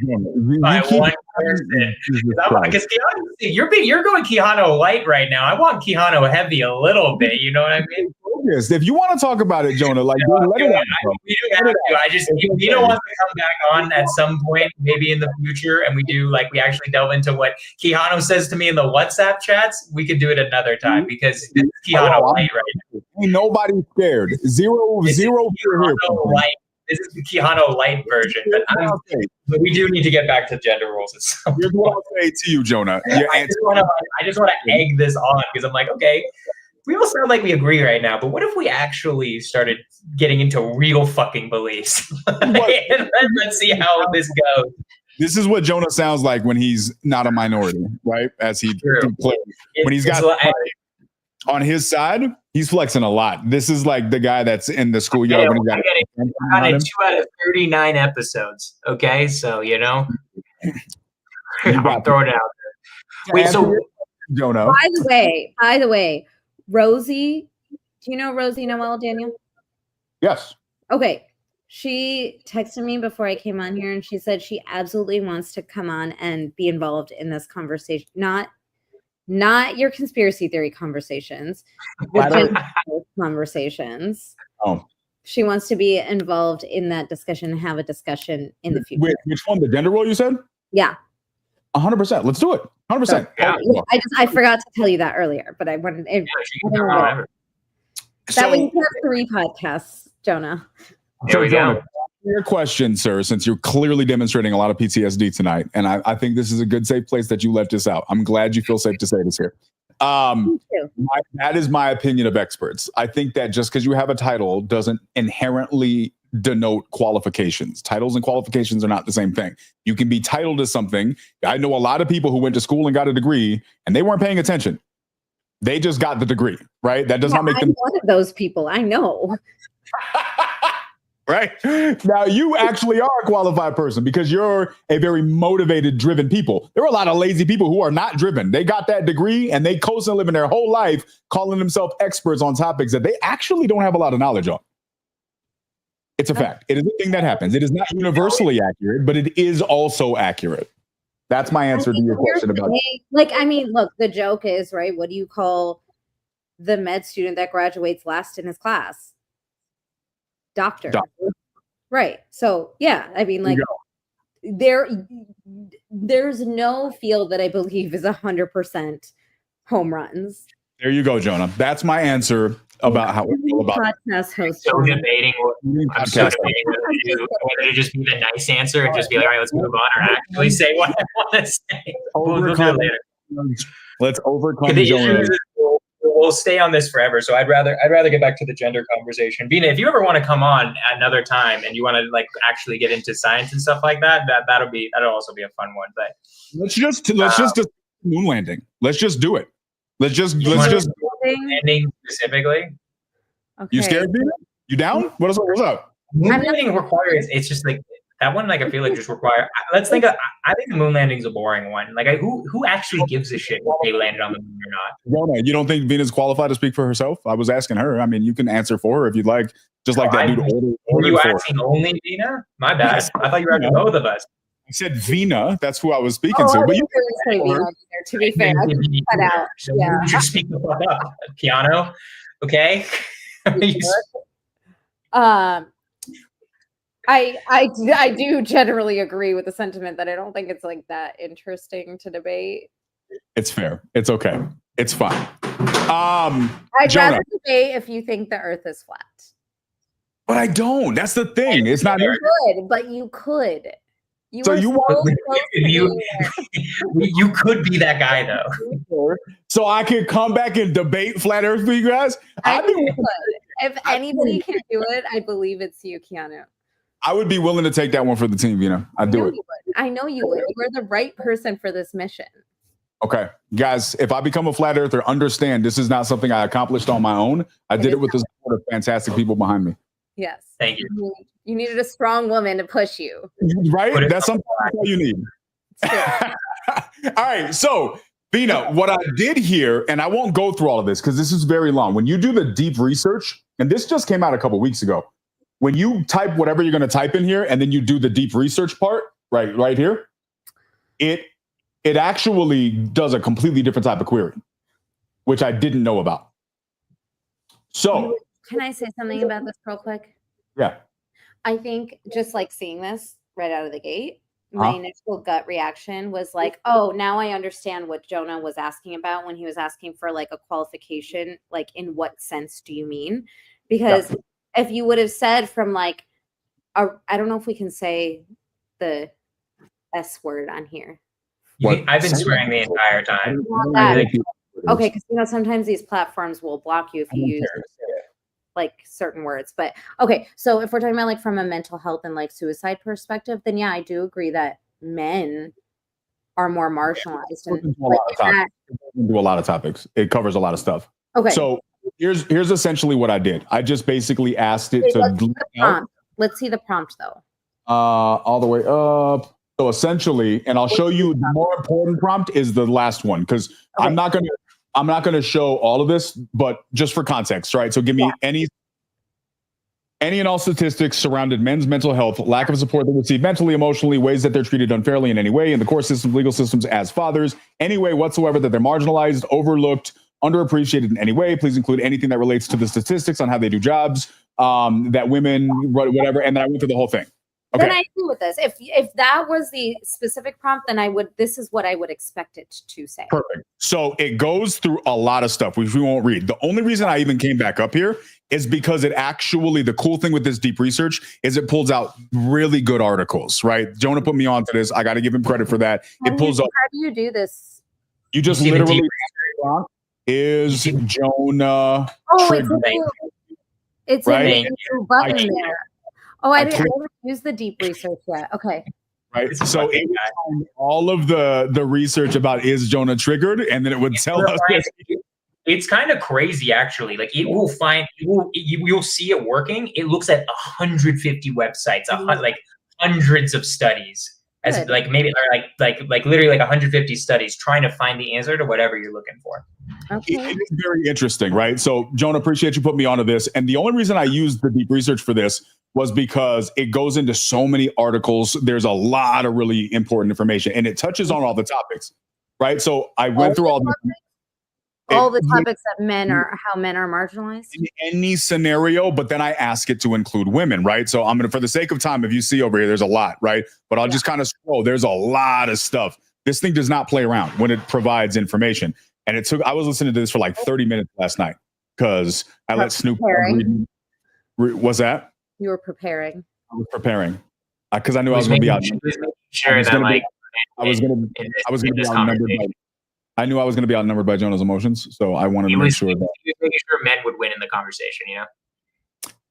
by one person? Because you're going Quijano light right now. I want Quijano heavy a little bit. You know what I mean? If you want to talk about it, Jonah, like let it out. We do have to. I just Vito wants to come back on at some point, maybe in the future, and we actually delve into what Quijano says to me in the WhatsApp chats. We could do it another time because it's Quijano light right now. Ain't nobody scared. Zero Quijano light. This is the Quijano light version, but we do need to get back to gender roles. Here's what I'll say to you, Jonah. I just want to egg this on because I'm like, okay, we all sound like we agree right now, but what if we actually started getting into real fucking beliefs? Let's see how this goes. This is what Jonah sounds like when he's not a minority, right? As he plays. When he's got on his side, he's flexing a lot. This is like the guy that's in the schoolyard. I got it 2 out of 39 episodes. Okay, so I'm throwing it out there. Wait, so Jonah. By the way, Rosie, do you know Rosie Noel, Daniel? Yes. Okay. She texted me before I came on here and she said she absolutely wants to come on and be involved in this conversation. Not your conspiracy theory conversations, conversations. Oh. She wants to be involved in that discussion and have a discussion in the future. Which one? The gender role you said? Yeah. 100%. Let's do it. 100%. So, I forgot to tell you that earlier, but I wanted that way you have 3 podcasts, Jonah. There we go. Your question, sir, since you're clearly demonstrating a lot of PTSD tonight, and I think this is a good safe place that you left this out. I'm glad you feel safe to say this here. That is my opinion of experts. I think that just because you have a title doesn't inherently denote qualifications. Titles and qualifications are not the same thing. You can be titled as something. I know a lot of people who went to school and got a degree and they weren't paying attention. They just got the degree, right? That does not make them one of those people. I know. Right now, you actually are a qualified person because you're a very motivated, driven people. There are a lot of lazy people who are not driven. They got that degree and they coast and living their whole life calling themselves experts on topics that they actually don't have a lot of knowledge on. It's a fact. It is a thing that happens. It is not universally accurate, but it is also accurate. That's my answer to your question about. Like, I mean, look, the joke is, right, what do you call the med student that graduates last in his class? Doctor. Right. So yeah, I mean, like there's no field that I believe is 100% home runs. There you go, Jonah. That's my answer about how I feel about podcast host. So debating whether to just be the nice answer and just be like, all right, let's move on, or actually say what I want to say. We'll do it later. Let's overcome Jonah. We'll stay on this forever. So I'd rather get back to the gender conversation. Vina, if you ever want to come on another time and you want to like actually get into science and stuff like that, that'll also be a fun one. But let's just moon landing. Let's just do it. Let's just. Ending specifically. Okay. You scared, Vina? You down? What's up? Moon landing requires. It's just like that one. Like I feel like just require. Let's think. I think the moon landing is a boring one. Like who actually gives a shit if they landed on the moon or not? Rona, you don't think Vina's qualified to speak for herself? I was asking her. I mean, you can answer for her if you'd like. Just like that dude Were you asking only Vina? My bad. I thought you were asking both of us. I said Vina. That's who I was speaking to. But you say Vina either, to be fair. Cut out. So Yeah. you just speak the fuck up, Keanu. Okay. I do generally agree with the sentiment that I don't think it's like that interesting to debate. It's fair. It's okay. It's fine. I'd Jonah, rather debate if you think the Earth is flat. but I don't. That's the thing. It's not. You could, but you could. You could be that guy though. So I could come back and debate flat Earth for you guys. If anybody can do it, I believe it's you, Keanu. I would be willing to take that one for the team, I'd do it. I know you would. You are the right person for this mission. Okay, guys, if I become a flat earther, understand this is not something I accomplished on my own. I did it with the support of fantastic people behind me. Yes. Thank you. You needed a strong woman to push you. Right? That's something you need. All right. So, Vina, what I did here, and I won't go through all of this because this is very long. When you do the deep research, and this just came out a couple weeks ago, when you type whatever you're going to type in here, and then you do the deep research part, right here, it actually does a completely different type of query, which I didn't know about. So, can I say something about this real quick? Yeah. I think just like seeing this right out of the gate, my initial gut reaction was like, oh, now I understand what Jonah was asking about when he was asking for like a qualification. Like, in what sense do you mean? Because if you would have said from like, I don't know if we can say the S word on here. I've been swearing the entire time. Okay, because sometimes these platforms will block you if you use like certain words. But okay, so if we're talking about like from a mental health and like suicide perspective, then yeah, I do agree that men are more marginalized. And do a lot of topics. It covers a lot of stuff. Okay. So here's essentially what I did. I just basically asked it to. Let's see the prompt though. All the way up. So essentially, and I'll show you the more important prompt is the last one because I'm not gonna show all of this, but just for context, right? So give me any and all statistics surrounded men's mental health, lack of support they receive mentally, emotionally, ways that they're treated unfairly in any way in the court systems, legal systems as fathers, any way whatsoever that they're marginalized, overlooked, underappreciated in any way. Please include anything that relates to the statistics on how they do jobs, that women, whatever. And then I went through the whole thing. Okay. Then I agree with this. If that was the specific prompt, then this is what I would expect it to say. Perfect. So it goes through a lot of stuff, which we won't read. The only reason I even came back up here is because it actually, the cool thing with this deep research is it pulls out really good articles, right? Jonah put me onto this. I got to give him credit for that. It pulls up. How do you do this? You just literally is Jonah. Oh, it's right? a button there. Oh, I didn't use the deep research yet. Okay. Right. So it would all of the research about is Jonah triggered, and then it would tell us. It's kind of crazy, actually. Like it will find, you'll see it working. It looks at 150 websites, like hundreds of studies, as like maybe like literally like 150 studies trying to find the answer to whatever you're looking for. Okay. It is very interesting, right? So, Jonah, appreciate you putting me onto this. And the only reason I used the deep research for this was because it goes into so many articles. There's a lot of really important information, and it touches on all the topics, right? So I went through all the topics that how men are marginalized in any scenario, but then I ask it to include women, right? So I'm gonna, for the sake of time, if you see over here, there's a lot, right? But I'll just kind of scroll. There's a lot of stuff. This thing does not play around when it provides information. And I was listening to this for like 30 minutes last night because I let Snoop. What's that? You were preparing. I was preparing because I knew I was going to be out. I was going to be outnumbered. I knew I was going to be outnumbered by Jonah's emotions, so I wanted to make sure that making sure men would win in the conversation. You know.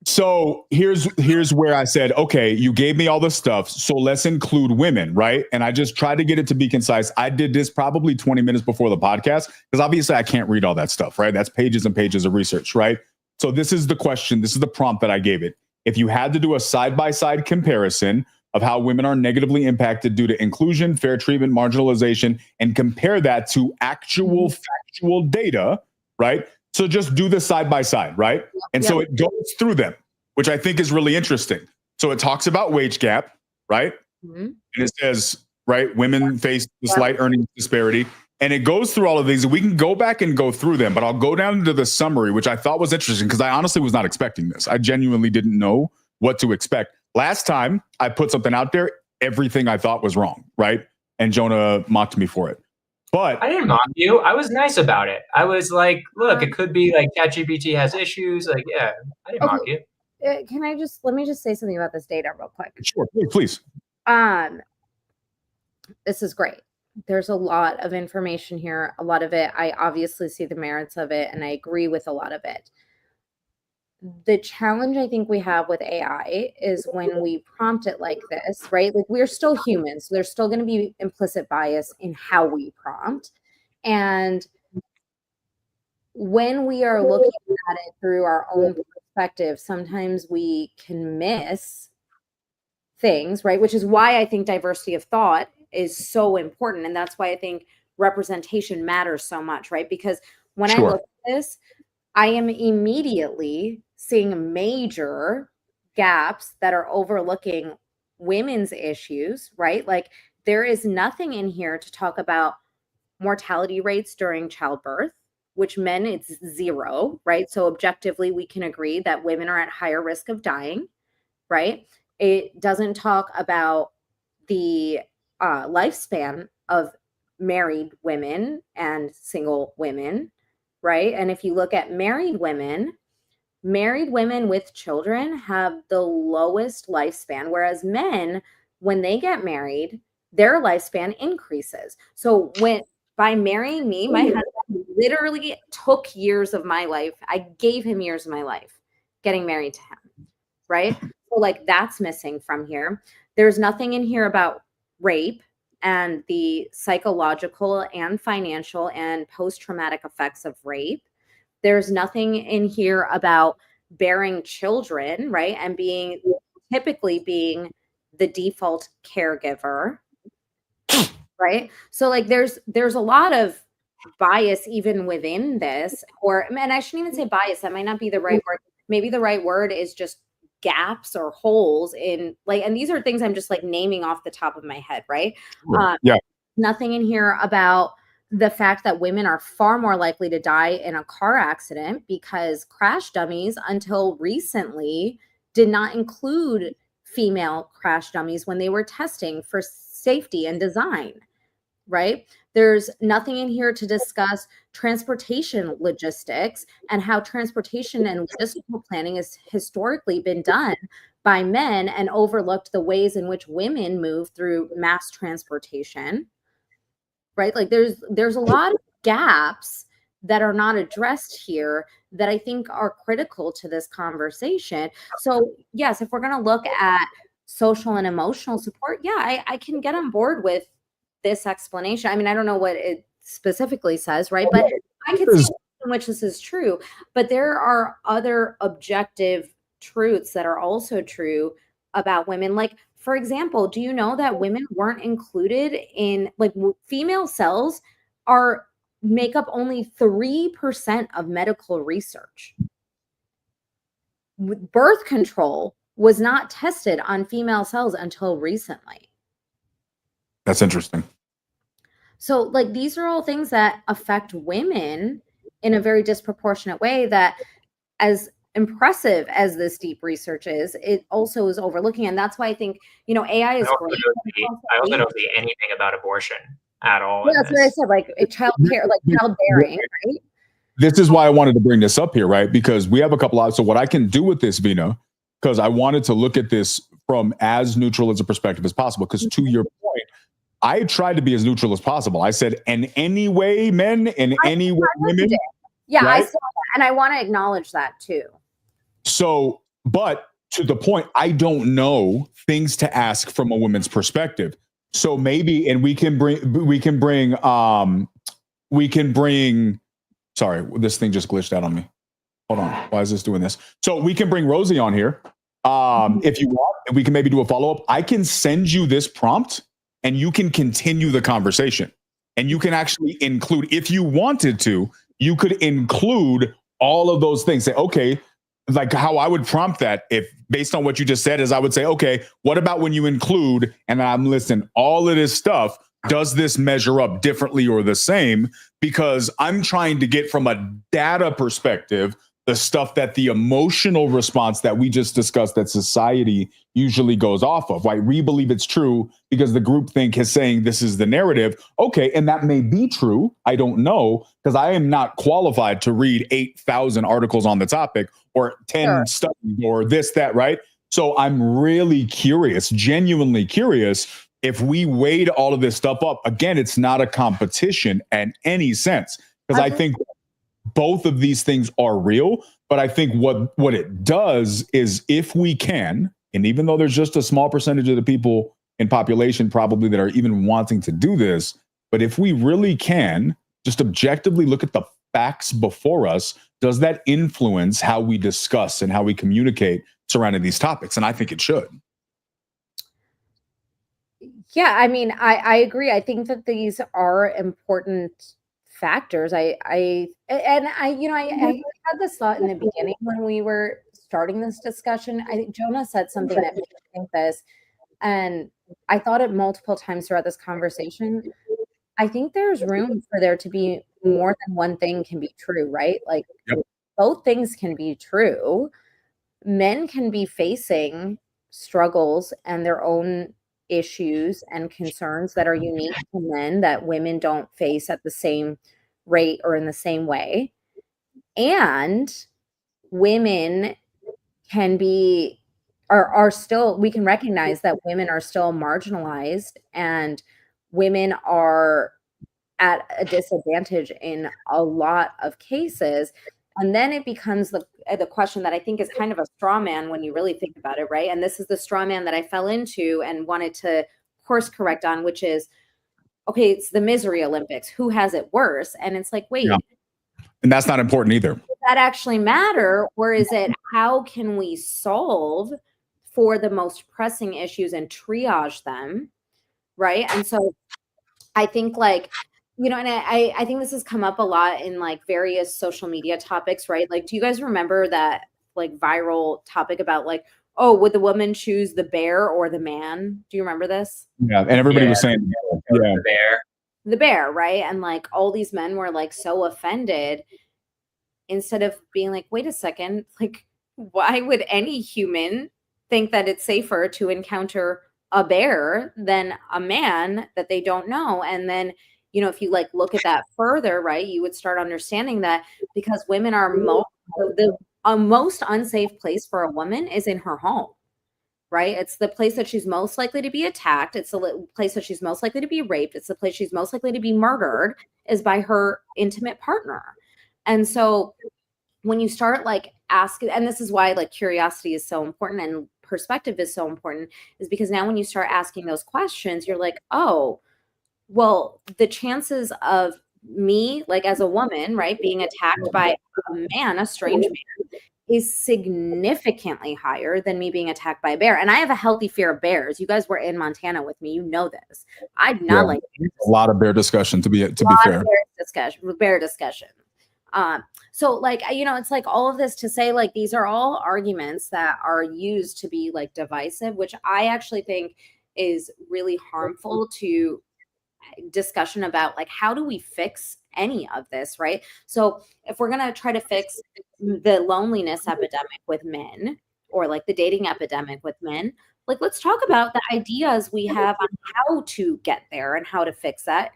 So here's where I said, okay, you gave me all the stuff, so let's include women, right? And I just tried to get it to be concise. I did this probably 20 minutes before the podcast because obviously I can't read all that stuff, right? That's pages and pages of research, right? So this is the question, this is the prompt that I gave it. If you had to do a side-by-side comparison of how women are negatively impacted due to inclusion, fair treatment, marginalization, and compare that to actual factual data, right? So just do the side by side, right? And so it goes through them, which I think is really interesting. So it talks about wage gap, right? And it says, right, women face the slight earnings disparity. And it goes through all of these. We can go back and go through them, but I'll go down into the summary, which I thought was interesting because I honestly was not expecting this. I genuinely didn't know what to expect. Last time I put something out there, everything I thought was wrong, right? And Jonah mocked me for it. But I didn't mock you. I was nice about it. I was like, look, it could be like ChatGPT has issues. Like, yeah, I didn't mock you. Let me just say something about this data real quick. Sure, please. This is great. There's a lot of information here. A lot of it, I obviously see the merits of it, and I agree with a lot of it. The challenge I think we have with AI is when we prompt it like this, right? Like we're still humans, so there's still going to be implicit bias in how we prompt. And when we are looking at it through our own perspective, sometimes we can miss things, right? Which is why I think diversity of thought is so important. And that's why I think representation matters so much, right? Because when I look at this, I am immediately seeing major gaps that are overlooking women's issues, right? Like there is nothing in here to talk about mortality rates during childbirth, which men it's 0, right? So objectively, we can agree that women are at higher risk of dying, right? It doesn't talk about the lifespan of married women and single women, right? And if you look at married women with children have the lowest lifespan, whereas men, when they get married, their lifespan increases. So by marrying me, my husband literally took years of my life. I gave him years of my life getting married to him, right? So like that's missing from here. There's nothing in here about rape and the psychological and financial and post-traumatic effects of rape. There's nothing in here about bearing children, right? And typically being the default caregiver, right? So like there's a lot of bias even within this, and I shouldn't even say bias. That might not be the right word. Maybe the right word is just gaps or holes in like, and these are things I'm just like naming off the top of my head, right? Nothing in here about the fact that women are far more likely to die in a car accident because crash dummies until recently did not include female crash dummies when they were testing for safety and design, right? There's nothing in here to discuss transportation logistics and how transportation and logistical planning has historically been done by men and overlooked the ways in which women move through mass transportation. Right? Like there's a lot of gaps that are not addressed here that I think are critical to this conversation. So yes, if we're going to look at social and emotional support, I can get on board with this explanation. I mean, I don't know what it specifically says, right? But I can see in which this is true, but there are other objective truths that are also true about women. Like, for example, do you know that women weren't included in like female cells make up only 3% of medical research? Birth control was not tested on female cells until recently. That's interesting. So like these are all things that affect women in a very disproportionate way that as impressive as this deep research is, it also is overlooking. And that's why I think, AI is great. I also don't see anything about abortion at all. Yeah, that's what I said, like childcare, like childbearing, right? This is why I wanted to bring this up here, right? Because we have a couple of, so what I can do with this, Vina, because I wanted to look at this from as neutral as a perspective as possible. Because to your point, I tried to be as neutral as possible. I said, in any way, men, in any way, women. Yeah, right? I saw that. And I want to acknowledge that too. So But to the point, I don't know things to ask from a woman's perspective. So maybe, and we can bring, sorry, this thing just glitched out on me. Hold on. Why is this doing this? So we can bring Rosie on here. If you want, and we can maybe do a follow-up. I can send you this prompt and you can continue the conversation. And you can actually include, if you wanted to, you could include all of those things. Say, okay, like how I would prompt that, if based on what you just said, is I would say, okay, what about when you include, and I'm listening, all of this stuff, does this measure up differently or the same? Because I'm trying to get from a data perspective the stuff that the emotional response that we just discussed that society usually goes off of, right? We believe it's true because the groupthink is saying this is the narrative. Okay, and that may be true. I don't know, because I am not qualified to read 8,000 articles on the topic or 10 studies or this, that, right? So I'm really curious, genuinely curious, if we weighed all of this stuff up. Again, it's not a competition in any sense, because I think both of these things are real, but I think what it does is, if we can, and even though there's just a small percentage of the people in population probably that are even wanting to do this, but if we really can just objectively look at the facts before us, does that influence how we discuss and how we communicate surrounding these topics? And I think it should. Yeah, I mean, I agree. I think that these are important factors. I had this thought in the beginning when we were starting this discussion. I think Jonah said something that made me think this, and I thought it multiple times throughout this conversation. I think there's room for there to be more than one thing can be true, right? Like, both things can be true. Men can be facing struggles and their own issues and concerns that are unique to men that women don't face at the same rate or in the same way. And women can be are still, we can recognize that women are still marginalized and women are at a disadvantage in a lot of cases. And then it becomes the question that I think is kind of a straw man when you really think about it, right? And this is the straw man that I fell into and wanted to course correct on, which is, okay, it's the misery Olympics. Who has it worse? And it's like, wait. Yeah. And that's not important either. Does that actually matter? Or is it, how can we solve for the most pressing issues and triage them, right? And so I think, like, you know, and I think this has come up a lot in like various social media topics, right? Like, do you guys remember that like viral topic about like, oh, would the woman choose the bear or the man? Do you remember this? Yeah, and everybody was saying, the bear, right? And like all these men were like so offended, instead of being like, wait a second, like, why would any human think that it's safer to encounter a bear than a man that they don't know? And then, you know, if you like look at that further, right, you would start understanding that because women are the most unsafe place for a woman is in her home, right? It's the place that she's most likely to be attacked. It's the place that she's most likely to be raped. It's the place she's most likely to be murdered, is by her intimate partner. And so when you start like asking, and this is why like curiosity is so important and perspective is so important, is because now when you start asking those questions, you're like, oh, well, the chances of me, like as a woman, right, being attacked by a man, a strange man, is significantly higher than me being attacked by a bear. And I have a healthy fear of bears. You guys were in Montana with me. You know this. I do not like bears. A lot of bear discussion, to be fair. Bear discussion. So like, you know, it's like all of this to say, like, these are all arguments that are used to be like divisive, which I actually think is really harmful to discussion about like, how do we fix any of this, right? So if we're going to try to fix the loneliness epidemic with men, or like the dating epidemic with men, like, let's talk about the ideas we have on how to get there and how to fix that,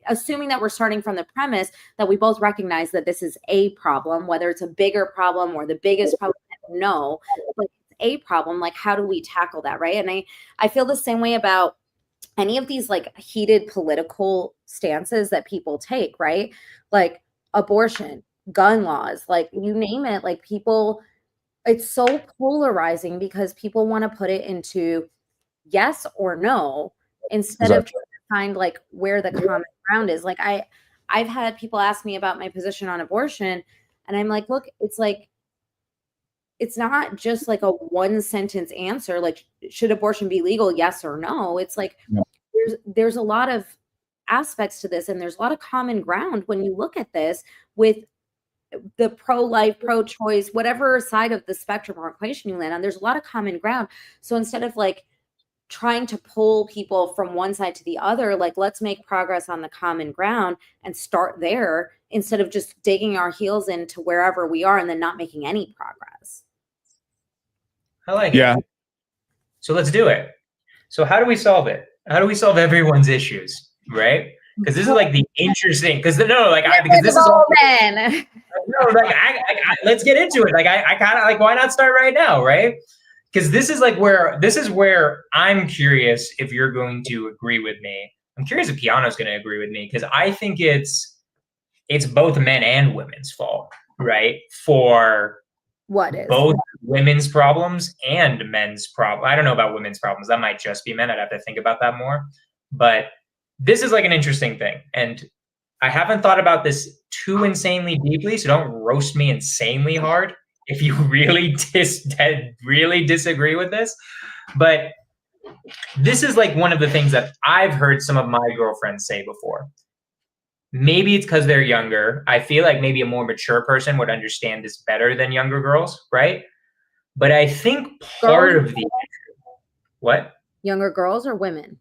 assuming that we're starting from the premise that we both recognize that this is a problem, whether it's a bigger problem or the biggest problem, I don't know, but it's a problem. Like, how do we tackle that, right? And I feel the same way about any of these like heated political stances that people take, right? Like abortion, gun laws, like you name it, like people it's so polarizing because people want to put it into yes or no instead of trying to find like where the common ground is. Like I've had people ask me about my position on abortion, and I'm like, look, it's like, it's not just like a one sentence answer. Like, should abortion be legal? Yes or no. It's like, there's a lot of aspects to this, and there's a lot of common ground when you look at this with the pro-life, pro-choice, whatever side of the spectrum or equation you land on. There's a lot of common ground. So instead of like trying to pull people from one side to the other, like, let's make progress on the common ground and start there instead of just digging our heels into wherever we are and then not making any progress. I like it. So let's do it. So how do we solve it? How do we solve everyone's issues, right? Because this is like the interesting. Because because this is all men. No, like let's get into it. Like I kind of like, why not start right now, right? Because this is where I'm curious if you're going to agree with me. I'm curious if Keanu's going to agree with me, because I think it's both men and women's fault, right? For what is both women's problems and men's problems. I don't know about women's problems. That might just be men. I'd have to think about that more. But this is like an interesting thing. And I haven't thought about this too insanely deeply, so don't roast me insanely hard if you really really disagree with this. But this is like one of the things that I've heard some of my girlfriends say before. Maybe it's because they're younger. I feel like maybe a more mature person would understand this better than younger girls, right? But I think part of the what? Younger girls or women?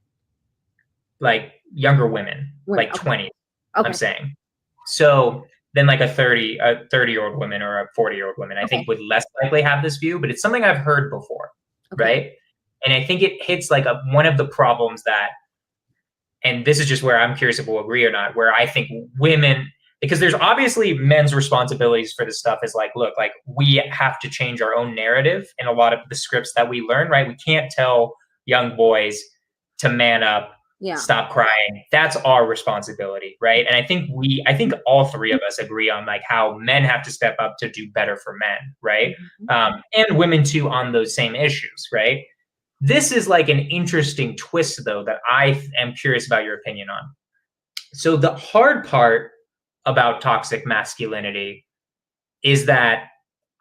Like younger women, like okay. 20. Okay. I'm saying. So then like a 30-year-old woman or a 40-year-old woman, I think would less likely have this view, but it's something I've heard before, right? And I think it hits like one of the problems that, and this is just where I'm curious if we'll agree or not, where I think women, because there's obviously men's responsibilities for this stuff is like, look, like we have to change our own narrative in a lot of the scripts that we learn, right? We can't tell young boys to man up, stop crying. That's our responsibility, right? And I think all three of us agree on like how men have to step up to do better for men, right? And women too on those same issues, right? This is like an interesting twist, though, that I am curious about your opinion on. So the hard part about toxic masculinity is that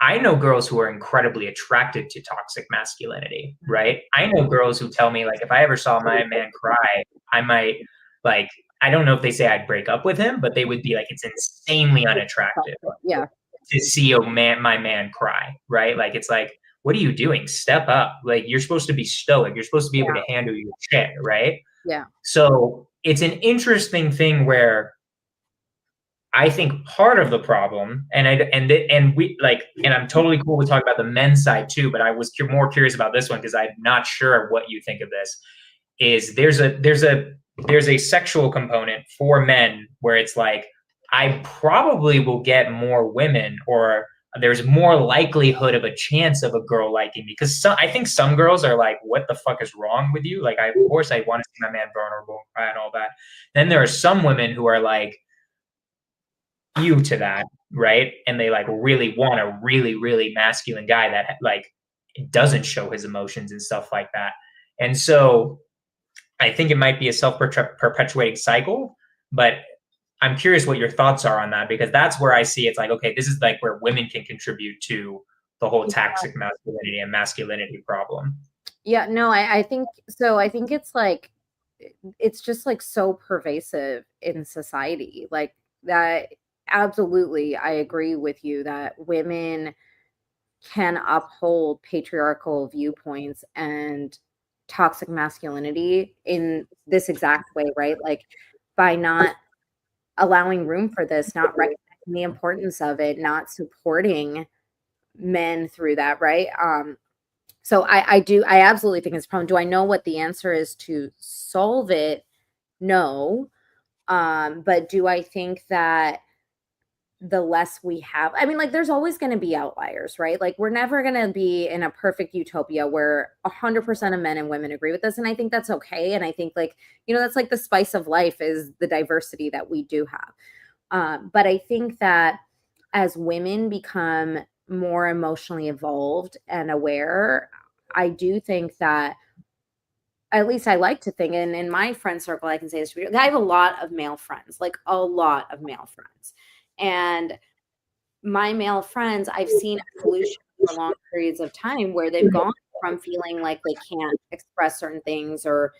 I know girls who are incredibly attracted to toxic masculinity, right? I know girls who tell me, like, if I ever saw my man cry, I might, like, I don't know if they say I'd break up with him, but they would be like, it's insanely unattractive to see my man cry, right? Like, it's like, what are you doing? Step up. Like, you're supposed to be stoic. You're supposed to be able to handle your shit, right? Yeah. So it's an interesting thing where I think part of the problem, and I'm totally cool with talking about the men's side too, but I was more curious about this one because I'm not sure what you think of this. Is there's a sexual component for men where it's like, I probably will get more women, or there's more likelihood of a chance of a girl liking me, because I think some girls are like, what the fuck is wrong with you? Like, of course I want to see my man vulnerable and cry and all that. Then there are some women who are like, you to that, right? And they like really want a really, really masculine guy that like doesn't show his emotions and stuff like that. And so I think it might be a self-perpetuating cycle, but I'm curious what your thoughts are on that, because that's where I see it's like, okay, this is like where women can contribute to the whole toxic masculinity and masculinity problem. Yeah, no, I think so. I think it's like, it's just like so pervasive in society, like that. Absolutely, I agree with you that women can uphold patriarchal viewpoints and toxic masculinity in this exact way, right? Like by not allowing room for this, not recognizing the importance of it, not supporting men through that, right? So I absolutely think it's a problem. Do I know what the answer is to solve it? No. But do I think that the less we have, I mean, like, there's always going to be outliers, right? Like, we're never going to be in a perfect utopia where 100% of men and women agree with us. And I think that's okay. And I think, like, you know, that's like the spice of life, is the diversity that we do have. But I think that as women become more emotionally evolved and aware, I do think that, at least I like to think, and in my friend circle, I can say this, I have a lot of male friends, like a lot of male friends. And my male friends, I've seen evolution for long periods of time where they've gone from feeling like they can't express certain things or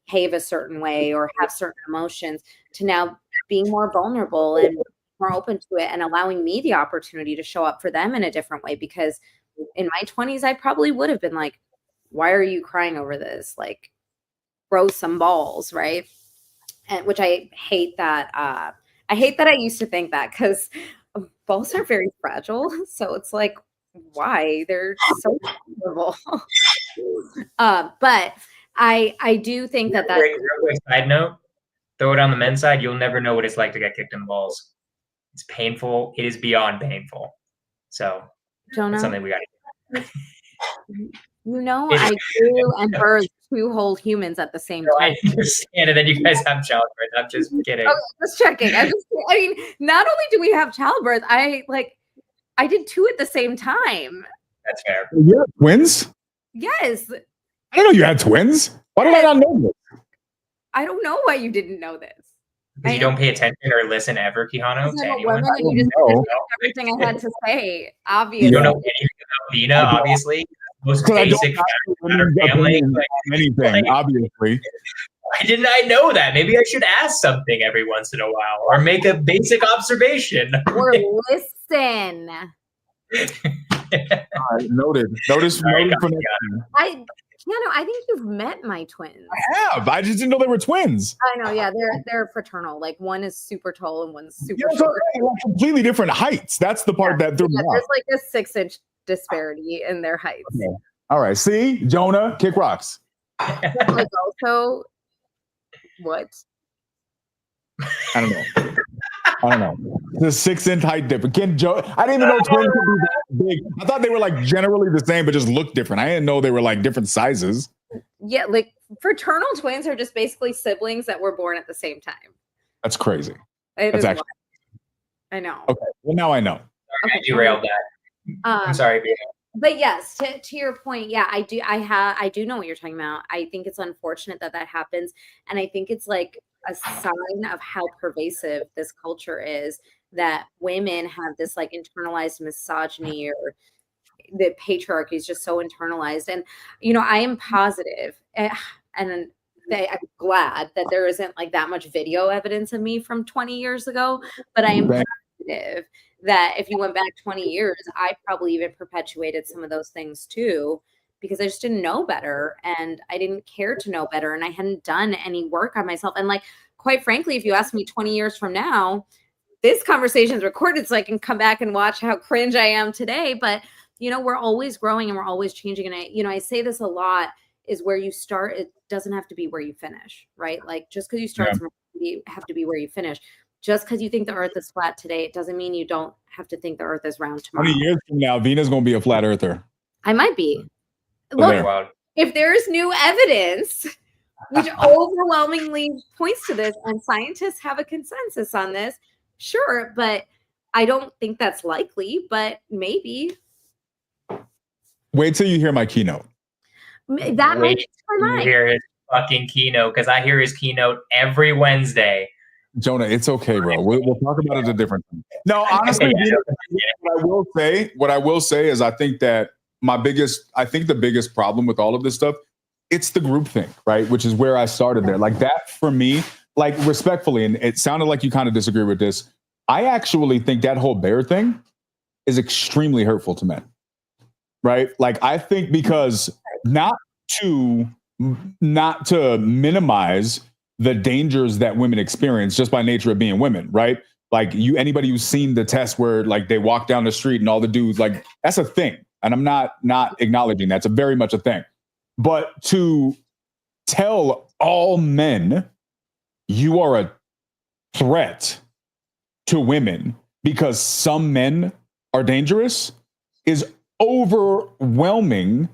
behave a certain way or have certain emotions to now being more vulnerable and more open to it and allowing me the opportunity to show up for them in a different way. Because in my 20s, I probably would have been like, why are you crying over this? Like, grow some balls, right? And which I hate that. I hate that I used to think that, because balls are very fragile. So it's like, why? They're so vulnerable. But I do think that Real quick side note, throw it on the men's side, you'll never know what it's like to get kicked in the balls. It's painful. It is beyond painful. So Jonah, it's something we got to do. I grew and birthed 2 whole humans at the same time. I understand, and then you guys have childbirth. I'm just kidding. Okay, just checking. I mean, not only do we have childbirth, I did 2 at the same time. That's fair. You have twins? Yes. I didn't know you had twins. Why did I not know this? I don't know why you didn't know this. Because you don't pay attention or listen ever, Quijano, to anyone. You just know. everything I had to say, obviously. You don't know anything about Vina, obviously. Most basic fact about her family. Anything, obviously. Why didn't I know that? Maybe I should ask something every once in a while or make a basic observation. Or listen. All right, noted. Notice for next time. I think you've met my twins. I have. I just didn't know they were twins. I know, yeah. They're fraternal. Like, one is super tall and one's super Yeah, short. they're completely different heights. That's the part that threw me off. There's like a 6-inch disparity in their heights. Okay. All right. See, Jonah, kick rocks. Like, also, what? I don't know. The 6-inch height difference. I didn't even know twins could be that big. I thought they were like generally the same, but just looked different. I didn't know they were like different sizes. Yeah, like fraternal twins are just basically siblings that were born at the same time. That's crazy. That's actually. I know. Okay. Well, now I know. Sorry, I derailed that. I'm sorry, Vina. But yes, to your point, yeah, I do know what you're talking about. I think it's unfortunate that happens, and I think it's like a sign of how pervasive this culture is, that women have this like internalized misogyny, or the patriarchy is just so internalized. And I am positive, and I'm glad that there isn't like that much video evidence of me from 20 years ago, but I am positive that if you went back 20 years, I probably even perpetuated some of those things too, because I just didn't know better, and I didn't care to know better, and I hadn't done any work on myself. And like, quite frankly, if you ask me 20 years from now, this conversation is recorded so I can come back and watch how cringe I am today. But we're always growing and we're always changing. And I say this a lot, is where you start, it doesn't have to be where you finish, right? Like, just because you start, you have to be where you finish. Just because you think the earth is flat today, it doesn't mean you don't have to think the earth is round tomorrow. 20 years from now, Vina's going to be a flat earther. I might be. Look, if there's new evidence, which overwhelmingly points to this, and scientists have a consensus on this, sure, but I don't think that's likely, but maybe. Wait till you hear my keynote. That might change my mind. You hear his fucking keynote, because I hear his keynote every Wednesday. Jonah, it's okay, bro. We'll talk about it a different time. No, honestly, what I will say is I think that the biggest problem with all of this stuff, it's the group thing, right? Which is where I started there. Like, that for me, like, respectfully, and it sounded like you kind of disagree with this, I actually think that whole bear thing is extremely hurtful to men, right? Like, I think because not to minimize the dangers that women experience just by nature of being women, right? Like, anybody who's seen the test where like they walk down the street and all the dudes, like, that's a thing. And I'm not acknowledging that's very much a thing. But to tell all men you are a threat to women because some men are dangerous is overwhelming.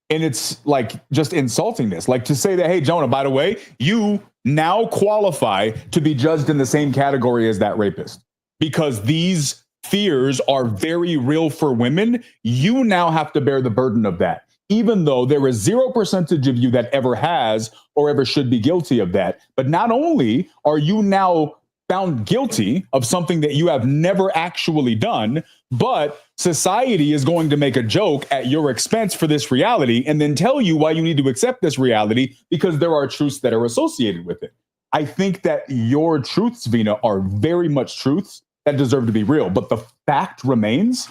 And it's like just insulting this. Like, to say that, hey, Jonah, by the way, you now qualify to be judged in the same category as that rapist because these fears are very real for women, you now have to bear the burden of that, even though there is 0% of you that ever has or ever should be guilty of that. But not only are you now found guilty of something that you have never actually done, but society is going to make a joke at your expense for this reality and then tell you why you need to accept this reality because there are truths that are associated with it. I think that your truths, Vina, are very much truths that deserve to be real. But the fact remains,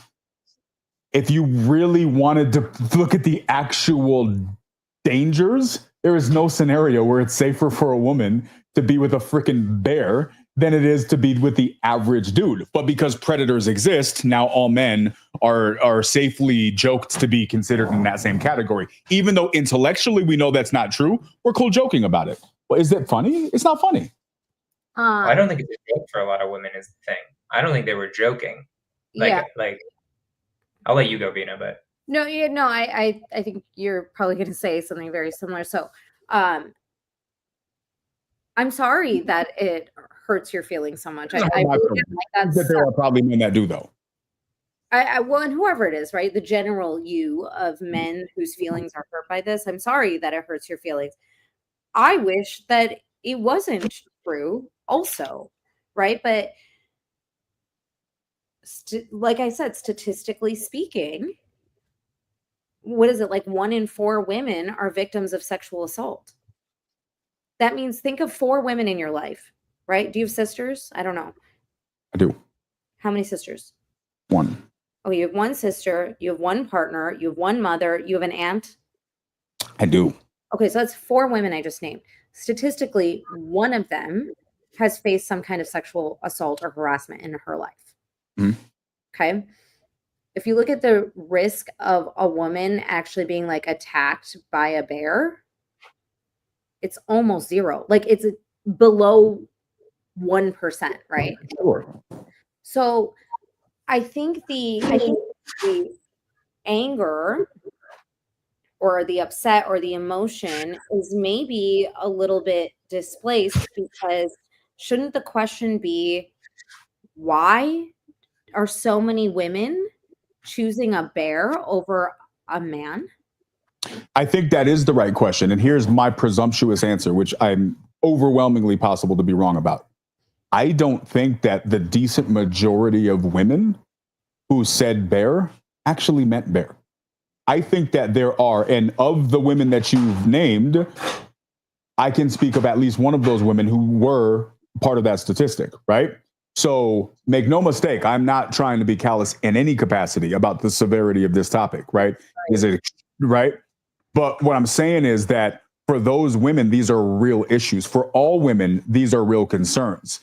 if you really wanted to look at the actual dangers, there is no scenario where it's safer for a woman to be with a freaking bear than it is to be with the average dude. But because predators exist, now all men are safely joked to be considered in that same category. Even though intellectually we know that's not true, we're cool joking about it. Well, is it funny? It's not funny. I don't think it's a joke for a lot of women is the thing. I don't think they were joking. Like I'll let you go, Vina, but I think you're probably going to say something very similar. So, I'm sorry that it hurts your feelings so much. I really like that there are probably men that do, though. Well, and whoever it is, right? The general you of men whose feelings are hurt by this. I'm sorry that it hurts your feelings. I wish that it wasn't true also, right? But like I said, statistically speaking, what is it? Like 1 in 4 women are victims of sexual assault. That means think of 4 women in your life, right? Do you have sisters? I don't know. I do. How many sisters? 1. Oh, you have 1 sister, you have 1 partner, you have 1 mother, you have an aunt? I do. Okay, so that's 4 women I just named. Statistically, 1 of them has faced some kind of sexual assault or harassment in her life. Mm-hmm. Okay. If you look at the risk of a woman actually being like attacked by a bear, it's almost 0. Like it's below 1%, right? Sure. So I think the anger or the upset or the emotion is maybe a little bit displaced, because shouldn't the question be, why are so many women choosing a bear over a man? I think that is the right question. And here's my presumptuous answer, which I'm overwhelmingly possible to be wrong about. I don't think that the decent majority of women who said bear actually meant bear. I think that there are, and of the women that you've named, I can speak of at least one of those women who were part of that statistic, right? So make no mistake, I'm not trying to be callous in any capacity about the severity of this topic, right? Is it right? But what I'm saying is that for those women, these are real issues. For all women, these are real concerns.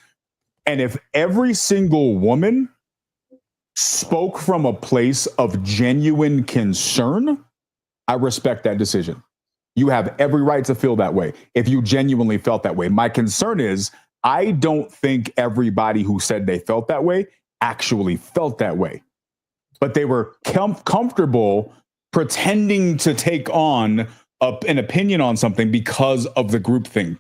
And if every single woman spoke from a place of genuine concern, I respect that decision. You have every right to feel that way if you genuinely felt that way. My concern is, I don't think everybody who said they felt that way actually felt that way, but they were comfortable pretending to take on an opinion on something because of the group thing,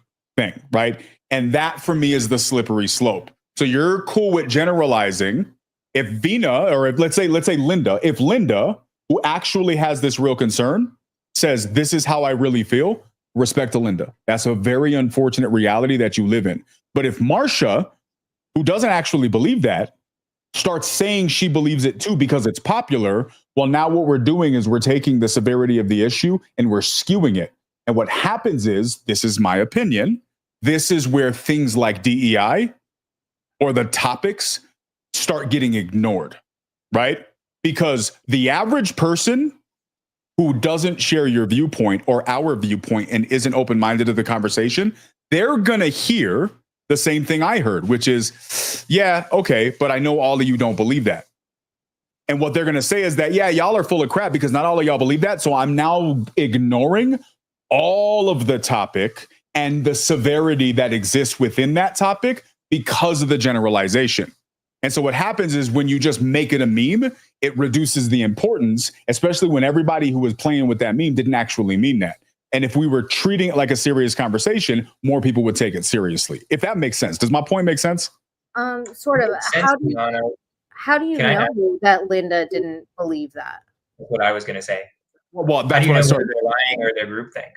right? And that for me is the slippery slope. So you're cool with generalizing. If Vina, or if let's say Linda, if Linda, who actually has this real concern, says this is how I really feel, respect to Linda. That's a very unfortunate reality that you live in. But if Marsha, who doesn't actually believe that, starts saying she believes it too because it's popular, well, now what we're doing is we're taking the severity of the issue and we're skewing it. And what happens is, this is my opinion, this is where things like DEI or the topics start getting ignored, right? Because the average person who doesn't share your viewpoint or our viewpoint and isn't open-minded to the conversation, they're going to hear the same thing I heard, which is, yeah, okay, but I know all of you don't believe that. And what they're going to say is that, yeah, y'all are full of crap because not all of y'all believe that. So I'm now ignoring all of the topic and the severity that exists within that topic because of the generalization. And so what happens is when you just make it a meme, it reduces the importance, especially when everybody who was playing with that meme didn't actually mean that. And if we were treating it like a serious conversation, more people would take it seriously. If that makes sense. Does my point make sense? Sort of. How do you Can I know that Linda didn't believe that? That's what I was going to say. Well, How that's do you what I know started. whether they're lying or their groupthink?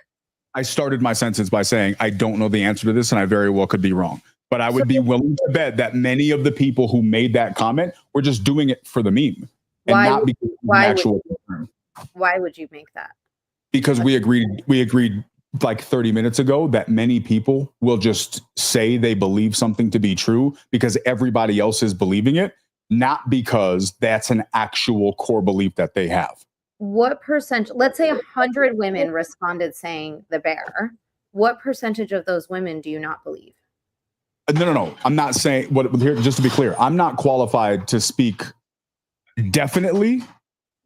I started my sentence by saying I don't know the answer to this, and I very well could be wrong. But I would be willing to bet that many of the people who made that comment were just doing it for the meme and not because of an actual concern. Why would you make that? Because we agreed like 30 minutes ago that many people will just say they believe something to be true because everybody else is believing it, not because that's an actual core belief that they have. What percentage, let's say 100 women responded saying the bear. What percentage of those women do you not believe? No. I'm not saying here, just to be clear, I'm not qualified to speak definitely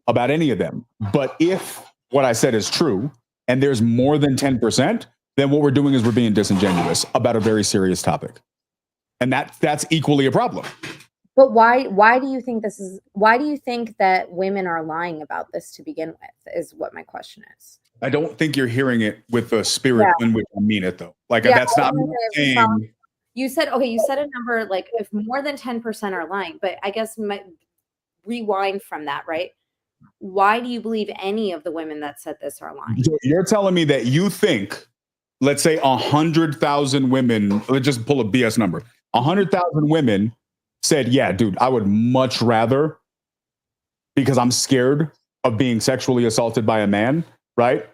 about any of them. But if what I said is true and there's more than 10%, then what we're doing is we're being disingenuous about a very serious topic. And that's equally a problem. But why do you think why do you think that women are lying about this to begin with, is what my question is. I don't think you're hearing it with the spirit in which I mean it, though. Like, that's not me saying. You said a number, like if more than 10% are lying, but I guess rewind from that, right? Why do you believe any of the women that said this are lying? So you're telling me that you think, let's say 100,000 women, let's just pull a BS number. 100,000 women said, yeah, dude, I would much rather, because I'm scared of being sexually assaulted by a man, right?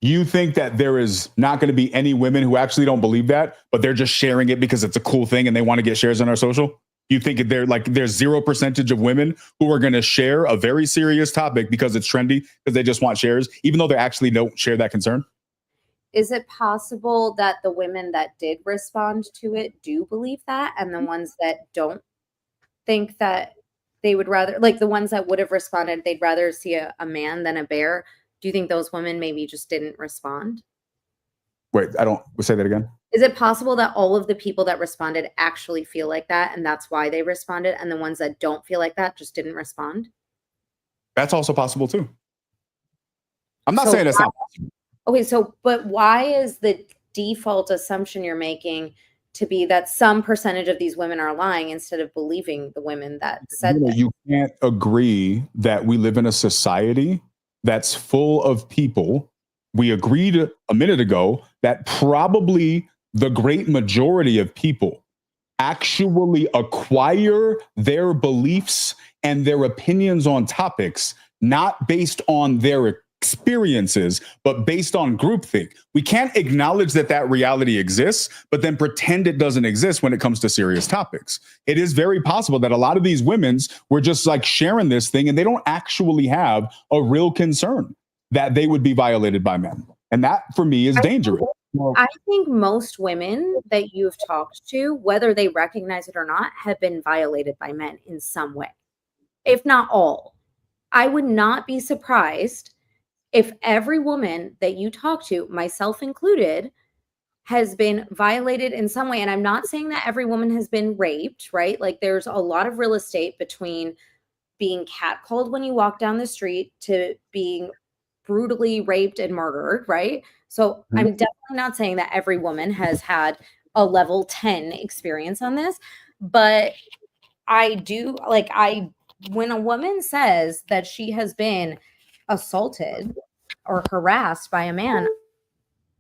You think that there is not going to be any women who actually don't believe that, but they're just sharing it because it's a cool thing and they want to get shares on our social? You think there's 0% of women who are going to share a very serious topic because it's trendy, because they just want shares, even though they actually don't share that concern? Is it possible that the women that did respond to it do believe that, and the ones that don't think that they would rather, like the ones that would have responded, they'd rather see a man than a bear? Do you think those women maybe just didn't respond? Wait, say that again. Is it possible that all of the people that responded actually feel like that, and that's why they responded, and the ones that don't feel like that just didn't respond? That's also possible too. I'm not saying that's not possible. Okay, but why is the default assumption you're making to be that some percentage of these women are lying instead of believing the women that said that? You can't agree that we live in a society that's full of people. We agreed a minute ago that probably the great majority of people actually acquire their beliefs and their opinions on topics, not based on their experiences, but based on groupthink. We can't acknowledge that reality exists, but then pretend it doesn't exist when it comes to serious topics. It is very possible that a lot of these women's were just like sharing this thing and they don't actually have a real concern that they would be violated by men. And that for me is dangerous. I think most women that you've talked to, whether they recognize it or not, have been violated by men in some way, if not all. I would not be surprised if every woman that you talk to, myself included, has been violated in some way. And I'm not saying that every woman has been raped, right? Like there's a lot of real estate between being catcalled when you walk down the street to being brutally raped and murdered, right? So I'm definitely not saying that every woman has had a level 10 experience on this, but I do, when a woman says that she has been assaulted or harassed by a man,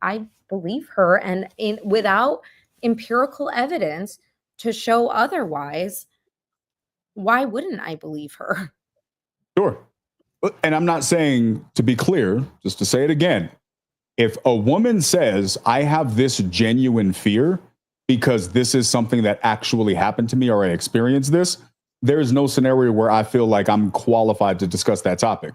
I believe her, and without empirical evidence to show otherwise, why wouldn't I believe her? Sure. And I'm not saying, to be clear, just to say it again, if a woman says, I have this genuine fear because this is something that actually happened to me or I experienced this, there is no scenario where I feel like I'm qualified to discuss that topic.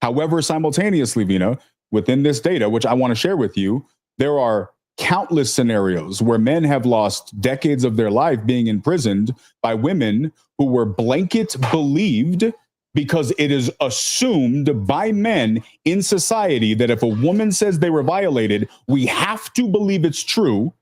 However, simultaneously, Vina, within this data, which I want to share with you, there are countless scenarios where men have lost decades of their life being imprisoned by women who were blanket believed, because it is assumed by men in society that if a woman says they were violated, we have to believe it's true.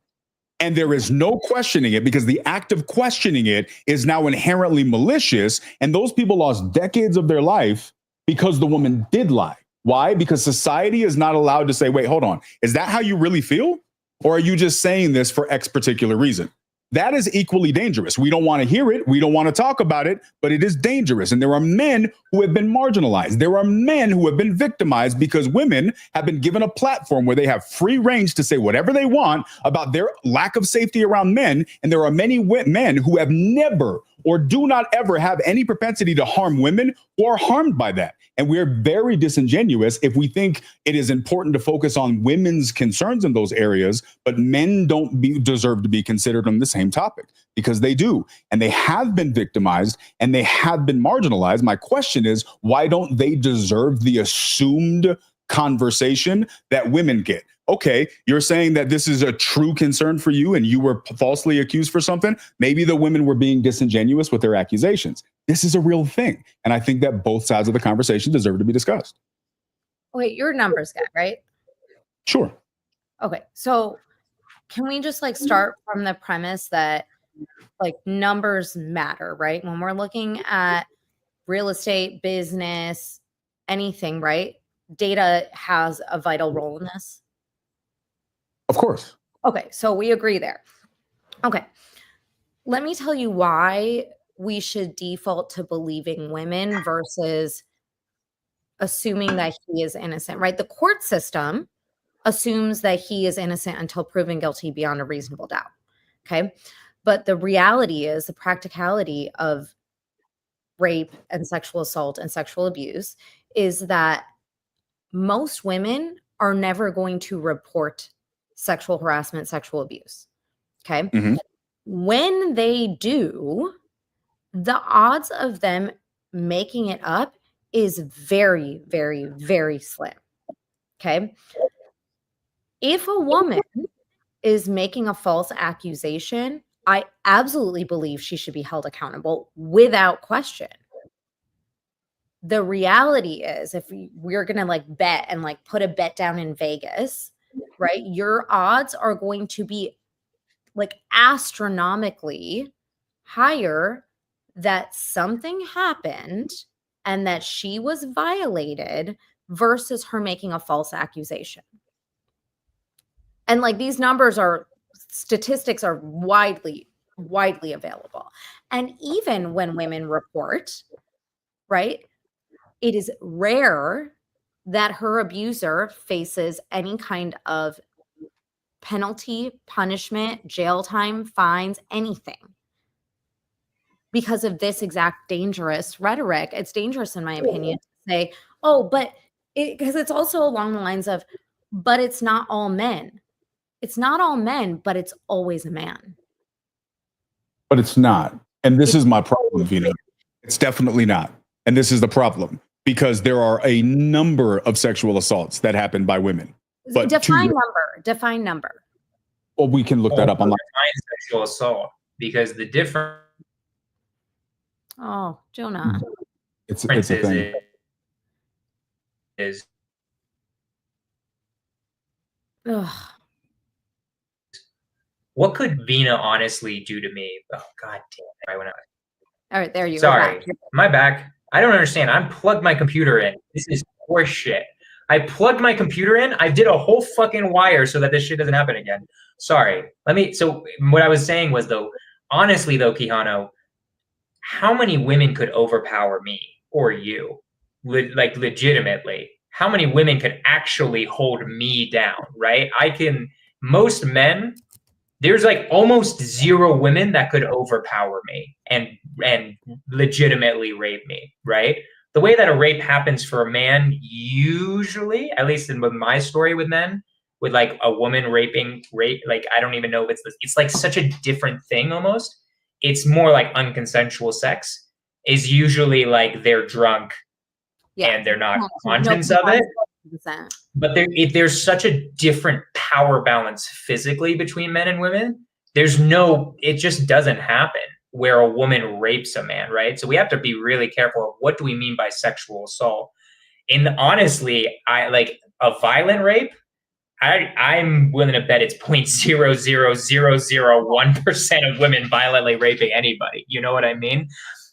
And there is no questioning it, because the act of questioning it is now inherently malicious. And those people lost decades of their life because the woman did lie. Why? Because society is not allowed to say, wait, hold on. Is that how you really feel? Or are you just saying this for X particular reason? that is equally dangerous. We don't want to hear it. We don't want to talk about it, but it is dangerous. And there are men who have been marginalized. There are men who have been victimized because women have been given a platform where they have free range to say whatever they want about their lack of safety around men. And there are many men who have never or do not ever have any propensity to harm women or are harmed by that. And we're very disingenuous if we think it is important to focus on women's concerns in those areas, but men don't deserve to be considered on the same topic, because they do. And they have been victimized and they have been marginalized. My question is, why don't they deserve the assumed conversation that women get? Okay, you're saying that this is a true concern for you and you were falsely accused for something. Maybe the women were being disingenuous with their accusations. This is a real thing. And I think that both sides of the conversation deserve to be discussed. Wait, you're a numbers guy, right? Sure. Okay, so can we just like start from the premise that like numbers matter, right? When we're looking at real estate, business, anything, right? Data has a vital role in this. Of course. Okay, so we agree there. Okay, let me tell you why we should default to believing women versus assuming that he is innocent, right? The court system assumes that he is innocent until proven guilty beyond a reasonable doubt, okay? But the reality is, the practicality of rape and sexual assault and sexual abuse is that most women are never going to report sexual harassment, sexual abuse. Okay. Mm-hmm. When they do, the odds of them making it up is very, very, very slim. Okay. If a woman is making a false accusation, I absolutely believe she should be held accountable without question. The reality is, if we're going to like bet and like put a bet down in Vegas, right, your odds are going to be like astronomically higher that something happened and that she was violated versus her making a false accusation. And like these numbers are, statistics are widely available. And even when women report, right, it is rare that her abuser faces any kind of penalty, punishment, jail time, fines, anything. Because of this exact dangerous rhetoric. It's dangerous, in my opinion, to say, oh, but because it's also along the lines of, but it's not all men. It's not all men, but it's always a man. But it's not. And this is my problem, Vina. It's definitely not. And this is the problem. Because there are a number of sexual assaults that happen by women. But Define number. Well, we can look that up online. Define sexual assault, because the difference. Oh, Jonah. It's a thing. Is what could Vina honestly do to me? Oh, God damn it. All right, there you go. Sorry, my back. I don't understand. I plugged my computer in. This is horse shit. I plugged my computer in. I did a whole fucking wire so that this shit doesn't happen again. Sorry. So what I was saying was, though, honestly, though, Quijano, how many women could overpower me or you? Like legitimately. How many women could actually hold me down, right? Most men, there's like almost zero women that could overpower me and legitimately rape me, right? The way that a rape happens for a man, usually, at least in my story with men, with like a woman rape, like I don't even know if it's like such a different thing almost. It's more like unconsensual sex is usually like they're drunk and they're not conscious of it. But there's such a different power balance physically between men and women. It just doesn't happen where a woman rapes a man, right? So we have to be really careful of what do we mean by sexual assault. And honestly, I like a violent rape. I'm willing to bet it's 0.00001% of women violently raping anybody. You know what I mean?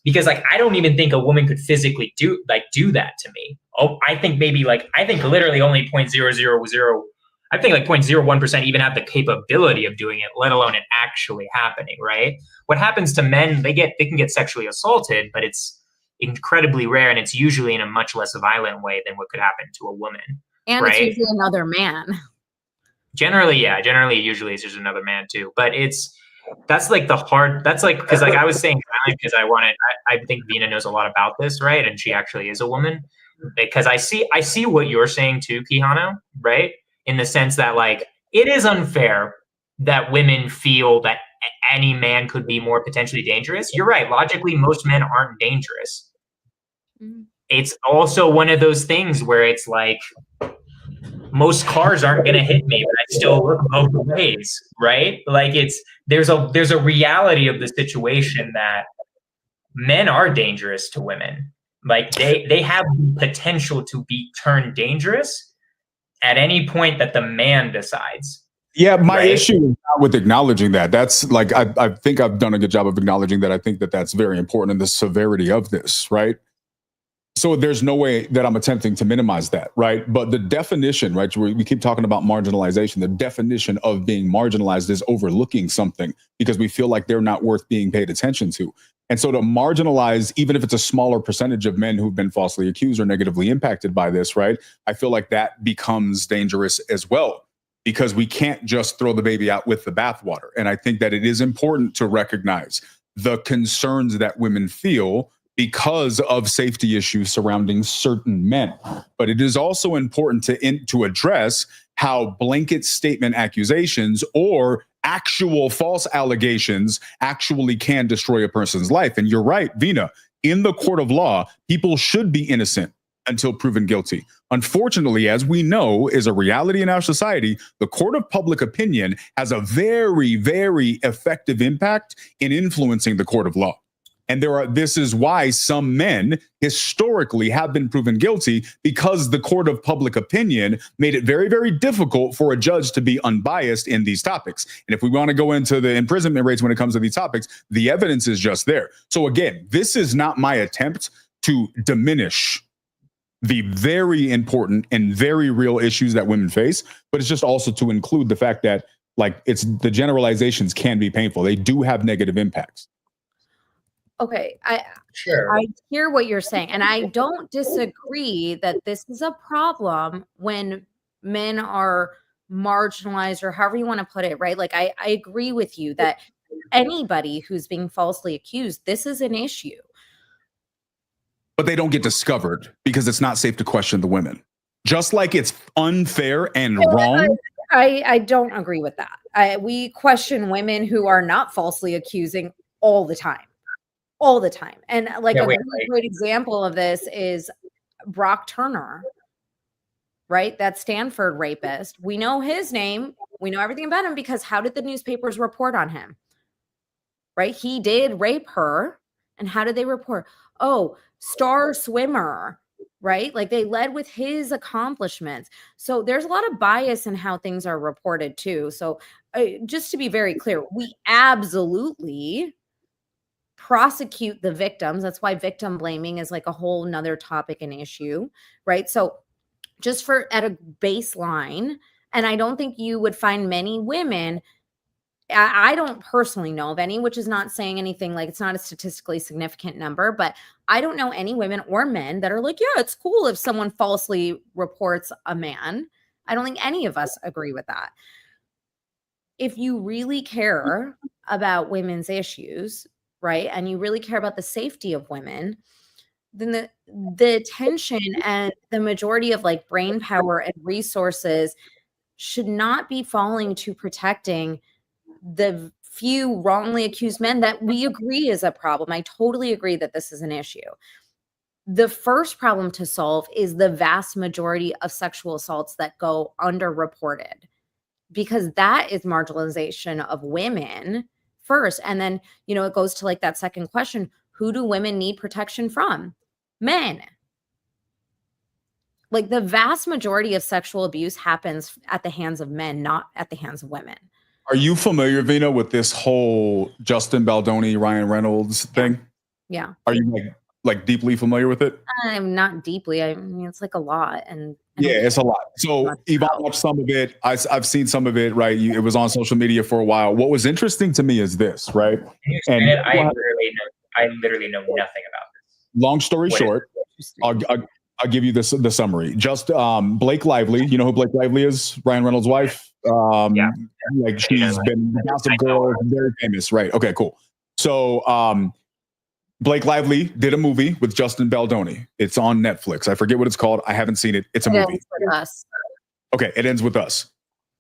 Because like I don't even think a woman could physically do that to me. Oh, I think literally only 0.000 I think like 0.01% even have the capability of doing it, let alone it actually happening, right? What happens to men, they can get sexually assaulted, but it's incredibly rare, and it's usually in a much less violent way than what could happen to a woman. And right? it's usually another man. Generally, usually it's just another man too. But that's like because like I was saying, because I think Vina knows a lot about this, right? And she actually is a woman. Because I see what you're saying too, Kihano, right? In the sense that like it is unfair that women feel that any man could be more potentially dangerous. You're right. Logically, most men aren't dangerous. It's also one of those things where it's like most cars aren't going to hit me, but I still look both ways, right? Like there's a reality of the situation that men are dangerous to women. Like they have the potential to be turned dangerous at any point that the man decides. Yeah, my issue is not with acknowledging that. That's like I think I've done a good job of acknowledging that. I think that that's very important in the severity of this, right? So there's no way that I'm attempting to minimize that, right? But the definition, right? We keep talking about marginalization. The definition of being marginalized is overlooking something because we feel like they're not worth being paid attention to. And so to marginalize, even if it's a smaller percentage of men who've been falsely accused or negatively impacted by this, right? I feel like that becomes dangerous as well because we can't just throw the baby out with the bathwater. And I think that it is important to recognize the concerns that women feel because of safety issues surrounding certain men. But it is also important to address how blanket statement accusations or actual false allegations actually can destroy a person's life. And you're right, Vina, in the court of law, people should be innocent until proven guilty. Unfortunately, as we know, is a reality in our society, the court of public opinion has a very, very effective impact in influencing the court of law. And this is why some men historically have been proven guilty because the court of public opinion made it very, very difficult for a judge to be unbiased in these topics. And if we want to go into the imprisonment rates when it comes to these topics, the evidence is just there. So again, this is not my attempt to diminish the very important and very real issues that women face, but it's just also to include the fact that like the generalizations can be painful. They do have negative impacts. Okay, Sure. I hear what you're saying, and I don't disagree that this is a problem when men are marginalized or however you want to put it, right? Like I agree with you that anybody who's being falsely accused, this is an issue. But they don't get discovered because it's not safe to question the women. Just like it's unfair and wrong. I don't agree with that. We question women who are not falsely accusing all the time. All the time. And like a really great example of this is Brock Turner, right? That Stanford rapist. We know his name. We know everything about him because how did the newspapers report on him? Right? He did rape her. And how did they report? Oh, star swimmer, right? Like they led with his accomplishments. So there's a lot of bias in how things are reported too. So just to be very clear, we absolutely prosecute the victims. That's why victim blaming is like a whole nother topic and issue, right? So just at a baseline, and I don't think you would find many women, I don't personally know of any, which is not saying anything, like it's not a statistically significant number, but I don't know any women or men that are like, yeah, it's cool if someone falsely reports a man. I don't think any of us agree with that. If you really care about women's issues, right, and you really care about the safety of women, then the attention and the majority of like brain power and resources should not be falling to protecting the few wrongly accused men that we agree is a problem. I totally agree that this is an issue. The first problem to solve is the vast majority of sexual assaults that go underreported, because that is marginalization of women first. And then, it goes to like that second question, who do women need protection from? Men. Like the vast majority of sexual abuse happens at the hands of men, not at the hands of women. Are you familiar, Vina, with this whole Justin Baldoni, Ryan Reynolds thing? Yeah. Are you like deeply familiar with it? I'm not deeply. I mean, it's like a lot, and Yeah, it's a lot. So much Yvonne out. watched some of it. I've seen some of it, right? It was on social media for a while. What was interesting to me is this, right? Can you explain And it? I literally know nothing about this. long story What is short, Interesting. I'll give you the summary. Just Blake Lively, you know who Blake Lively is? Ryan Reynolds' wife. Yeah. Like she's been the Gossip Girl, very famous, right? Okay, cool. So Blake Lively did a movie with Justin Baldoni. It's on Netflix. I forget what it's called. I haven't seen it. It's a movie. With us. Okay, it ends with us.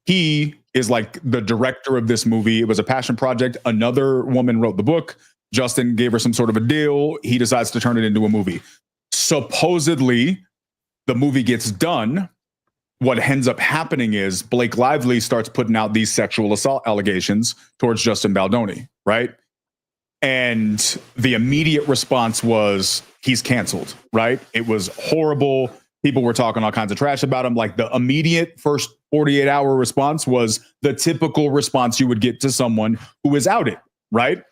He is like the director of this movie. It was a passion project. Another woman wrote the book. Justin gave her some sort of a deal. He decides to turn it into a movie. Supposedly, the movie gets done. What ends up happening is Blake Lively starts putting out these sexual assault allegations towards Justin Baldoni, right? And the immediate response was he's canceled, right? It was horrible. People were talking all kinds of trash about him. Like the immediate first 48-hour response was the typical response you would get to someone who is outed, right?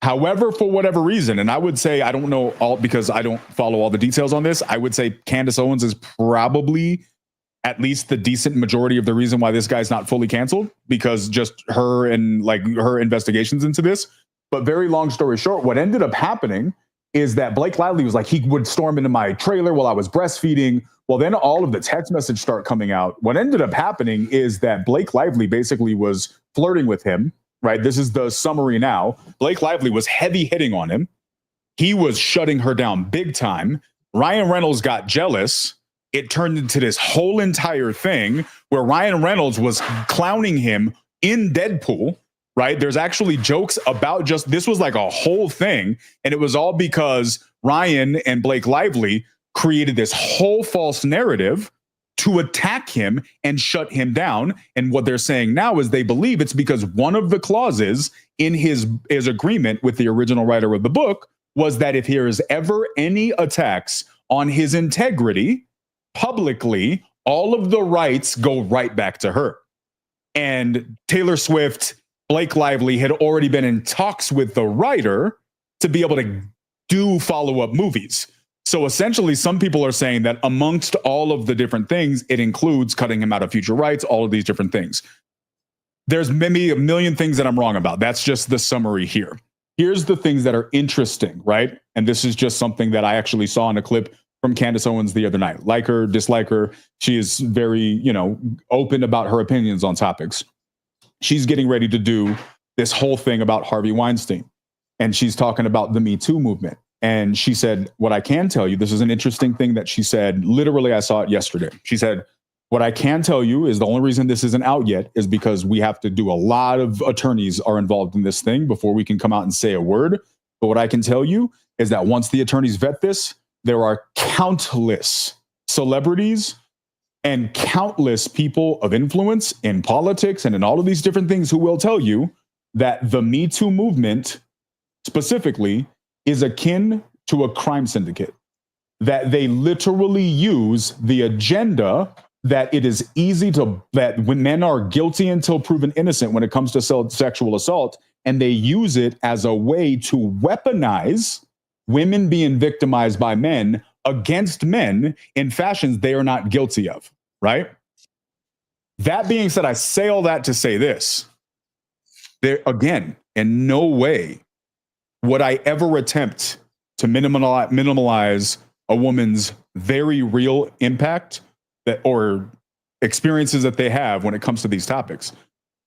However, for whatever reason, and I would say, I don't know all because I don't follow all the details on this. I would say Candace Owens is probably at least the decent majority of the reason why this guy's not fully canceled, because just her and like her investigations into this. But very long story short, what ended up happening is that Blake Lively was like, he would storm into my trailer while I was breastfeeding. Well, then all of the text messages start coming out. What ended up happening is that Blake Lively basically was flirting with him, right? This is the summary now. Blake Lively was heavy hitting on him. He was shutting her down big time. Ryan Reynolds got jealous. It turned into this whole entire thing where Ryan Reynolds was clowning him in Deadpool, right? There's actually jokes about just, this was like a whole thing. And it was all because Ryan and Blake Lively created this whole false narrative to attack him and shut him down. And what they're saying now is they believe it's because one of the clauses in his agreement with the original writer of the book was that if there is ever any attacks on his integrity publicly, all of the rights go right back to her. And Taylor Swift, Blake Lively had already been in talks with the writer to be able to do follow-up movies. So essentially, some people are saying that amongst all of the different things, it includes cutting him out of future rights, all of these different things. There's maybe a million things that I'm wrong about. That's just the summary here. Here's the things that are interesting, right? And this is just something that I actually saw in a clip from Candace Owens the other night. Like her, dislike her. She is very, open about her opinions on topics. She's getting ready to do this whole thing about Harvey Weinstein. And she's talking about the Me Too movement. And she said, what I can tell you, this is an interesting thing that she said. Literally, I saw it yesterday. She said, what I can tell you is the only reason this isn't out yet is because we have to do a lot of attorneys are involved in this thing before we can come out and say a word. But what I can tell you is that once the attorneys vet this, there are countless celebrities and countless people of influence in politics and in all of these different things who will tell you that the Me Too movement specifically is akin to a crime syndicate, that they literally use the agenda that it is easy to, that when men are guilty until proven innocent when it comes to sexual assault, and they use it as a way to weaponize women being victimized by men against men in fashions they are not guilty of, right? That being said, I say all that to say this. There, again, in no way would I ever attempt to minimalize a woman's very real impact that or experiences that they have when it comes to these topics.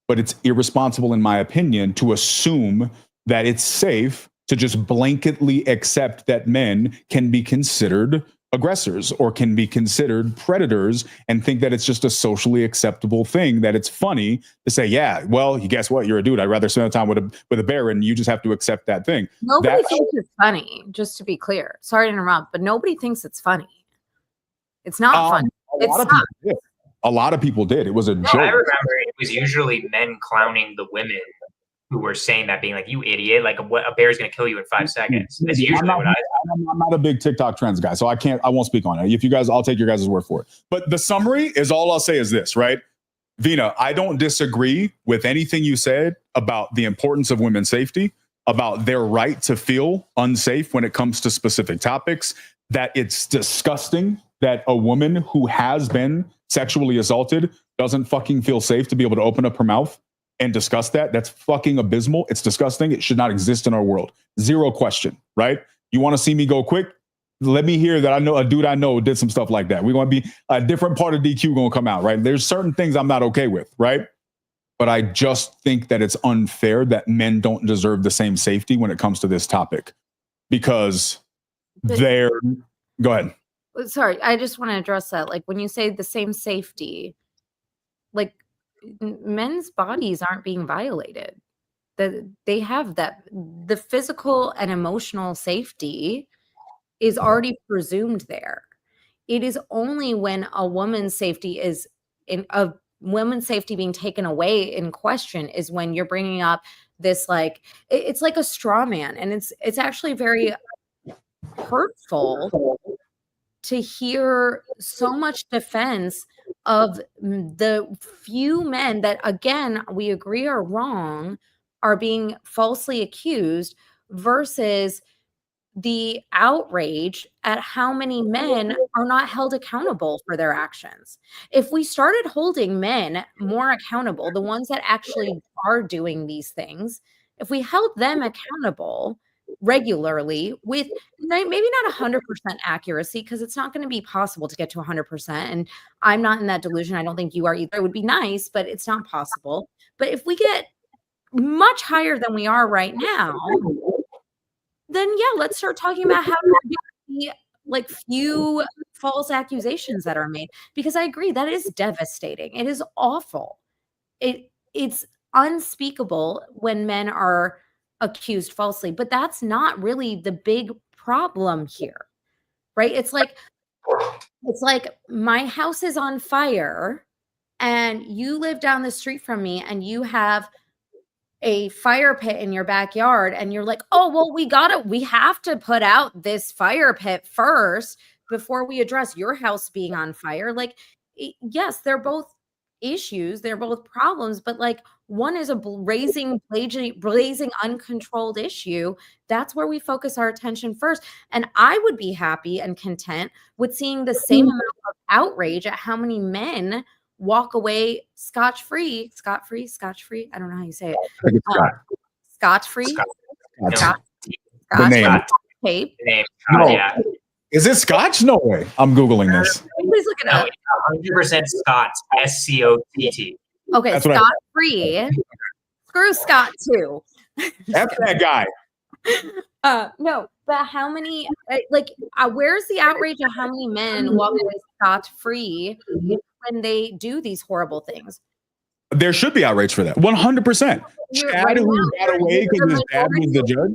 But it's irresponsible, in my opinion, to assume that it's safe to just blanketly accept that men can be considered aggressors or can be considered predators and think that it's just a socially acceptable thing, that it's funny to say, yeah, well, guess what? You're a dude. I'd rather spend time with a bear, and you just have to accept that thing. Nobody thinks it's funny, just to be clear. Sorry to interrupt, but nobody thinks it's funny. It's not funny. A lot of people did. It was a joke. I remember it was usually men clowning the women who were saying that, being like, you idiot, like a bear's going to kill you in 5 seconds. That's usually what I'm not a big TikTok trends guy, so I won't speak on it. If you guys, I'll take your guys' word for it. But the summary is, all I'll say is this, right? Vina, I don't disagree with anything you said about the importance of women's safety. about their right to feel unsafe when it comes to specific topics, that it's disgusting that a woman who has been sexually assaulted doesn't fucking feel safe to be able to open up her mouth and discuss that. That's fucking abysmal. It's disgusting. It should not exist in our world. Zero question, right? You want to see me go quick? Let me hear that I know a dude I know did some stuff like that. We're going to be a different part of DQ going to come out, right? There's certain things I'm not okay with, right? But I just think that it's unfair that men don't deserve the same safety when it comes to this topic, because they're, go ahead. Sorry, I just want to address that. Like when you say the same safety, like men's bodies aren't being violated. That they have that the physical and emotional safety is already presumed there. It is only when a woman's safety is in a women's safety being taken away in question is when you're bringing up this, like it's like a straw man, and it's actually very hurtful to hear so much defense of the few men that, again, we agree are wrong, are being falsely accused, versus the outrage at how many men are not held accountable for their actions. If we started holding men more accountable, the ones that actually are doing these things, if we held them accountable regularly with maybe not 100% accuracy, because it's not going to be possible to get to 100%. And I'm not in that delusion. I don't think you are either. It would be nice, but it's not possible. But if we get much higher than we are right now, then yeah, let's start talking about how the like few false accusations that are made, because I agree that is devastating. It is awful. It's unspeakable when men are accused falsely, but that's not really the big problem here, right? It's like my house is on fire and you live down the street from me and you have a fire pit in your backyard, and you're like, oh, well, we have to put out this fire pit first before we address your house being on fire. Like, yes, they're both issues, they're both problems, but like one is a blazing uncontrolled issue. That's where we focus our attention first. And I would be happy and content with seeing the same amount of outrage at how many men walk away scotch-free. I don't know how you say it. Scotch-free. The name. No. Yeah. Is it Scotch? No way. I'm Googling this. Please look it up. 100% Scots. SCOTT. Okay, Scott-free. Screw Scott too. F that guy. No, but how many, where's the outrage of how many men walk away scot-free when they do these horrible things? There should be outrage for that. 100%. Chad, who got away because his dad was the judge.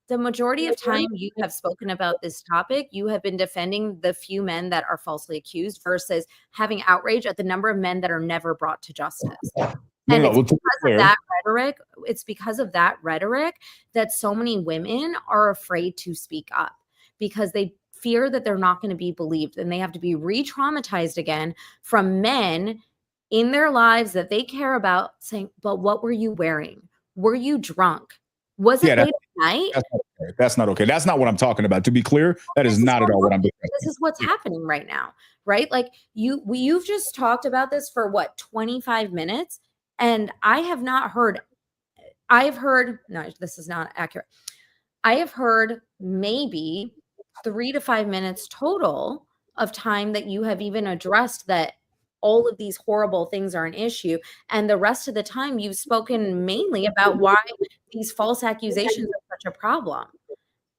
The majority of time you have spoken about this topic, you have been defending the few men that are falsely accused versus having outrage at the number of men that are never brought to justice. And it's because of that rhetoric that so many women are afraid to speak up, because they fear that they're not going to be believed, and they have to be re-traumatized again from men in their lives that they care about saying, but what were you wearing? Were you drunk? Was it late at night? That's not okay. That's not what I'm talking about. To be clear, that is not at all what I'm doing. This is what's happening right now, right? Like you've just talked about this for what, 25 minutes? And I have heard, no, this is not accurate. I have heard maybe 3 to 5 minutes total of time that you have even addressed that all of these horrible things are an issue. And the rest of the time you've spoken mainly about why these false accusations are such a problem.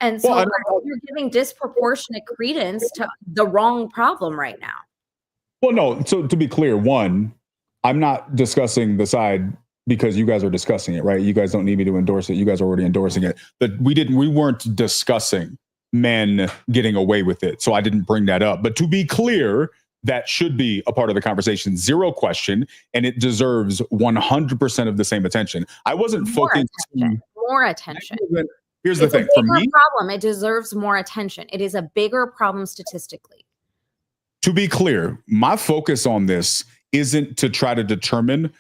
And so you're giving disproportionate credence to the wrong problem right now. Well, no. So to be clear, one, I'm not discussing the side because you guys are discussing it, right? You guys don't need me to endorse it. You guys are already endorsing it. But we weren't discussing men getting away with it. So I didn't bring that up. But to be clear, that should be a part of the conversation. Zero question. And it deserves 100% of the same attention. I wasn't focusing. More attention. Here's the thing. For me, problem. It deserves more attention. It is a bigger problem statistically. To be clear, my focus on this isn't to try to determine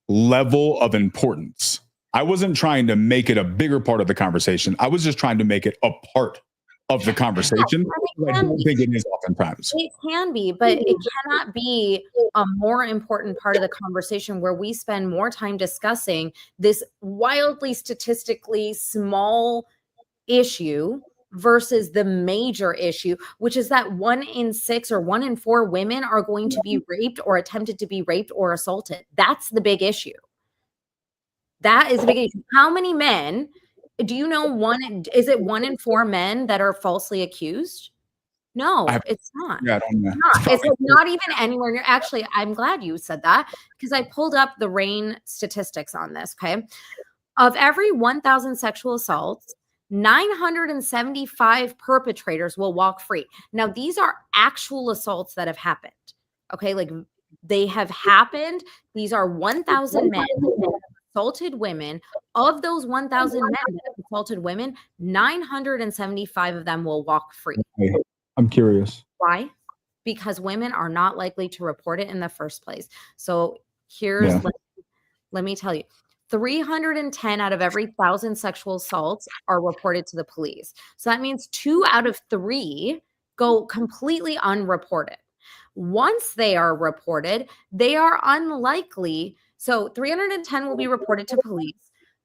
level of importance. I wasn't trying to make it a bigger part of the conversation. I was just trying to make it a part of the conversation. I don't think it is oftentimes. It can be, but it cannot be a more important part of the conversation where we spend more time discussing this wildly statistically small issue versus the major issue, which is that 1 in 6 or 1 in 4 women are going to be raped or attempted to be raped or assaulted. That's the big issue. That is a big issue. How many men do you know? Is it 1 in 4 men that are falsely accused? No, it's not. Yeah, I don't know. It's not even anywhere near. Actually, I'm glad you said that because I pulled up the RAINN statistics on this. Okay. Of every 1,000 sexual assaults, 975 perpetrators will walk free. Now, these are actual assaults that have happened. Okay. Like they have happened. These are 1,000 men assaulted women. Of those 1,000 men that have assaulted women, 975 of them will walk free. I'm curious. Why? Because women are not likely to report it in the first place. So let me tell you, 310 out of every 1,000 sexual assaults are reported to the police. So that means 2 out of 3 go completely unreported. Once they are reported, they are unlikely. So 310 will be reported to police.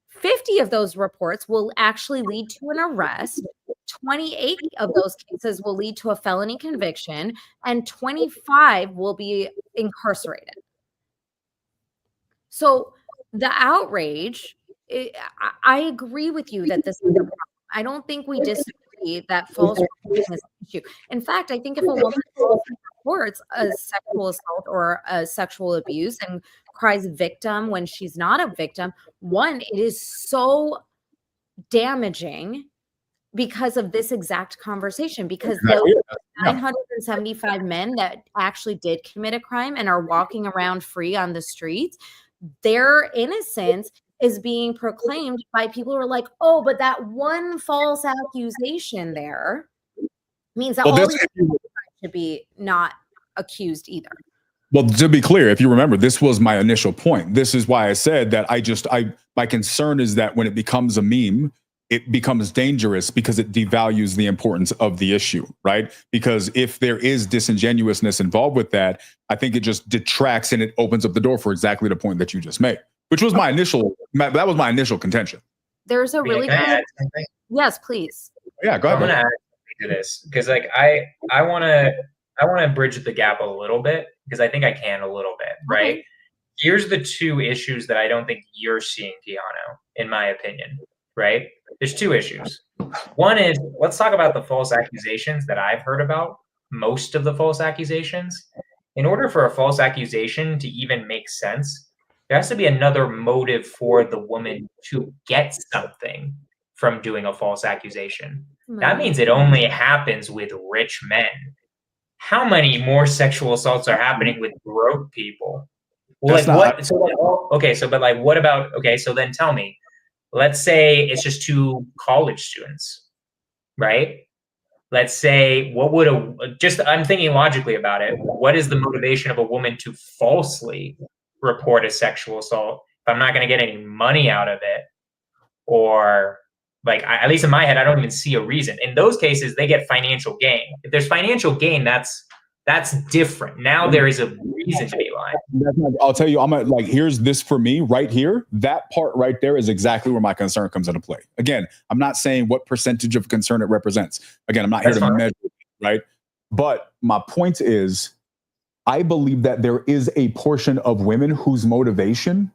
50 of those reports will actually lead to an arrest. 28 of those cases will lead to a felony conviction, and 25 will be incarcerated. So the outrage, I agree with you that this is a problem. I don't think we disagree that false reporting is an issue. In fact, I think if a woman reports a sexual assault or a sexual abuse and cries victim when she's not a victim, one, it is so damaging because of this exact conversation, because those 975 men that actually did commit a crime and are walking around free on the streets, their innocence is being proclaimed by people who are like, oh, but that one false accusation there means that all these people should be not accused either. Well, to be clear, if you remember, this was my initial point. This is why I said that my concern is that when it becomes a meme, it becomes dangerous because it devalues the importance of the issue, right? Because if there is disingenuousness involved with that, I think it just detracts and it opens up the door for exactly the point that you just made, which was my initial contention. There's a really good... Yes, please. Yeah, go ahead. I'm going to add something to this because like I want to bridge the gap a little bit because I think I can a little bit, right? Okay. Here's the 2 issues that I don't think you're seeing, Keanu, in my opinion, right? There's 2 issues. One is, let's talk about the false accusations that I've heard about, most of the false accusations. In order for a false accusation to even make sense, there has to be another motive for the woman to get something from doing a false accusation. That means it only happens with rich men. How many more sexual assaults are happening with broke people? Well, like what? So like, okay, so but like, what about? Okay, so then tell me. Let's say it's just 2 college students, right? Let's say I'm thinking logically about it. What is the motivation of a woman to falsely report a sexual assault if I'm not going to get any money out of it? Or like, at least in my head, I don't even see a reason. In those cases, they get financial gain. If there's financial gain, that's different. Now there is a reason to be lying. I'll tell you, here's this for me right here. That part right there is exactly where my concern comes into play. Again, I'm not saying what percentage of concern it represents. Again, I'm not here to measure it, right? But my point is, I believe that there is a portion of women whose motivation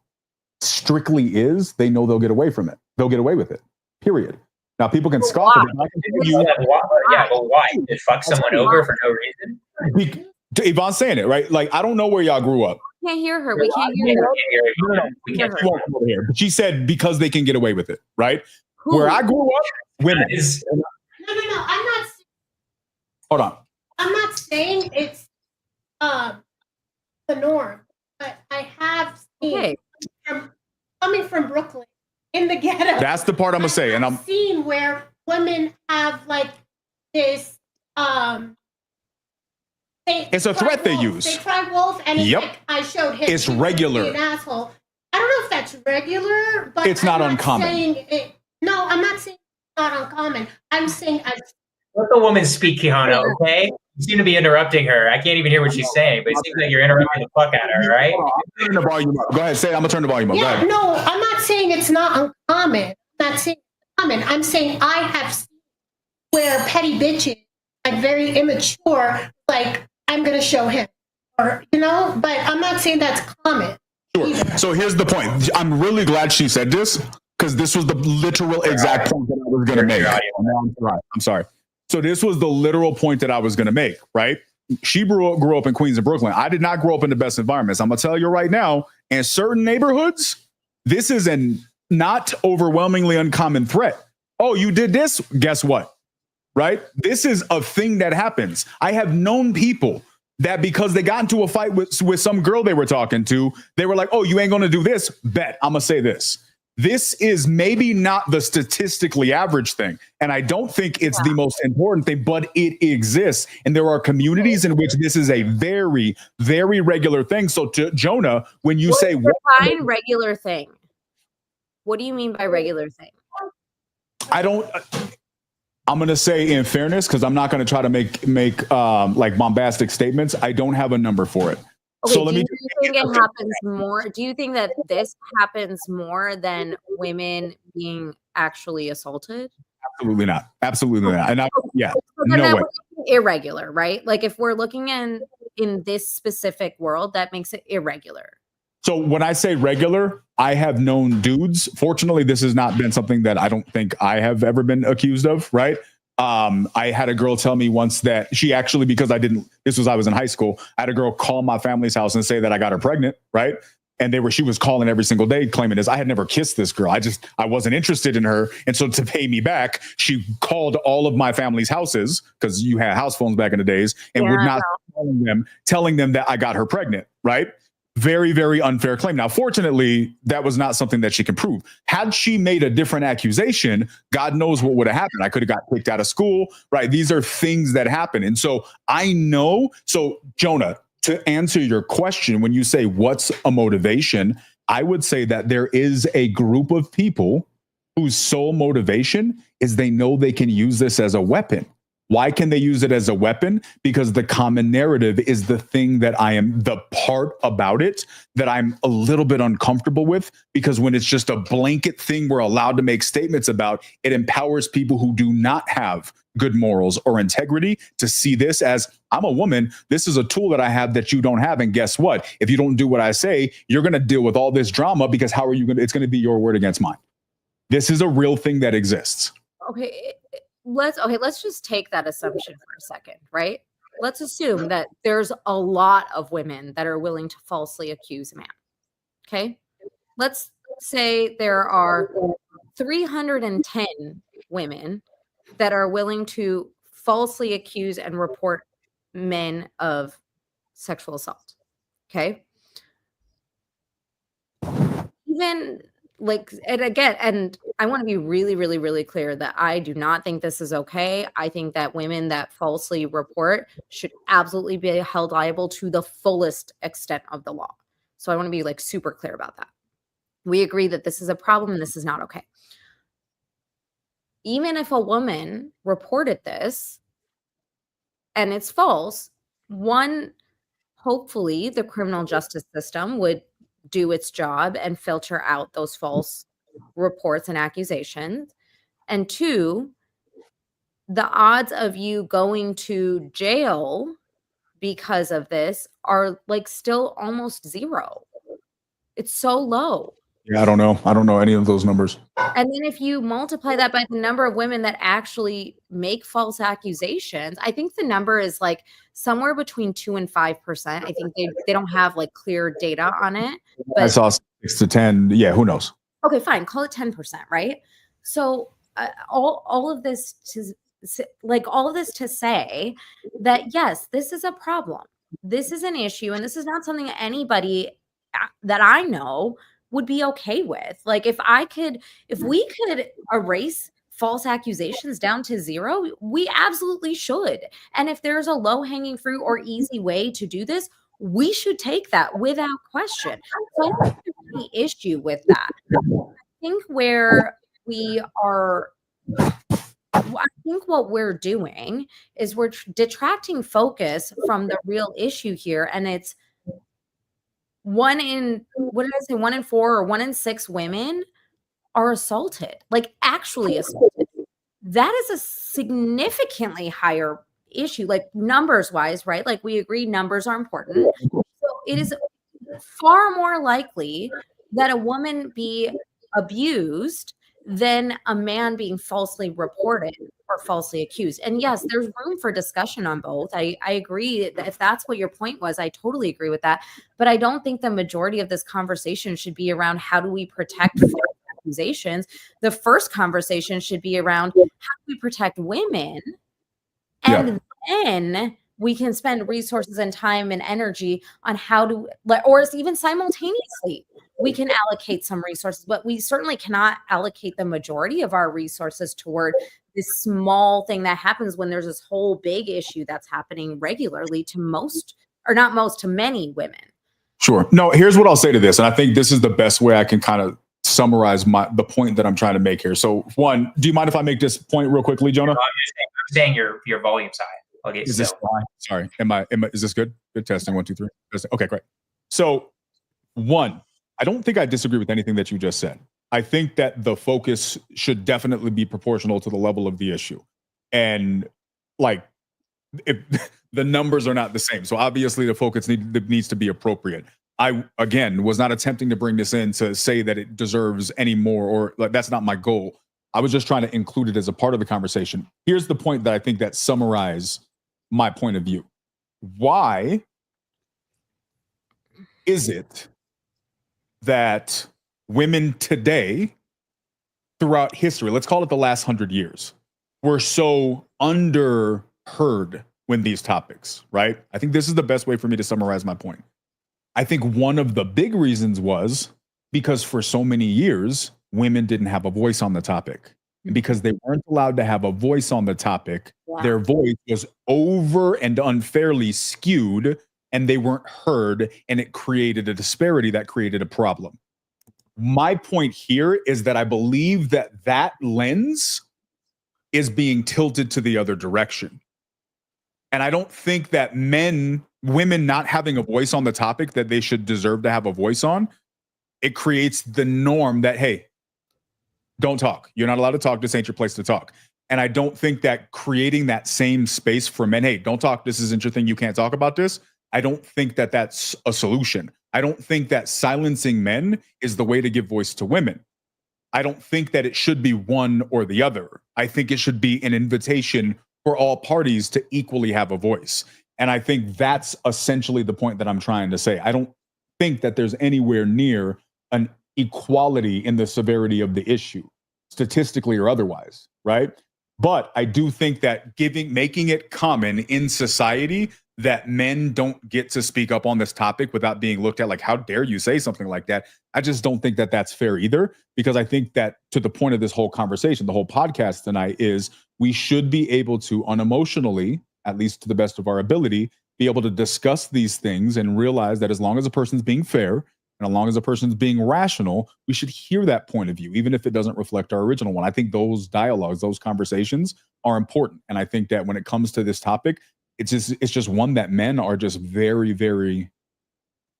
strictly is they know they'll get away from it. They'll get away with it, period. Now, people can scoff at it. Yeah, but why? Did fuck someone over for no reason? Yvonne's saying it, right? Like, I don't know where y'all grew up. We can't hear her. We can't hear her. We can't hear her. But she said because they can get away with it, right? Who? Where I grew up, women. No. I'm not. Hold on. I'm not saying it's the norm, but I have seen coming from Brooklyn in the ghetto. That's the part I'm gonna say, and I'm seen where women have like this. It's a threat they use. They cry wolf, and it's like, I showed him. It's regular. An asshole. I don't know if that's regular, but it's not uncommon. No, I'm not saying it's not uncommon. I'm saying let the woman speak, Kiana, okay? You seem to be interrupting her. I can't even hear what she's saying, but it seems like you're interrupting the fuck out of her, right? I'm turning the volume up. Go ahead, say it. I'm gonna turn the volume up. Yeah, no, I'm not saying it's not uncommon. I'm not saying it's common. I'm saying I have seen where petty bitches, like very immature, like I'm gonna show him, or but I'm not saying that's common. Sure. Either. So here's the point. I'm really glad she said this because this was the literal exact point that I was gonna make. I'm sorry. So this was the literal point that I was going to make, right? She grew up in Queens and Brooklyn. I did not grow up in the best environments. I'm going to tell you right now, in certain neighborhoods, this is a not overwhelmingly uncommon threat. Oh, you did this? Guess what? Right? This is a thing that happens. I have known people that because they got into a fight with some girl they were talking to, they were like, oh, you ain't going to do this? Bet. I'm going to say this. This is maybe not the statistically average thing. And I don't think it's the most important thing, but it exists. And there are communities in which this is a very, very regular thing. So to Jonah, when you say define regular thing, what do you mean by regular thing? I'm going to say in fairness, because I'm not going to try to make like bombastic statements. I don't have a number for it. Okay, so do you think it happens more? Do you think that this happens more than women being actually assaulted? Absolutely not. Absolutely not. And no way. Irregular, right? Like if we're looking in this specific world, that makes it irregular. So when I say regular, I have known dudes. Fortunately, this has not been something that I don't think I have ever been accused of, right? I had a girl tell me once that she actually, because I was in high school, I had a girl call my family's house and say that I got her pregnant, right? And she was calling every single day claiming this. I had never kissed this girl. I wasn't interested in her. And so to pay me back, she called all of my family's houses, because you had house phones back in the days, and would not telling them that I got her pregnant, right? Very, very unfair claim. Now, fortunately, that was not something that she can prove. Had she made a different accusation, God knows what would have happened. I could have got kicked out of school, right? These are things that happen. And so I know. So Jonah, to answer your question, when you say what's a motivation, I would say that there is a group of people whose sole motivation is they know they can use this as a weapon. Why can they use it as a weapon? Because the common narrative is the thing that the part about it that I'm a little bit uncomfortable with, because when it's just a blanket thing we're allowed to make statements about, it empowers people who do not have good morals or integrity to see this as, I'm a woman, this is a tool that I have that you don't have. And guess what? If you don't do what I say, you're going to deal with all this drama, because how are you going to, it's going to be your word against mine. This is a real thing that exists. Okay. Let's just take that assumption for a second, right? Let's assume that there's a lot of women that are willing to falsely accuse a man. Okay. Let's say there are 310 women that are willing to falsely accuse and report men of sexual assault. Okay. Even and I want to be really, really, really clear that I do not think this is okay. I think that women that falsely report should absolutely be held liable to the fullest extent of the law. So I want to be super clear about that. We agree that this is a problem and this is not okay. Even if a woman reported this and it's false, hopefully the criminal justice system would do its job and filter out those false reports and accusations. And two, the odds of you going to jail because of this are still almost zero. It's so low. Yeah, I don't know any of those numbers. And then if you multiply that by the number of women that actually make false accusations, I think the number is somewhere between 2% and 5%. I think they don't have clear data on it. But I saw 6 to 10. Yeah, who knows? Okay, fine. Call it 10%, right? So all of this to say that yes, this is a problem. This is an issue, and this is not something that anybody that I know would be okay with. If we could erase false accusations down to zero, we absolutely should. And if there's a low-hanging fruit or easy way to do this, we should take that without question. So I don't think there's the issue with that. I think where we are, I think what we're doing is we're detracting focus from the real issue here. And it's what did I say? 1 in 4 or 1 in 6 women are assaulted, like actually assaulted. That is a significantly higher issue, like numbers wise, right? Like we agree numbers are important. So it is far more likely that a woman be abused than a man being falsely reported or falsely accused. And yes, there's room for discussion on both. I agree that if that's what your point was, I totally agree with that. But I don't think the majority of this conversation should be around how do we protect false accusations. The first conversation should be around how do we protect women, and then we can spend resources and time and energy on how to, or even simultaneously, we can allocate some resources, but we certainly cannot allocate the majority of our resources toward this small thing that happens when there's this whole big issue that's happening regularly to most, or not most, to many women. Sure. No, here's what I'll say to this. And I think this is the best way I can kind of summarize the point that I'm trying to make here. So one, do you mind if I make this point real quickly, Jonah? I'm saying your volume's high. Okay. Is this sorry? Is this good? Good testing. 1, 2, 3. Okay, great. So one, I don't think I disagree with anything that you just said. I think that the focus should definitely be proportional to the level of the issue. And like, if the numbers are not the same. So obviously the focus needs to be appropriate. I, again, was not attempting to bring this in to say that it deserves any more, or like, that's not my goal. I was just trying to include it as a part of the conversation. Here's the point that I think that summarize my point of view. Why is it that women today, throughout history, let's call it the last 100 years, were so underheard when these topics, right? I think this is the best way for me to summarize my point. I think one of the big reasons was because for so many years, women didn't have a voice on the topic. And because they weren't allowed to have a voice on the topic, their voice was over and unfairly skewed, and they weren't heard, and it created a disparity that created a problem. My point here is that I believe that that lens is being tilted to the other direction. And I don't think that women not having a voice on the topic that they should deserve to have a voice on, it creates the norm that, hey, don't talk. You're not allowed to talk. This ain't your place to talk. And I don't think that creating that same space for men, hey, don't talk. This isn't your thing. You can't talk about this. I don't think that that's a solution. I don't think that silencing men is the way to give voice to women. I don't think that it should be one or the other. I think it should be an invitation for all parties to equally have a voice. And I think that's essentially the point that I'm trying to say. I don't think that there's anywhere near an equality in the severity of the issue, statistically or otherwise, right? But I do think that making it common in society that men don't get to speak up on this topic without being looked at like, how dare you say something like that? I just don't think that that's fair either, because I think that to the point of this whole conversation, the whole podcast tonight is we should be able to unemotionally, at least to the best of our ability, be able to discuss these things and realize that as long as a person's being fair and as long as a person's being rational, we should hear that point of view, even if it doesn't reflect our original one. I think those dialogues, those conversations are important. And I think that when it comes to this topic, it's just one that men are just very, very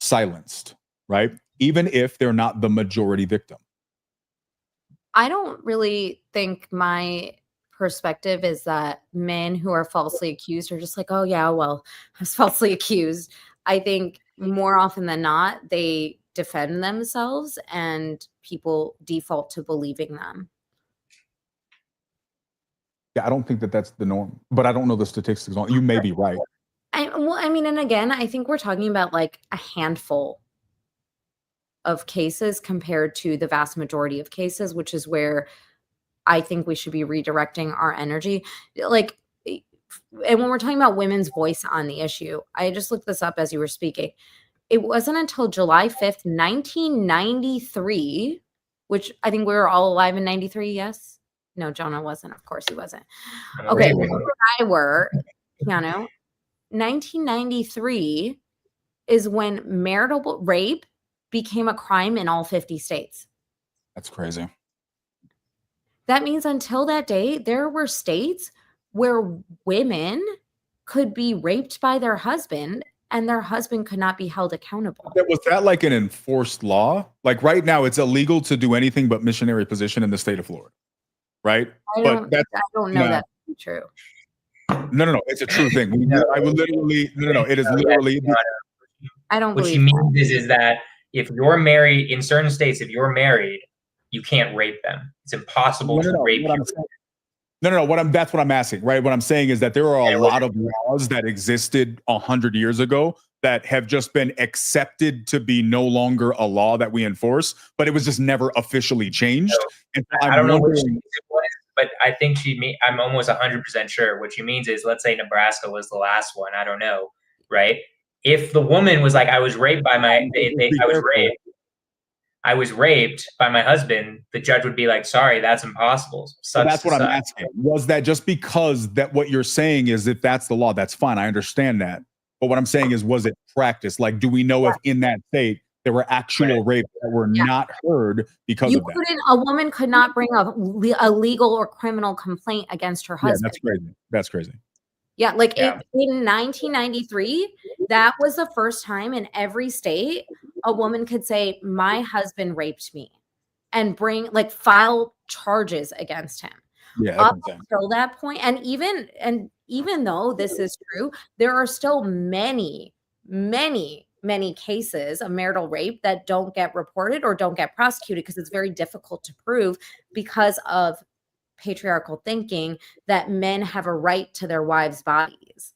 silenced, right? Even if they're not the majority victim. I don't really think my perspective is that men who are falsely accused are just like, oh yeah, well, I was falsely accused. I think more often than not, they defend themselves and people default to believing them. Yeah, I don't think that that's the norm, but I don't know the statistics on. You may be right. I mean, and again, I think we're talking about like a handful of cases compared to the vast majority of cases, which is where I think we should be redirecting our energy. Like, and when we're talking about women's voice on the issue, I just looked this up as you were speaking. It wasn't until July 5th, 1993, which I think we were all alive in 93, yes? No, Jonah wasn't. Of course he wasn't. Okay, I were, Keanu. 1993 is when marital rape became a crime in all 50 states. That's crazy. That means until that day, there were states where women could be raped by their husband and their husband could not be held accountable. Was that like an enforced law? Like right now, it's illegal to do anything but missionary position in the state of Florida, right? I don't know that to be true. No. It's a true thing. I would literally, no. It is literally. I don't What believe she means is that if you're married in certain states, if you're married, you can't rape them. It's impossible to rape you. That's what I'm asking, right? What I'm saying is that there are a lot of laws that existed 100 years ago that have just been accepted to be no longer a law that we enforce, but it was just never officially changed. No, I don't know which it was, but I think I'm almost 100% sure what she means is, let's say Nebraska was the last one. I don't know, right? If the woman was like, I was raped by I was raped by my husband, the judge would be like, sorry, that's impossible. That's what I'm asking. Was that just because that what you're saying is if that's the law, that's fine. I understand that. But what I'm saying is, was it practiced? Like, do we know if in that state there were actual rapes that were not heard because of that? A woman could not bring a legal or criminal complaint against her husband. Yeah, that's crazy. That's crazy. Yeah, like in 1993, that was the first time in every state a woman could say, my husband raped me, and file charges against him. Yeah, up until that point. And even though this is true, there are still many cases of marital rape that don't get reported or don't get prosecuted because it's very difficult to prove because of patriarchal thinking that men have a right to their wives' bodies.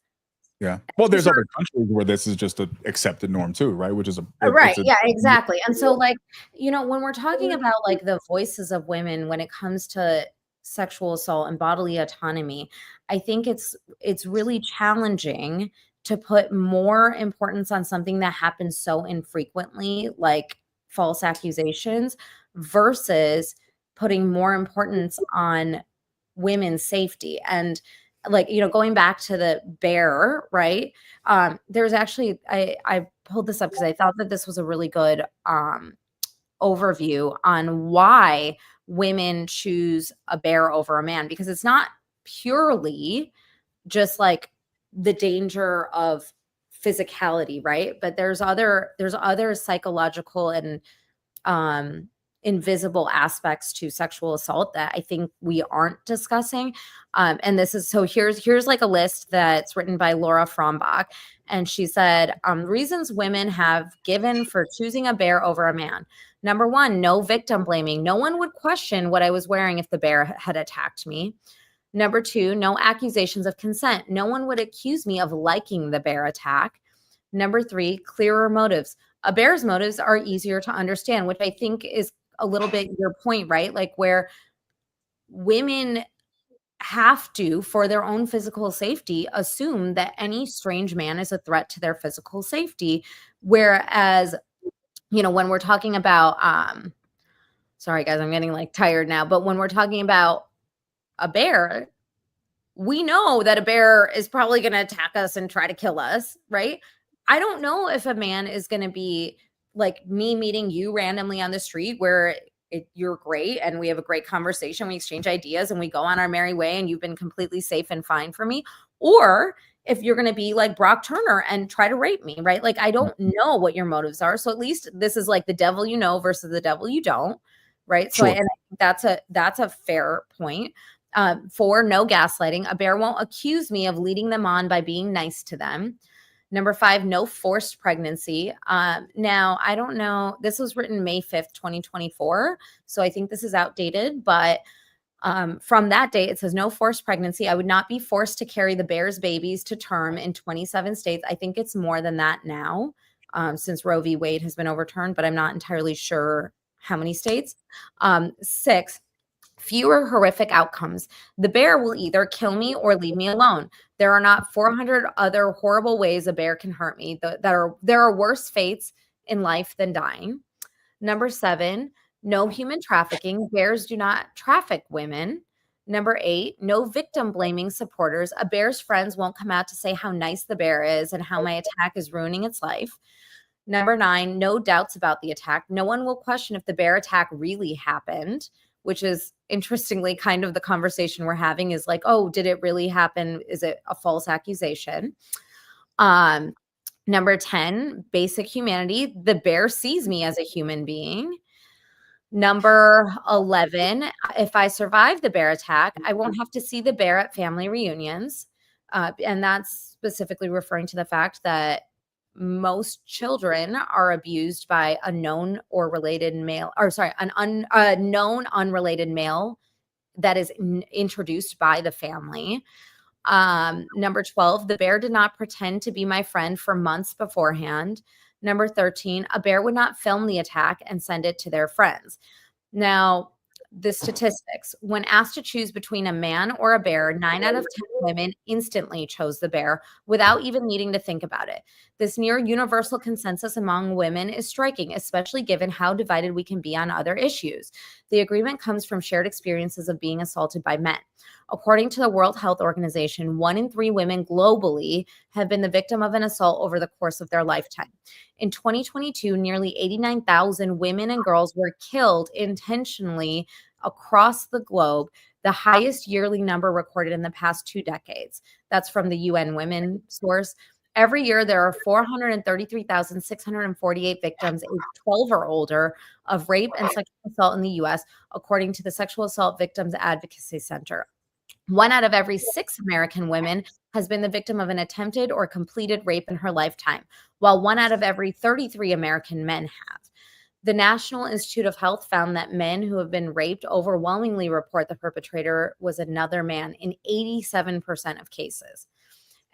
Yeah. Well, there's other countries where this is just an accepted norm too, right? Which is yeah, exactly. And so when we're talking about like the voices of women when it comes to sexual assault and bodily autonomy, I think it's really challenging to put more importance on something that happens so infrequently, like false accusations, versus putting more importance on women's safety. And going back to the bear, right? There's actually, I pulled this up because I thought that this was a really good overview on why women choose a bear over a man, because it's not purely just like the danger of physicality, right? But there's other psychological and invisible aspects to sexual assault that I think we aren't discussing. And this is, so here's like a list that's written by Laura Frombach. And she said, reasons women have given for choosing a bear over a man. Number one, no victim blaming. No one would question what I was wearing if the bear had attacked me. Number two, no accusations of consent. No one would accuse me of liking the bear attack. Number three, clearer motives. A bear's motives are easier to understand, which I think is a little bit your point, right? Like where women have to, for their own physical safety, assume that any strange man is a threat to their physical safety. Whereas, when we're talking about, sorry guys, I'm getting like tired now, but when we're talking about a bear, we know that a bear is probably going to attack us and try to kill us, right? I don't know if a man is going to be like me meeting you randomly on the street where you're great and we have a great conversation, we exchange ideas and we go on our merry way and you've been completely safe and fine for me. Or if you're going to be like Brock Turner and try to rape me, right? Like, I don't know what your motives are. So at least this is like the devil you know versus the devil you don't, right? So, and I think that's a fair point. 4, no gaslighting. A bear won't accuse me of leading them on by being nice to them. Number 5, no forced pregnancy. Now, I don't know. This was written May 5th, 2024. So I think this is outdated. But from that date, it says no forced pregnancy. I would not be forced to carry the bear's babies to term in 27 states. I think it's more than that now since Roe v. Wade has been overturned, but I'm not entirely sure how many states. 6, fewer horrific outcomes. The bear will either kill me or leave me alone. There are not 400 other horrible ways a bear can hurt me. There are worse fates in life than dying. Number 7, no human trafficking. Bears do not traffic women. Number 8, no victim blaming supporters. A bear's friends won't come out to say how nice the bear is and how my attack is ruining its life. Number 9, no doubts about the attack. No one will question if the bear attack really happened, which is interestingly kind of the conversation we're having is like, oh, did it really happen? Is it a false accusation? Number 10, basic humanity. The bear sees me as a human being. Number 11, if I survive the bear attack, I won't have to see the bear at family reunions. And that's specifically referring to the fact that most children are abused by a known or related male, or sorry, a known unrelated male that is introduced by the family. Number 12, the bear did not pretend to be my friend for months beforehand. Number 13, a bear would not film the attack and send it to their friends. Now, the statistics, when asked to choose between a man or a bear, 9 out of 10 women instantly chose the bear without even needing to think about it. This near universal consensus among women is striking, especially given how divided we can be on other issues. The agreement comes from shared experiences of being assaulted by men. According to the World Health Organization, 1 in 3 women globally have been the victim of an assault over the course of their lifetime. In 2022, nearly 89,000 women and girls were killed intentionally across the globe, the highest yearly number recorded in the past 2 decades. That's from the UN Women source. Every year, there are 433,648 victims aged 12 or older of rape and sexual assault in the U.S., according to the Sexual Assault Victims Advocacy Center. 1 out of every 6 American women has been the victim of an attempted or completed rape in her lifetime, while 1 out of every 33 American men have. The National Institute of Health found that men who have been raped overwhelmingly report the perpetrator was another man in 87% of cases.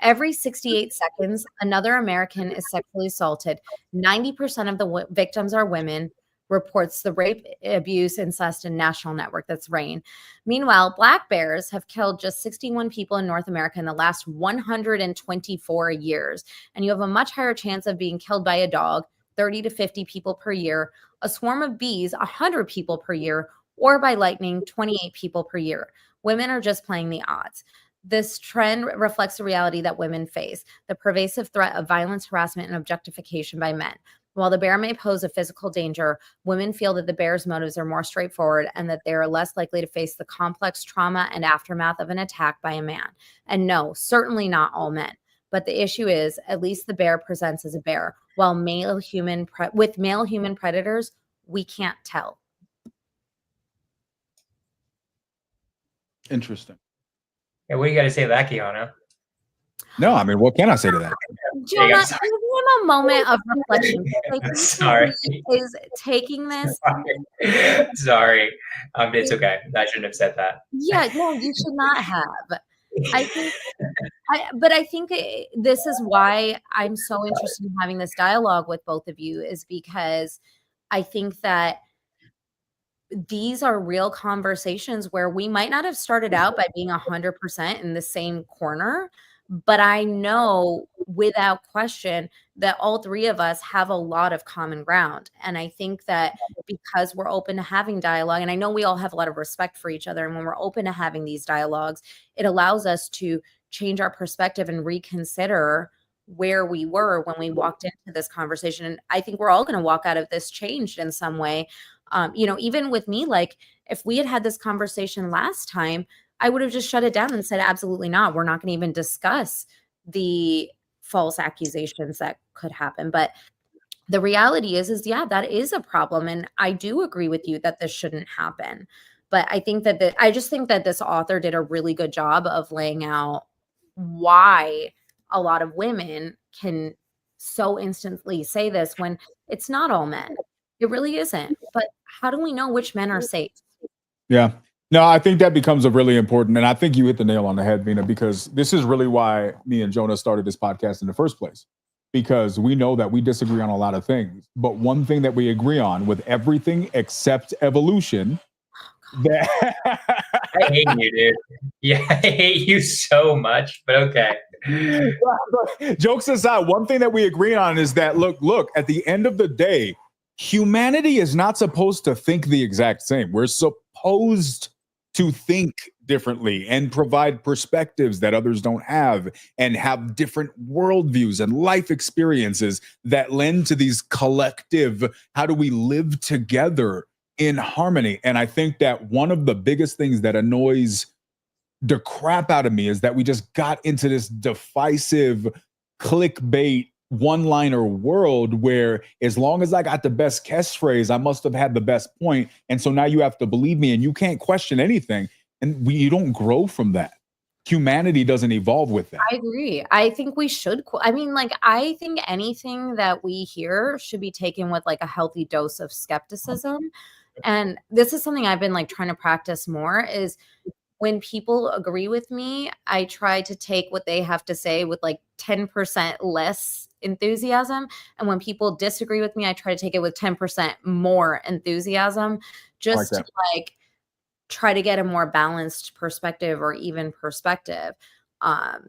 Every 68 seconds, another American is sexually assaulted. 90% of the victims are women, reports the Rape, Abuse, Incest, and National Network, that's RAINN. Meanwhile, black bears have killed just 61 people in North America in the last 124 years. And you have a much higher chance of being killed by a dog, 30 to 50 people per year, a swarm of bees, 100 people per year, or by lightning, 28 people per year. Women are just playing the odds. This trend reflects the reality that women face, the pervasive threat of violence, harassment, and objectification by men. While the bear may pose a physical danger, women feel that the bear's motives are more straightforward and that they are less likely to face the complex trauma and aftermath of an attack by a man. And no, certainly not all men. But the issue is, at least the bear presents as a bear, while with male human predators, we can't tell. Interesting. Yeah, what do you got to say to that, Kiana? No, I mean, what can I say to that? Jonah, give him a moment of reflection. Sorry. Is taking this. Sorry. It's okay. I shouldn't have said that. Yeah, no, you should not have. I think this is why I'm so interested in having this dialogue with both of you, is because I think that these are real conversations where we might not have started out by being 100% in the same corner, but I know without question that all 3 of us have a lot of common ground. And I think that because we're open to having dialogue, and I know we all have a lot of respect for each other, and when we're open to having these dialogues, it allows us to change our perspective and reconsider where we were when we walked into this conversation. And I think we're all going to walk out of this changed in some way. Even with me, like if we had this conversation last time, I would have just shut it down and said, absolutely not. We're not going to even discuss the false accusations that could happen. But the reality is yeah, that is a problem. And I do agree with you that this shouldn't happen. But I think that I just think that this author did a really good job of laying out why a lot of women can so instantly say this when it's not all men. It really isn't. But how do we know which men are safe? Yeah. No, I think that becomes a really important, and I think you hit the nail on the head, Vina, because this is really why me and Jonah started this podcast in the first place, because we know that we disagree on a lot of things, but one thing that we agree on with everything except evolution. I hate you, dude. Yeah, I hate you so much, but okay. Jokes aside, one thing that we agree on is that, look, at the end of the day, humanity is not supposed to think the exact same. We're supposed to think differently and provide perspectives that others don't have, and have different worldviews and life experiences that lend to these collective, how do we live together in harmony? And I think that one of the biggest things that annoys the crap out of me is that we just got into this divisive clickbait one-liner world where as long as I got the best catchphrase, I must have had the best point. And so now you have to believe me and you can't question anything. And you don't grow from that. Humanity doesn't evolve with that. I agree. I think we should. I mean, like, I think anything that we hear should be taken with like a healthy dose of skepticism. And this is something I've been like trying to practice more is when people agree with me, I try to take what they have to say with like 10% less enthusiasm. And when people disagree with me, I try to take it with 10% more enthusiasm, just to like try to get a more balanced perspective or even perspective. And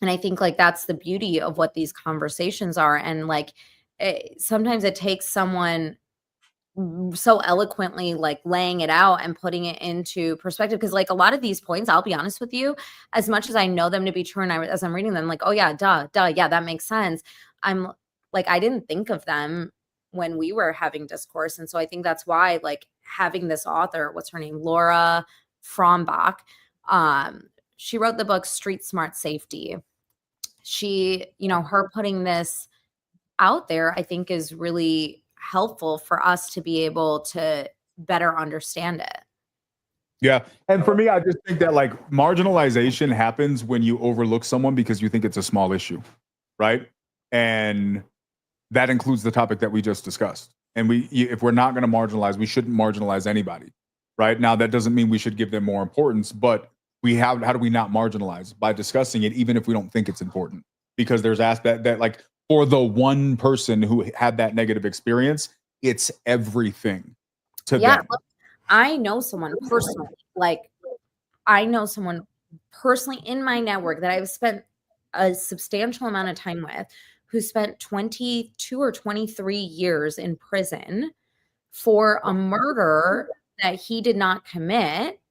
I think like that's the beauty of what these conversations are. And like sometimes it takes someone so eloquently like laying it out and putting it into perspective, because like a lot of these points, I'll be honest with you, as much as I know them to be true and as I'm reading them, like, oh yeah, duh, yeah, that makes sense. I'm like, I didn't think of them when we were having discourse. And so I think that's why like having this author, what's her name, Laura Frombach, she wrote the book Street Smart Safety. She, you know, her putting this out there, I think is really helpful for us to be able to better understand it. Yeah. And for me, I just think that like marginalization happens when you overlook someone because you think it's a small issue, right? And that includes the topic that we just discussed. And if we're not going to marginalize, we shouldn't marginalize anybody, right? Now, that doesn't mean we should give them more importance, but how do we not marginalize? By discussing it, even if we don't think it's important. Because there's aspect that like, for the one person who had that negative experience, it's everything to them. Look, I know someone personally, in my network that I've spent a substantial amount of time with, who spent 22 or 23 years in prison for a murder that he did not commit.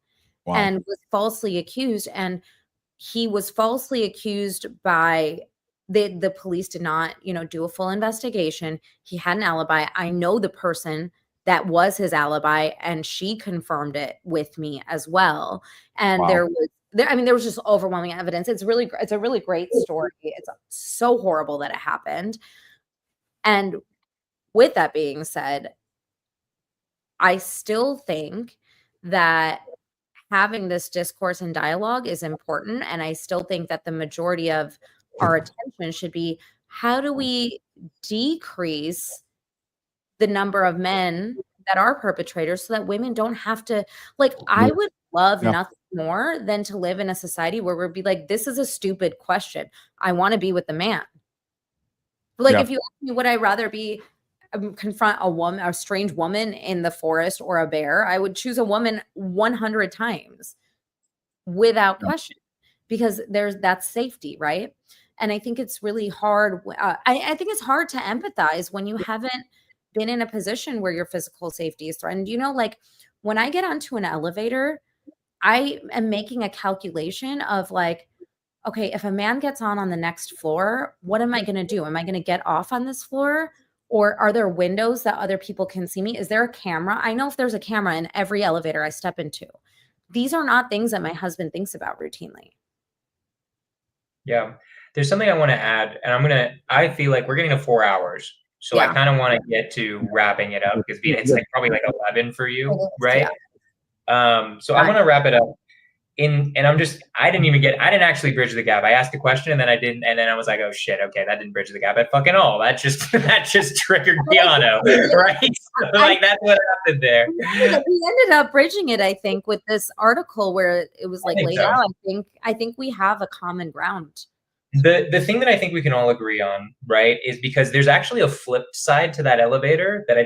Wow. And was falsely accused. And he was falsely accused by the police did not, you know, do a full investigation. He had an alibi. I know the person that was his alibi, and she confirmed it with me as well. And wow. there was just overwhelming evidence. It's a really great story. It's so horrible that it happened. And with that being said, I still think that having this discourse and dialogue is important. And I still think that the majority of our attention should be, how do we decrease the number of men that are perpetrators so that women don't have to, like, I would love nothing more than to live in a society where we'd be like, this is a stupid question. I want to be with the man. Like, if you ask me, would I rather be confront a strange woman in the forest or a bear? I would choose a woman 100 times without question, because that's safety, right? And I think it's really hard. I think it's hard to empathize when you haven't been in a position where your physical safety is threatened. You know, like when I get onto an elevator, I am making a calculation of like, okay, if a man gets on the next floor, what am I going to do? Am I going to get off on this floor? Or are there windows that other people can see me? Is there a camera? I know if there's a camera in every elevator I step into. These are not things that my husband thinks about routinely. Yeah. There's something I want to add, and I feel like we're getting to 4 hours. So I kind of want to get to wrapping it up, because it's like probably like 11 for you, right? Yeah. So I'm going to wrap it up. I didn't actually bridge the gap. I asked a question and then I didn't. And then I was like, oh shit. Okay. That didn't bridge the gap at fucking all. That just triggered Keanu, right? So, like, that's what happened there. We ended up bridging it, I think, with this article where it was like laid out. I think we have a common ground. The thing that I think we can all agree on, right, is because there's actually a flip side to that elevator that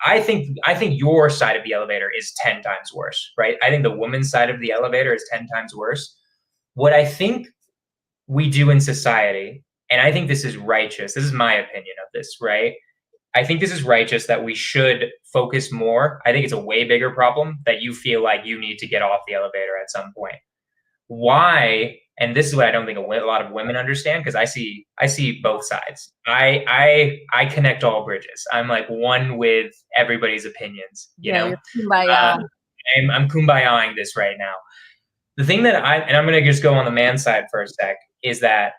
I think your side of the elevator is 10 times worse, right? I think the woman's side of the elevator is 10 times worse. What I think we do in society, and I think this is righteous, this is my opinion of this, right, I think this is righteous that we should focus more. I think it's a way bigger problem that you feel like you need to get off the elevator at some point. Why? And this is what I don't think a lot of women understand, because I see both sides. I connect all bridges. I'm like one with everybody's opinions. You know, I'm kumbayaing this right now. The thing that I'm going to just go on the man side for a sec, is that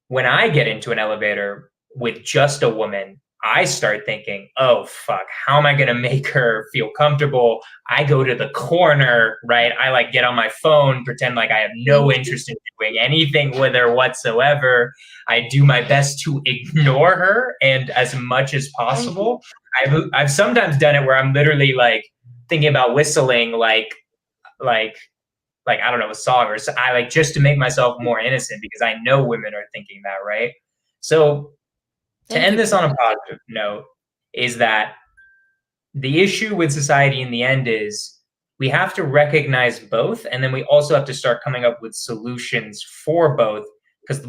when I get into an elevator with just a woman, I start thinking, oh, fuck, how am I going to make her feel comfortable? I go to the corner, right? I like get on my phone, pretend like I have no interest in doing anything with her whatsoever. I do my best to ignore her, and as much as possible. I've sometimes done it where I'm literally like thinking about whistling like I don't know, a song, or I like, just to make myself more innocent, because I know women are thinking that, right? So to end this on a positive note, is that the issue with society in the end is we have to recognize both, and then we also have to start coming up with solutions for both. Because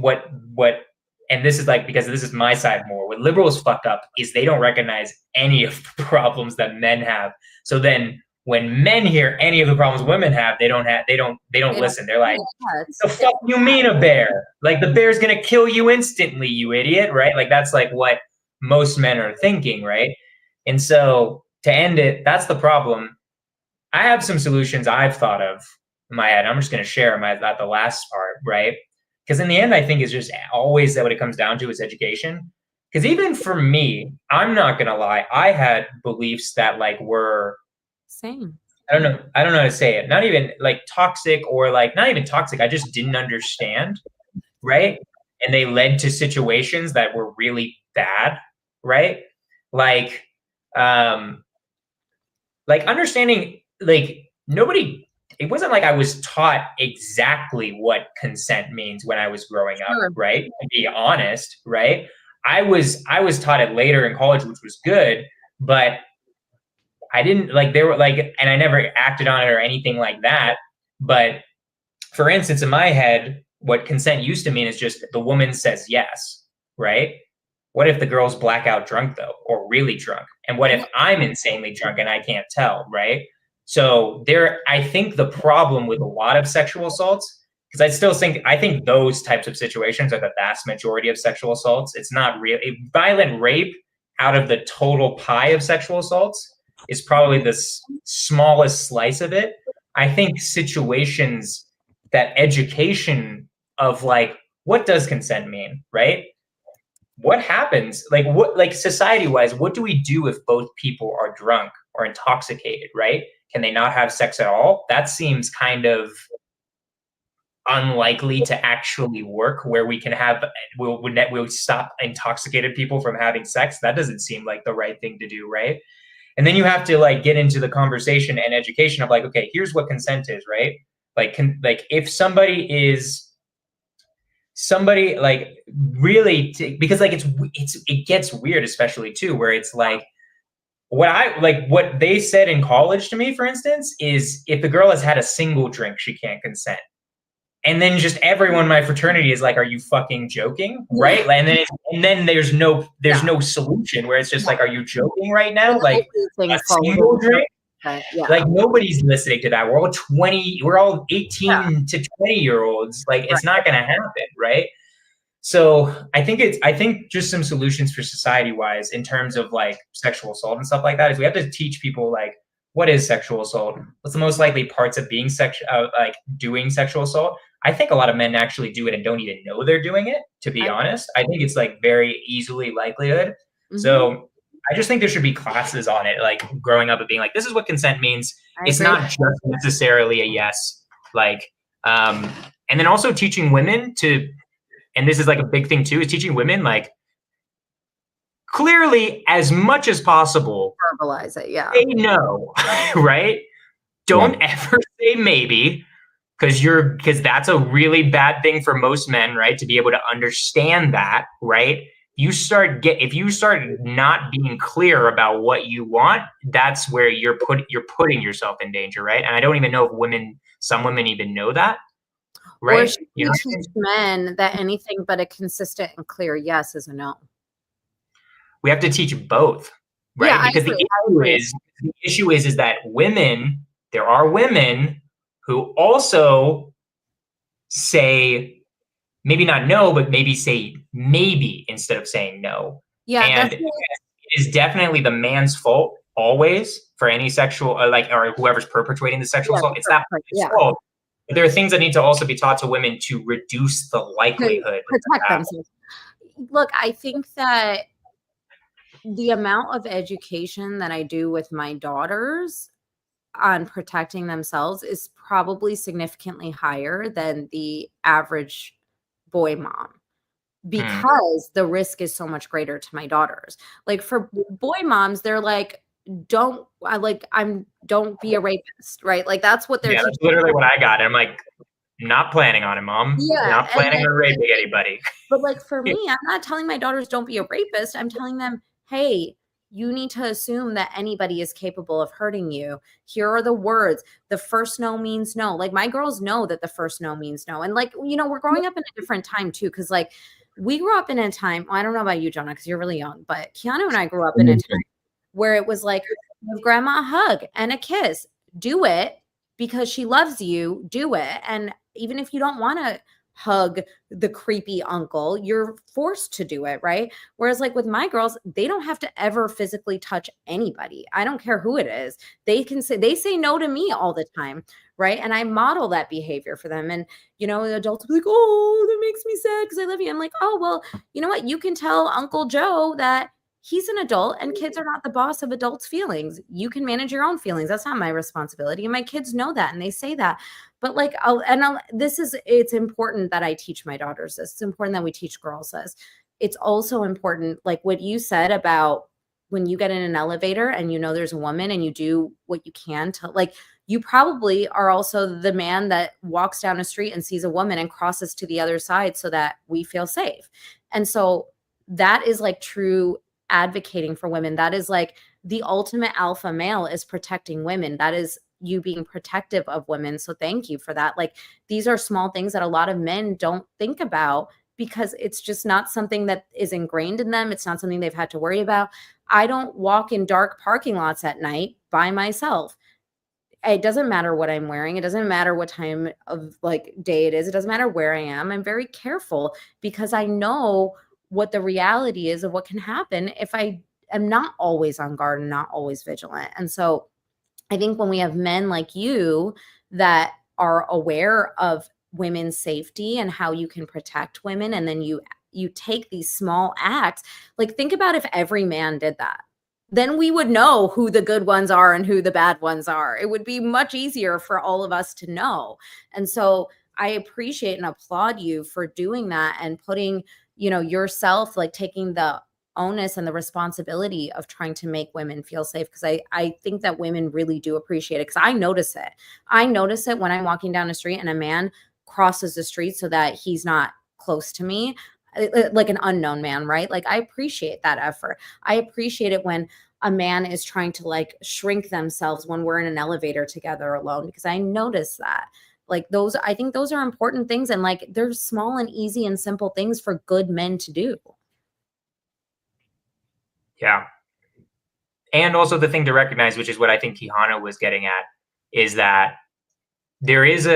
and this is like, because this is my side more, what liberals fuck up is they don't recognize any of the problems that men have. So then when men hear any of the problems women have, they don't listen. They're like, the fuck you mean a bear? Like, the bear's gonna kill you instantly, you idiot, right? Like, that's like what most men are thinking, right? And so to end it, that's the problem. I have some solutions I've thought of in my head. I'm just gonna share them at the last part, right? Because in the end, I think it's just always that what it comes down to is education. Because even for me, I'm not gonna lie, I had beliefs that like were same. I don't know how to say it. Not even like toxic, or like not even toxic. I just didn't understand, right? And they led to situations that were really bad, right? Like understanding, like nobody. It wasn't like I was taught exactly what consent means when I was growing up, right? To be honest, right? I was taught it later in college, which was good, but I didn't like, they were like, and I never acted on it or anything like that. But for instance, in my head, what consent used to mean is just the woman says yes, right? What if the girl's blackout drunk though, or really drunk? And what if I'm insanely drunk and I can't tell, right? So I think the problem with a lot of sexual assaults, because I think those types of situations are the vast majority of sexual assaults. It's not real. Violent rape out of the total pie of sexual assaults is probably the smallest slice of it. I think situations that education of like, what does consent mean, right? What happens, like society-wise, what do we do if both people are drunk or intoxicated, right? Can they not have sex at all? That seems kind of unlikely to actually work, where we can have, we'll stop intoxicated people from having sex. That doesn't seem like the right thing to do, right? And then you have to like get into the conversation and education of like, okay, here's what consent is, right? Like, if somebody like really, because like it gets weird, especially too, where it's like, what they said in college to me, for instance, is if the girl has had a single drink, she can't consent. And then just everyone in my fraternity is like, are you fucking joking? Right? And then there's no solution, where it's just like, are you joking right now? Like, a single drink? Like, nobody's listening to that. We're all 18 to 20-year-olds. Like, it's not going to happen, right? So I think just some solutions for society-wise in terms of like sexual assault and stuff like that is we have to teach people like, what is sexual assault? What's the most likely parts of being doing sexual assault? I think a lot of men actually do it and don't even know they're doing it, to be honest. I think it's like very easily likelihood. Mm-hmm. So I just think there should be classes on it, like growing up and being like, this is what consent means. It's not just necessarily a yes. Like, and then also teaching women to, and this is like a big thing too, is teaching women like, clearly, as much as possible, verbalize it. Yeah. Say no, right? Don't ever say maybe, because that's a really bad thing for most men, right? To be able to understand that, right? If you start not being clear about what you want, that's where you're putting yourself in danger, right? And I don't even know if some women even know that, right? Or should you teach men that anything but a consistent and clear yes is a no? we have to teach both, right? Yeah, because the issue is that there are women who also say maybe not no, but maybe say maybe instead of saying no. Yeah, and it is definitely the man's fault always for any sexual or whoever's perpetrating the sexual assault. It's not his fault. But there are things that need to also be taught to women to reduce the likelihood to protect themselves. Look, I think that the amount of education that I do with my daughters on protecting themselves is probably significantly higher than the average boy mom, because the risk is so much greater to my daughters. Like for boy moms, they're like, don't be a rapist, right? Like that's what they're that's literally what I got. I'm like, not planning on it, mom. Yeah, not planning on raping anybody. But like for me, I'm not telling my daughters don't be a rapist. I'm telling them, hey, you need to assume that anybody is capable of hurting you. Here are the words. The first no means no. Like my girls know that the first no means no. And like, we're growing up in a different time too. Cause like we grew up in a time, well, I don't know about you, Jonah, because you're really young, but Keanu and I grew up in a time where it was like, give grandma a hug and a kiss. Do it because she loves you. Do it. And even if you don't want to hug the creepy uncle, you're forced to do it, right? Whereas like with my girls, they don't have to ever physically touch anybody. I don't care who it is. They say no to me all the time, right? And I model that behavior for them. And the adults will be like, oh, that makes me sad because I love you. I'm like, oh, well, you know what? You can tell Uncle Joe that he's an adult and kids are not the boss of adults' feelings. You can manage your own feelings. That's not my responsibility. And my kids know that and they say that. But like, it's important that I teach my daughters this. It's important that we teach girls this. It's also important, like what you said about when you get in an elevator and there's a woman and you do what you can to, like, you probably are also the man that walks down a street and sees a woman and crosses to the other side so that we feel safe. And so that is like true advocating for women. That is like the ultimate alpha male, is protecting women. That is you being protective of women. So thank you for that. Like these are small things that a lot of men don't think about because it's just not something that is ingrained in them. It's not something they've had to worry about. I don't walk in dark parking lots at night by myself. It doesn't matter what I'm wearing. It doesn't matter what time of like day it is. It doesn't matter where I am. I'm very careful because I know what the reality is of what can happen if I am not always on guard and not always vigilant. And so I think when we have men like you that are aware of women's safety and how you can protect women, and then you take these small acts, like think about if every man did that. Then we would know who the good ones are and who the bad ones are. It would be much easier for all of us to know. And so I appreciate and applaud you for doing that and putting, yourself, like taking the onus and the responsibility of trying to make women feel safe. Because I think that women really do appreciate it, because I notice it. I notice it when I'm walking down the street and a man crosses the street so that he's not close to me, like an unknown man, right? Like I appreciate that effort. I appreciate it when a man is trying to like shrink themselves when we're in an elevator together alone, because I notice that. Like I think those are important things. And like, they're small and easy and simple things for good men to do. Yeah. And also the thing to recognize, which is what I think Kihana was getting at, is that there is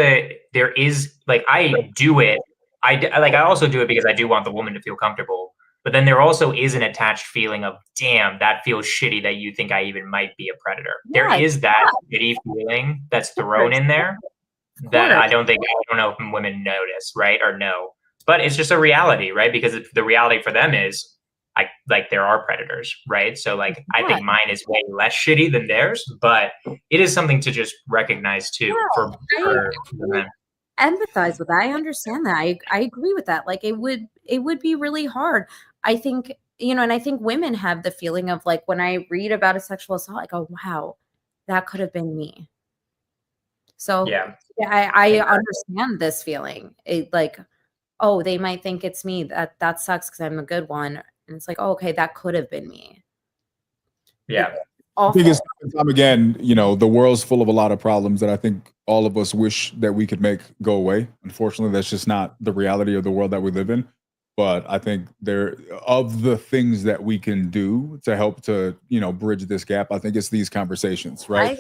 like, I do it. I also do it because I do want the woman to feel comfortable. But then there also is an attached feeling of, damn, that feels shitty that you think I even might be a predator. Yeah, there is that shitty feeling that's thrown in there that I don't know if women notice, right? Or no. But it's just a reality, right? Because the reality for them is, there are predators, right? So like, I think mine is way less shitty than theirs, but it is something to just recognize too for men. Empathize with that. I understand that. I agree with that. Like it would be really hard. I think, and I think women have the feeling of like, when I read about a sexual assault, I go, wow, that could have been me. So yeah, I understand this feeling. It like, oh, they might think it's me. That sucks because I'm a good one. And it's like, oh, okay, that could have been me. Yeah. Biggest time again, the world's full of a lot of problems that I think all of us wish that we could make go away. Unfortunately, that's just not the reality of the world that we live in. But I think there of the things that we can do to help to, bridge this gap, I think it's these conversations, right?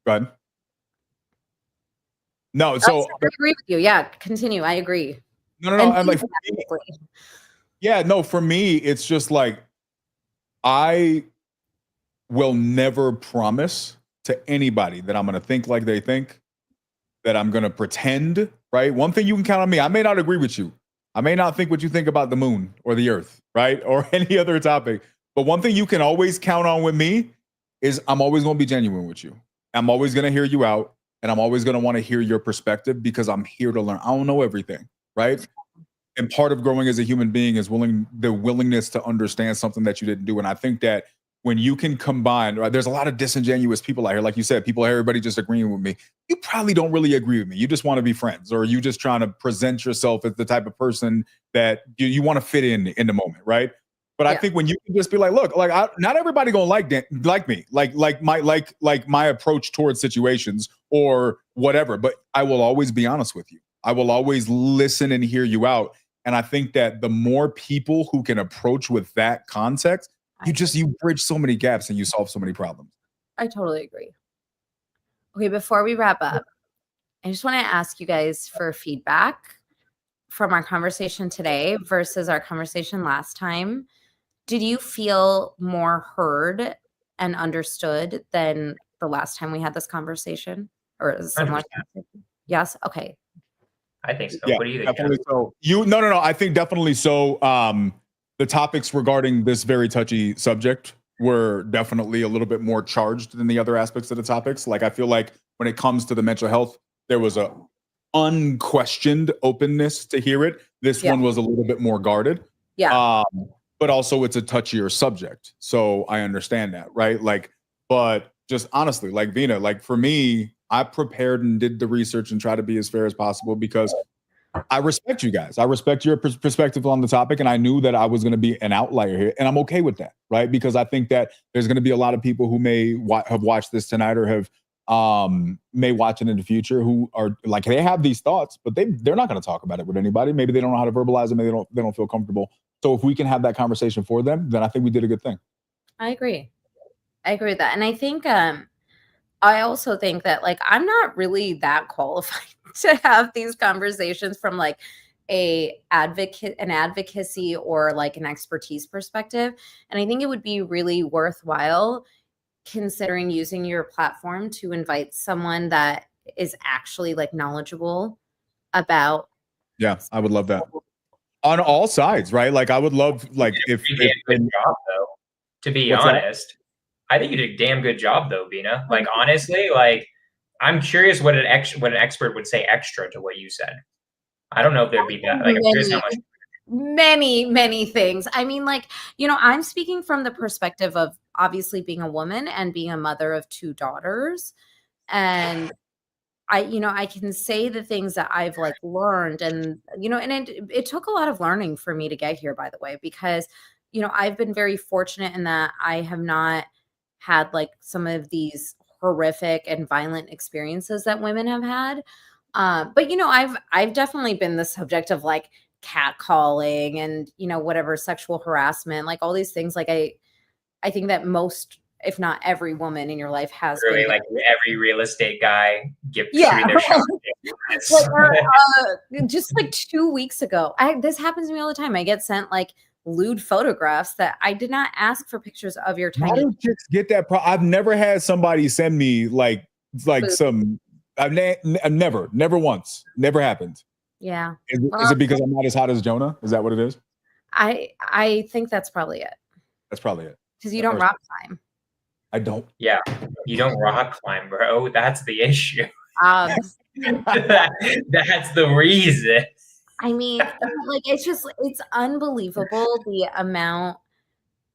Go ahead. No, so I agree with you. Yeah, continue. I agree. no. I'm like, for me, it's just like I will never promise to anybody that I'm going to think like they think, that I'm going to pretend, right? One thing you can count on me, I may not agree with you. I may not think what you think about the moon or the earth, right? Or any other topic. But one thing you can always count on with me is I'm always going to be genuine with you. I'm always going to hear you out. And I'm always going to want to hear your perspective because I'm here to learn. I don't know everything, right? And part of growing as a human being is the willingness to understand something that you didn't do. And I think that when you can combine, right, there's a lot of disingenuous people out here. Like you said, everybody just agreeing with me. You probably don't really agree with me. You just want to be friends, or you just trying to present yourself as the type of person that you want to fit in the moment, right? But I think when you can just be like, look, like not everybody gonna like me, like my approach towards situations or whatever. But I will always be honest with you. I will always listen and hear you out. And I think that the more people who can approach with that context, you bridge so many gaps and you solve so many problems. I totally agree. Okay, before we wrap up, I just want to ask you guys for feedback from our conversation today versus our conversation last time. Did you feel more heard and understood than the last time we had this conversation? Or similar? Yes? Okay. I think so. Yeah, what do you think? Definitely so. No. I think definitely so. The topics regarding this very touchy subject were definitely a little bit more charged than the other aspects of the topics. Like I feel like when it comes to the mental health, there was a unquestioned openness to hear it. This one was a little bit more guarded. Yeah. But also it's a touchier subject. So I understand that, right? Like, but just honestly, like Vina, like for me, I prepared and did the research and try to be as fair as possible because I respect you guys. I respect your perspective on the topic. And I knew that I was going to be an outlier here. And I'm okay with that, right? Because I think that there's going to be a lot of people who may have watched this tonight or have may watch it in the future who are like, they have these thoughts, but they're not going to talk about it with anybody. Maybe they don't know how to verbalize it. Maybe they don't feel comfortable. So if we can have that conversation for them, then I think we did a good thing. I agree with that. And I think, I also think that like, I'm not really that qualified to have these conversations from like an advocacy or like an expertise perspective. And I think it would be really worthwhile considering using your platform to invite someone that is actually like knowledgeable about. Yeah, I would love that. On all sides, right? Like I would love, like if good job though. To be honest, I think you did a damn good job though, Vina. Like honestly, like I'm curious what an expert would say extra to what you said. I don't know if there'd be that. Like I'm curious how much. Many things. I mean, like, I'm speaking from the perspective of obviously being a woman and being a mother of 2 daughters, and I can say the things that I've like learned and, and it took a lot of learning for me to get here, by the way, because, I've been very fortunate in that I have not had like some of these horrific and violent experiences that women have had. But, I've definitely been the subject of like catcalling and, whatever sexual harassment, like all these things. Like I think that most, if not every woman in your life has really been like every real estate guy shooting their shot. Just like 2 weeks ago, this happens to me all the time. I get sent like lewd photographs that I did not ask for pictures of your tiny. Why do chicks get that? I've never had somebody send me like some. I've never once. Never happened. Yeah. Is it because I'm not as hot as Jonah? Is that what it is? I think that's probably it. That's probably it. Because you don't rock climb. I don't. Yeah, you don't rock climb, bro. That's the issue. That's the reason. I mean, like it's unbelievable the amount.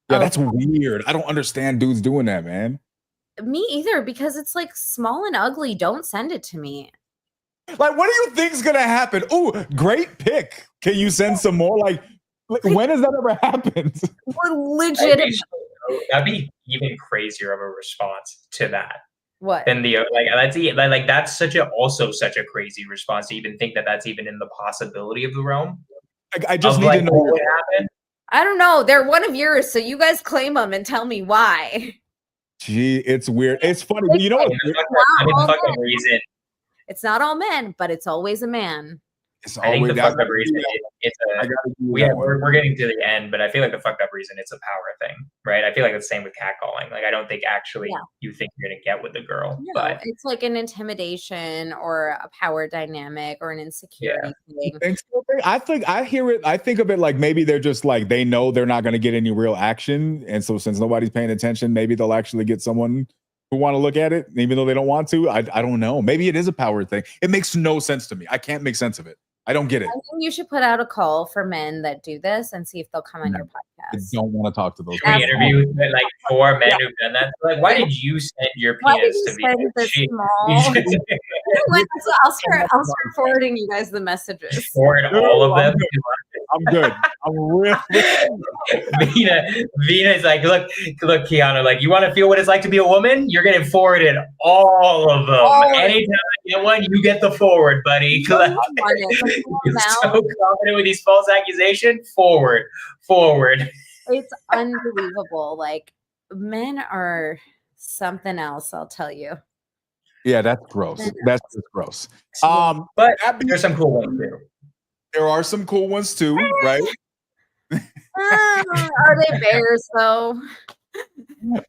Yeah, that's weird. I don't understand dudes doing that, man. Me either, because it's like small and ugly. Don't send it to me. Like, what do you think's gonna happen? Oh, great pick. Can you send some more? Like when has that ever happened? Legit. That'd be even crazier of a response to that. What? Than that's such a crazy response to even think that that's even in the possibility of the realm. I just Of need like to know. what would happen. I don't know. They're one of yours, so you guys claim them and tell me why. Gee, it's weird. It's funny. But you know I what? mean, the fucked up reason. It's not all men, but it's always a man. It's I think always the fucked up reason I gotta do we're that one. getting to the end, but I feel like the fucked up reason it's a power thing, right? I feel like it's the same with catcalling. Like I don't think actually you think you're gonna get with the girl, No, but it's like an intimidation or a power dynamic or an insecurity thing. I think of it like maybe they're just like they know they're not going to get any real action, and so since nobody's paying attention, maybe they'll actually get someone who want to look at it, even though they don't want to. I don't know. Maybe it is a power thing. It makes no sense to me. I can't make sense of it. I don't get it. I think you should put out a call for men that do this and see if they'll come on your I podcast. don't want to talk to those. should we interview like 4 men who've done that? Like, why did you send your Why did penis you to me? send this small? I'll start forwarding you guys the messages. Forward all of them. I'm good. I'm really. Vina's like, look, Keanu, like, you want to feel what it's like to be a woman? You're getting forwarded all of them. Anytime you get one, you get the forward, buddy. Like, you're so confident with these false accusations. Forward. It's unbelievable. Like, men are something else, I'll tell you. Yeah, that's gross. That's just gross. But there's some cool ones too. There are some cool ones too, right? Are they bears though?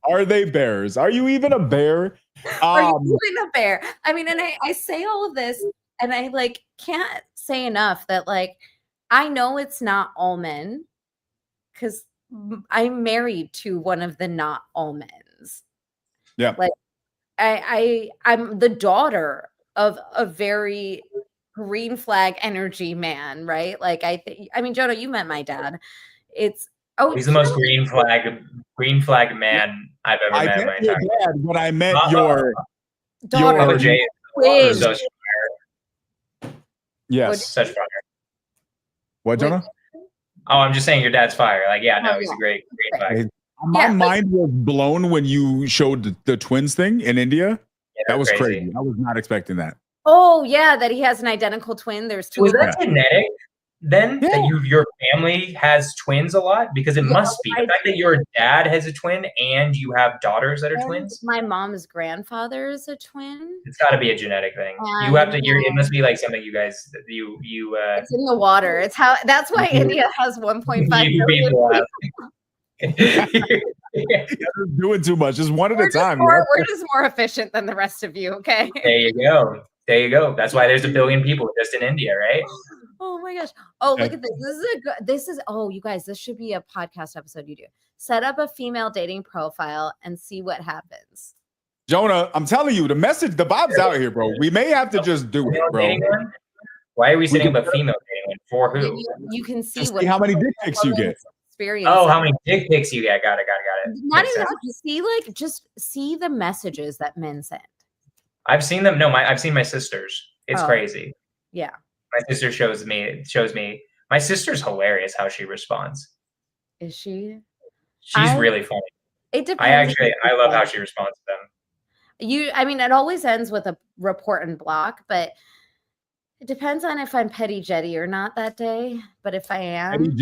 Are they bears? Are you even a bear? Are you even a bear? I mean, and I say all of this, and I like can't say enough that like I know it's not all men because I'm married to one of the not all men's. Yeah, like I'm the daughter of a very green flag energy man, right? Like I mean, Jonah, you met my dad. He's the most green flag man I've ever met in my entire life. When I met your daughter, Papa Jay is such fire. Yes, such fire. What, Jonah? Oh, I'm just saying your dad's fire. Like, yeah, no, he's a great flag. My mind was blown when you showed the twins thing in India. Yeah, that was crazy. I was not expecting that. Oh yeah, that he has an identical twin. There's two. Was that genetic? Then that your family has twins a lot, because it must be the fact that your dad has a twin and you have daughters that are twins. My mom's grandfather is a twin. It's got to be a genetic thing. You have to. It must be like something you guys. It's in the water. It's how. That's why India has 1.5 million. You're doing too much. Just one at a time. We're just more efficient than the rest of you. Okay. There you go. That's why there's 1 billion people just in India, right? Oh my gosh. Oh, look at this. Oh, you guys, this should be a podcast episode you do. Set up a female dating profile and see what happens. Jonah, I'm telling you, the vibe's out here, bro. We may have to just do it, bro. Why are we setting up a female dating one? For who? You can see how many dick pics you get. Experience. Oh, how many dick pics you get? Got it. Not even just see the messages that men send. I've seen them. No, I've seen my sister's. It's crazy. Yeah. My sister shows me. My sister's hilarious how she responds. Is she? She's really funny. It depends. I love how she responds to them. I mean, it always ends with a report and block, but it depends on if I'm petty jetty or not that day. But if I am,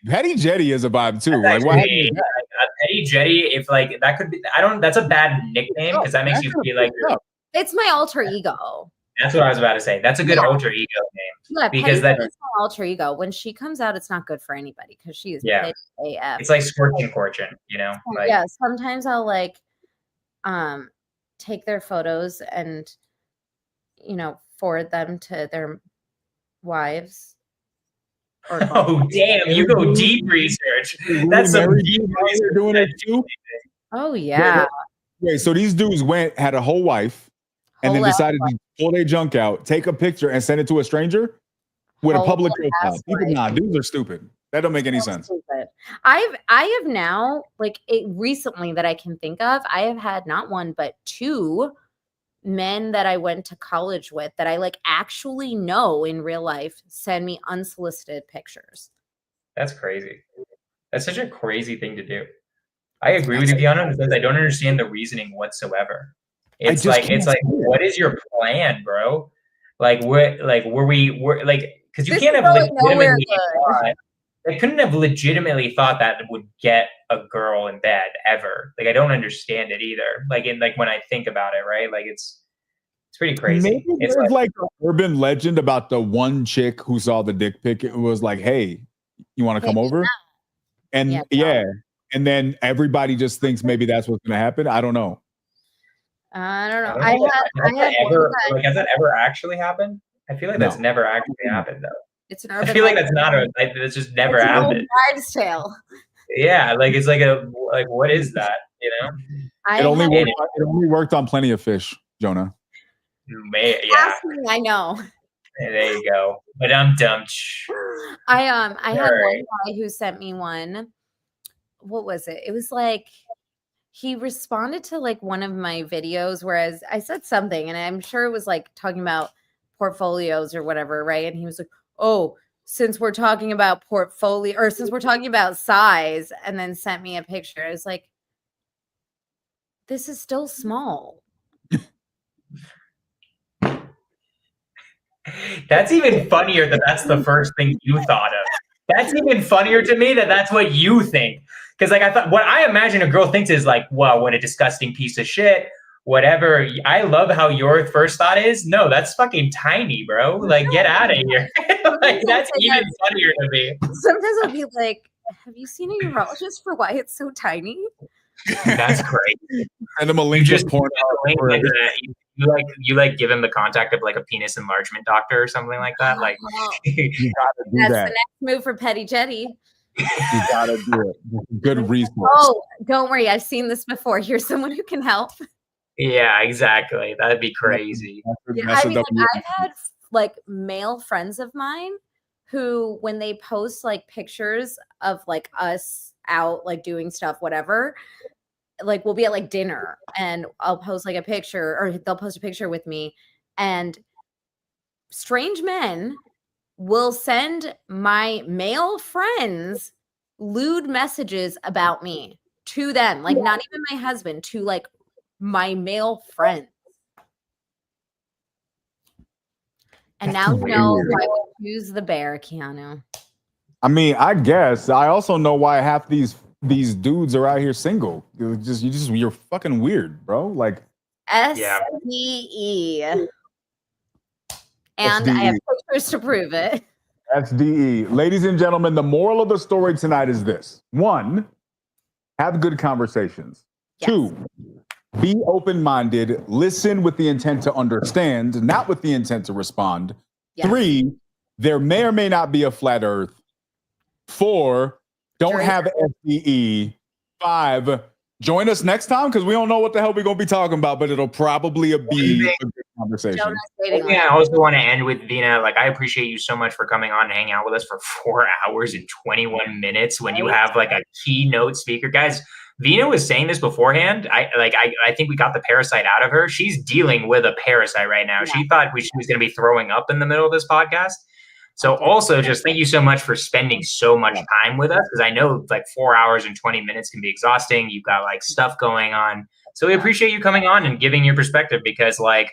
petty jetty is a vibe too. Like, what a petty jetty, if like that could be, that's a bad nickname because that makes you feel like it's my alter ego. That's what I was about to say. That's a good alter ego name. Yeah, because that's my alter ego. When she comes out, it's not good for anybody because she is AF. It's like scorching fortune, you know? Like, yeah, sometimes I'll like take their photos and forward them to their wives. Oh damn, you go deep research. That's some deep research. Doing it too. Oh yeah. Wait, so these dudes had a whole wife and then decided to pull their junk out, take a picture, and send it to a stranger with a public profile. Dudes are stupid. That don't make any sense. Stupid. I have now, recently that I can think of, I have had not one but 2 men that I went to college with that I actually know in real life send me unsolicited pictures. That's crazy. That's such a crazy thing to do. I agree with you, Keanu, because I don't understand the reasoning whatsoever. It's like, what is your plan, bro? Like, were we Because you This can't is have going nowhere legitimately good. thought. They couldn't have legitimately thought that it would get a girl in bed ever. Like I don't understand it either. Like when I think about it, right? Like it's pretty crazy. Maybe It's there's like an urban legend about the one chick who saw the dick pic. It was like, hey, you want to come over? And yeah, and then everybody just thinks maybe that's what's going to happen. I don't know. I don't know. Has that ever actually happened? I feel like that's never actually happened though. It's an urban I feel like that's just never happened. Wives' tale. Yeah, like it's like what is that? You know? It only worked on Plenty of Fish, Jonah. Yeah. I know. There you go. But I'm dumb. I had one guy who sent me one. What was it? It was like he responded to like one of my videos, whereas I said something, and I'm sure it was like talking about portfolios or whatever, right? And he was like, "Oh, since we're talking about portfolio, or since we're talking about size," and then sent me a picture. I was like, "This is still small." That's even funnier that that's the first thing you thought of. That's even funnier to me that that's what you think. Because like I thought, what I imagine a girl thinks is like, wow, what a disgusting piece of shit. Whatever. I love how your first thought is, no, that's fucking tiny, bro. Like, get out of here. Like, that's even funnier to me. Sometimes I'll be like, have you seen a urologist for why it's so tiny? That's great. Send him a link to porn. You like give him the contact of like a penis enlargement doctor or something like that. Like you gotta do that's that. the next move for Petty Jetty. You gotta do it. Good resource. Oh, don't worry, I've seen this before. Here's someone who can help. Yeah, exactly. That'd be crazy. Yeah, I mean, like, I've had like male friends of mine who, when they post like pictures of like us out like doing stuff, whatever, like we'll be at like dinner and I'll post like a picture, or they'll post a picture with me, and strange men will send my male friends lewd messages about me to them, like not even my husband, to like my male friends. And now you know why we choose the bear, Keanu. I mean, I guess I also know why half these dudes are out here single. You're fucking weird, bro. Like SDE. And I have pictures to prove it. SDE. Ladies and gentlemen, the moral of the story tonight is this. 1, have good conversations. Yes. 2, be open-minded. Listen with the intent to understand, not with the intent to respond. Yes. 3, there may or may not be a flat earth. 4, don't have SDE. 5, join us next time because we don't know what the hell we're going to be talking about, but it'll probably be a good conversation. Yeah, I also want to end with Vina. Like, I appreciate you so much for coming on and hanging out with us for 4 hours and 21 minutes when you have like a keynote speaker. Guys, Vina was saying this beforehand. I think we got the parasite out of her. She's dealing with a parasite right now. Yeah. She thought she was going to be throwing up in the middle of this podcast. So also just thank you so much for spending so much time with us, because I know like 4 hours and 20 minutes can be exhausting. You've got like stuff going on. So we appreciate you coming on and giving your perspective, because like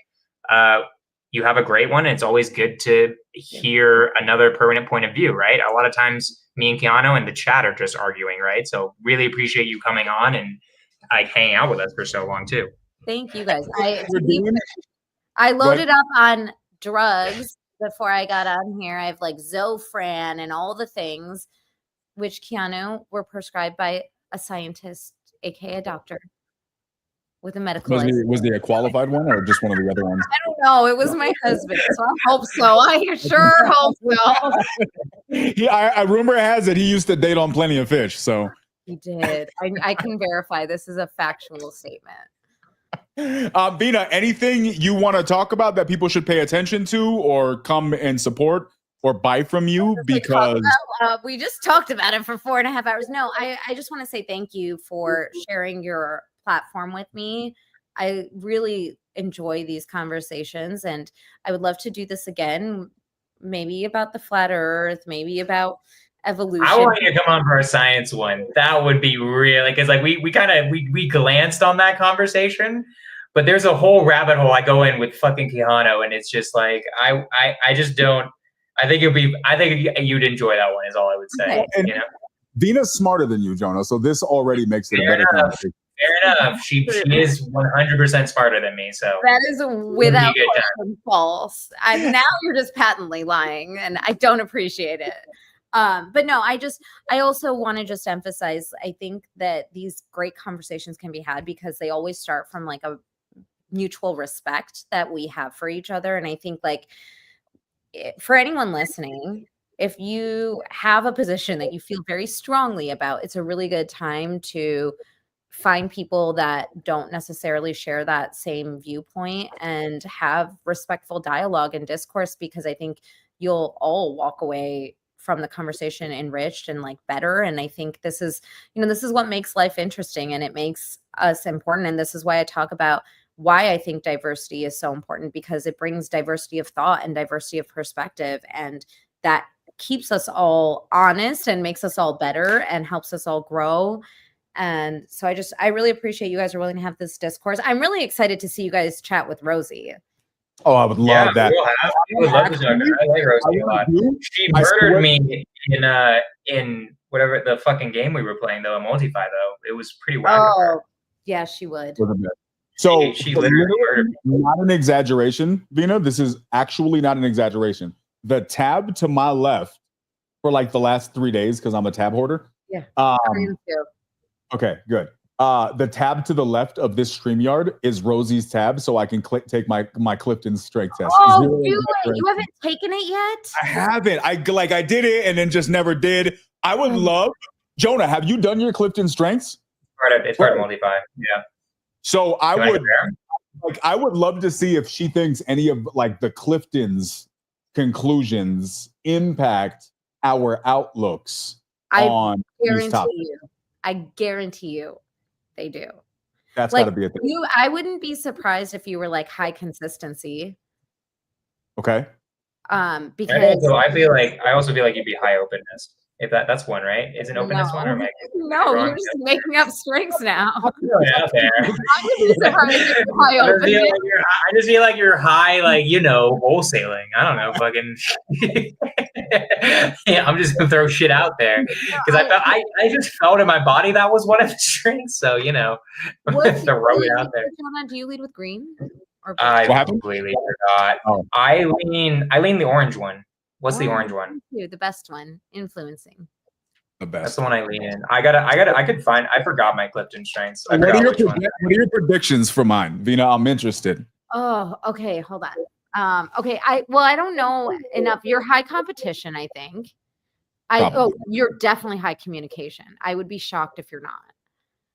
you have a great one. And it's always good to hear another permanent point of view, right? A lot of times me and Keanu and the chat are just arguing, right? So really appreciate you coming on and like hanging out with us for so long too. Thank you guys. I loaded up on drugs before I got on here. I have like Zofran and all the things, which Keanu were prescribed by a scientist, aka a doctor, with a medical license. Was he a qualified one or just one of the other ones? I don't know. It was my husband, so I hope so. I sure hope so. Yeah, rumor has it he used to date on Plenty of Fish. So he did. I can verify this is a factual statement. Vina, anything you want to talk about that people should pay attention to or come and support or buy from you? Because we just talked about it for 4.5 hours. No, I just want to say thank you for sharing your platform with me. I really enjoy these conversations, and I would love to do this again, maybe about the flat earth, maybe about evolution. I want you to come on for a science one. That would be really, because like we glanced on that conversation, but there's a whole rabbit hole I go in with fucking Keanu, and it's just like I just don't. I think you'd enjoy that one. Is all I would say. And Vina's smarter than you, Jonah. So this already makes it a better conversation. Fair enough. She is 100% smarter than me. So that is without question false. Now you're just patently lying, and I don't appreciate it. But no, I also want to just emphasize, I think that these great conversations can be had because they always start from like a mutual respect that we have for each other. And I think like for anyone listening, if you have a position that you feel very strongly about, it's a really good time to find people that don't necessarily share that same viewpoint and have respectful dialogue and discourse, because I think you'll all walk away from the conversation enriched and like better. And I think this is what makes life interesting, and it makes us important. And this is why I talk about why I think diversity is so important, because it brings diversity of thought and diversity of perspective, and that keeps us all honest and makes us all better and helps us all grow. And so I really appreciate you guys are willing to have this discourse. I'm really excited to see you guys chat with Rosie. Oh, I would love that. I would love to talk to her. I like Rosie a lot. She murdered me in whatever the fucking game we were playing, though, a multi-fi, though. It was pretty wild. Oh, yeah, she would. So she literally murdered me. Not an exaggeration, Vina. This is actually not an exaggeration. The tab to my left for like the last 3 days, because I'm a tab hoarder. Yeah. Okay, good. The tab to the left of this StreamYard is Rosie's tab, so I can take my Clifton strength test. Oh, you haven't taken it yet? I haven't. I did it and then just never did. I would love, Jonah, have you done your Clifton strengths? It's part of multi-fi. Yeah. So I would love to see if she thinks any of like the Clifton's conclusions impact our outlooks on these topics. I guarantee you they do. That's got to be a thing. I wouldn't be surprised if you were like high consistency. Okay. Because I also feel like you'd be high openness. If that's one, right? Isn't openness one? Or am I no, you're just making up strings now. Out there. I just feel like you're high, like, wholesaling. I don't know, fucking. Yeah, I'm just gonna throw shit out there because I just felt in my body that was one of the strings. So throw it out there. Do you lead with green? Or I completely forgot. Oh. I lean the orange one. What's the orange one? The best one, influencing. The best. That's the one I lean in. I forgot my Clifton strengths. What are your predictions for mine, Vina? I'm interested. Oh, okay. Hold on. Okay. I don't know enough. You're high competition, I think. You're definitely high communication. I would be shocked if you're not.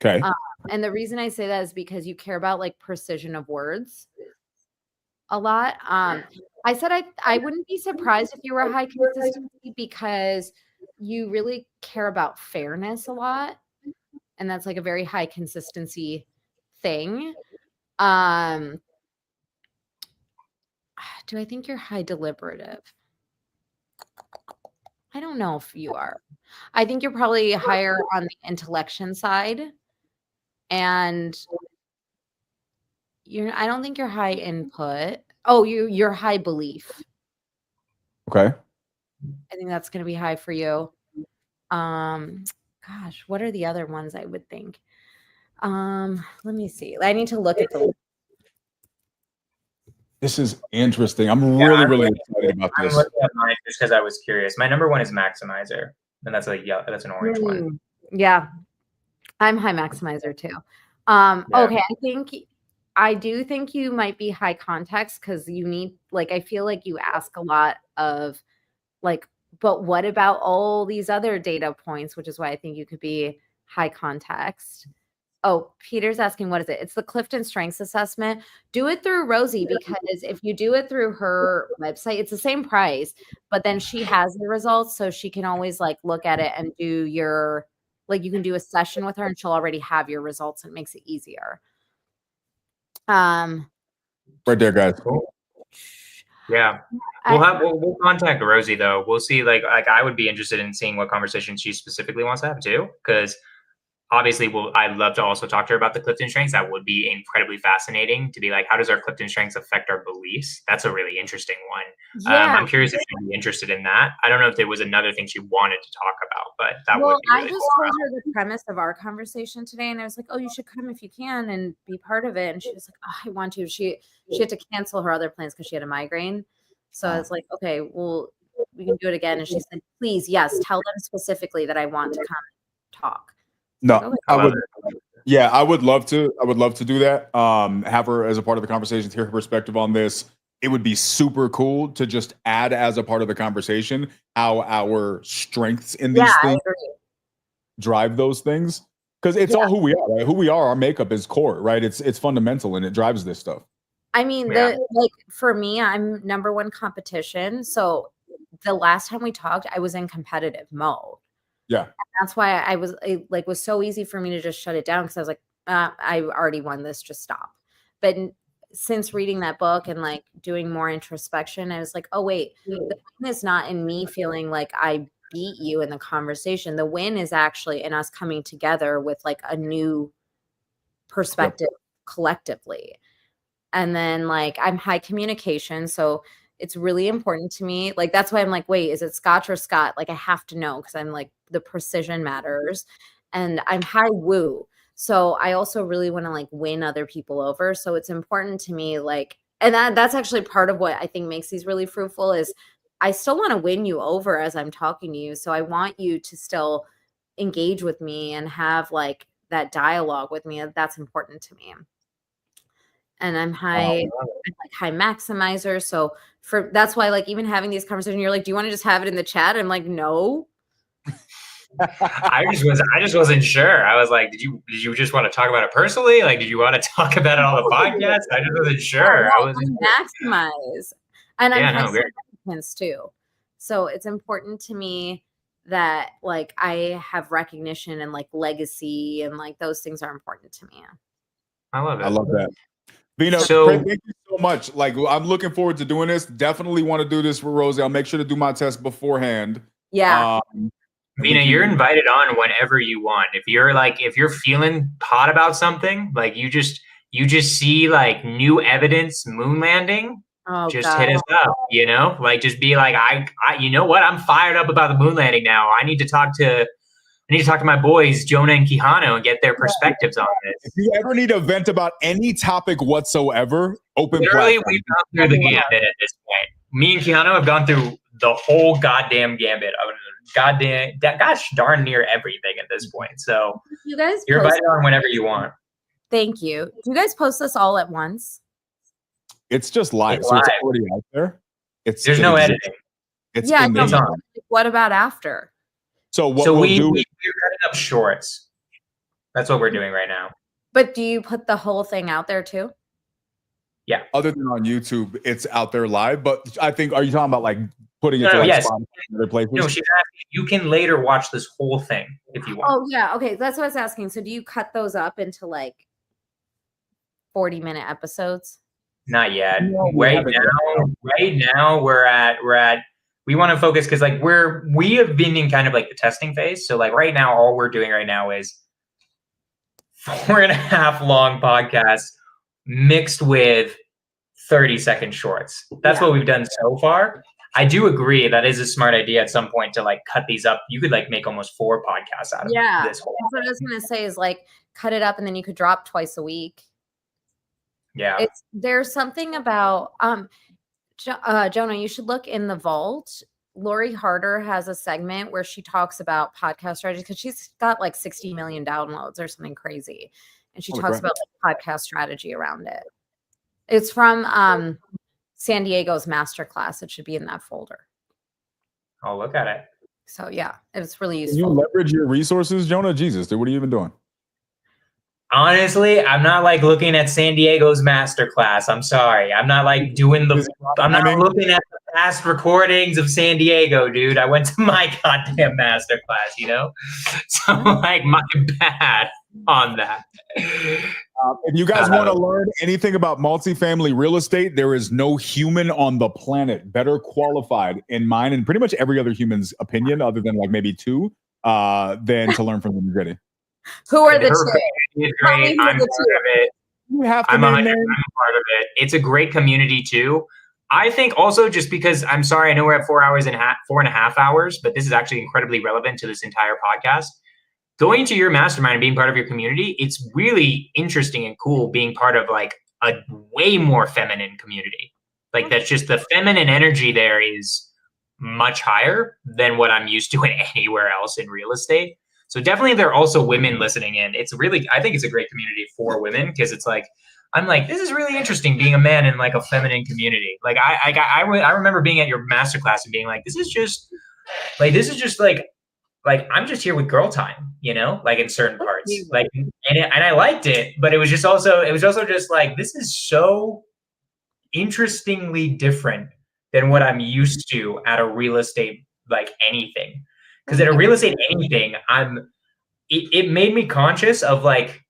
Okay. And the reason I say that is because you care about like precision of words a lot. I said I wouldn't be surprised if you were high consistency because you really care about fairness a lot. And that's like a very high consistency thing. Do I think you're high deliberative? I don't know if you are. I think you're probably higher on the intellection side. And I don't think you're high input. Oh, you're high belief. Okay. I think that's going to be high for you. Gosh, what are the other ones I would think? Let me see. I need to look at the. This is interesting. I'm really excited about this. I'm looking at mine just because I was curious. My number one is maximizer, and that's an orange one. Yeah, I'm high maximizer too. Okay, I do think you might be high context because you need, like, I feel like you ask a lot of, like, but what about all these other data points, which is why I think you could be high context. Oh, Peter's asking, what is it? It's the Clifton Strengths Assessment. Do it through Rosie, because if you do it through her website, it's the same price, but then she has the results, so she can always, like, look at it and do your, like, you can do a session with her and she'll already have your results, and it makes it easier. Right there, guys. Yeah, we'll contact Rosie though. We'll see. Like I would be interested in seeing what conversations she specifically wants to have too, because obviously, I'd love to also talk to her about the Clifton strengths. That would be incredibly fascinating to be like, how does our Clifton strengths affect our beliefs? That's a really interesting one. Yeah. I'm curious if she'd be interested in that. I don't know if there was another thing she wanted to talk about, but that would be really I just told her the premise of our conversation today, and I was like, "Oh, you should come if you can and be part of it." And she was like, "Oh, I want to." She had to cancel her other plans because she had a migraine. So I was like, "Okay, well, we can do it again." And she said, "Please, yes, tell them specifically that I want to come talk." No, I would. Yeah, I would love to. I would love to do that. Have her as a part of the conversation, hear her perspective on this. It would be super cool to just add as a part of the conversation how our strengths in these things drive those things. Because it's all who we are, right? Who we are, our makeup is core, right? It's fundamental and it drives this stuff. I mean, for me, I'm #1 competition. So the last time we talked, I was in competitive mode. Yeah. And that's why it was so easy for me to just shut it down because I was like, I already won this, just stop. But since reading that book and like doing more introspection, I was like, oh wait, the win is not in me feeling like I beat you in the conversation. The win is actually in us coming together with like a new perspective collectively. And then like I'm high communication, so it's really important to me. Like, that's why I'm like, wait, is it Scotch or Scott? Like, I have to know because I'm like, the precision matters. And I'm high woo. So I also really want to like win other people over. So it's important to me, like, and that's actually part of what I think makes these really fruitful is I still want to win you over as I'm talking to you. So I want you to still engage with me and have like that dialogue with me. That's important to me. And I'm high maximizer. So that's why like even having these conversations, you're like, do you want to just have it in the chat? I'm like, no. I just wasn't sure. I was like, did you just want to talk about it personally? Like, did you want to talk about it on the podcast? I just wasn't sure. I wasn't maximize. And I'm high significance too. So it's important to me that like I have recognition and like legacy and like those things are important to me. I love it. I love that. Vina, thank you so much. Like, I'm looking forward to doing this. Definitely want to do this for Rosie. I'll make sure to do my test beforehand. Yeah. Vina, you're invited on whenever you want. If you're feeling hot about something, like you just see like new evidence moon landing, hit us up, you know? Like just be like, I you know what? I'm fired up about the moon landing now. I need to talk to my boys, Jonah and Quijano, and get their perspectives on this. If you ever need to vent about any topic whatsoever, literally, we've gone through the gambit at this point. Me and Quijano have gone through the whole goddamn gambit of gosh darn near everything at this point. So you're invited on whenever you want. Thank you. Do you guys post this all at once? It's just live, so it's already out there. There's no editing. It's on. What about after? So we're cutting up shorts. That's what we're doing right now. But do you put the whole thing out there too? Yeah. Other than on YouTube, it's out there live. But I think, are you talking about like putting it to other places? No, she's asking. You can later watch this whole thing if you want. Oh yeah, okay. That's what I was asking. So do you cut those up into like 40-minute episodes? Not yet. Right now we're at. We want to focus because like we have been in kind of like the testing phase. So like right now, all we're doing right now is 4.5 long podcasts mixed with 30-second shorts. That's what we've done so far. I do agree that is a smart idea at some point to like cut these up. You could like make almost 4 podcasts out of this whole thing. What I was gonna say is like cut it up and then you could drop twice a week. Yeah. There's something about Jonah, you should look in the vault. Lori Harder has a segment where she talks about podcast strategy because she's got like 60 million downloads or something crazy. And she talks about like, podcast strategy around it. It's from San Diego's masterclass. It should be in that folder. I'll look at it. So yeah, it's really useful. Can you leverage your resources, Jonah? Jesus, dude, what are you even doing? Honestly, I'm not like looking at San Diego's masterclass. I'm sorry. I'm not like doing I'm not looking at the past recordings of San Diego, dude. I went to my goddamn masterclass, you know? So like my bad on that. If you guys want to learn anything about multifamily real estate, there is no human on the planet better qualified in mine and pretty much every other human's opinion, other than like maybe 2, than to learn from the nitty-gritty. Who are the Her two? community is Tell me great. who I'm the part two. of it. You have to I'm name 100% names. part of it. It's a great community too. I think also just because I'm sorry, I know we're at 4.5 hours, but this is actually incredibly relevant to this entire podcast. Going to your mastermind and being part of your community, it's really interesting and cool being part of like a way more feminine community. Like that's just the feminine energy there is much higher than what I'm used to in anywhere else in real estate. So definitely there are also women listening in. It's really, I think it's a great community for women because it's like, I'm like, this is really interesting being a man in like a feminine community. Like I remember being at your masterclass and being like, this is just like I'm just here with girl time, you know, like in certain parts, like, and I liked it, but it was also just like, this is so interestingly different than what I'm used to at a real estate, like anything. Because at a real estate anything, it made me conscious of like,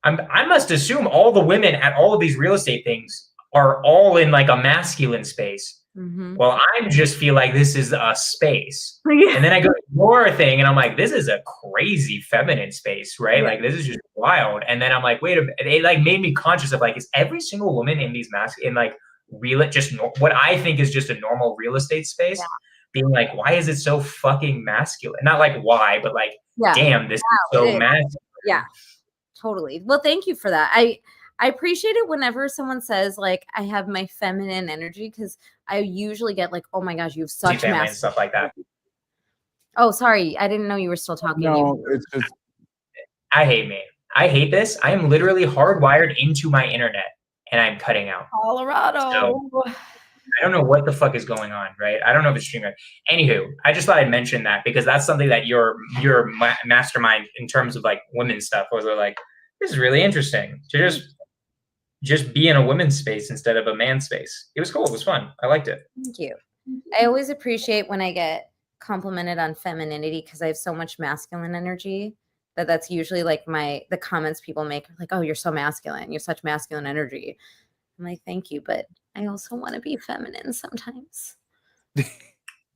I must assume all the women at all of these real estate things are all in like a masculine space. Mm-hmm. Well, I just feel like this is a space. Yeah. And then I go to your thing and I'm like, this is a crazy feminine space, right? Yeah. Like this is just wild. And then I'm like, wait a minute. It like made me conscious of like, is every single woman in these in like what I think is just a normal real estate space being like, why is it so fucking masculine? Not like why, but like, damn, this is so masculine. Yeah, totally. Well, thank you for that. I appreciate it whenever someone says like I have my feminine energy because I usually get like, oh my gosh, you have such family and stuff like that. Oh, sorry, I didn't know you were still talking. No, it's just I hate this. I am literally hardwired into my internet and I'm cutting out. Colorado. So, I don't know what the fuck is going on, right? I don't know if it's streaming. Anywho, I just thought I'd mention that because that's something that your mastermind in terms of like women's stuff was like, this is really interesting to just be in a women's space instead of a man's space. It was cool. It was fun. I liked it. Thank you. I always appreciate when I get complimented on femininity because I have so much masculine energy that's usually like the comments people make like, oh, you're so masculine. You have such masculine energy. I'm like, thank you, but I also want to be feminine sometimes.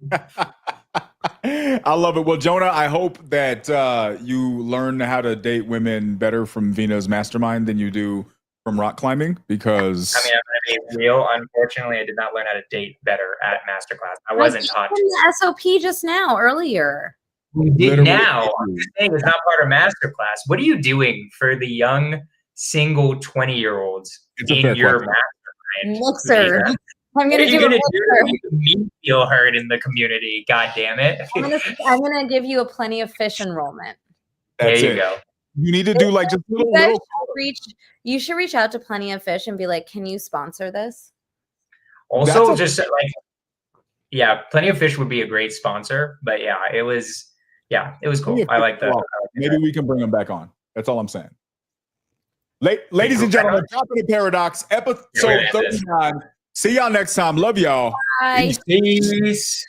I love it. Well, Jonah, I hope that you learn how to date women better from Vina's mastermind than you do from rock climbing because I mean, I'm going to be real. Unfortunately, I did not learn how to date better at masterclass. I wasn't taught the SOP just now earlier. We did now. I'm just saying it's not part of masterclass. What are you doing for the young single 20-year-olds in your mastermind? Mixer. I'm gonna do me feel heard in the community. God damn it! I'm gonna give you a Plenty of Fish enrollment. That's there you go. You need to do like just little. You should reach out to Plenty of Fish and be like, "Can you sponsor this?" Also, just like, yeah, Plenty of Fish would be a great sponsor. But yeah, it was cool. I like that. Maybe we can bring them back on. That's all I'm saying. Ladies and gentlemen, Property Paradox, episode 39. See y'all next time. Love y'all. Bye. Peace.